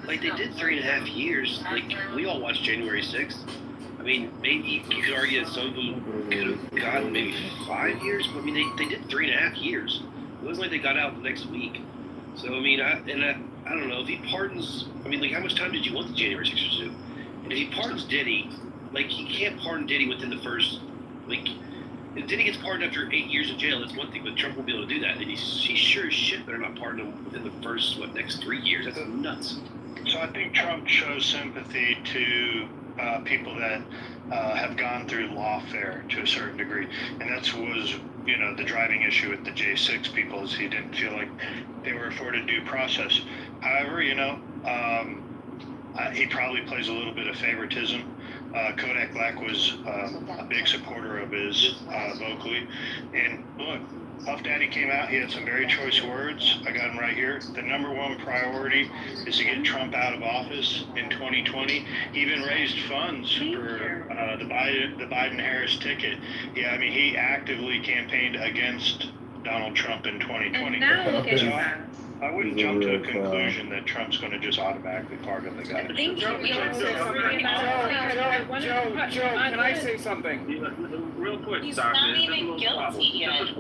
Like they did 3.5 years. Like we all watched January 6th. I mean, maybe you could argue that some of them could have gotten maybe 5 years, but they did 3.5 years. It wasn't like they got out the next week. So I don't know if he pardons. How much time did you want the January 6th to do? And if he pardons Diddy, he can't pardon Diddy within the first if Diddy gets pardoned after 8 years in jail, that's one thing, but Trump will be able to do that. And he sure as shit better not pardon him within the first next 3 years. That's nuts. So I think Trump shows sympathy to people that have gone through lawfare to a certain degree, and that was the driving issue with the J6 people is he didn't feel like they were afforded due process. However, he probably plays a little bit of favoritism. Kodak Black was a big supporter of his vocally, and look, Puff Daddy came out. He had some very choice words. I got them right here. The number one priority is to get Trump out of office in 2020. He even raised funds for the Biden-Harris ticket. Yeah, he actively campaigned against Donald Trump in 2020. And now look at So that. I wouldn't jump to a conclusion that Trump's going to just automatically pardon the guy. Joe, can I say something? Real quick, He's Doctor. not even guilty yet, It's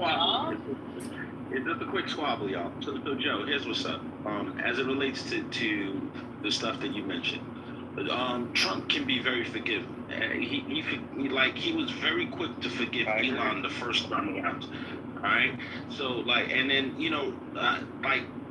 just a quick squabble, y'all. So Joe, here's what's up. As it relates to the stuff that you mentioned, Trump can be very forgiving. He was very quick to forgive Elon the first time around. All right. So and then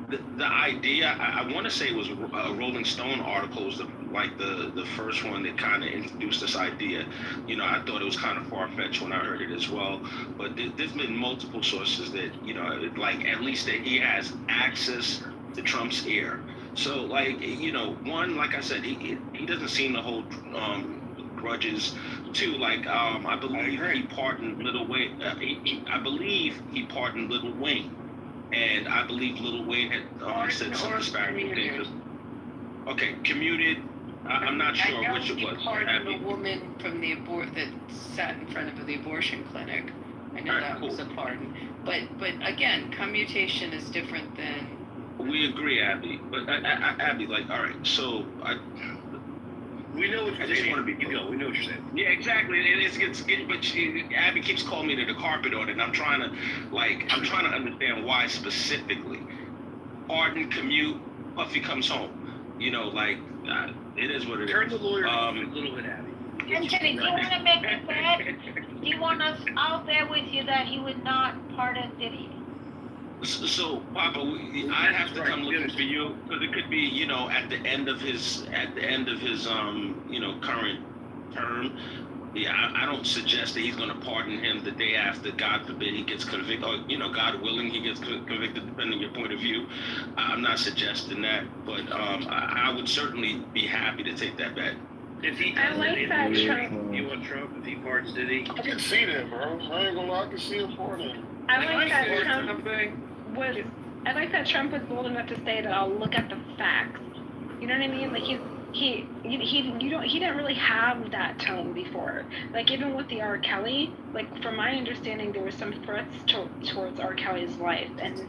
the idea, I want to say it was a Rolling Stone article was the first one that kind of introduced this idea. I thought it was kind of far-fetched when I heard it as well, but there's been multiple sources that, at least that he has access to Trump's ear. So one, like I said, he doesn't seem to hold grudges. Two, I believe he pardoned Lil Wayne. I believe he pardoned Lil Wayne. And I believe Lil Wayne had said some disparaging things. Okay, commuted. I'm not sure which it was. I pardoned a woman from that sat in front of the abortion clinic. I know that was a pardon. But again, commutation is different than. We agree, Abby. But Abby, all right. So we know what you're saying. We know what you're saying. Yeah, exactly. And but Abby keeps calling me to the carpet on it, and I'm trying to understand why specifically. Pardon, commute, Puffy comes home. It is what it is. Turn the lawyer a little bit, Abby. Anthony, do you want to make a bet? Do you want us out there with you that he would not pardon Diddy? So, Papa, I'd have to come looking for you because it could be, at the end of his, current term. Yeah, I don't suggest that he's going to pardon him the day after. God forbid he gets convicted, or God willing he gets convicted, depending on your point of view. I'm not suggesting that, but I would certainly be happy to take that bet. If he I like that Trump. You want Trump if he pardons Diddy? I can see that, bro. I ain't gonna lie, I can see him pardoning. I like that Trump was bold enough to say that I'll look at the facts. You know what I mean? He didn't really have that tone before. Even with the R. Kelly, from my understanding, there was some threats towards R. Kelly's life, and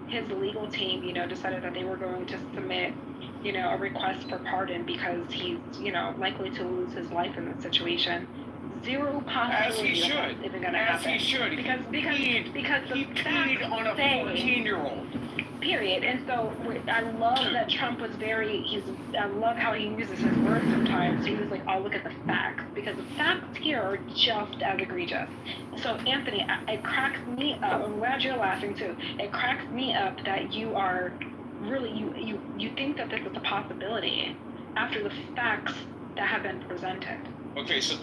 his legal team, decided that they were going to submit a request for pardon because he's, likely to lose his life in this situation. Zero possibility that that's even going to happen. As he should. Because he peed on a 14-year-old. Period. And so I love that Trump was I love how he uses his words sometimes. He was like, I'll look at the facts, because the facts here are just as egregious. So Anthony, it cracks me up. I'm glad you're laughing too. It cracks me up that you are really, you think that this is a possibility after the facts that have been presented. Okay, so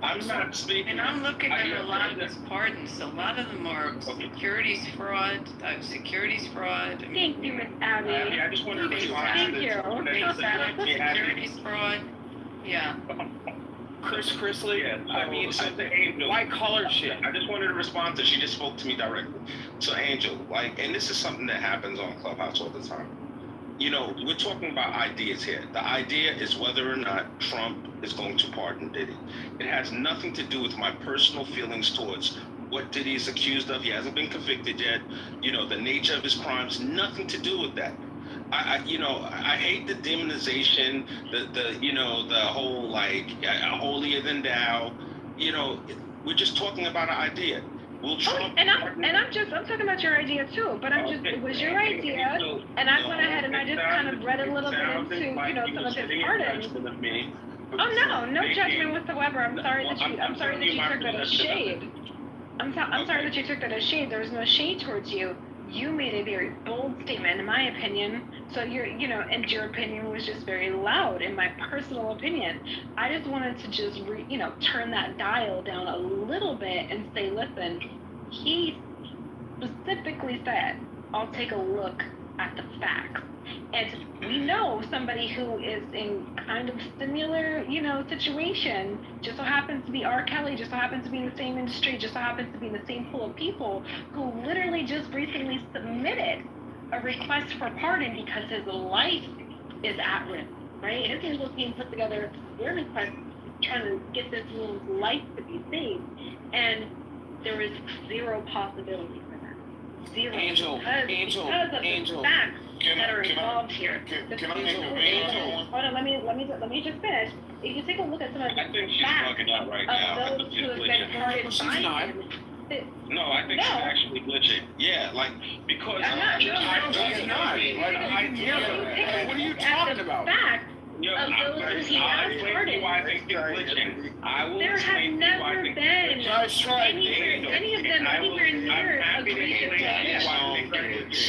I'm not speaking. And I'm looking at a lot of these pardons. A lot of them are securities fraud. Securities fraud. Thank you, Miss Abby. I just wanted to Thank you. Securities fraud. Yeah. Chris Chrisley, white collar shit. I just wanted to respond to. She just spoke to me directly. So Angel, and this is something that happens on Clubhouse all the time. We're talking about ideas here. The idea is whether or not Trump is going to pardon Diddy. It has nothing to do with my personal feelings towards what Diddy is accused of. He hasn't been convicted yet. The nature of his crimes, nothing to do with that. I hate the demonization, the whole holier than thou. We're just talking about an idea. Will Trump I'm talking about your idea too, but it was your idea, and I went ahead and I just kind of read a little bit into, some of his pardons. Oh no judgment whatsoever. I'm sorry that you took that as shade. I'm sorry that you took that as shade. There was no shade towards you. You made a very bold statement, in my opinion. So and your opinion was just very loud, in my personal opinion. I just wanted to just, turn that dial down a little bit and say, listen, he specifically said, I'll take a look at the facts. And we know somebody who is in kind of similar, situation, just so happens to be R. Kelly, just so happens to be in the same industry, just so happens to be in the same pool of people, who literally just recently submitted a request for pardon because his life is at risk, right? His legal team put together their request trying to get this woman's life to be saved, and there is zero possibility for that. Zero. Angel, because of the facts that are involved here. Hold on, let me just finish. If you take a look at some of the facts out right now. of those who have been pardoned by him. No, I think she's actually glitching. Yeah, because I'm not. She's not. What are you talking about? Of those who he has pardoned. Why I think she's glitching. I will There have never been any of them anywhere near egregious.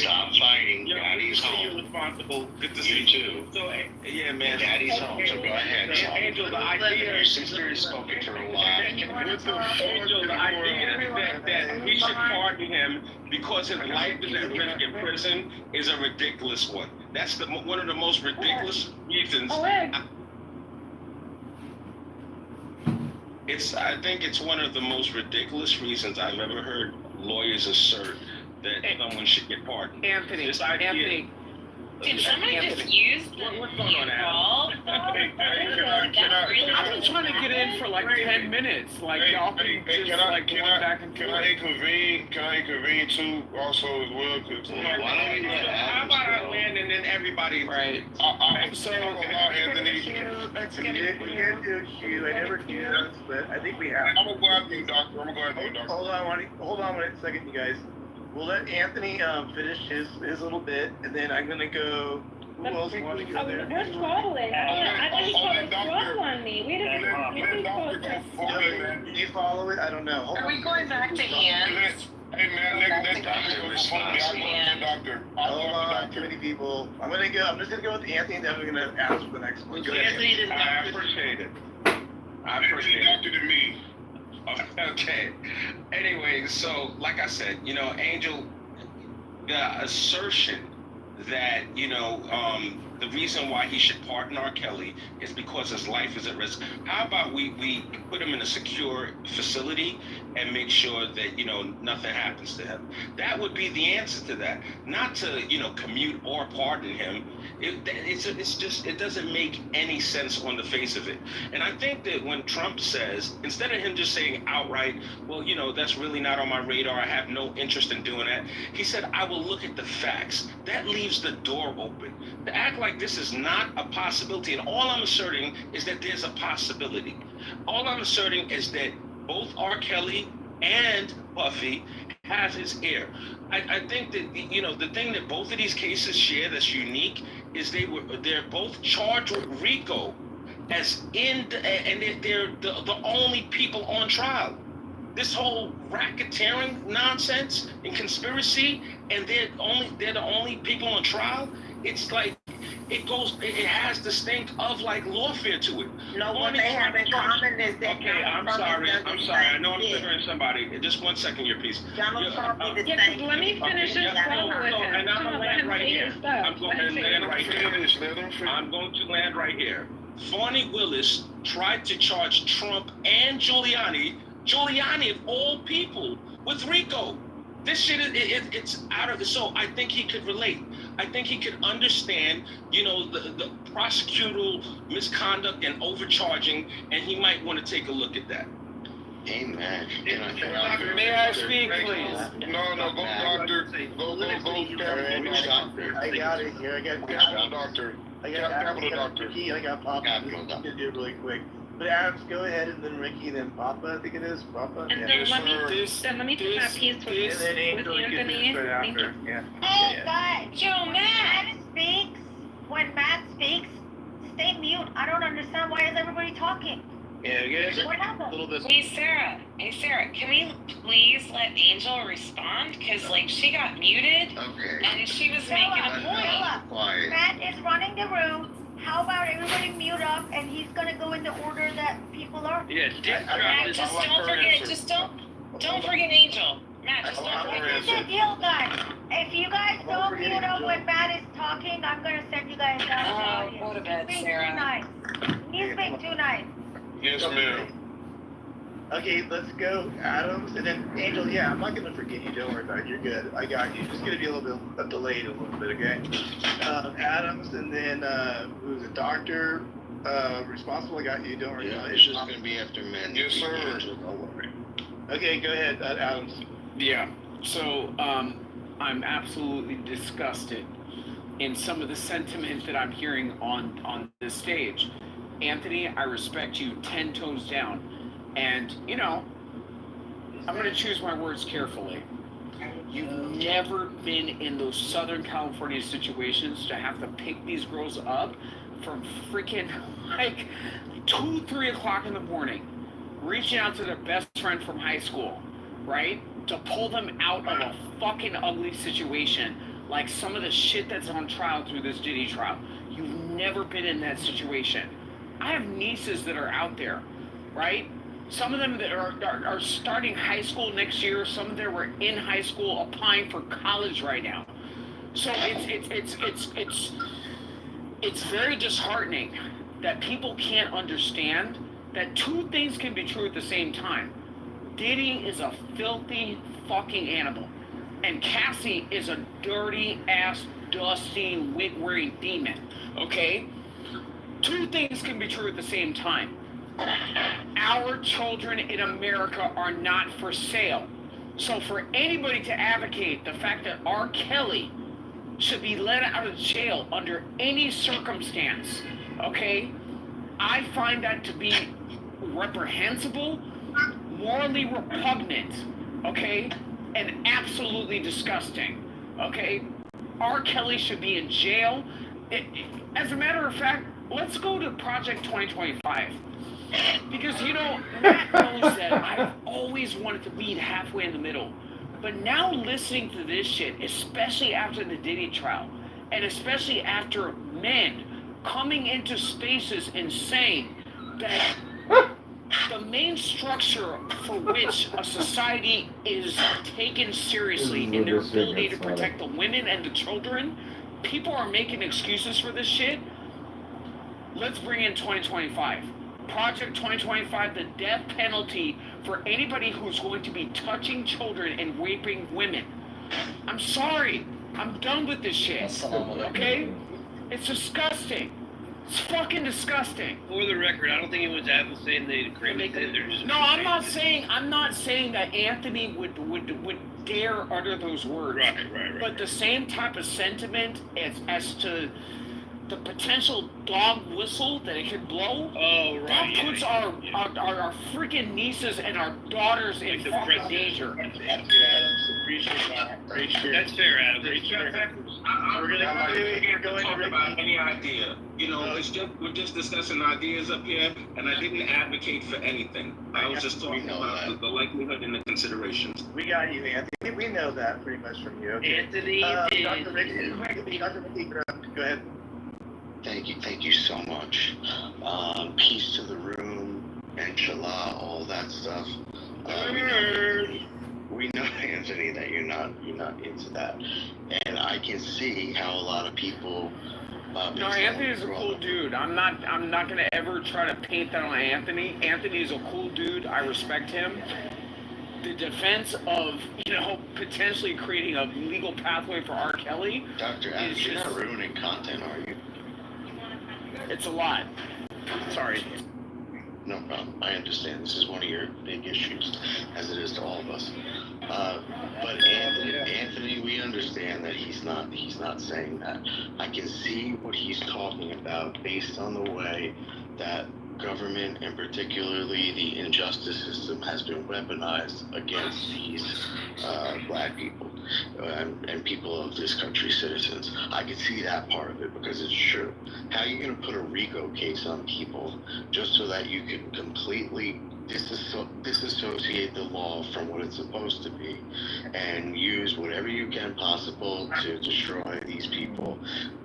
Stop fighting. Daddy's home. You're responsible. Good to see you too. So, yeah, man. Daddy's home. So go ahead. Angel, the idea your sister is spoken to a lot. Angel, the idea that we should pardon him because his life is at risk in prison is a ridiculous one. That's one of the most ridiculous reasons. I think it's one of the most ridiculous reasons I've ever heard lawyers assert that someone should get pardoned. Anthony, this idea, Anthony. Did somebody just use what's going on, Adam? I've been trying to get in for 10 minutes. Y'all can just going back and forth. Can I intervene too also as well? How about I land and then everybody? Right. So Anthony. I never do, but I think we have. I'm gonna go after you, Doctor. Hold on one second, you guys. We'll let Anthony finish his little bit, and then I'm gonna go. Who else wants to go there? We're swallowing. I think it's swallow on me. We didn't Do you follow it? I don't know. Are we going back to Ian? Hey man, let Doctor go before me. I'll go Doctor. Hold on, too many people. I'm just gonna go with Anthony, and then we're gonna ask for the next one. Go ahead. I appreciate it. I appreciate it. Doctor to me. Okay. Anyway, so like I said, Angel, the assertion that, the reason why he should pardon R. Kelly is because his life is at risk. How about we put him in a secure facility and make sure that, nothing happens to him? That would be the answer to that. Not to, commute or pardon him. It doesn't make any sense on the face of it. And I think that when Trump says, instead of him just saying outright, well, that's really not on my radar, I have no interest in doing that, he said, I will look at the facts. That leaves the door open. To act like like this is not a possibility. And all I'm asserting is that there's a possibility. All I'm asserting is that both R. Kelly and Buffy have his ear. I think that the thing that both of these cases share that's unique is they're both charged with RICO and they're the only people on trial. This whole racketeering nonsense and conspiracy, and they're the only people on trial. It's like it has the stink of like lawfare to it. No, what they have in common is that okay, I'm sorry. I know I'm triggering somebody. Just 1 second, your piece. Donald Trump did the Yeah, same. let me finish this quote with him. And I'm gonna land right here. I'm going to land right here. I'm going to land right here. Fani Willis tried to charge Trump and Giuliani of all people, with RICO. This shit it's out of it. So I think he could relate. I think he could understand, the prosecutorial misconduct and overcharging, and he might want to take a look at that. Amen. May I speak, please? No, go, doctor. Go, doctor. I got it here. I got Capital doctor. Capital doctor. I got Papa. Capital doctor. Do it really quick. But Adams, go ahead, and then Ricky, then Papa. I think it is Papa. And Yeah. then let me do that piece with and then Angel, you can Anthony. finish right Thank you. after. Yeah. Hey, guys. Joe, Matt. When Matt speaks, stay mute. I don't understand. Why is everybody talking? Yeah, What happened? a little bit. Hey, Sarah, can we please let Angel respond? Because, she got muted, Okay. and she was making a point. Quiet. Matt is running the room. How about everybody mute up, and he's gonna go in the order that people are. Yeah, Matt, just don't forget, don't forget Angel. Matt, just don't forget. This is the deal, guys. If you guys don't mute up when Matt is talking, I'm gonna send you guys down to the audience. Go to bed, He's being Sarah. too nice. He's being too nice. Yes, ma'am. Okay, let's go, Adams, and then Angel. Yeah, I'm not gonna forget you. Don't worry about it. You're good. I got you. Just gonna be a little bit delayed, a little bit, okay? Adams, and then who's the doctor? Responsible. I got you. Don't worry about it. It's just gonna be after men. Yes, sir. Don't worry. Okay, go ahead, Adams. Yeah. So I'm absolutely disgusted in some of the sentiment that I'm hearing on this stage. Anthony, I respect you 10 toes down. And, I'm going to choose my words carefully. You've never been in those Southern California situations to have to pick these girls up from freaking 2, 3 o'clock in the morning, reaching out to their best friend from high school, right? To pull them out of a fucking ugly situation, like some of the shit that's on trial through this Diddy trial. You've never been in that situation. I have nieces that are out there, right? Some of them that are starting high school next year. Some of them were in high school applying for college right now. So it's very disheartening that people can't understand that two things can be true at the same time. Diddy is a filthy fucking animal, and Cassie is a dirty ass, dusty, wig-wearing demon. Okay? Two things can be true at the same time. Our children in America are not for sale. So for anybody to advocate the fact that R. Kelly should be let out of jail under any circumstance, okay, I find that to be reprehensible, morally repugnant, okay, and absolutely disgusting, okay? R. Kelly should be in jail. As a matter of fact, let's go to Project 2025. Because, Matt knows that I've always wanted to meet halfway in the middle. But now listening to this shit, especially after the Diddy trial, and especially after men coming into spaces and saying that the main structure for which a society is taken seriously in their ability to protect the women and the children, people are making excuses for this shit. Let's bring in 2025. Project 2025, the death penalty for anybody who's going to be touching children and raping women. I'm sorry. I'm done with this shit. Okay? It's disgusting. It's fucking disgusting. For the record, I don't think anyone's advocating they agree with it. They're just No, I'm not saying that Anthony would dare utter those words. Right. But the same type of sentiment as to the potential dog whistle that it could blow. Oh, right. That puts our freaking nieces and our daughters in fucking danger. That's fair, Adam. We're going to talk about any idea. You know, we're just discussing ideas up here, and I didn't advocate for anything. I was just talking about the likelihood and the considerations. We got you, Anthony. We know that pretty much from you. Okay. Anthony, Dr. Ricky, go ahead. Thank you so much. Peace to the room, inshallah, all that stuff. We know, Anthony, that you're not into that, and I can see how a lot of people. No, Anthony's a cool dude. I'm not gonna ever try to paint that on Anthony. Anthony's a cool dude. I respect him. The defense of, potentially creating a legal pathway for R. Kelly. Dr. Adams, you're not ruining content, are you? It's a lot. Sorry. No problem. I understand. This is one of your big issues, as it is to all of us. But Anthony, we understand that he's not saying that. I can see what he's talking about based on the way that government, and particularly the injustice system, has been weaponized against these black people and people of this country's citizens. I can see that part of it because it's true. How are you going to put a RICO case on people just so that you can completely disassociate the law from what it's supposed to be and use whatever you can possible to destroy these people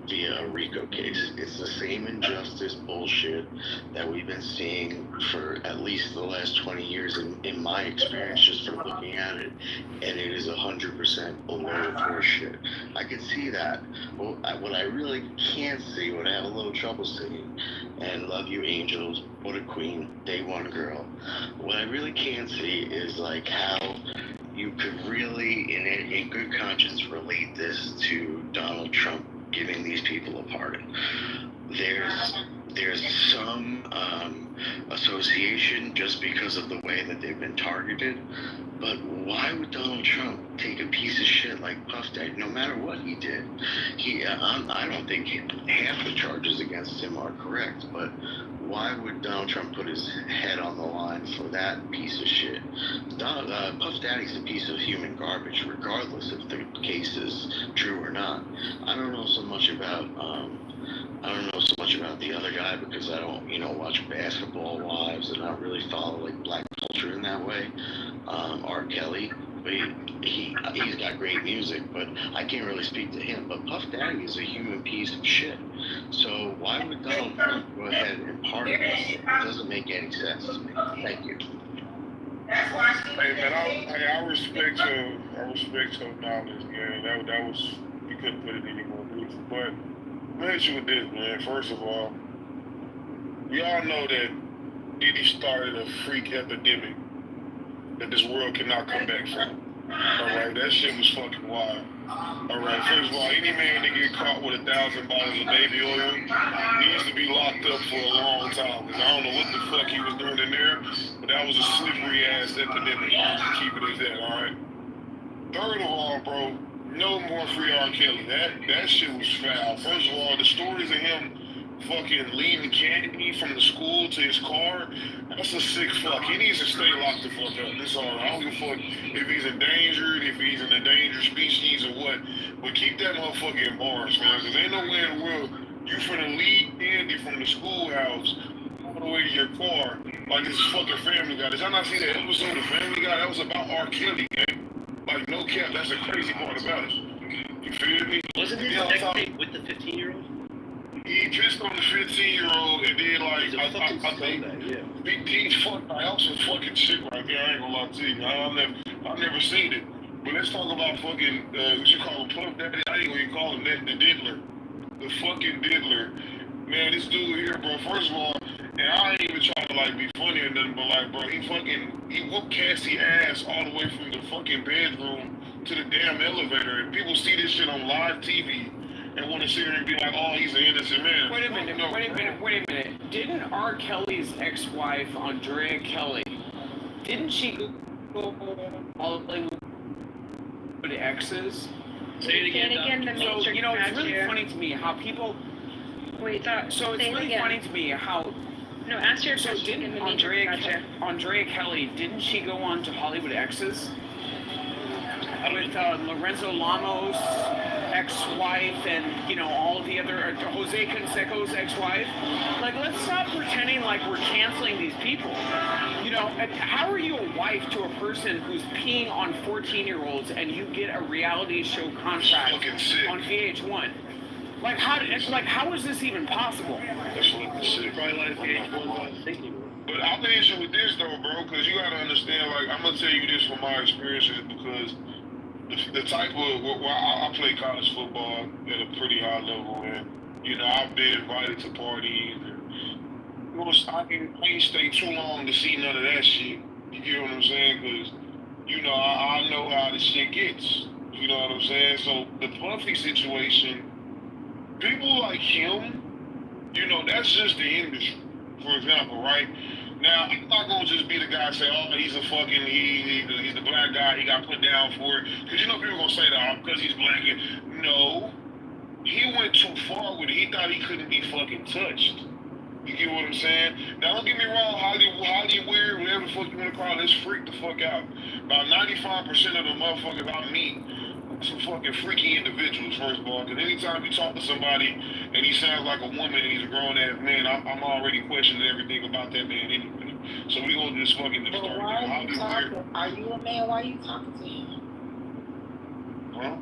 via a RICO case? It's the same injustice bullshit that we've been seeing for at least the last 20 years in my experience, just from looking at it, and it is 100% below horseshit. I can see that. Well, what I really can't see, what I have a little trouble seeing, and love you, Angels, what a queen, day one girl. What I really can't see is like how you could really, in good conscience, relate this to Donald Trump giving these people a pardon. There's some association just because of the way that they've been targeted, but why would Donald Trump take a piece of shit like Puff Daddy, no matter what he did? I don't think half the charges against him are correct, but why would Donald Trump put his head on the line for that piece of shit? Puff Daddy's a piece of human garbage, regardless if the case is true or not. I don't know so much about the other guy because I don't, watch Basketball Wives and I don't really follow like black culture in that way. R. Kelly, but he's got great music, but I can't really speak to him. But Puff Daddy is a human piece of shit. So why would Donald Trump go ahead and pardon this? It doesn't make any sense to me. Thank you. Hey man, I respect your knowledge, man. That was, you couldn't put it any more beautiful. But let me hit you with this, man. First of all, we all know that Diddy started a freak epidemic that this world cannot come back from. Alright, that shit was fucking wild. Alright, first of all, any man that get caught with 1,000 bottles of baby oil needs to be locked up for a long time. Cause I don't know what the fuck he was doing in there, but that was a slippery ass epidemic. Keep it as that, alright? Third of all, bro, no more free R. Kelly. That shit was foul. First of all, the stories of him fucking leaving candy from the school to his car, that's a sick fuck. He needs to stay locked the fuck up. That's all. I don't give a fuck if he's endangered, if he's an endangered species or what. But keep that motherfucker in bars, man. Because ain't no way in the world you finna leave candy from the schoolhouse all the way to your car like this is fucking Family Guy. Did y'all not see that episode of Family Guy? That was about R. Kelly, man. Like, no cap. That's the crazy part about it. You feel me? Wasn't his sex tape with the 15-year-old? He pissed on the 15-year-old and then I think he fucked my house with fucking shit right there. I ain't gonna lie to you. I've never seen it. But let's talk about fucking we should call him Puff Daddy. I ain't gonna even call him that, the diddler. The fucking diddler. Man, this dude here, bro, first of all, and I ain't even trying to like be funny or nothing, but like, bro, he whooped Cassie ass all the way from the fucking bedroom to the damn elevator. And people see this shit on live TV and want to sit here and be like, oh, he's an innocent man. Wait a minute. Didn't R. Kelly's ex-wife, Andrea Kelly, didn't she go all the way with exes? Say it again, the Matrix. So, it's really funny to me how people, Wait, So it's say it really again. funny to me how. No, ask your So question didn't in the nature. Andrea Kelly, didn't she go on to Hollywood X's with Lorenzo Lamo's ex-wife and, you know, all the other, Jose Canseco's ex-wife? Like, let's stop pretending like we're canceling these people. You know, how are you a wife to a person who's peeing on 14-year-olds and you get a reality show contract on VH1? Like, how is this even possible? That's fucking sick. Probably like VH1 thinking. But I'm the issue with this though, bro, because you gotta understand. Like, I'm gonna tell you this from my experiences, because the type of I play college football at a pretty high level, and you know I've been invited to parties. And I ain't stay too long to see none of that shit. You get what I'm saying? Because you know I know how the shit gets. You know what I'm saying? So the Puffy situation, people like him, you know, that's just the industry. For example, right? Now, I'm not gonna just be the guy say, oh, he's a fucking, he's the black guy, he got put down for it. Because you know people gonna say that, because he's black. No, he went too far with it. He thought he couldn't be fucking touched. You get what I'm saying? Now, don't get me wrong, Hollywood, whatever the fuck you wanna call it, let's freak the fuck out. About 95% of the motherfuckers I meet, some fucking freaky individuals, first of all, because anytime you talk to somebody and he sounds like a woman and he's a grown-ass man, I'm already questioning everything about that man anyway. So we gonna just fucking just start. Why are you talking? Are you a man? Why are you talking to him? Huh?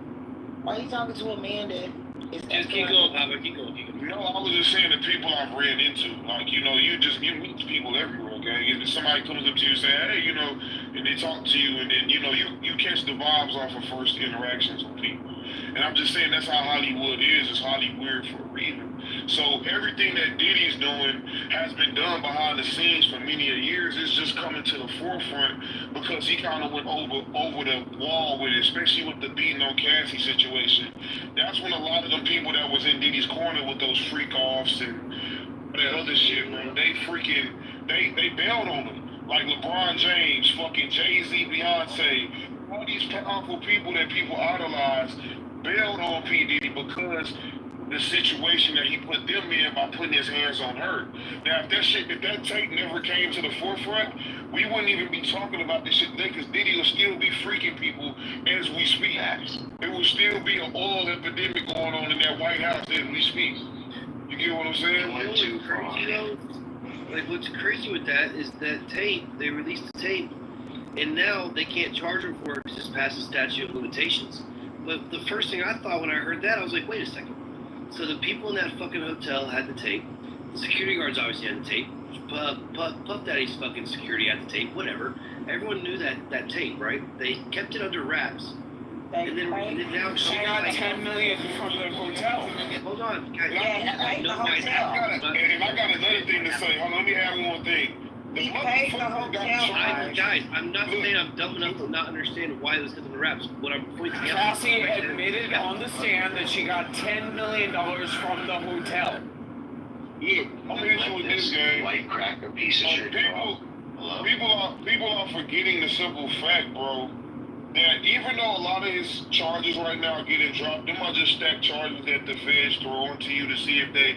Why are you talking to a man that is... Just keep going, Papa, keep going. No, I was just saying the people I've ran into. Like, you know, you meet people everywhere, okay? If somebody comes up to you and say, hey, you know, and they talk to you, and then, you know, you catch the vibes off of first interactions with people. And I'm just saying that's how Hollywood is. It's Hollywood for a reason. So everything that Diddy's doing has been done behind the scenes for many years. It's just coming to the forefront because he kind of went over the wall with it, especially with the beating on Cassie situation. That's when a lot of the people that was in Diddy's corner with those freak offs and that other shit, bro, they bailed on him. Like LeBron James, fucking Jay-Z, Beyonce, all these powerful people that people idolize bailed on P. Diddy because the situation that he put them in by putting his hands on her. Now, if that tape never came to the forefront, we wouldn't even be talking about this shit today, because Diddy will still be freaking people as we speak. There will still be an oil epidemic going on in that White House as we speak. You get what I'm saying? Like, what's crazy with that is that tape, they released the tape, and now they can't charge him for it because it's past the statute of limitations. But the first thing I thought when I heard that, I was like, wait a second. So the people in that fucking hotel had the tape. The security guards obviously had the tape. Puff Daddy's fucking security had the tape. Whatever. Everyone knew that tape, right? They kept it under wraps. And then now she got like $10 million from the hotel. Hold on, guys. And I got another thing to say. Hold on, let me add one more thing. Guys, I'm not saying I'm dumb enough to not understand why it was kept under wraps. What I'm pointing out. Cassie admitted on the stand that she got $10 million from the hotel. Look, I'm gonna hit you with this game. White cracker piece of shit. People are forgetting the simple fact, bro, that even though a lot of his charges right now are getting dropped, them are just stacked charges that the feds throw onto you to see if they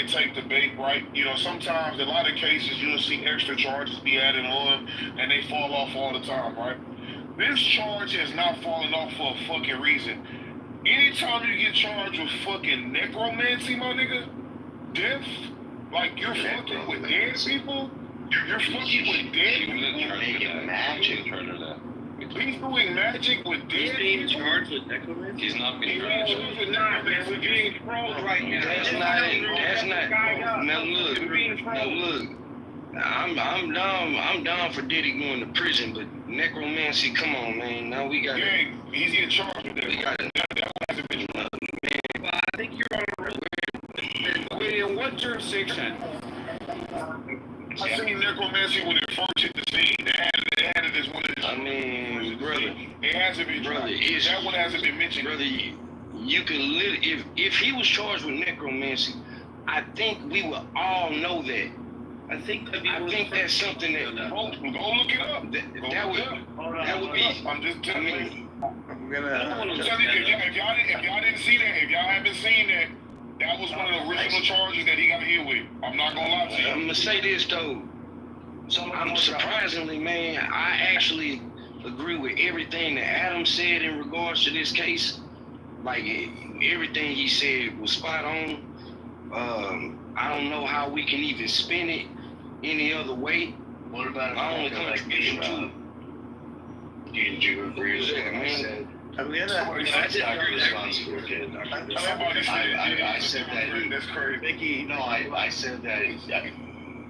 take the bait, right? You know, sometimes in a lot of cases you'll see extra charges be added on and they fall off all the time, right? This charge has not fallen off for a fucking reason. Anytime you get charged with fucking necromancy, my nigga, death, like you're fucking with dead people, you're fucking with dead people. You're making magic. He's doing magic with dead He's being charged with necromancy? He's not being charged with necromancy. We're getting trolled right now. That's not. Now look. I'm down for Diddy going to prison, but necromancy, come on, man. Now we got. Yeah, he's getting charged with that. We got that hasn't been Well, I think you're on a road. Wait, in what jurisdiction? I seen necromancy when it first hit the scene. They had it as one of the. I mean, brother. It hasn't been. Brother, that one hasn't been mentioned. Brother, you can if he was charged with necromancy, I think we will all know that. I think that's something that go look it up. That would be. I'm just telling you. I'm gonna. I'm telling you, if y'all didn't see that, if y'all haven't seen that, That was one of the original charges that he got hit with. I'm not gonna lie to you. I'm gonna say this though. I'm surprisingly, man, I actually agree with everything that Adam said in regards to this case. Like everything he said was spot on. I don't know how we can even spin it any other way. What about my only contribution to it? Did you agree with what I said? I'm gonna. I said that. That's crazy. Mickey, no, I said that.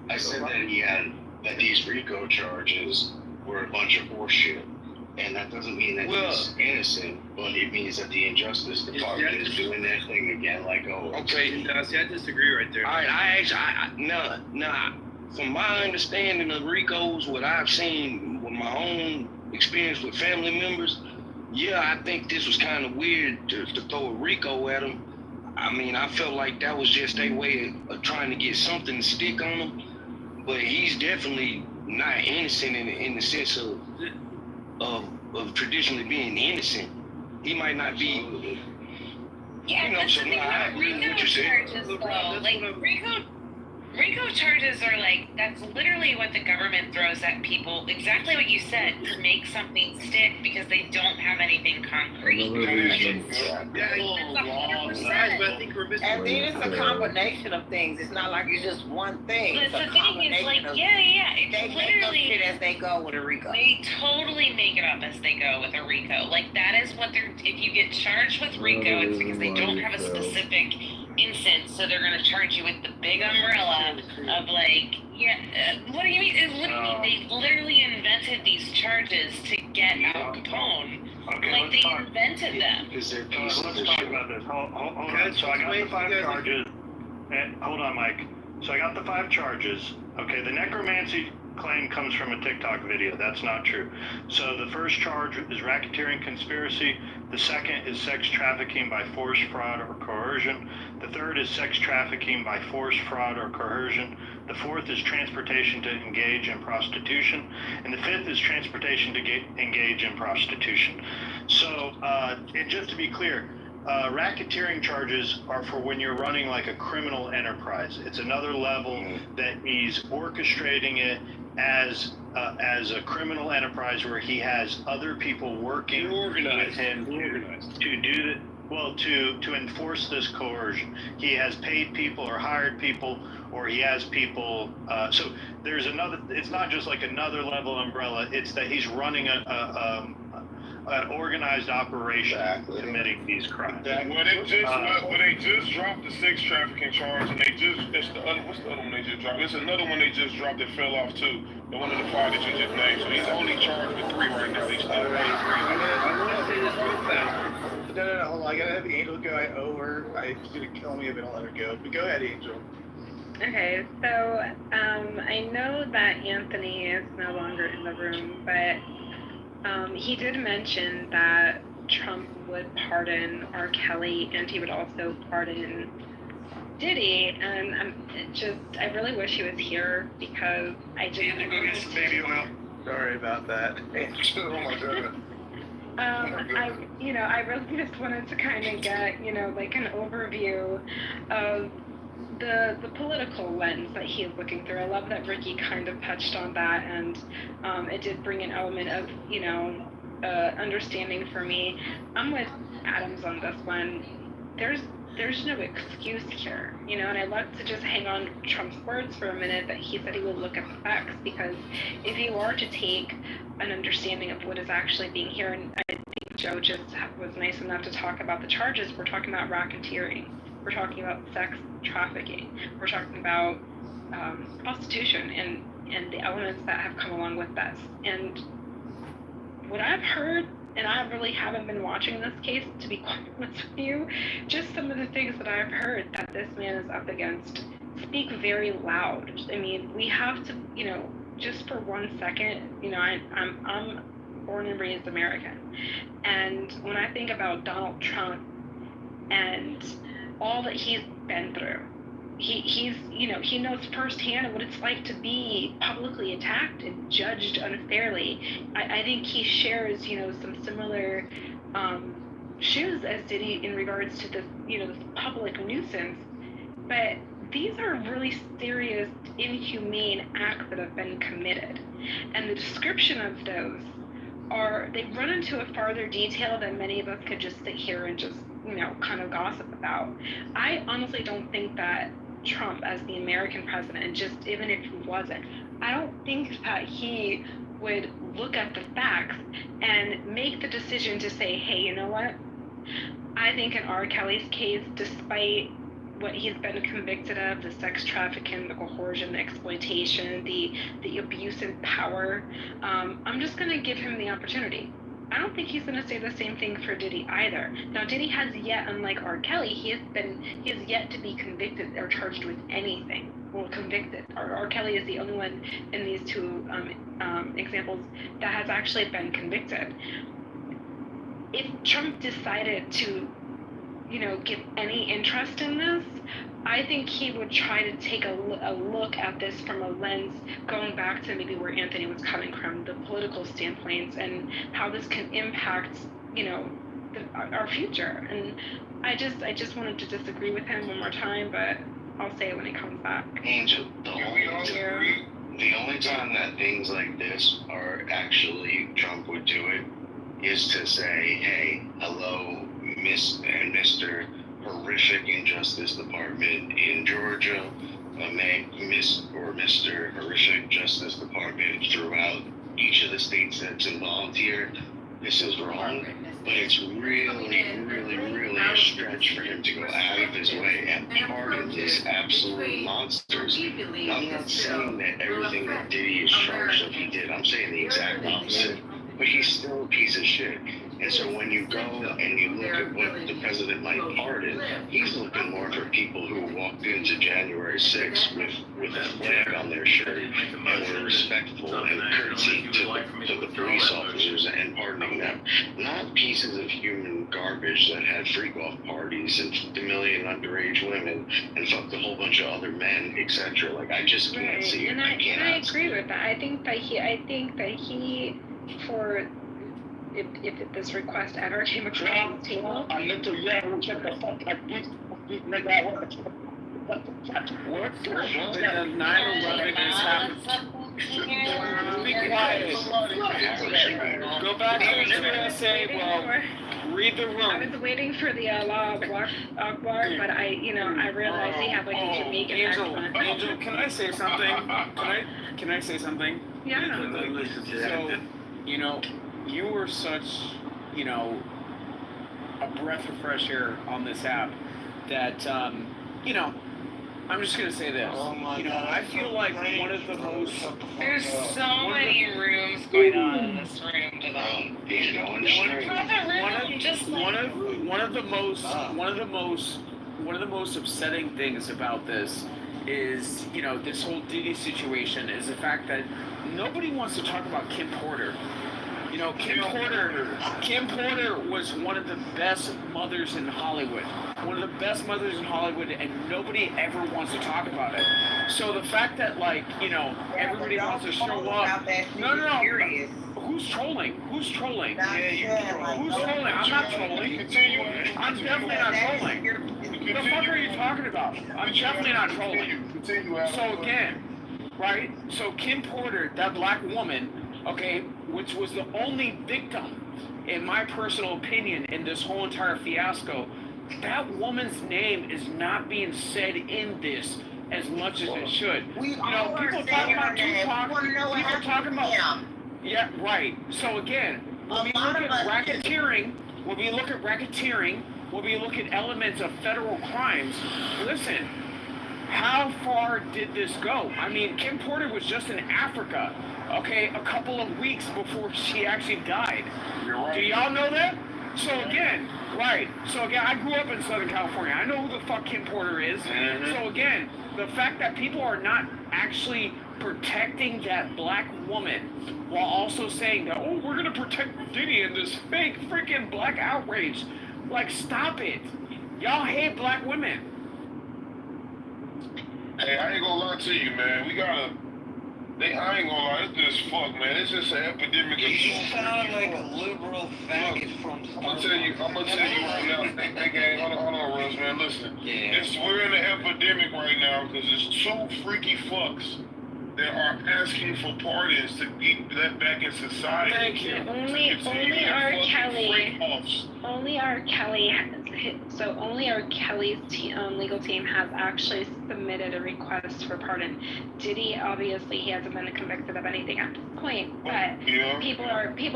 I said that he had that these RICO charges were a bunch of horseshit, and that doesn't mean that he's innocent, but it means that the Injustice Department is doing their thing again. Like, oh, okay. See, I disagree right there. All right, nah. From my understanding of RICOs, what I've seen with my own experience with family members, yeah, I think this was kind of weird to throw a RICO at them. I mean, I felt like that was just their way of trying to get something to stick on him. But he's definitely not innocent in the sense of traditionally being innocent. He might not be. Yeah, you know, that's so the thing I about agree with what you charges, said. though. Like, RICO charges are like, that's literally what the government throws at people, exactly what you said, to make something stick because they don't have anything concrete. Like, it's 100%. But I think we're missing. And then it's a combination of things. It's not like it's just one thing. But It's a the thing is, like, combination of it's they make up literally shit as they go with a RICO. They totally make it up as they go with a RICO. Like, that is what they're. If you get charged with RICO, it's because they don't have a specific instance, so they're going to charge you with the big umbrella of like, what do you mean? They literally invented these charges to get Al Capone. Okay, like, they invented them. Is there let's talk about this. Hold on. So I got the 5 charges. Hold on, Mike. So I got the 5 charges. Okay, the necromancy claim comes from a TikTok video. That's not true. So the first charge is racketeering conspiracy. The second is sex trafficking by force, fraud, or coercion. The third is sex trafficking by force, fraud, or coercion. The fourth is transportation to engage in prostitution. And the fifth is transportation to engage in prostitution. So, and just to be clear, racketeering charges are for when you're running like a criminal enterprise. It's another level that he's orchestrating it as a criminal enterprise where he has other people working with him to do the, well, to enforce this coercion. He has paid people or hired people, or he has people. So there's another. It's not just like another level umbrella. It's that he's running an organized operation committing these crimes. Well, they just dropped the sex trafficking charge, and what's the other one they just dropped? There's another one they just dropped that fell off too. The one in the 5 that you just named. So he's only charged with 3 right now. He's still I want to say this real fast. No, hold on. I gotta have the Angel go. I owe her. She's gonna kill me if I don't let her go. But go ahead, Angel. Okay, so I know that Anthony is no longer in the room, but he did mention that Trump would pardon R. Kelly and he would also pardon Diddy, and I really wish he was here because I just. Go get some baby oil. Sorry about that. Oh my God. I really just wanted to kind of get, like an overview of the political lens that he is looking through. I love that Ricky kind of touched on that, and it did bring an element of, understanding for me. I'm with Adams on this one. There's no excuse here, and I'd like to just hang on to Trump's words for a minute that he said he would look at the facts, because if you are to take an understanding of what is actually being here, and I think Joe just was nice enough to talk about the charges, we're talking about racketeering, we're talking about sex trafficking, we're talking about prostitution and the elements that have come along with this. And what I've heard, and I really haven't been watching this case, to be quite honest with you, just some of the things that I've heard that this man is up against speak very loud. I mean, we have to, just for 1 second, I'm born and raised American. And when I think about Donald Trump and all that he's been through, he knows firsthand what it's like to be publicly attacked and judged unfairly. I think he shares, some similar shoes as Diddy in regards to this, this public nuisance, but these are really serious, inhumane acts that have been committed. And the description of those they run into a farther detail than many of us could just sit here and just, kind of gossip about. I honestly don't think that Trump, as the American president, and just even if he wasn't, I don't think that he would look at the facts and make the decision to say, hey, you know what? I think in R. Kelly's case, despite what he's been convicted of, the sex trafficking, the coercion, the exploitation, the abuse and power, I'm just going to give him the opportunity. I don't think he's going to say the same thing for Diddy either. Now, Diddy has yet, unlike R. Kelly, he has yet to be convicted or charged with anything. Well, convicted. R. Kelly is the only one in these two examples that has actually been convicted. If Trump decided to give any interest in this, I think he would try to take a look at this from a lens going back to maybe where Anthony was coming from, the political standpoints, and how this can impact, our future. And I just wanted to disagree with him one more time, but I'll say it when it comes back. Angel, the only time that things like this are actually Trump would do it is to say, hey, hello, Miss and Mr. Horrific Injustice Department in Georgia, Miss or Mr. Horrific Justice Department throughout each of the states that's involved here. This is wrong, but it's really a stretch for him to go out of his way and pardon these absolute monsters. I'm not saying that everything that Diddy is charged of he did. I'm saying the exact opposite. But he's still a piece of shit. And so when you go and you look at what the president might pardon, he's looking more for people who walked into January 6th with a flag on their shirt and were respectful and courtesy to the police officers and pardoning them. Not pieces of human garbage that had freak-off parties and fucked a million underage women and fucked a whole bunch of other men, etc. Like, I just can't see it. And I agree with that. I think that he for if this request ever came across the table. I need to yell and check the fuck like this. What the 9/11 is happening? Be quiet. Go back to what you're gonna say. Well, read the room. I was waiting for the Allah Akbar, but I realized he had like a Jamaican accent. Angel, can I say something? Can I say something? Yeah. So, you were such, a breath of fresh air on this app that, I'm just gonna say this. I feel like one of the most. There's so many rooms going on in this room today. One of the most upsetting things about this is, this whole Diddy situation is the fact that nobody wants to talk about Kim Porter. Kim Porter was one of the best mothers in Hollywood. One of the best mothers in Hollywood, and nobody ever wants to talk about it. So the fact that, everybody wants to show up. No. Who's trolling? Who's trolling? Who's trolling? I'm not trolling. I'm definitely not trolling. The fuck are you talking about? I'm definitely not trolling. So again, right? So Kim Porter, that black woman, okay, which was the only victim, in my personal opinion, in this whole entire fiasco, that woman's name is not being said in this as much as it should. People talking about Tupac, people talking about... Yeah, right. So again, when we look at racketeering, when we look at elements of federal crimes, listen, how far did this go? I mean, Kim Porter was just in Africa, okay, a couple of weeks before she actually died. Do y'all know that? So again, I grew up in Southern California. I know who the fuck Kim Porter is. So again, the fact that people are not actually protecting that black woman while also saying that, oh, we're going to protect Diddy in this fake freaking black outrage. Like, stop it. Y'all hate black women. Hey, I ain't gonna lie to you, man. We gotta I ain't gonna lie, it's just fuck, man. It's just an epidemic of You sound like a liberal faggot from. I'm gonna tell you right now. Hey, gang, hold on, Russ, man. Listen, we're in an epidemic right now because there's two freaky fucks that are asking for pardons to be let back in society. Thank you. Only R. Kelly. Only R. Kelly. So only R. Kelly's legal team has actually submitted a request for pardon. Diddy, obviously, he hasn't been convicted of anything at this point, but people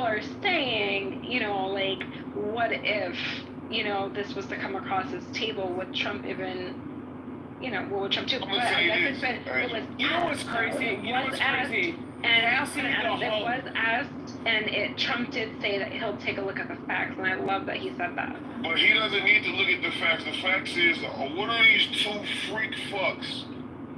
are saying, you know, like, what if, you know, this was to come across his table? Would Trump even, you know, what would Trump do? But I guess it was. You know what's crazy? You know what's crazy? And it was asked, and Trump did say that he'll take a look at the facts, and I love that he said that. But he doesn't need to look at the facts. The facts is, what are these two freak fucks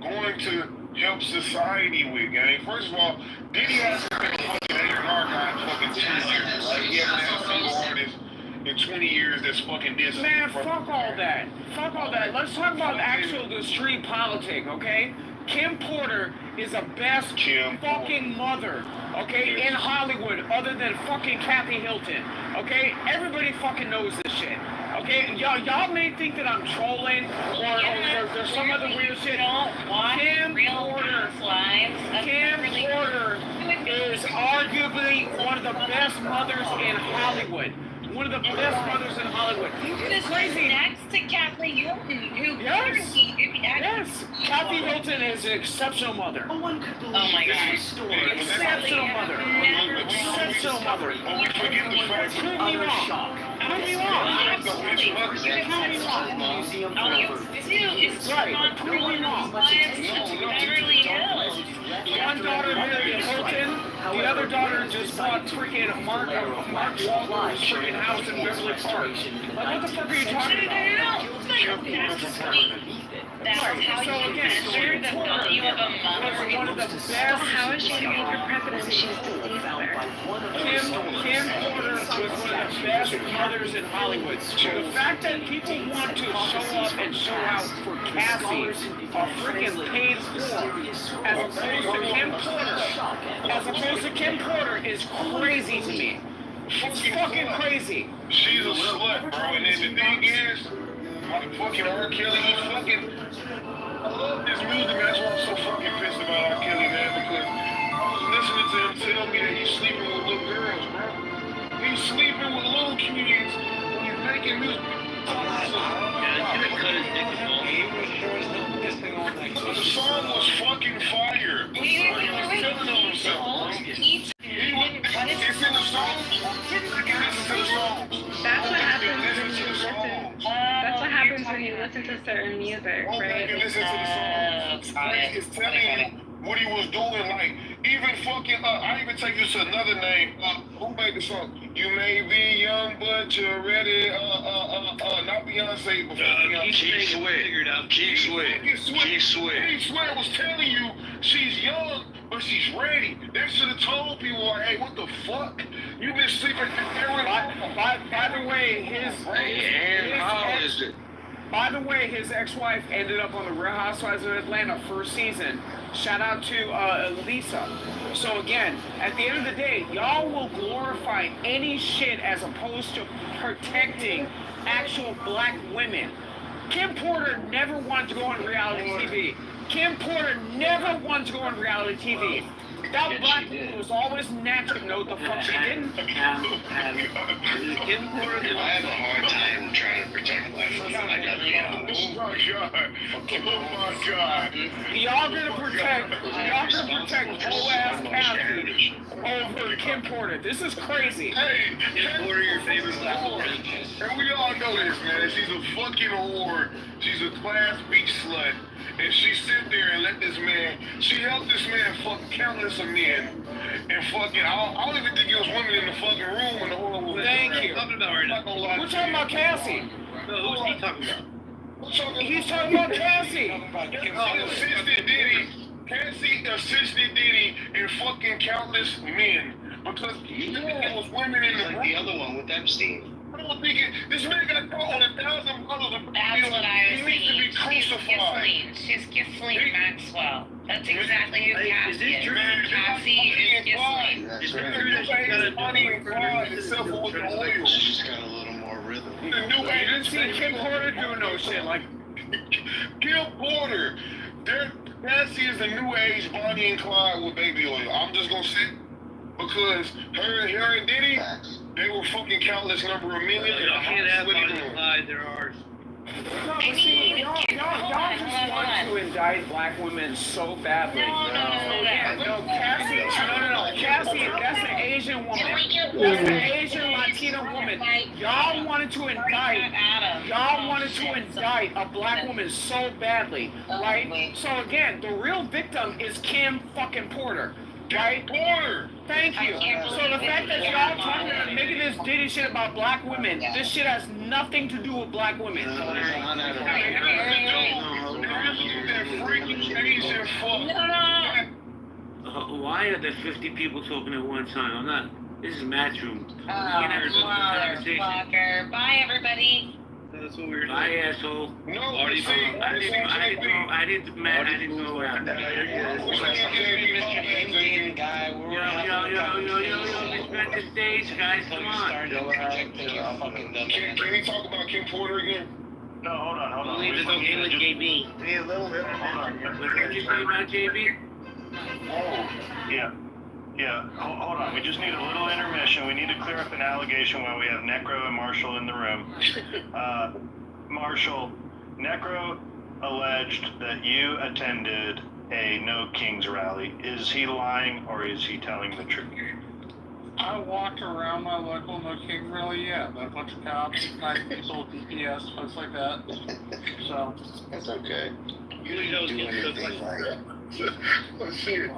going to help society with, gang? First of all, Diddy hasn't been a fucking A&R guy in fucking 2 years, right? He hasn't had a single artist in 20 years that's fucking this. Man, fuck all that. Fuck all that. Let's talk about the street politic, okay? Kim Porter is the best fucking mother, okay, in Hollywood, other than fucking Kathy Hilton, okay? Everybody fucking knows this shit, okay? Y'all may think that I'm trolling or there's some other weird shit. Kim Porter is arguably one of the best mothers in Hollywood. One of the best mothers in Hollywood. It's crazy. Next to Kathy Hilton, who yes, Kathy Hilton is an exceptional mother. Oh my God. Exceptional mother. Exceptional mother. Prove me wrong. Prove me wrong. Right. Prove me wrong. Beverly Hills. One daughter married Hilton. The other daughter just bought freaking Mark Wahlberg's freaking house in Beverly Park. Like, what the fuck are you talking about? That's how you measure the value of a mother. One of the best. How is she running for president? She's deceased there. Kim Porter was one of the best mothers in Hollywood. The fact that people want to show up and show out for Cassie are freaking paid for, as opposed to Kim Porter, is crazy to me. It's fucking crazy. She's a slut, bro. And then the thing is, fucking R. Kelly, I love this music, man. That's why I'm so fucking pissed about R. Kelly, man, because I was listening to him tell me that he's sleeping with little girls, bro. He's sleeping with little kids when he's making music. The song was fucking fire. He was telling on himself, bro. It's in the song. That's what happens when you listen. That's what happens when you listen to certain music, right? Listen to the song. It's telling you what he was doing. Like, even fucking, I even take this to another name. Who made the song? You may be young, but you're ready. Not Beyonce, but Beyonce. Keith Sweat was telling you she's young, but she's ready. They should have told people, like, hey, what the fuck? You been sleeping By the way, his ex-wife ended up on the Real Housewives of Atlanta first season. Shout out to Lisa. So again, at the end of the day, y'all will glorify any shit as opposed to protecting actual black women. Kim Porter never wanted to go on reality TV. Kim Porter never wanted to go on reality TV. That black woman was always natural. No, the fuck she didn't. I have a hard time trying to protect black women. I got Oh my God. Y'all gonna protect whole ass Kathy over Kim Porter. This is crazy. Hey, Kim Porter, your favorite black woman. And we all know this, man. She's a fucking whore. She's a class B slut. And she sit there and let this man, she helped this man fuck countless of men. And fucking, I don't even think it was women in the fucking room when the whole was. Thank you. We're talking about Cassie. No, who's he talking about? He's talking about Cassie. Cassie assisted Diddy in fucking countless men. Because it was women in the room. The other one with Epstein. I don't think this man got caught on $1,000 of That's what I was He needs to be thinking. crucified. She's Ghislaine Maxwell. That's exactly who Cassie is. Cassie is Ghislaine. That's right. Bonnie and Clyde, except for with the oil. She's got a little more rhythm. The new You didn't see Kim Porter do no shit like. Kim Porter. Cassie is the new age Bonnie and Clyde with baby oil. I'm just gonna say, because her and Diddy, they were fucking countless number of millions. Y'all can't have Bonnie and Clyde, they're ours. No, but see, y'all just want to indict black women so badly. No, Cassie, Cassie, that's an Asian woman. That's an Asian Latina woman. Y'all wanted to indict a black woman so badly, right? So again, the real victim is Kim fucking Porter. Right? Porter! Thank you. So the fact that y'all talking and making this Diddy shit about black women, this shit has nothing to do with black women. Why are there 50 people talking at one time? I'm not. This is Matchroom. Motherfucker. Bye, everybody. That's what we were Bye, asshole. No, I didn't go out. Indian guy. Yo, respect the stage, guys. Come on. Can we talk about Kim Porter again? No, hold on. Leave this okay with JB. We need a little bit. Hold on. What did you say about JB? Oh, yeah. Hold on. We just need a little intermission. We need to clear up an allegation while we have Necro and Marshall in the room. Marshall, Necro alleged that you attended a No Kings rally. Is he lying or is he telling the truth? I walked around my local No Kings rally, yeah. Met a bunch of cops, nice people, DPS, folks like that. So. That's okay. You didn't do anything like Let's see it.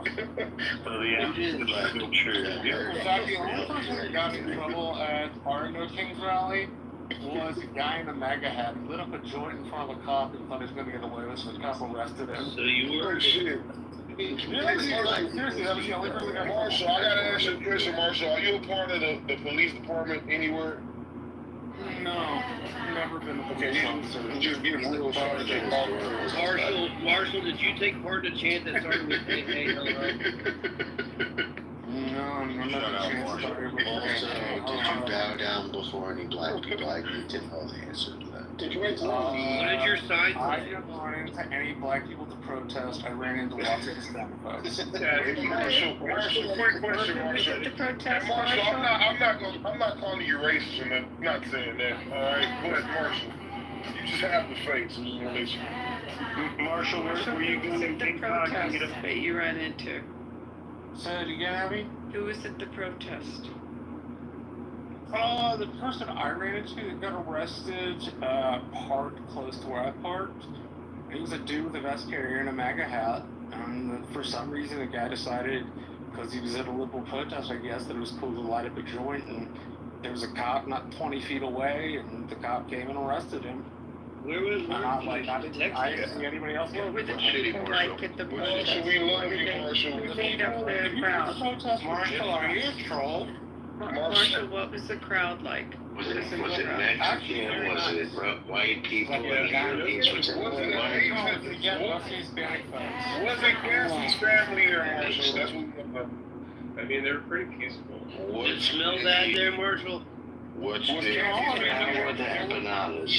So the answer is still true. In fact, the only person that got in trouble at our No Kings rally was a guy in a MAGA hat. He lit up a joint in front of a cop and thought he was going to get away with it, so the cop arrested him. So you were. Shit. Seriously, that was the only person that got in trouble. Marshall, I gotta ask you a question, Marshall. Are you a part of the police department anywhere? No, never been a police officer. You just being real hard to Marshall, did you take part in the chant that started with hey, hey, hello? No, I'm not a chance started with Also, did you bow down before any black people? I need to know the answer to that. Did you wait What did your sign I say? didn't run into any black people to protest. I ran into lots of Hispanic folks. Marshall, quick question, Marshall. The protest, Marshall, I'm not calling you racist and I'm not saying that, alright? But Marshall, you just have the face and you let you. Marshall, where were you going The to protest that you ran into. Say it again, Abby? Who was at the protest? The person I ran into that got arrested parked close to where I parked. He was a dude with a vest carrier and a MAGA hat. And for some reason, the guy decided, because he was at a liberal protest, I guess, that it was cool to light up a joint. And there was a cop not 20 feet away, and the cop came and arrested him. Where was I didn't see anybody else. What were the people like at the protest? Marshall, we love you, Marshall. Who made up the crowd? Marshall, are you a troll? Marshall, what was the crowd like? Was it Mexican? Was it white people and Europeans? Was it Cassie's family there, Marshall? That's what I mean, they're pretty peaceful. Did it smell that there, Marshall? What's the power of the empanadas?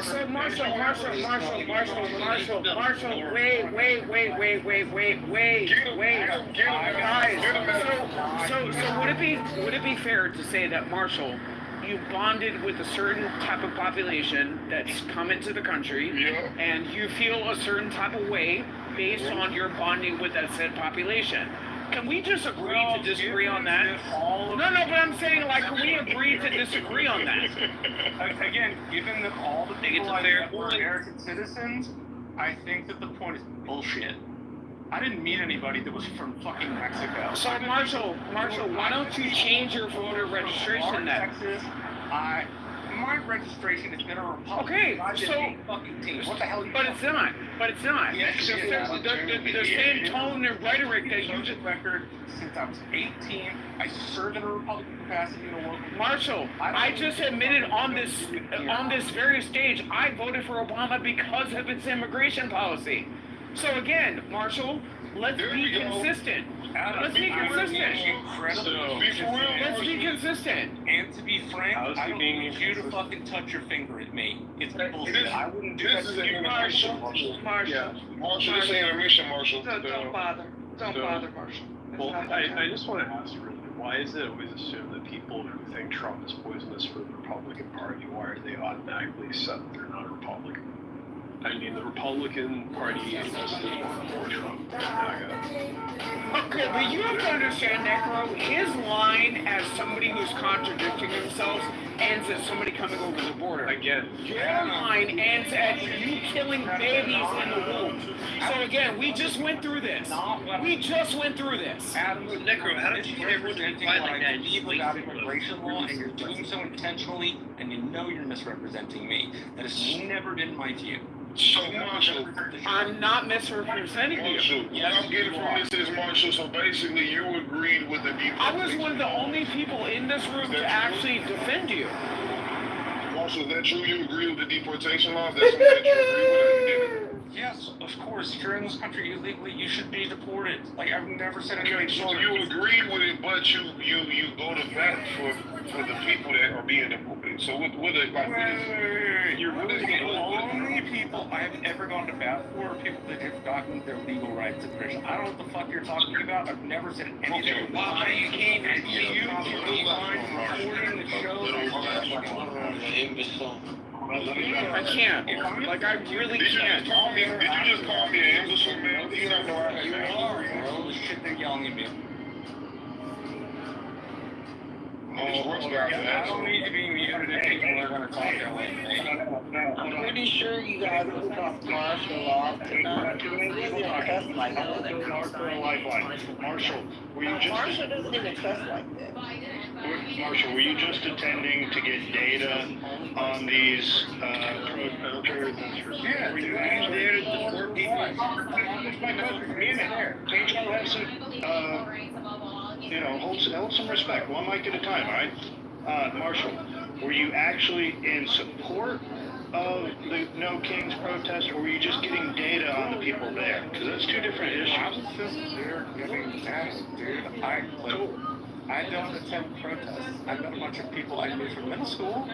So Marshall, wait, guys. So would it be fair to say that Marshall, you bonded with a certain type of population that's come into the country, and you feel a certain type of way based on your bonding with that said population? Can we just agree to disagree on that? No, but I'm saying, like, can we agree to disagree on that? Again, given that all the people I met were American citizens, I think that the point is bullshit. I didn't meet anybody that was from fucking Mexico. So, Marshall, why don't you change your voter registration then? Texas, my registration has been a Republican. Okay, so fucking team. What the hell? But it's not. The same tone and rhetoric that you just record since I was 18. I served in a Republican capacity in a local. Marshall, I just admitted on this very stage I voted for Obama because of its immigration policy. So again, Marshall, let's be consistent. Let's be consistent. Let's be consistent. And to be frank, I don't need you to fucking touch your finger at me. It's bullshit. I wouldn't do that to you. Marshall, this ain't a mission, Marshall. Don't bother. Don't bother, Marshall. Well, I just want to ask really, why is it always assumed that people who think Trump is poisonous for the Republican Party, why are they automatically accept they're not a Republican? I mean, the Republican Party is more Trump than MAGA. Okay, but you have to understand, Necro, his line as somebody who's contradicting himself ends at somebody coming over the border. Again. Your line ends at you killing babies in the womb. So again, we just went through this. We just went through this. Adam, Necro, how did you get everyone to fight like that? You believe about immigration law, and you're doing so intentionally, and you know you're misrepresenting me. That is never been my view. So, Marshall, I'm not misrepresenting you. Marshall, what I'm getting from this is, Marshall, so basically you agreed with the deportation. I was one of the only people in this room to actually defend you. Marshall, is that true? You agree with the deportation laws? That's something that you agree with? Yes, of course. If you're in this country illegally, you should be deported. Like, I've never said anything. Okay, so you agree with it, but you go to bat for the people that are being deported. So what is like? You're really the only people I've ever gone to bat for are people that have gotten their legal rights in prison. I don't know what the fuck you're talking about. I've never said anything. Okay, why you came and you recording the show? I can't. Like, I really can't. Did you just call me an imbecile, man? You don't know how to You are. All the shit they're yelling at me. I don't need to be muted if people are going to talk that way to me. I'm pretty sure you guys took off martial law tonight. He didn't cuss like that. Marshall, were you just... Marshall doesn't even cuss like that. Marshall, were you just attending to get data on these protesters? Yeah, were you getting data to support people? It's my cousin, me and her. Can't y'all have some, hold some respect, one mic at a time, all right? Marshall, were you actually in support of the No Kings protest, or were you just getting data on the people there? Because that's two different issues. I was just there getting data, dude. I don't attend protests. I've met a bunch of people I knew from middle school.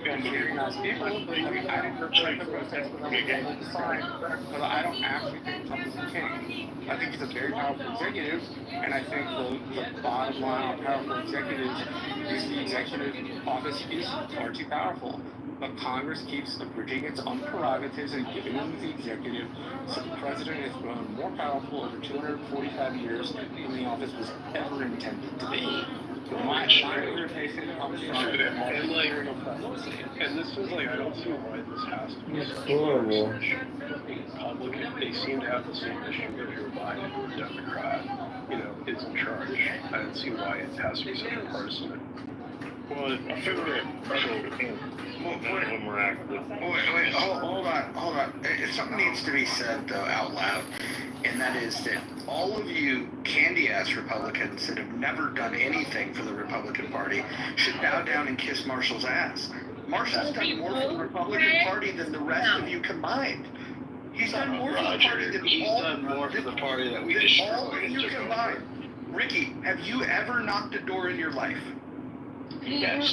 And very nice people, but I mean, I didn't represent the protest because I was able to sign. But I don't actually think Trump is a king. I think he's a very powerful executive, and I think the bottom line on powerful executives is the executive office is far too powerful. But Congress keeps abridging its own prerogatives and giving them the executive, so the president has grown more powerful over 245 years than the office was ever intended to be. And this is like, I don't see why this has to be such a Republican. They seem to have the same issue if you're Biden or a Democrat, is in charge. I don't see why it has to be such a partisan. Well, I feel that. Wait, hold on. Something needs to be said, though, out loud, and that is that all of you candy-ass Republicans that have never done anything for the Republican Party should bow down and kiss Marshall's ass. Marshall's done more for the Republican Party than the rest of you combined. He's done more for the party than the party that we destroyed. All of you combined. Ricky, have you ever knocked a door in your life? Yes.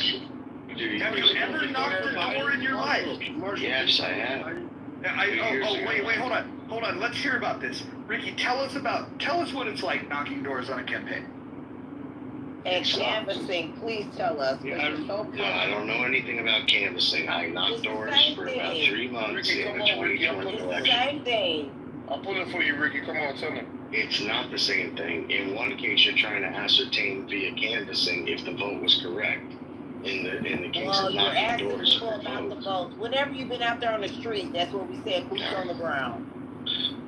Have you ever knocked a door in your life? Yes, I have. Wait, hold on. Let's hear about this. Ricky, tell us what it's like knocking doors on a campaign. And canvassing, please tell us. I don't know anything about canvassing. I knocked doors for about 3 months in the 2020 election. Same thing. I'll pull it for you, Ricky. Come on, tell me. It's not the same thing. In one case, you're trying to ascertain via canvassing if the vote was correct. In the case of knocking doors for votes. Whenever you've been out there on the street, that's what we said, boots on the ground.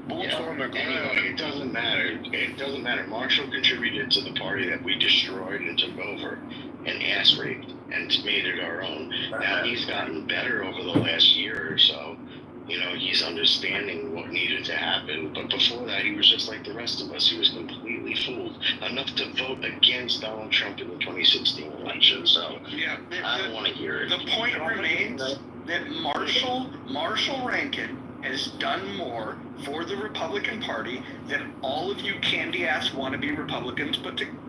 Anyway, it doesn't matter. It doesn't matter. Marshall contributed to the party that we destroyed and took over and ass raped and made it our own. Now he's gotten better over the last year or so. He's understanding what needed to happen. But before that, he was just like the rest of us. He was completely fooled. Enough to vote against Donald Trump in the 2016 election. So I don't want to hear it. The point remains that Marshall Rankin has done more for the Republican Party than all of you candy-ass wannabe Republicans put together.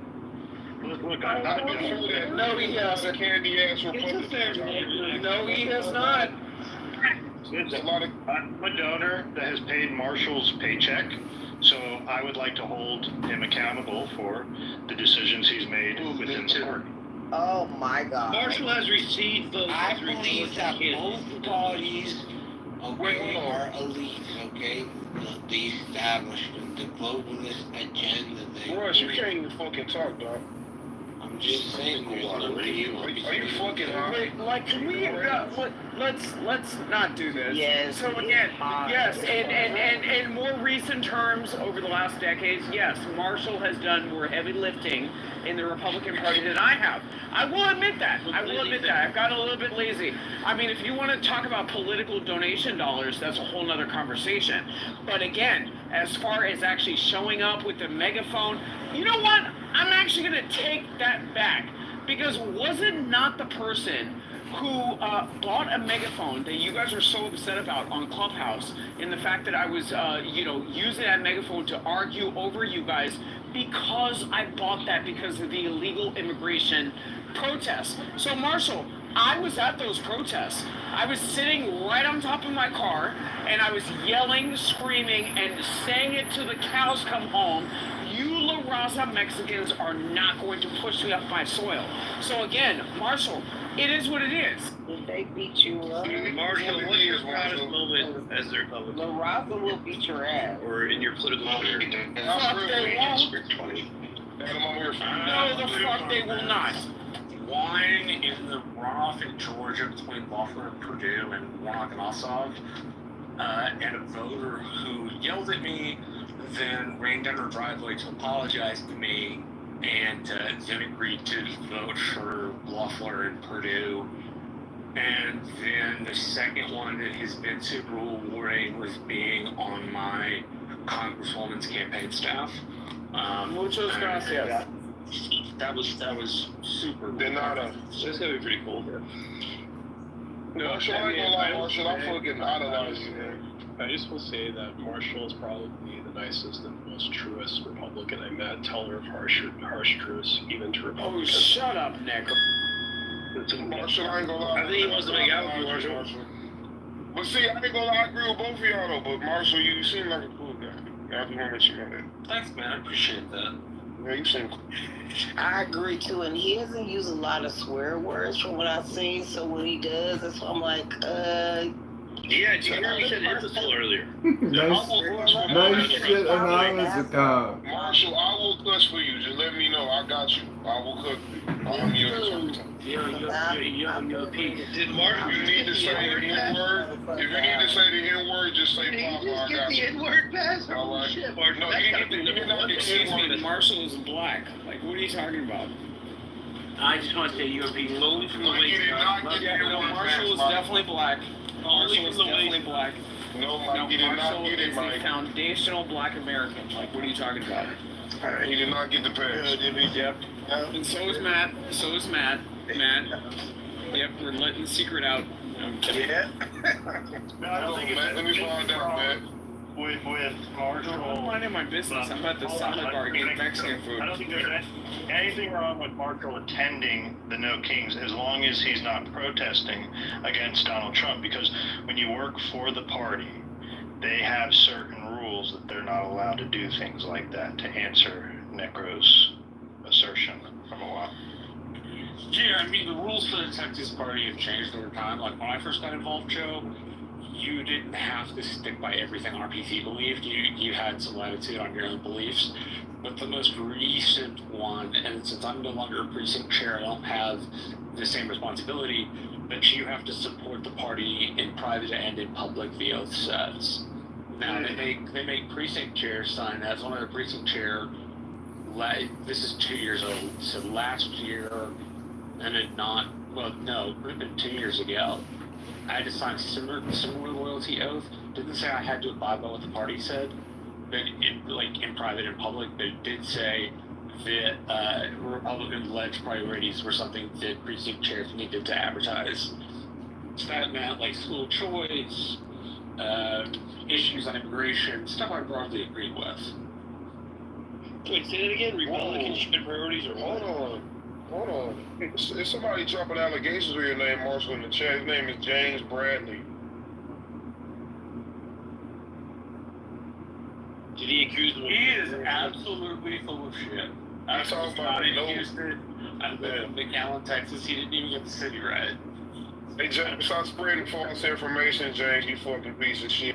Look, I'm not gonna say that. No, he hasn't. Candy ass Republicans. No, he has not. There's a lot of. I'm a donor that has paid Marshall's paycheck, so I would like to hold him accountable for the decisions he's made within the party. Oh my God. Marshall has received votes. I believe that both parties, okay, are elites, okay? The establishment, the globalist agenda. Ross, you can't even fucking talk, dog. I'm just saying, there's no deal. Are you fucking high? Wait, like, can we, let's not do this. Yes. So again, yes, and in more recent terms, over the last decades, yes, Marshall has done more heavy lifting in the Republican Party than I have. I will admit that. I've got a little bit lazy. I mean, if you want to talk about political donation dollars, that's a whole nother conversation. But again, as far as actually showing up with the megaphone, you know what? I'm actually going to take that back. Because was it not the person who bought a megaphone that you guys are so upset about on Clubhouse, in the fact that I was, using that megaphone to argue over you guys because I bought that because of the illegal immigration protests? So Marshall, I was at those protests. I was sitting right on top of my car, and I was yelling, screaming, and saying it till the cows come home. You La Raza Mexicans are not going to push me off my soil. So again, Marshall, it is what it is. If they beat you up, Marshall, what's your proudest moment as a Republican? La Raza will beat your ass. Or in your political career? Fuck, they won't. No, the fuck they will not. One in the runoff in Georgia between Loeffler and Purdue and Warnock and Ossoff, and a voter who yelled at me, then ran down her driveway to apologize to me, and then agreed to vote for Loeffler and Purdue. And then the second one that has been super rewarding was being on my Congresswoman's campaign staff. Muchas gracias. That was super. That's gonna be pretty cool. No, Marshall, I ain't gonna lie, Marshall, I'm fucking idolize you, man. I just will say that Marshall is probably the nicest and most truest Republican I met. Teller of harsh truths, even to Republicans. Oh, shut up, Nick. Marshall, I ain't gonna lie. I think he wants to make out with you, Marshall. But see, I ain't gonna lie, I agree with both of y'all though, but Marshall, you seem like a cool guy. I just wanna let you know that. Thanks, man. I appreciate that. Yeah, you seem cool. I agree too, and he doesn't use a lot of swear words from what I've seen. So when he does, that's why I'm like, Yeah, do you hear me said Infosol earlier? Nice shit anonymous account. Marshall, I will cuss for you. Just let me know. I got you. I will cook for you. I'm your Did Marshall? If you need to say the N-word, just say Papa. I got you. N-word pass? All right. Shit, Marshall. No, you did not get Excuse me, N-word. Marshall is black. Like, what are you talking about? I just want to say you're being Only from the waist down. Yeah, no, Marshall is definitely black. Marshall is definitely black. No, Mike, he did not Marshall get it, is a Mike. foundational black American. Like, what are you talking about? He did not get the pass. Yep. And so is Matt. Matt. Yep, we're letting the secret out. Yeah. No, I don't think it's Let me find out, man. with Marshall. I'm minding my business. I'm at the salad bar getting Mexican food. I don't think there's anything wrong with Marshall attending the No Kings as long as he's not protesting against Donald Trump, because when you work for the party, they have certain rules that they're not allowed to do things like that, to answer Necro's assertion from a while. Yeah, I mean, the rules for the Texas Party have changed over time. Like, when I first got involved, Joe, you didn't have to stick by everything RPT believed. You had some latitude on your own beliefs. But the most recent one, and since I'm no longer a precinct chair, I don't have the same responsibility, but you have to support the party in private and in public, the oath says. Now, they make precinct chairs sign as one of the precinct chair. This is 2 years old, so last year, and it not, well, no, it would have been 2 years ago, I had to sign a similar loyalty oath. Didn't say I had to abide by what the party said, but in private and public, but it did say that Republican-led priorities were something that precinct chairs needed to advertise. So that meant like school choice, issues on immigration, stuff I broadly agreed with. Wait, say that again. Republican priorities or what? Hold on. Is somebody dropping allegations with your name, Marshall, in the chat? His name is James Bradley. Did he accuse him? He is absolutely full of shit. I talking about Houston. I live in McAllen, Texas. He didn't even get the city right. Hey, James, stop spreading false information, James, you fucking piece of shit.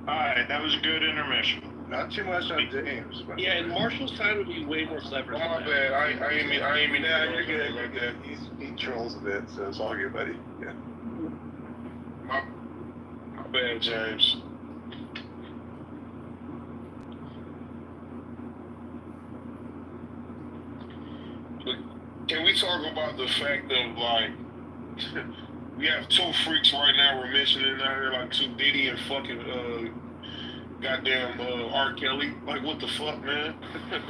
Alright, that was a good intermission. Not too much on James. But Yeah, and Marshall's time would be way more clever. Oh, my bad. I ain't mean. Yeah, you're good. You're good. He trolls a bit, so it's all good, buddy. Yeah. My bad, James. But can we talk about the fact of, like, we have two freaks right now we're mentioning out here, like two Diddy and fucking, goddamn, R. Kelly? Like, what the fuck, man?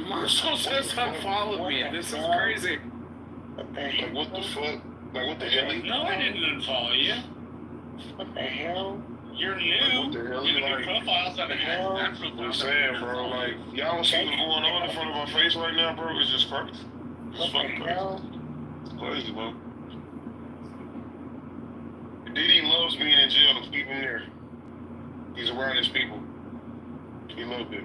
Marshall says unfollow me. This is crazy. Like, what the fuck? Like, what the hell? No, I didn't unfollow you. What the hell? You're new. What the hell? Even your Like, profiles haven't had natural. I'm saying, bro, like, y'all don't see what's going on in front of our face right now, bro? It's just crazy. It's fucking crazy. It's crazy, bro. Diddy loves being in jail to keep him there. He's around his people. He loves it.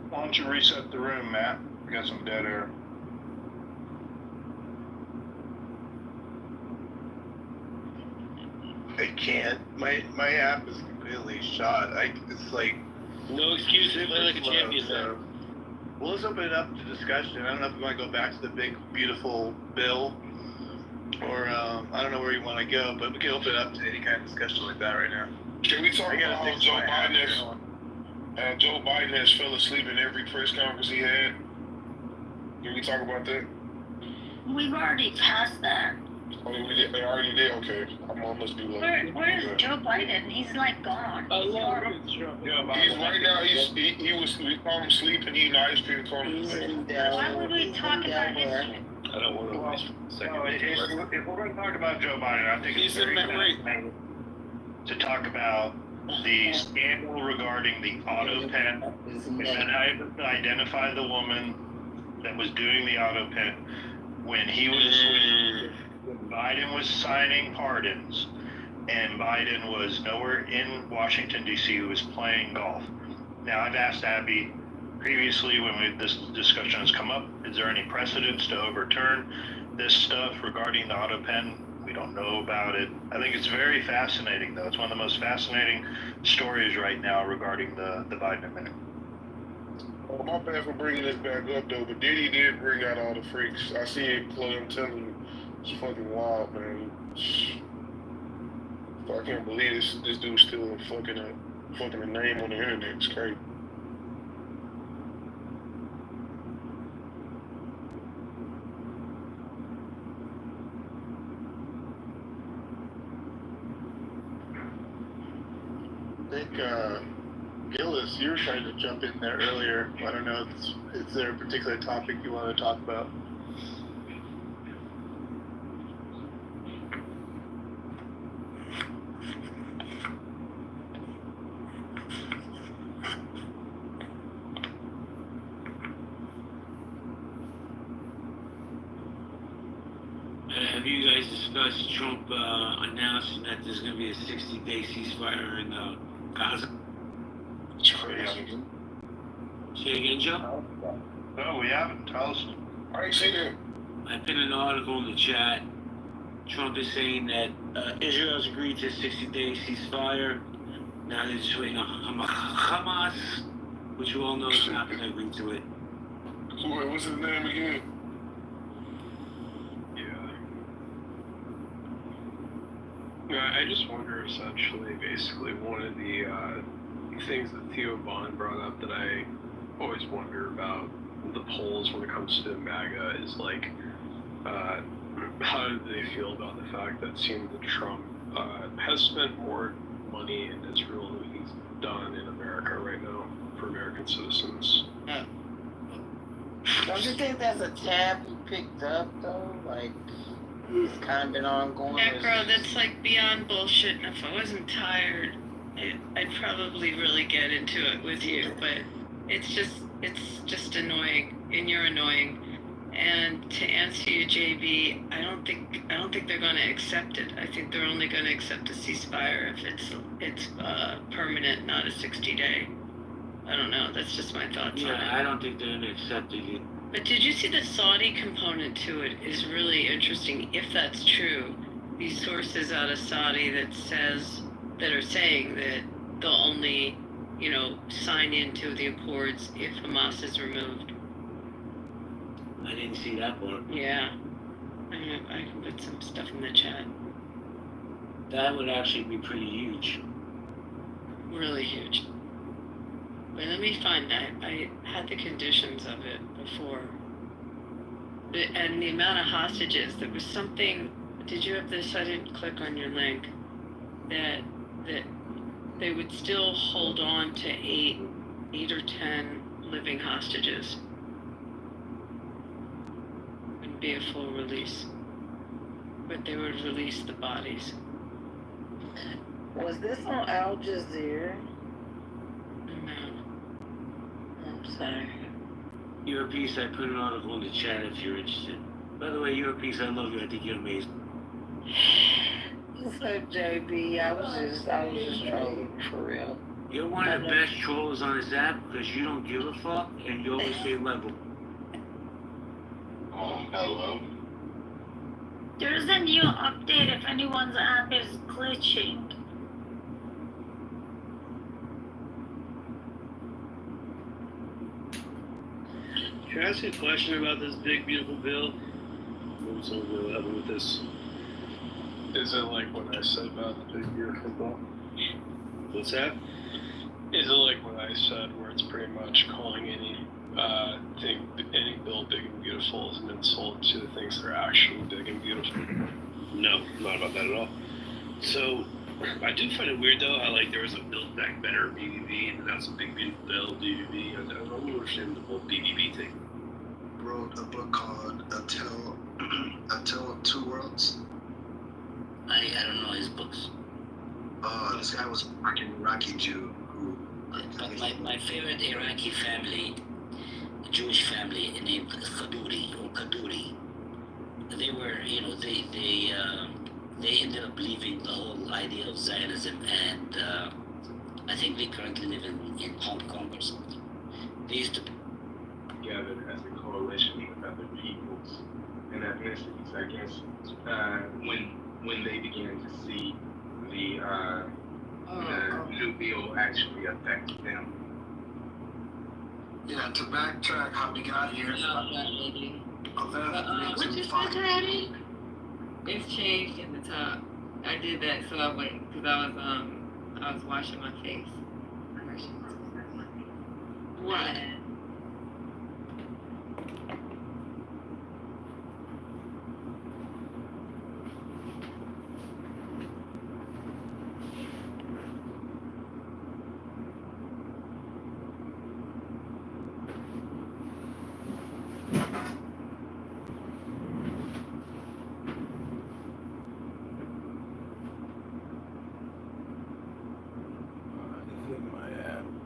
Why don't you reset the room, Matt? We got some dead air. I can't. My app is completely shot. It's like No excuses. Play like a slow, champion, so man. we'll just open it up to discussion. I don't know if we want to go back to the big, beautiful bill, or I don't know where you want to go, but we can open it up to any kind of discussion like that right now. Can we talk about how fix Joe my app, Joe Biden has fell asleep in every press conference he had? Can we talk about that? We've already passed that. Oh, they already did? Okay. I must be low. Where's Joe Biden? He's like gone. He's right now, we called him sleeping, eating ice cream cone. Why would we talk about his? I don't want to waste a second. If we're going to talk about Joe Biden, I think it's very fascinating to talk about the scandal regarding the auto pen, and then identify the woman that was doing the auto pen when Biden was signing pardons, and Biden was nowhere in Washington, D.C., he was playing golf. Now, I've asked Abby previously when this discussion has come up, is there any precedents to overturn this stuff regarding the auto pen? We don't know about it. I think it's very fascinating, though. It's one of the most fascinating stories right now regarding the Biden administration. Oh, my bad for bringing this back up, though, but Diddy did bring out all the freaks. I see it play, I'm telling you. It's fucking wild, man. I can't believe this dude's still fucking a name on the internet. It's crazy. I think Gillis, you were trying to jump in there earlier. I don't know if is there a particular topic you want to talk about? Have you guys discussed Trump announcing that there's going to be a 60-day ceasefire in Gaza? It's crazy. Say again, Joe? No, we haven't. Tell us. I ain't seen it. I pinned an article in the chat. Trump is saying that Israel has agreed to a 60-day ceasefire. Now they're just waiting on Hamas, which we all know is not going to agree to it. What's his name again? Yeah, I just wonder, essentially, basically, one of the things that Theo Vaughn brought up that I always wonder about the polls when it comes to MAGA is, like, how do they feel about the fact that it seems that Trump has spent more money and Israel than he's done in America right now for American citizens. Don't you think that's a tab he picked up though? Like it's kind of been ongoing. Necro, that's like beyond bullshit. And if I wasn't tired, I'd probably really get into it with you. But it's just annoying, and you're annoying. And to answer you, JB, I don't think they're going to accept it. I think they're only going to accept a ceasefire if it's permanent, not a 60-day. I don't know. That's just my thoughts on it. Yeah, I don't think they're going to accept it. But did you see the Saudi component to it is really interesting. If that's true, these sources out of Saudi that are saying that they'll only, sign into the accords if Hamas is removed. I didn't see that part. Yeah. I can put some stuff in the chat. That would actually be pretty huge. Really huge. Wait, let me find that. I had the conditions of it before. And the amount of hostages, there was something, did you have this? I didn't click on your link. That they would still hold on to eight or 10 living hostages. Wouldn't be a full release. But they would release the bodies. Was this on Al Jazeera? No. I'm sorry. Your piece, I put an article in the chat if you're interested. By the way, your piece, I love you. I think you're amazing. So JB, I was just trolling for real. You're one of the best trollers on this app because you don't give a fuck and you always stay level. Oh, hello. There's a new update if anyone's app is glitching. Can I ask you a question about this big, beautiful bill? Maybe someone will help me with this. Is it like what I said about the big beautiful bill? What's that? Is it like what I said, where it's pretty much calling any bill big and beautiful is an insult to the things that are actually big and beautiful? No, not about that at all. So, I do find it weird though how there was a Build Back Better BBB and that's a big, beautiful bill BBB. I don't understand the whole BBB thing. Wrote a book called Until Two Worlds. I don't know his books. This guy was an Iraqi Jew who. But my favorite Iraqi family, a Jewish family named Kaduri, they were, they ended up leaving the whole idea of Zionism, and I think they currently live in Hong Kong or something. They used to together as a coalition with other peoples and ethnicities, I guess, when they began to see the new bill actually affect them. Yeah, to backtrack how we got here. What you said, Daddy? It's changed in the top. I did that so I went because I was washing my face. What?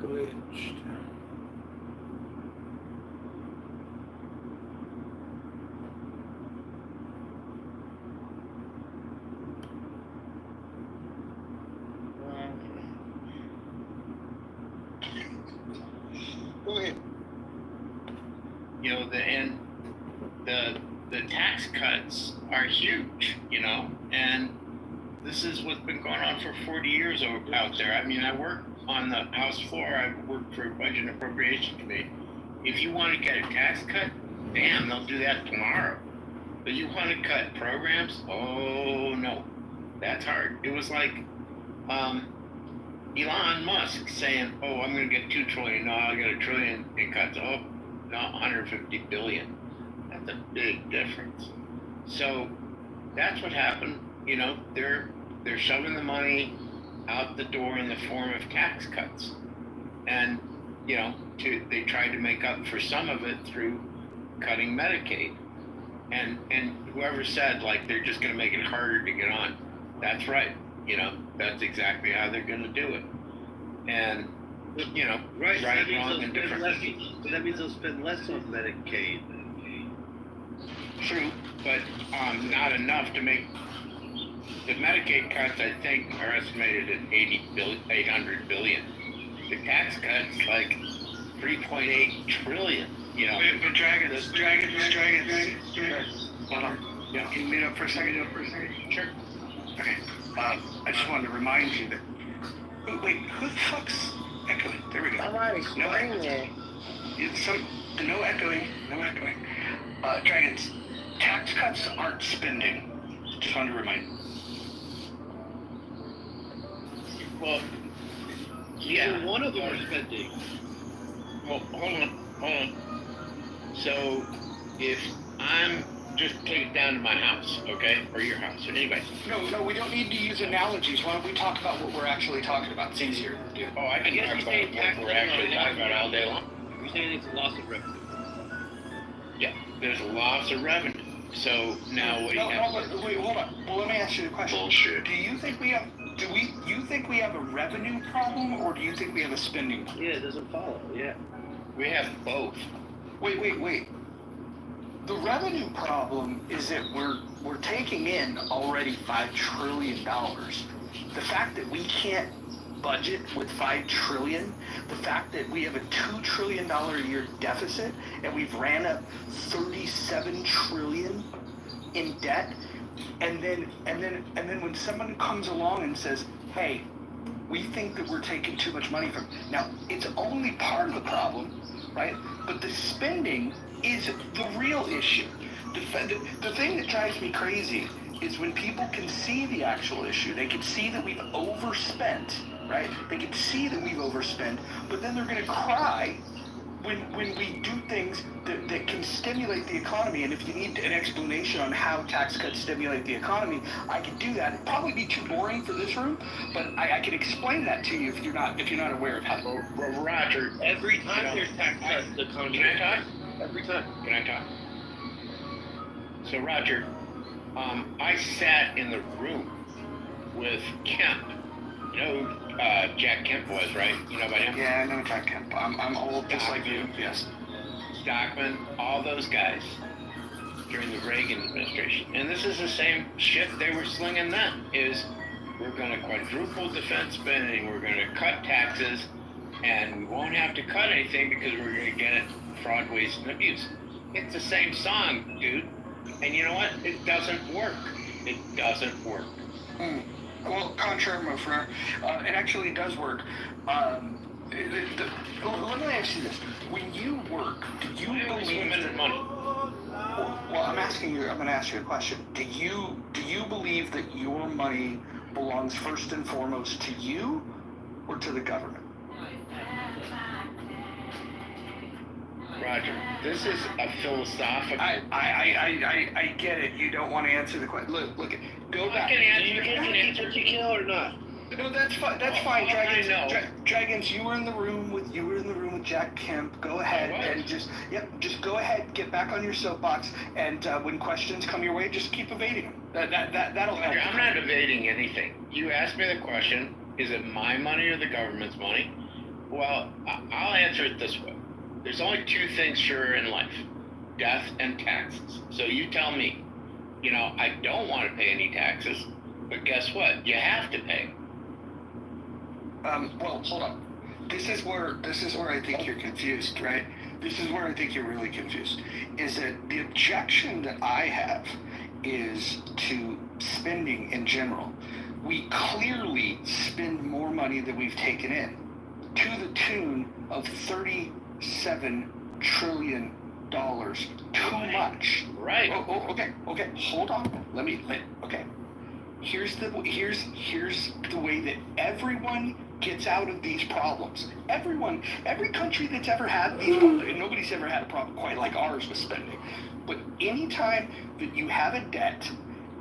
Glitched. Go ahead. The tax cuts are huge, and this is what's been going on for 40 years out there. I mean, I work on the House floor. I work for a Budget and Appropriation Committee. If you want to get a tax cut, damn, they'll do that tomorrow. But you want to cut programs? Oh, no. That's hard. It was like Elon Musk saying, oh, I'm going to get $2 trillion. No, I'll get $1 trillion in cuts. Oh, no, $150 billion. That's a big difference. So that's what happened. They're shoving the money out the door in the form of tax cuts. And, you know, they tried to make up for some of it through cutting Medicaid. And whoever said, like, they're just going to make it harder to get on, that's right. You know, that's exactly how they're going to do it. And, you know, right, wrong, and different. That means they'll spend less on Medicaid. True, but not enough to make the Medicaid cuts. I think are estimated at 800 billion. The tax cuts like 3.8 trillion. You know, but dragons. Hold on. Yeah. Can you meet up for a second? Sure. Okay. I just wanted to remind you that. Wait, who the fuck's echoing? There we go. I'm not explaining it. No echoing. Dragons, tax cuts aren't spending. Just wanted to remind you. Well, yeah, one of them are spending. Well, hold on. So, if I'm just take it down to my house, okay, or your house, or anybody's. No, we don't need to use analogies. Why don't we talk about what we're actually talking about? It's easier to do. Oh, I can talk about what we're actually talking about all day long. You're saying it's a loss of revenue. Yeah, there's a loss of revenue. So now what do you have? But wait, hold on. Well, let me ask you a question. Bullshit. Do you think we have a revenue problem, or do you think we have a spending problem? Yeah, it doesn't follow. Yeah. We have both. Wait. The revenue problem is that we're taking in already $5 trillion. The fact that we can't budget with $5 trillion, the fact that we have a $2 trillion a year deficit, and we've ran up $37 trillion in debt, and then when someone comes along and says, hey, we think that we're taking too much money from, now it's only part of the problem, right? But the spending is the real issue. The thing that drives me crazy is when people can see the actual issue. They can see that we've overspent, right? They can see that we've overspent, but then they're going to cry when we do things that can stimulate the economy. And if you need an explanation on how tax cuts stimulate the economy, I can do that. It'd probably be too boring for this room, but I can explain that to you if you're not aware of how. Well, Roger, every time there's tax cuts, the economy. Can I talk? Every time. Can I talk? So, Roger, I sat in the room with Kemp. You know who Jack Kemp was, right? You know about him? Yeah, I know Jack Kemp. I'm old, just like you. Yes. Stockman, all those guys during the Reagan administration. And this is the same shit they were slinging then, is we're going to quadruple defense spending, we're going to cut taxes, and we won't have to cut anything because we're going to get it fraud, waste, and abuse. It's the same song, dude. And you know what? It doesn't work. It doesn't work. Well, contrary, my friend, it actually does work. Let me ask you this: when you work, do you believe that money? Well, I'm going to ask you a question. Do you believe that your money belongs first and foremost to you, or to the government? Roger, this is a philosophical. I get it. You don't want to answer the question. Look. Go back. Do you answer to kill or not? No, that's fine. That's fine. Dragons, you were in the room with Jack Kemp. Go ahead and just go ahead. Get back on your soapbox, and when questions come your way, just keep evading them. That'll help. I'm not evading anything. You asked me the question: is it my money or the government's money? Well, I'll answer it this way. There's only two things sure in life: death and taxes. So you tell me. You know, I don't want to pay any taxes, but guess what? You have to pay. Well, hold on. This is where I think you're confused, right? This is where I think you're really confused. Is that the objection that I have is to spending in general. We clearly spend more money than we've taken in, to the tune of $37 trillion. Too much. Right. Okay. Hold on. Okay. Here's the way that everyone gets out of these problems. Every country that's ever had these problems, and nobody's ever had a problem quite like ours with spending. But anytime that you have a debt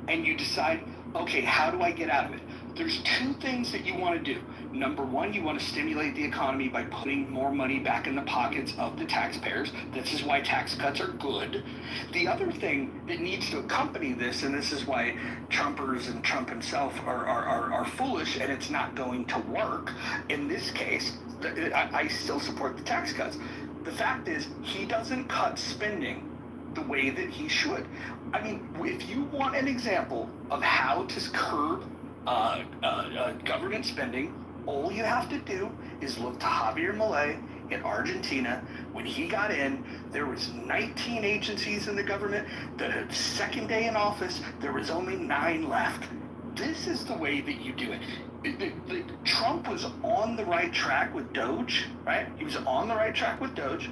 and you decide, okay, how do I get out of it? there's two things that you want to do. Number one, you want to stimulate the economy by putting more money back in the pockets of the taxpayers. This is why tax cuts are good. The other thing that needs to accompany this, and this is why Trumpers and Trump himself are foolish, and it's not going to work in this case. I still support the tax cuts. The fact is, he doesn't cut spending the way that he should. I mean, if you want an example of how to curb government spending, all you have to do is look to Javier Milei in Argentina. When he got in, there was 19 agencies in the government. The second day in office, there was only 9 left. This is the way that you do it. Trump was on the right track with Doge, right? He was on the right track with Doge,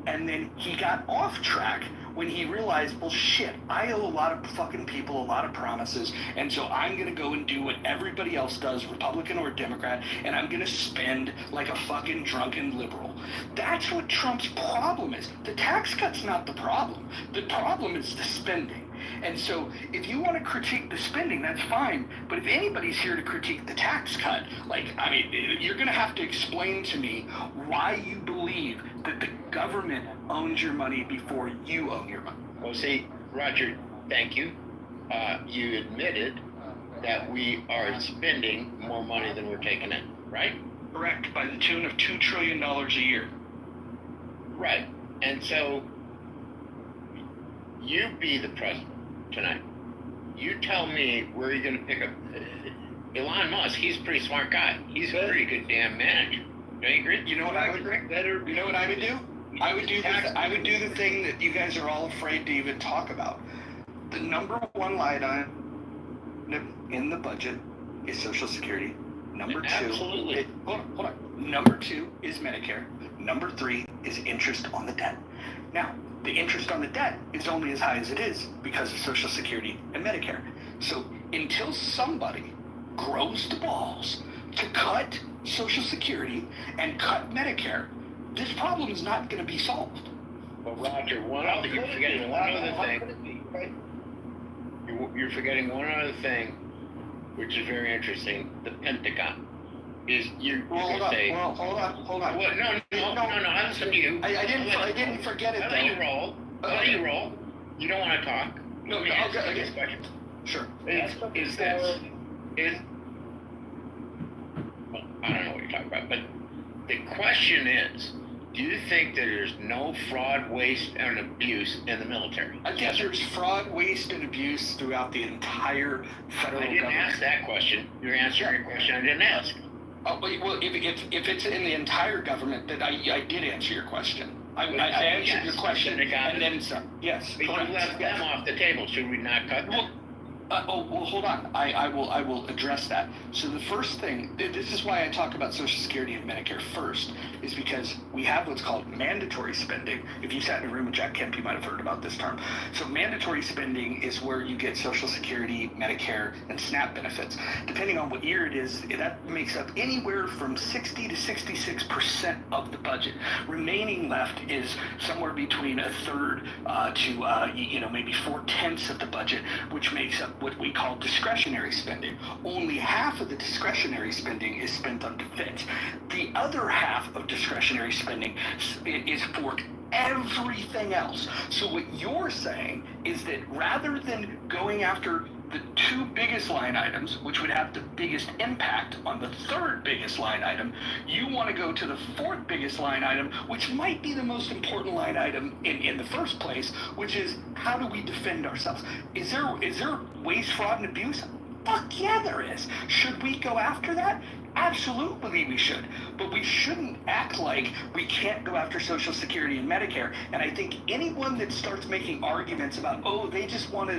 and then he got off track when he realized, well, shit, I owe a lot of fucking people a lot of promises, and so I'm going to go and do what everybody else does, Republican or Democrat, and I'm going to spend like a fucking drunken liberal. That's what Trump's problem is. The tax cut's not the problem. The problem is the spending. And so if you want to critique the spending, that's fine. But if anybody's here to critique the tax cut, you're going to have to explain to me why you believe that the government owns your money before you own your money. Well, see, Roger, thank you. You admitted that we are spending more money than we're taking in, right? Correct, by the tune of $2 trillion a year. Right. And so you be the president tonight. You tell me where you're going to pick up. Elon Musk, he's a pretty smart guy. He's a pretty good damn manager. Don't you agree? You know what I would do? You know what I would do? I would do the thing that you guys are all afraid to even talk about. The number one line item in the budget is Social Security. Number two, absolutely. Hold on. Number 2 is Medicare. Number 3 is interest on the debt. Now, the interest on the debt is only as high as it is because of Social Security and Medicare. So until somebody grows the balls to cut Social Security and cut Medicare, this problem is not going to be solved. Well, Roger, you're forgetting one other thing. You're forgetting one other thing, which is very interesting. The Pentagon. Hold on. What? No. I'm listening to you. I didn't forget it. I'll let you roll. You roll. You don't want to talk. No. Okay. This question. Sure. Is this? Well, I don't know what you're talking about, but the question is, do you think that there's no fraud, waste, and abuse in the military? I think there's fraud, waste, and abuse throughout the entire federal government. I didn't ask that question. You're answering a question I didn't ask. Oh, well, if it's in the entire government, then I did answer your question. I answered your question, and then some. Yes, but correct. You left them off the table. Should we not cut them? Well, hold on. I will address that. So the first thing, this is why I talk about Social Security and Medicare first, is because we have what's called mandatory spending. If you sat in a room with Jack Kemp, you might have heard about this term. So mandatory spending is where you get Social Security, Medicare, and SNAP benefits. Depending on what year it is, that makes up anywhere from 60 to 66% of the budget. Remaining left is somewhere between a third to maybe 4/10 of the budget, which makes up what we call discretionary spending. Only half of the discretionary spending is spent on defense. The other half of discretionary spending is for everything else. So what you're saying is that rather than going after the 2 biggest line items, which would have the biggest impact on the 3rd biggest line item, you want to go to the 4th biggest line item, which might be the most important line item in the first place, which is how do we defend ourselves? Is there waste, fraud, and abuse? Fuck yeah, there is. Should we go after that? Absolutely we should, but we shouldn't act like we can't go after Social Security and Medicare. And I think anyone that starts making arguments about, they just want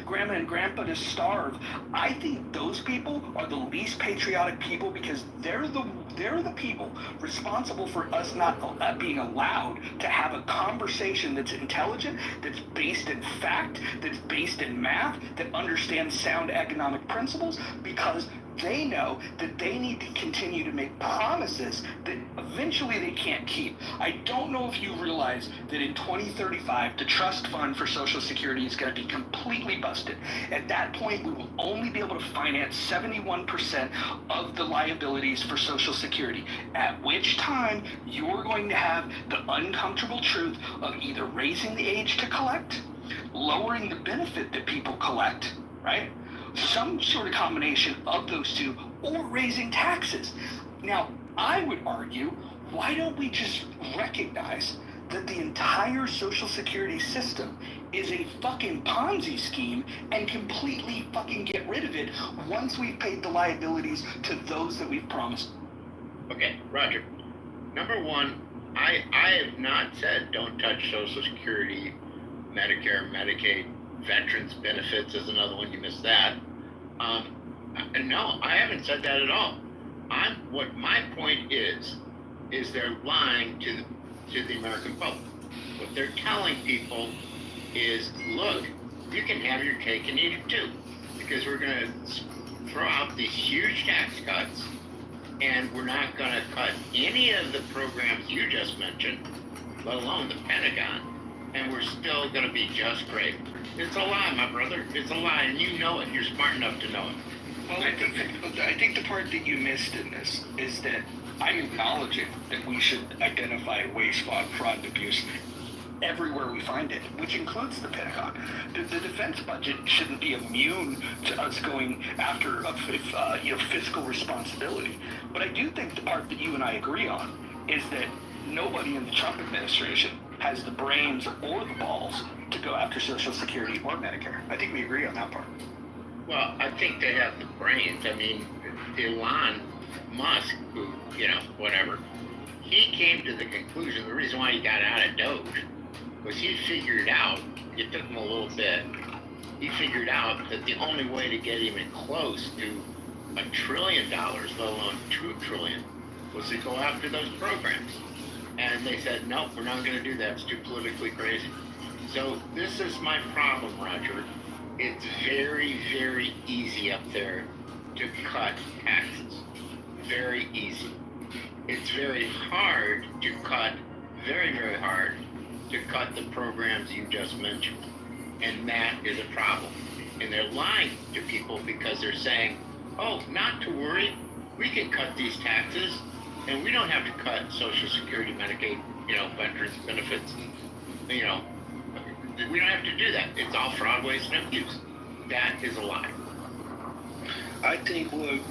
grandma and grandpa to starve, I think those people are the least patriotic people, because they're the people responsible for us not being allowed to have a conversation that's intelligent, that's based in fact, that's based in math, that understands sound economic principles, because They know that they need to continue to make promises that eventually they can't keep. I don't know if you realize that in 2035, the trust fund for Social Security is going to be completely busted. At that point, we will only be able to finance 71% of the liabilities for Social Security, at which time you're going to have the uncomfortable truth of either raising the age to collect, lowering the benefit that people collect, right? Some sort of combination of those two, or raising taxes. Now, I would argue, why don't we just recognize that the entire Social Security system is a fucking Ponzi scheme and completely fucking get rid of it once we've paid the liabilities to those that we've promised? Okay, Roger. Number one, I have not said don't touch Social Security, Medicare, Medicaid. Veterans benefits is another one, you missed that. No, I haven't said that at all. What my point is they're lying to the American public. What they're telling people is, look, you can have your cake and eat it too, because we're going to throw out these huge tax cuts, and we're not going to cut any of the programs you just mentioned, let alone the Pentagon, and we're still going to be just great. It's a lie, my brother. It's a lie, and you know it. You're smart enough to know it. Well, I think the part that you missed in this is that I'm acknowledging that we should identify waste, fraud, and abuse everywhere we find it, which includes the Pentagon. The defense budget shouldn't be immune to us going after fiscal responsibility. But I do think the part that you and I agree on is that nobody in the Trump administration has the brains or the balls to go after Social Security or Medicare. I think we agree on that part. Well, I think they have the brains. I mean, Elon Musk, who, whatever, he came to the conclusion, the reason why he got out of Doge was he figured out, it took him a little bit, he figured out that the only way to get even close to $1 trillion, let alone $2 trillion, was to go after those programs. And they said, nope, we're not going to do that. It's too politically crazy. So this is my problem, Roger. It's very, very easy up there to cut taxes. Very easy. It's very hard to cut, very, very hard to cut the programs you just mentioned. And that is a problem. And they're lying to people because they're saying, oh, not to worry, we can cut these taxes and we don't have to cut Social Security, Medicaid, veterans benefits, we don't have to do that. It's all fraud, waste, and abuse. That is a lie. I think what's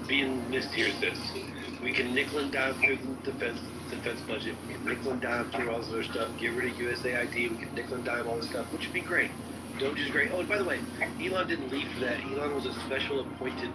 being missed here is this. We can nickel and dime through the defense budget. We can nickel and dime through all this other stuff. Get rid of USAID. We can nickel and dime all this stuff, which would be great. Doge is great. Oh, and by the way, Elon didn't leave for that. Elon was a special appointed,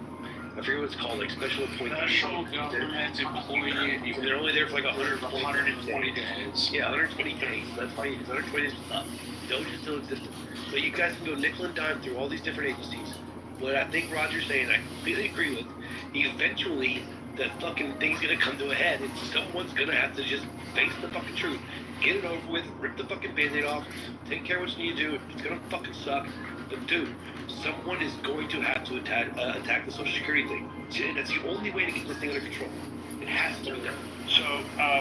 I forget what it's called, like special appointed. Special government employee. They're only there for like 120 days. Yeah, 120 days. That's why 120 days is up. Doge is still existent. But you guys can go nickel and dime through all these different agencies. What I think Roger's saying, I completely agree with, eventually that fucking thing's gonna come to a head and someone's gonna have to just face the fucking truth. Get it over with, rip the fucking band-aid off, take care of what you need to do. It's gonna fucking suck. But dude, someone is going to have to attack the Social Security thing. That's the only way to get this thing under control. It has to be done. So,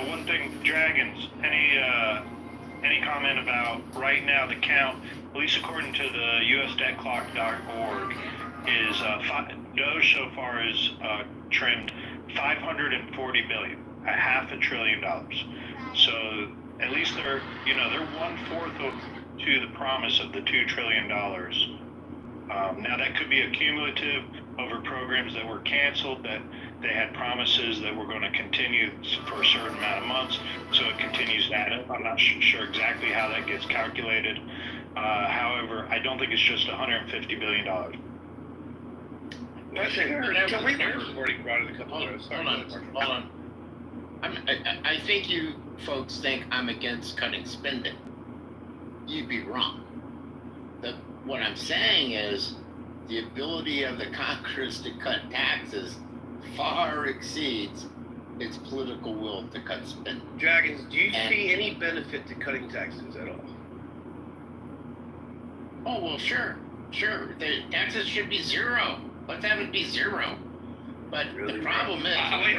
one thing, Dragons, any comment about right now the count, at least according to the USDebtClock.org, is Doge so far is trimmed $540 billion, $500 billion. So at least they're 1/4 to the promise of the $2 trillion. Now that could be accumulative over programs that were canceled, that they had promises that were going to continue for a certain amount of months, so it continues to add up. I'm not sure exactly how that gets calculated. However, I don't think it's just $150 billion. Hold on. I think you folks think I'm against cutting spending. You'd be wrong. What I'm saying is the ability of the Congress to cut taxes far exceeds its political will to cut spending. Dragons, do you see any benefit to cutting taxes at all? Oh, well, sure. The taxes should be zero. Let's have it be zero. But the problem is, wait,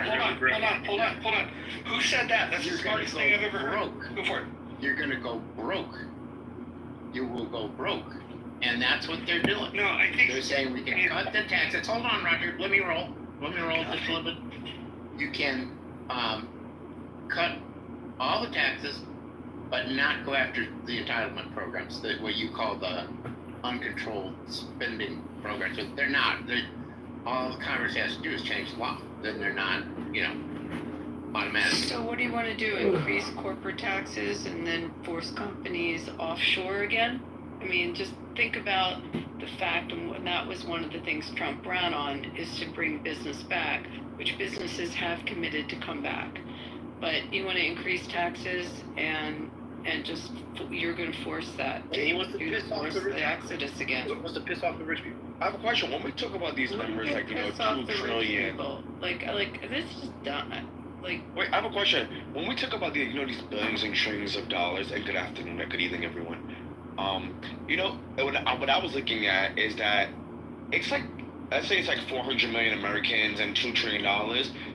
hold on. Who said that? That's the smartest thing I've ever heard. Go for it. You're gonna go broke. You will go broke. And that's what they're doing. No, I think they're saying we can cut the taxes. Hold on, Roger. Let me roll just a little bit. You can cut all the taxes, but not go after the entitlement programs, what you call the uncontrolled spending programs. But they're not. All Congress has to do is change the law. Then they're not, automatic. So what do you want to do? Increase corporate taxes and then force companies offshore again? I mean, just think about the fact, and that was one of the things Trump ran on, is to bring business back, which businesses have committed to come back. But you want to increase taxes and just, you're going to force that. And he wants to piss off the rich the exodus again. He wants to piss off the rich people. I have a question. When we talk about these numbers, like, Piss off 2 the rich trillion. people. Like this is dumb. Like, Wait, I have a question. When we talk about these billions and trillions of dollars, and good afternoon, and good evening, everyone. What I was looking at is that it's like, let's say it's like 400 million Americans and $2 trillion.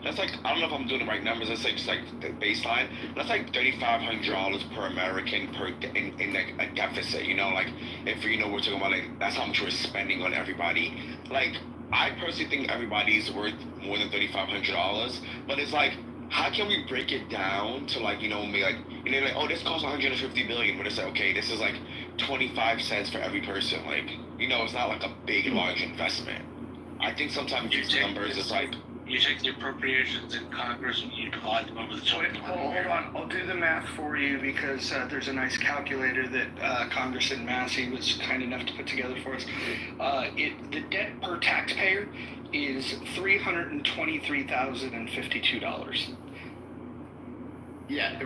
That's like, I don't know if I'm doing the right numbers. That's like just like the baseline. That's like $3,500 per American in like a deficit. Like if we're talking about like that's how much we're spending on everybody. Like I personally think everybody's worth more than $3,500. But it's like, how can we break it down to like maybe like oh, this costs 150 billion, but it's like, okay, this is like 25 cents for every person. Like it's not like a big large investment. I think sometimes these numbers is like you take the appropriations in Congress and you divide them over the total. Hold on, I'll do the math for you because there's a nice calculator that Congressman Massey was kind enough to put together for us. The debt per taxpayer is $323,052. Yeah,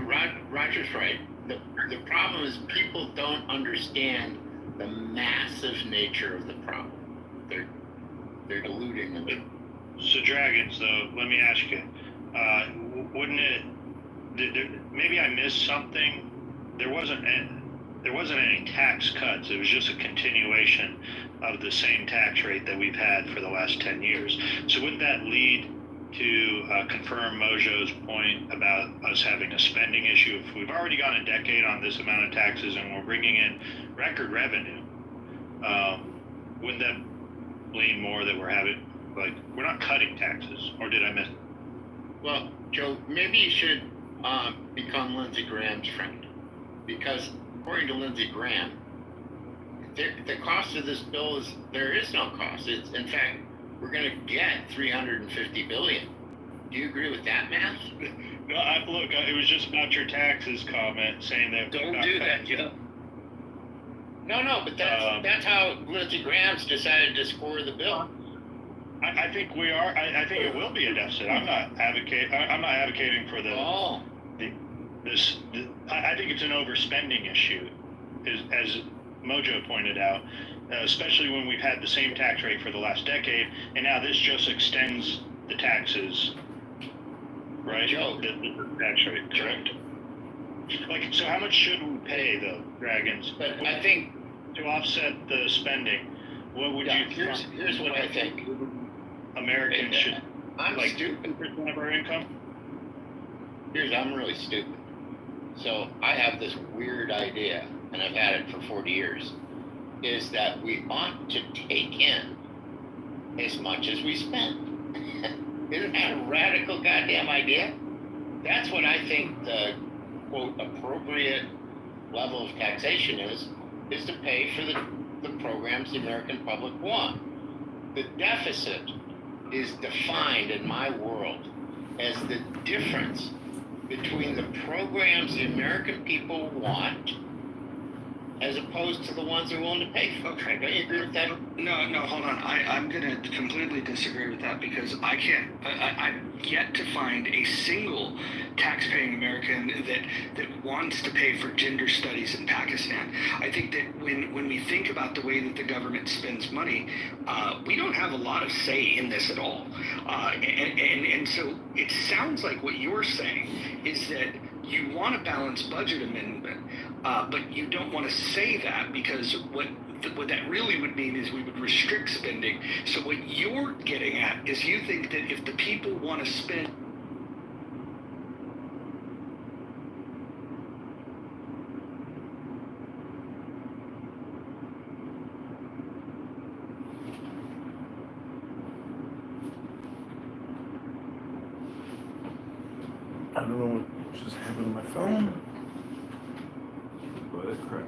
Roger's right. The problem is people don't understand the massive nature of the problem. They're diluting them. So Dragons, though, let me ask you, wouldn't it? Maybe I missed something. There wasn't any tax cuts. It was just a continuation of the same tax rate that we've had for the last 10 years. So wouldn't that lead to confirm Mojo's point about us having a spending issue? If we've already gone a decade on this amount of taxes and we're bringing in record revenue, wouldn't that lean more that we're not cutting taxes? Or did I miss it? Well, Joe, maybe you should become Lindsey Graham's friend, because according to Lindsey Graham, the cost of this bill is there is no cost. It's, in fact, we're going to get $350 billion. Do you agree with that math? No, look, it was just about your taxes comment, saying that don't do that, Joe. No, but that's how Lindsey Graham's decided to score the bill. I think we are. I think it will be a deficit. I'm not advocating for this. I think it's an overspending issue, as Mojo pointed out, especially when we've had the same tax rate for the last decade, and now this just extends the taxes, right? Joe. The tax rate, correct? Like, so how much should we pay, though, Dragons? But I think to offset the spending, what would you? Here's what I think. Americans should I'm like stupid. 2% of our income. I'm really stupid. So I have this weird idea, and I've had it for 40 years, is that we ought to take in as much as we spend. Isn't that a radical goddamn idea? That's what I think the, quote, appropriate level of taxation is to pay for the programs the American public want. The deficit is defined in my world as the difference between the programs the American people want as opposed to the ones they're willing to pay for. Okay. Don't you agree with that? No, hold on. I'm going to completely disagree with that because I've yet to find a single taxpaying American that wants to pay for gender studies in Pakistan. I think that when we think about the way that the government spends money, we don't have a lot of say in this at all. And so it sounds like what you're saying is that you want a balanced budget amendment, but you don't want to say that because what that really would mean is we would restrict spending. So what you're getting at is you think that if the people want to spend I don't know what just happened to my phone, but it crashed.